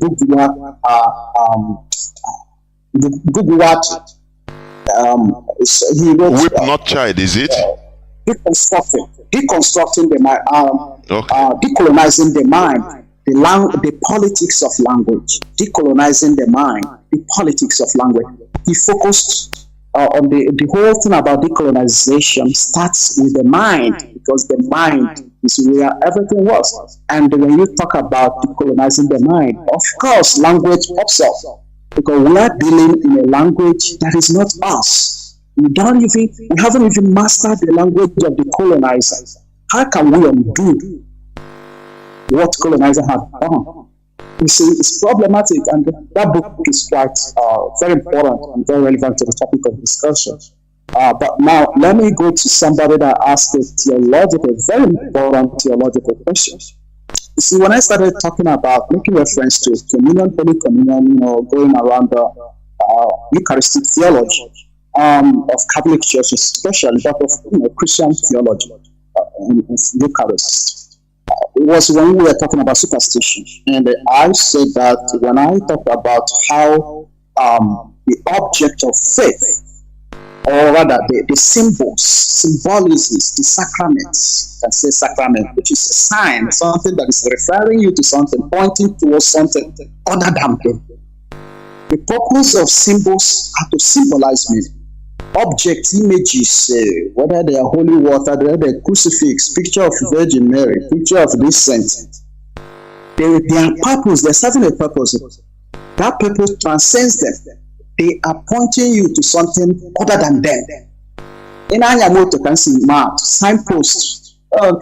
wrote Whip Not Child, is it? Deconstructing the mind, decolonizing the mind, the politics of language, decolonizing the mind, the politics of language. He focused on the whole thing about decolonization starts with the mind, because the mind is where everything was. And when you talk about decolonizing the mind, of course, language pops up, because we are dealing in a language that is not us. We haven't even mastered the language of the colonizer. How can we undo what colonizer have done? You see, it's problematic, and that book is quite very important and very relevant to the topic of discussion. But now, let me go to somebody that asked a very important theological question. You see, when I started talking about making reference to communion, Holy Communion, going around the Eucharistic theology of Catholic churches, especially that of Christian theology in Eucharist. It was when we were talking about superstition, and I said that when I talk about how the object of faith, or rather the symbolisms, the sacraments, you can say sacrament, which is a sign, something that is referring you to something, pointing towards something other than them. The purpose of symbols are to symbolize meaning. Object images, whether they are holy water, whether they are crucifix, picture of Virgin Mary, picture of this saint, their purpose, they're serving a purpose. That purpose transcends them. They are pointing you to something other than them. In Anyamoto can see signpost. They are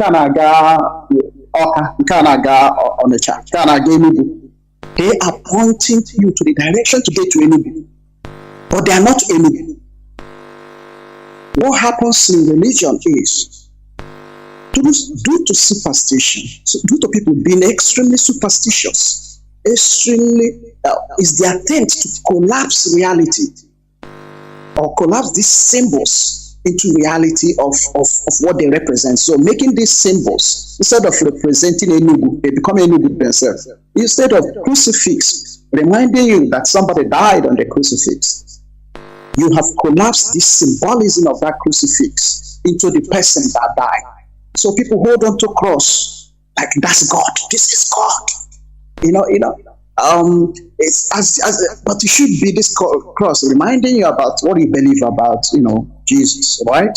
pointing you to the direction to get to Enugu, but they are not Enugu. what happens in religion is, due to superstition, so due to people being extremely superstitious, extremely, is the attempt to collapse reality or collapse these symbols into reality of what they represent. So making these symbols, instead of representing Enugu, they become Enugu themselves. Instead of crucifix, reminding you that somebody died on the crucifix, you have collapsed this symbolism of that crucifix into the person that died. So people hold on to cross like that's God. This is God. It's but it should be this cross reminding you about what you believe about, Jesus, right?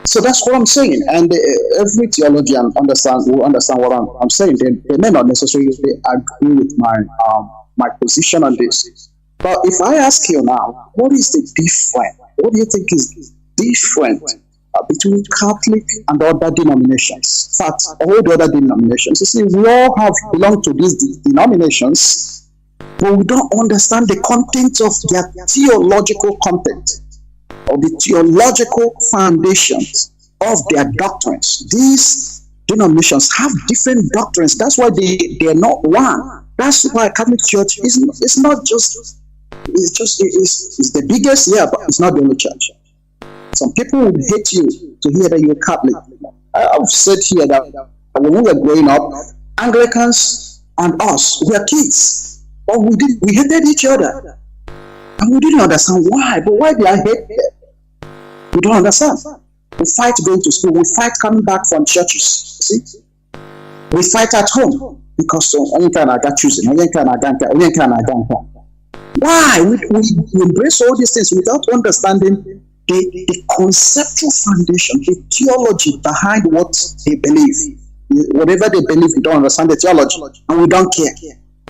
So that's what I'm saying, and every theologian will understand what I'm saying. They may not necessarily agree with my position on this. But if I ask you now, what is the difference? What do you think is different between Catholic and other denominations? In fact, all the other denominations. You see, we all belong to these denominations, but we don't understand the content of their theological content or the theological foundations of their doctrines. These denominations have different doctrines. That's why they're not one. That's why Catholic Church is not just. It's the biggest, yeah, but it's not the only church. Some people would hate you to hear that you're Catholic. I've said here that when we were growing up, Anglicans and us, we were kids, but we hated each other, and we didn't understand why. But why did I hate them? We don't understand. We fight going to school. We fight coming back from churches. See, we fight at home because why? We embrace all these things without understanding the conceptual foundation, the theology behind what they believe. Whatever they believe, we don't understand the theology, and we don't care.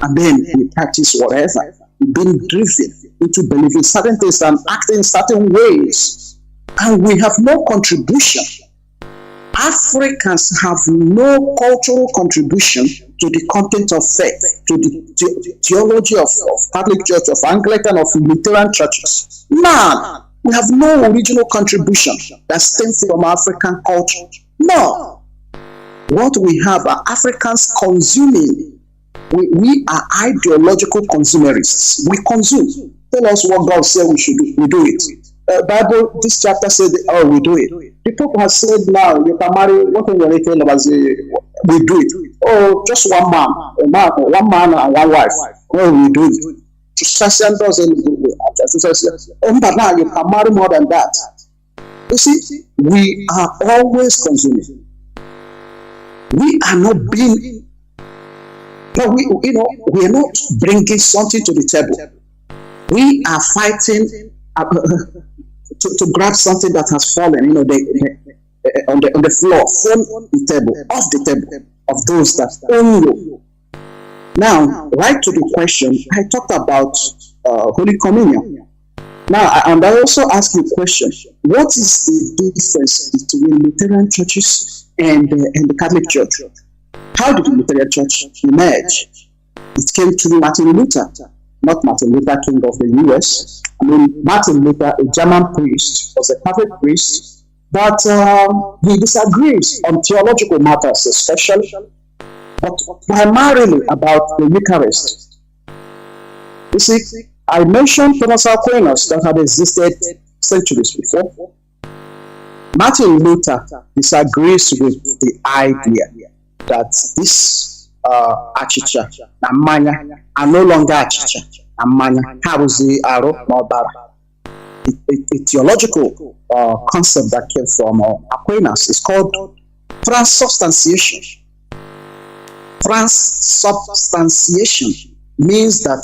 And then we practice whatever. We've been driven into believing certain things and acting certain ways, and we have no contribution. Africans have no cultural contribution to the content of faith, to the theology of Catholic Church, of Anglican, of Lutheran churches. None. We have no original contribution that stems from African culture. No. What we have are Africans consuming. We are ideological consumerists. We consume. Tell us what God said we should do. We do it. Bible, this chapter said, we do it. The Pope has said now, you can marry, what we do it. Oh, just one man and one wife. Oh, we do it. Succession doesn't do it. But now you can marry more than that. You see, we are always consuming. We are not being, but we are not bringing something to the table. We are fighting to grab something that has fallen, on the floor, from the table, off the table of those that own you. Now, right to the question, I talked about Holy Communion. Now, and I also ask you a question: what is the difference between Lutheran churches and the Catholic Church? How did the Lutheran Church emerge? It came through Martin Luther, not Martin Luther, King of the U.S. Martin Luther, a German priest, was a Catholic priest, but he disagrees on theological matters, especially, but primarily about the Eucharist. You see, I mentioned Thomas Aquinas that had existed centuries before. Martin Luther disagrees with the idea that this achicha and manya are no longer achicha and manya. A theological concept that came from Aquinas is called transubstantiation. Transubstantiation means that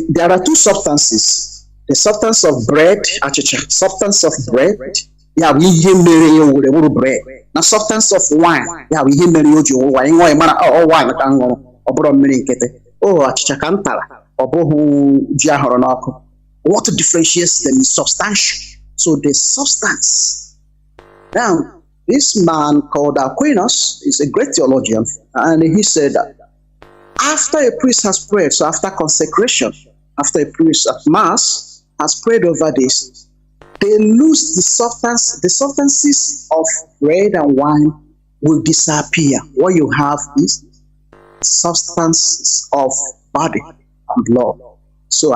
there are two substances: the substance of bread, substance of bread. Yeah, we hear bread. Now, substance of wine. Yeah, we hear wine. What differentiates them is substantial. So the substance. Now, this man called Aquinas is a great theologian, and he said that after a priest has prayed, so after consecration, after a priest at Mass has prayed over this, they lose the substance. The substances of bread and wine will disappear. What you have is substances of body and blood. So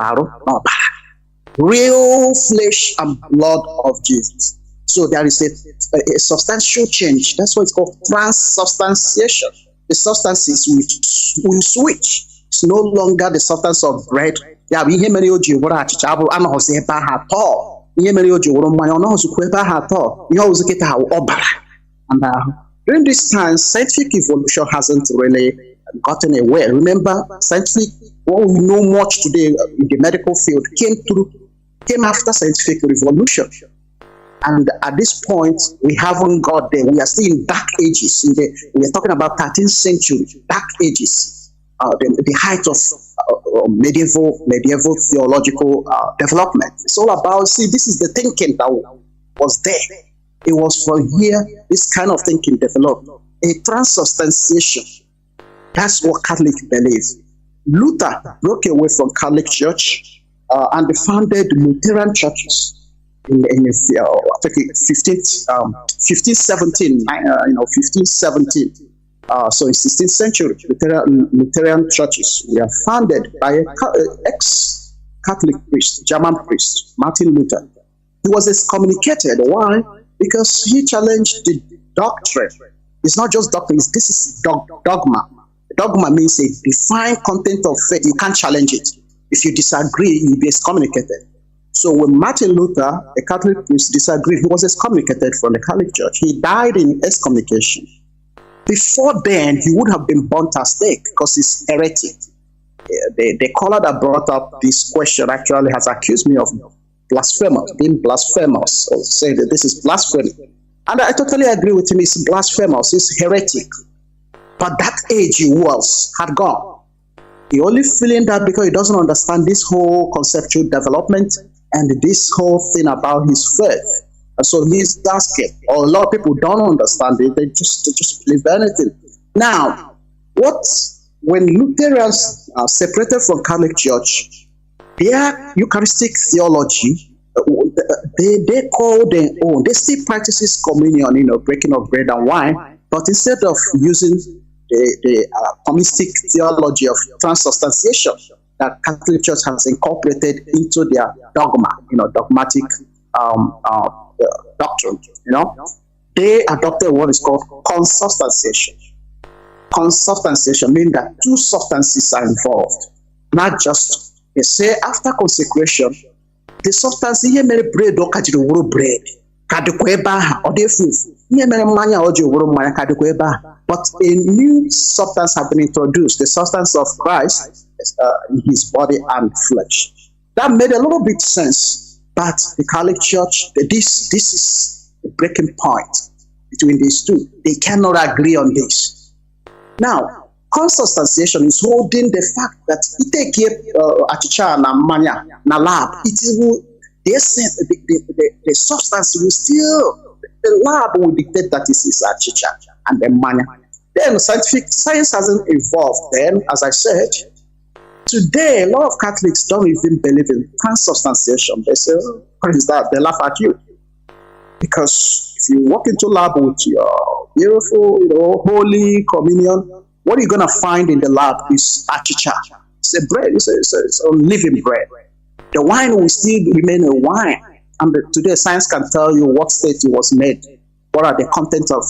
real flesh and blood of Jesus. So there is a substantial change. That's what it's called transubstantiation. The substances will switch. It's no longer the substance of bread. Yeah, we hear many of you what achichabu and hosepa hato. We hear many of you what my honor hosepa hato. You also get how obara. And during this time, scientific evolution hasn't really gotten away. Remember, scientific, what we know much today in the medical field came after scientific revolution. And at this point, we haven't got there. We are still in dark ages. We are talking about 13th century, dark ages, the height of medieval theological development. It's all about, see, this is the thinking that was there. It was from here, this kind of thinking developed. A transubstantiation. That's what Catholics believe. Luther broke away from Catholic Church and they founded Lutheran churches. In 1517, so in 16th century, Lutheran churches were founded by an ex-Catholic priest, German priest, Martin Luther. He was excommunicated. Why? Because he challenged the doctrine. It's not just doctrine, this is dogma. Dogma means a defined content of faith. You can't challenge it. If you disagree, you'll be excommunicated. So when Martin Luther, a Catholic priest, disagreed, he was excommunicated from the Catholic Church. He died in excommunication. Before then, he would have been burnt at stake because he's heretic. The caller that brought up this question actually has accused me of being blasphemous, or say that this is blasphemy. And I totally agree with him. It's blasphemous. It's heretic. But that age he had gone. He only feeling that because he doesn't understand this whole conceptual development and this whole thing about his faith. And so he's asking, or a lot of people don't understand it, they just believe anything. Now, when Lutherans separated from Catholic Church, their Eucharistic theology, they call their own. They still practices communion, breaking of bread and wine, but instead of using the Thomistic theology of transubstantiation that Catholic Church has incorporated into their dogma, dogmatic doctrine, they adopted what is called consubstantiation. Consubstantiation means that two substances are involved, not just, they say after consecration, the substance, bread or bread. But a new substance has been introduced, the substance of Christ in his body and flesh. That made a little bit sense, but the Catholic Church, this is the breaking point between these two. They cannot agree on this. Now, consubstantiation is holding the fact that it take achicha na manya na lab. It is the substance will still, the lab will dictate that this is achicha and the manya. Then science hasn't evolved. Then, as I said, today a lot of Catholics don't even believe in transubstantiation. They say, what is that? They laugh at you. Because if you walk into lab with your beautiful, holy communion, what you're going to find in the lab is achicha. It's a bread. It's a living bread. The wine will still remain a wine. And today science can tell you what state it was made. What are the contents of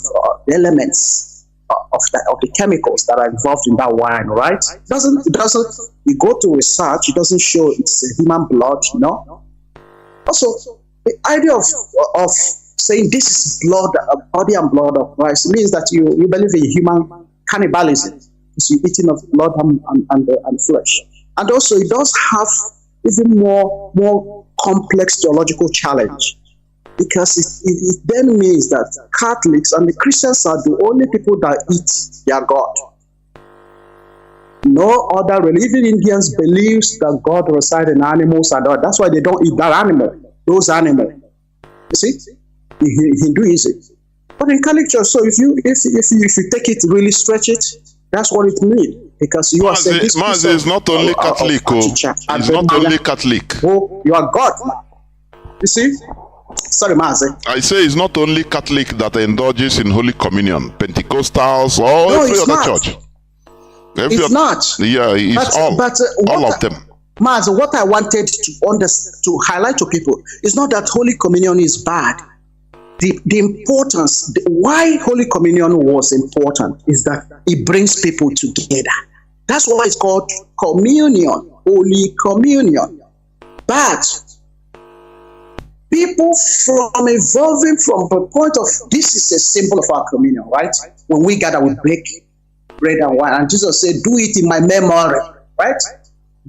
the elements of the chemicals that are involved in that wine, right? It doesn't. You go to research, it doesn't show it's human blood, Also, the idea of saying this is blood, body and blood of Christ means that you believe in human cannibalism. It's eating of blood and flesh. And also it does have even more complex theological challenge, because it then means that Catholics and the Christians are the only people that eat their God. No other religion. Indians believes that God resides in animals and all. That's why they don't eat that animal, those animals. You see? Hinduism. But in Catholic Church, so if you take it, really stretch it, that's what it means. Because you are saying this Mazi is not only Catholic. He's not only Catholic. Oh, you are God. You see? Sorry, Mazi. I say it's not only Catholic that indulges in Holy Communion, Pentecostals or No, every it's other not. church. It's not. Yeah, it's all of them. Mazi, what I wanted to highlight to people is not that Holy Communion is bad. The importance, why Holy Communion was important is that it brings people together. That's why it's called communion, Holy Communion. But people from evolving from the point of, this is a symbol of our communion, right? When we gather, we break bread and wine. And Jesus said, do it in my memory, right?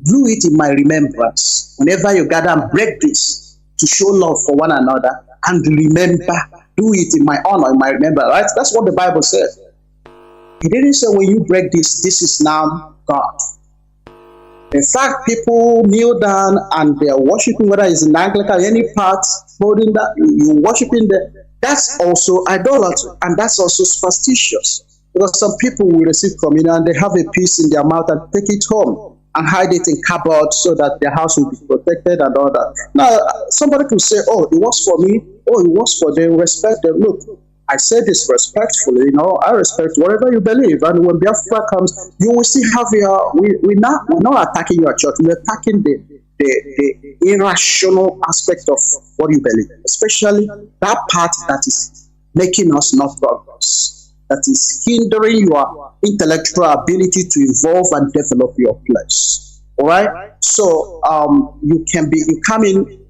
Do it in my remembrance. Whenever you gather and break this to show love for one another and remember, do it in my honor, in my remembrance, right? That's what the Bible says. It didn't say when you break this, this is now God. In fact, people kneel down and they're worshiping, whether it's in Anglican, any part, holding that, you're worshiping there. That's also idolatry, and that's also superstitious. Because some people will receive communion and they have a piece in their mouth and take it home and hide it in cupboard so that their house will be protected and all that. Now, somebody could say, oh, it was for me, oh, it was for them, respect them. Look, I say this respectfully, I respect whatever you believe. And when Biafra comes, you will see how we're not attacking your church, we're attacking the irrational aspect of what you believe, especially that part that is making us not progress, that is hindering your intellectual ability to evolve and develop your place. All right? So you come in,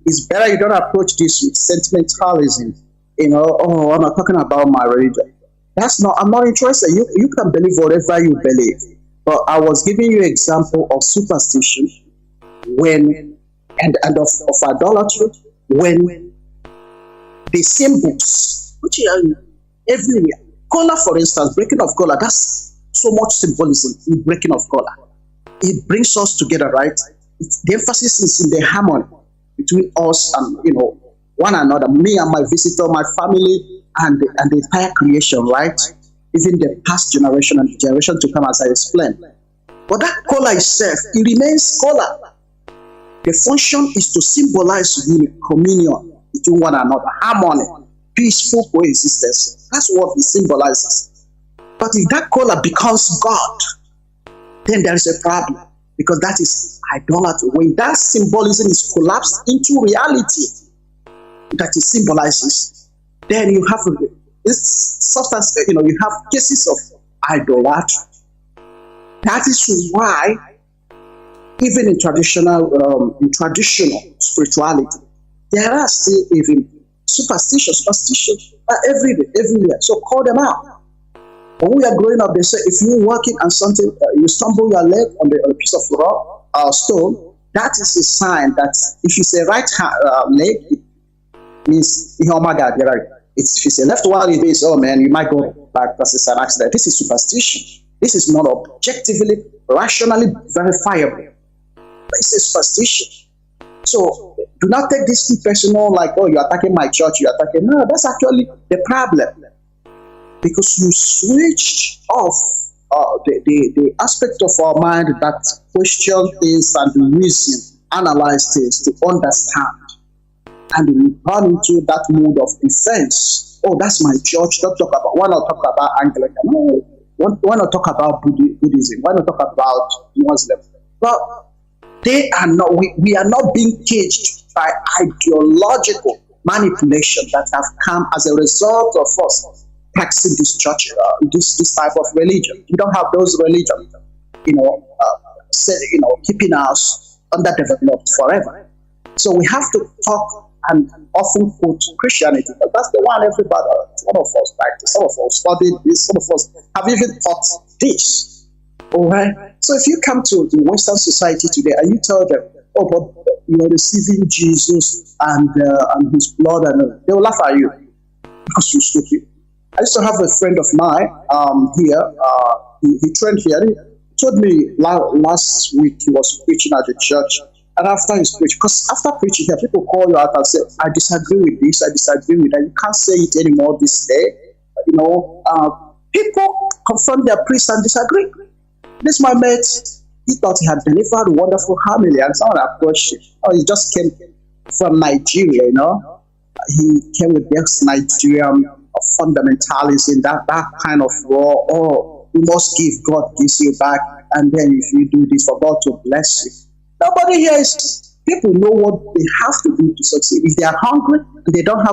it's better you don't approach this with sentimentalism. Oh, I'm not talking about my religion. I'm not interested. You can believe whatever you believe. But I was giving you an example of superstition and of idolatry when the symbols, which are everywhere. Color, for instance, breaking of color, that's so much symbolism in breaking of color. It brings us together, right? The emphasis is in the harmony between us and, one another, me and my visitor, my family, and the entire creation, right? Even the past generation and the generation to come, as I explained. But that color itself, it remains color. The function is to symbolize communion between one another, harmony, peaceful coexistence. That's what it symbolizes. But if that color becomes God, then there is a problem, because that is idolatry. When that symbolism is collapsed into reality that it symbolizes, then you have this substance, you have cases of idolatry. That is why even in traditional spirituality, there are still even superstitions everywhere. So call them out. When we are growing up, they say if you're walking on something, you stumble your leg on a piece of rock or stone, that is a sign that if it's a right leg, it means, oh my God, you're right. If it's a left one, it means, oh man, you might go back because it's an accident. This is superstition. This is not objectively, rationally verifiable. It's a superstition. So do not take this thing personal, like, oh, you're attacking my church, No, that's actually the problem. Because you switched off the aspect of our mind that question things and reason, analyze things to understand. And we run into that mode of defense. Oh, that's my church. Why not talk about Anglican? No. Why not talk about Buddhism? Why not talk about Muslim? Well, they are not. We are not being caged by ideological manipulation that have come as a result of us practicing this church, this type of religion. We don't have those religions, keeping us underdeveloped forever. So we have to talk and often quote Christianity, because that's the one everybody, some of us practice, some of us studied this, some of us have even taught this. All right. So if you come to the Western society today and you tell them, oh, but you're receiving Jesus and his blood, and they will laugh at you because you're stupid. I used to have a friend of mine here. He trained here. He told me last week he was preaching at the church. And after his preach, because after preaching here, people call you out and say, I disagree with this, I disagree with that. You can't say it anymore this day. People confront their priests and disagree. This my mate, he thought he had delivered a wonderful homily, and someone approached him. Oh, he just came from Nigeria, you know. He came with this Nigerian fundamentalism, that kind of raw, oh, you must give, God gives you back, and then if you do this, for God to bless you. Nobody here is, people know what they have to do to succeed. If they are hungry and they don't have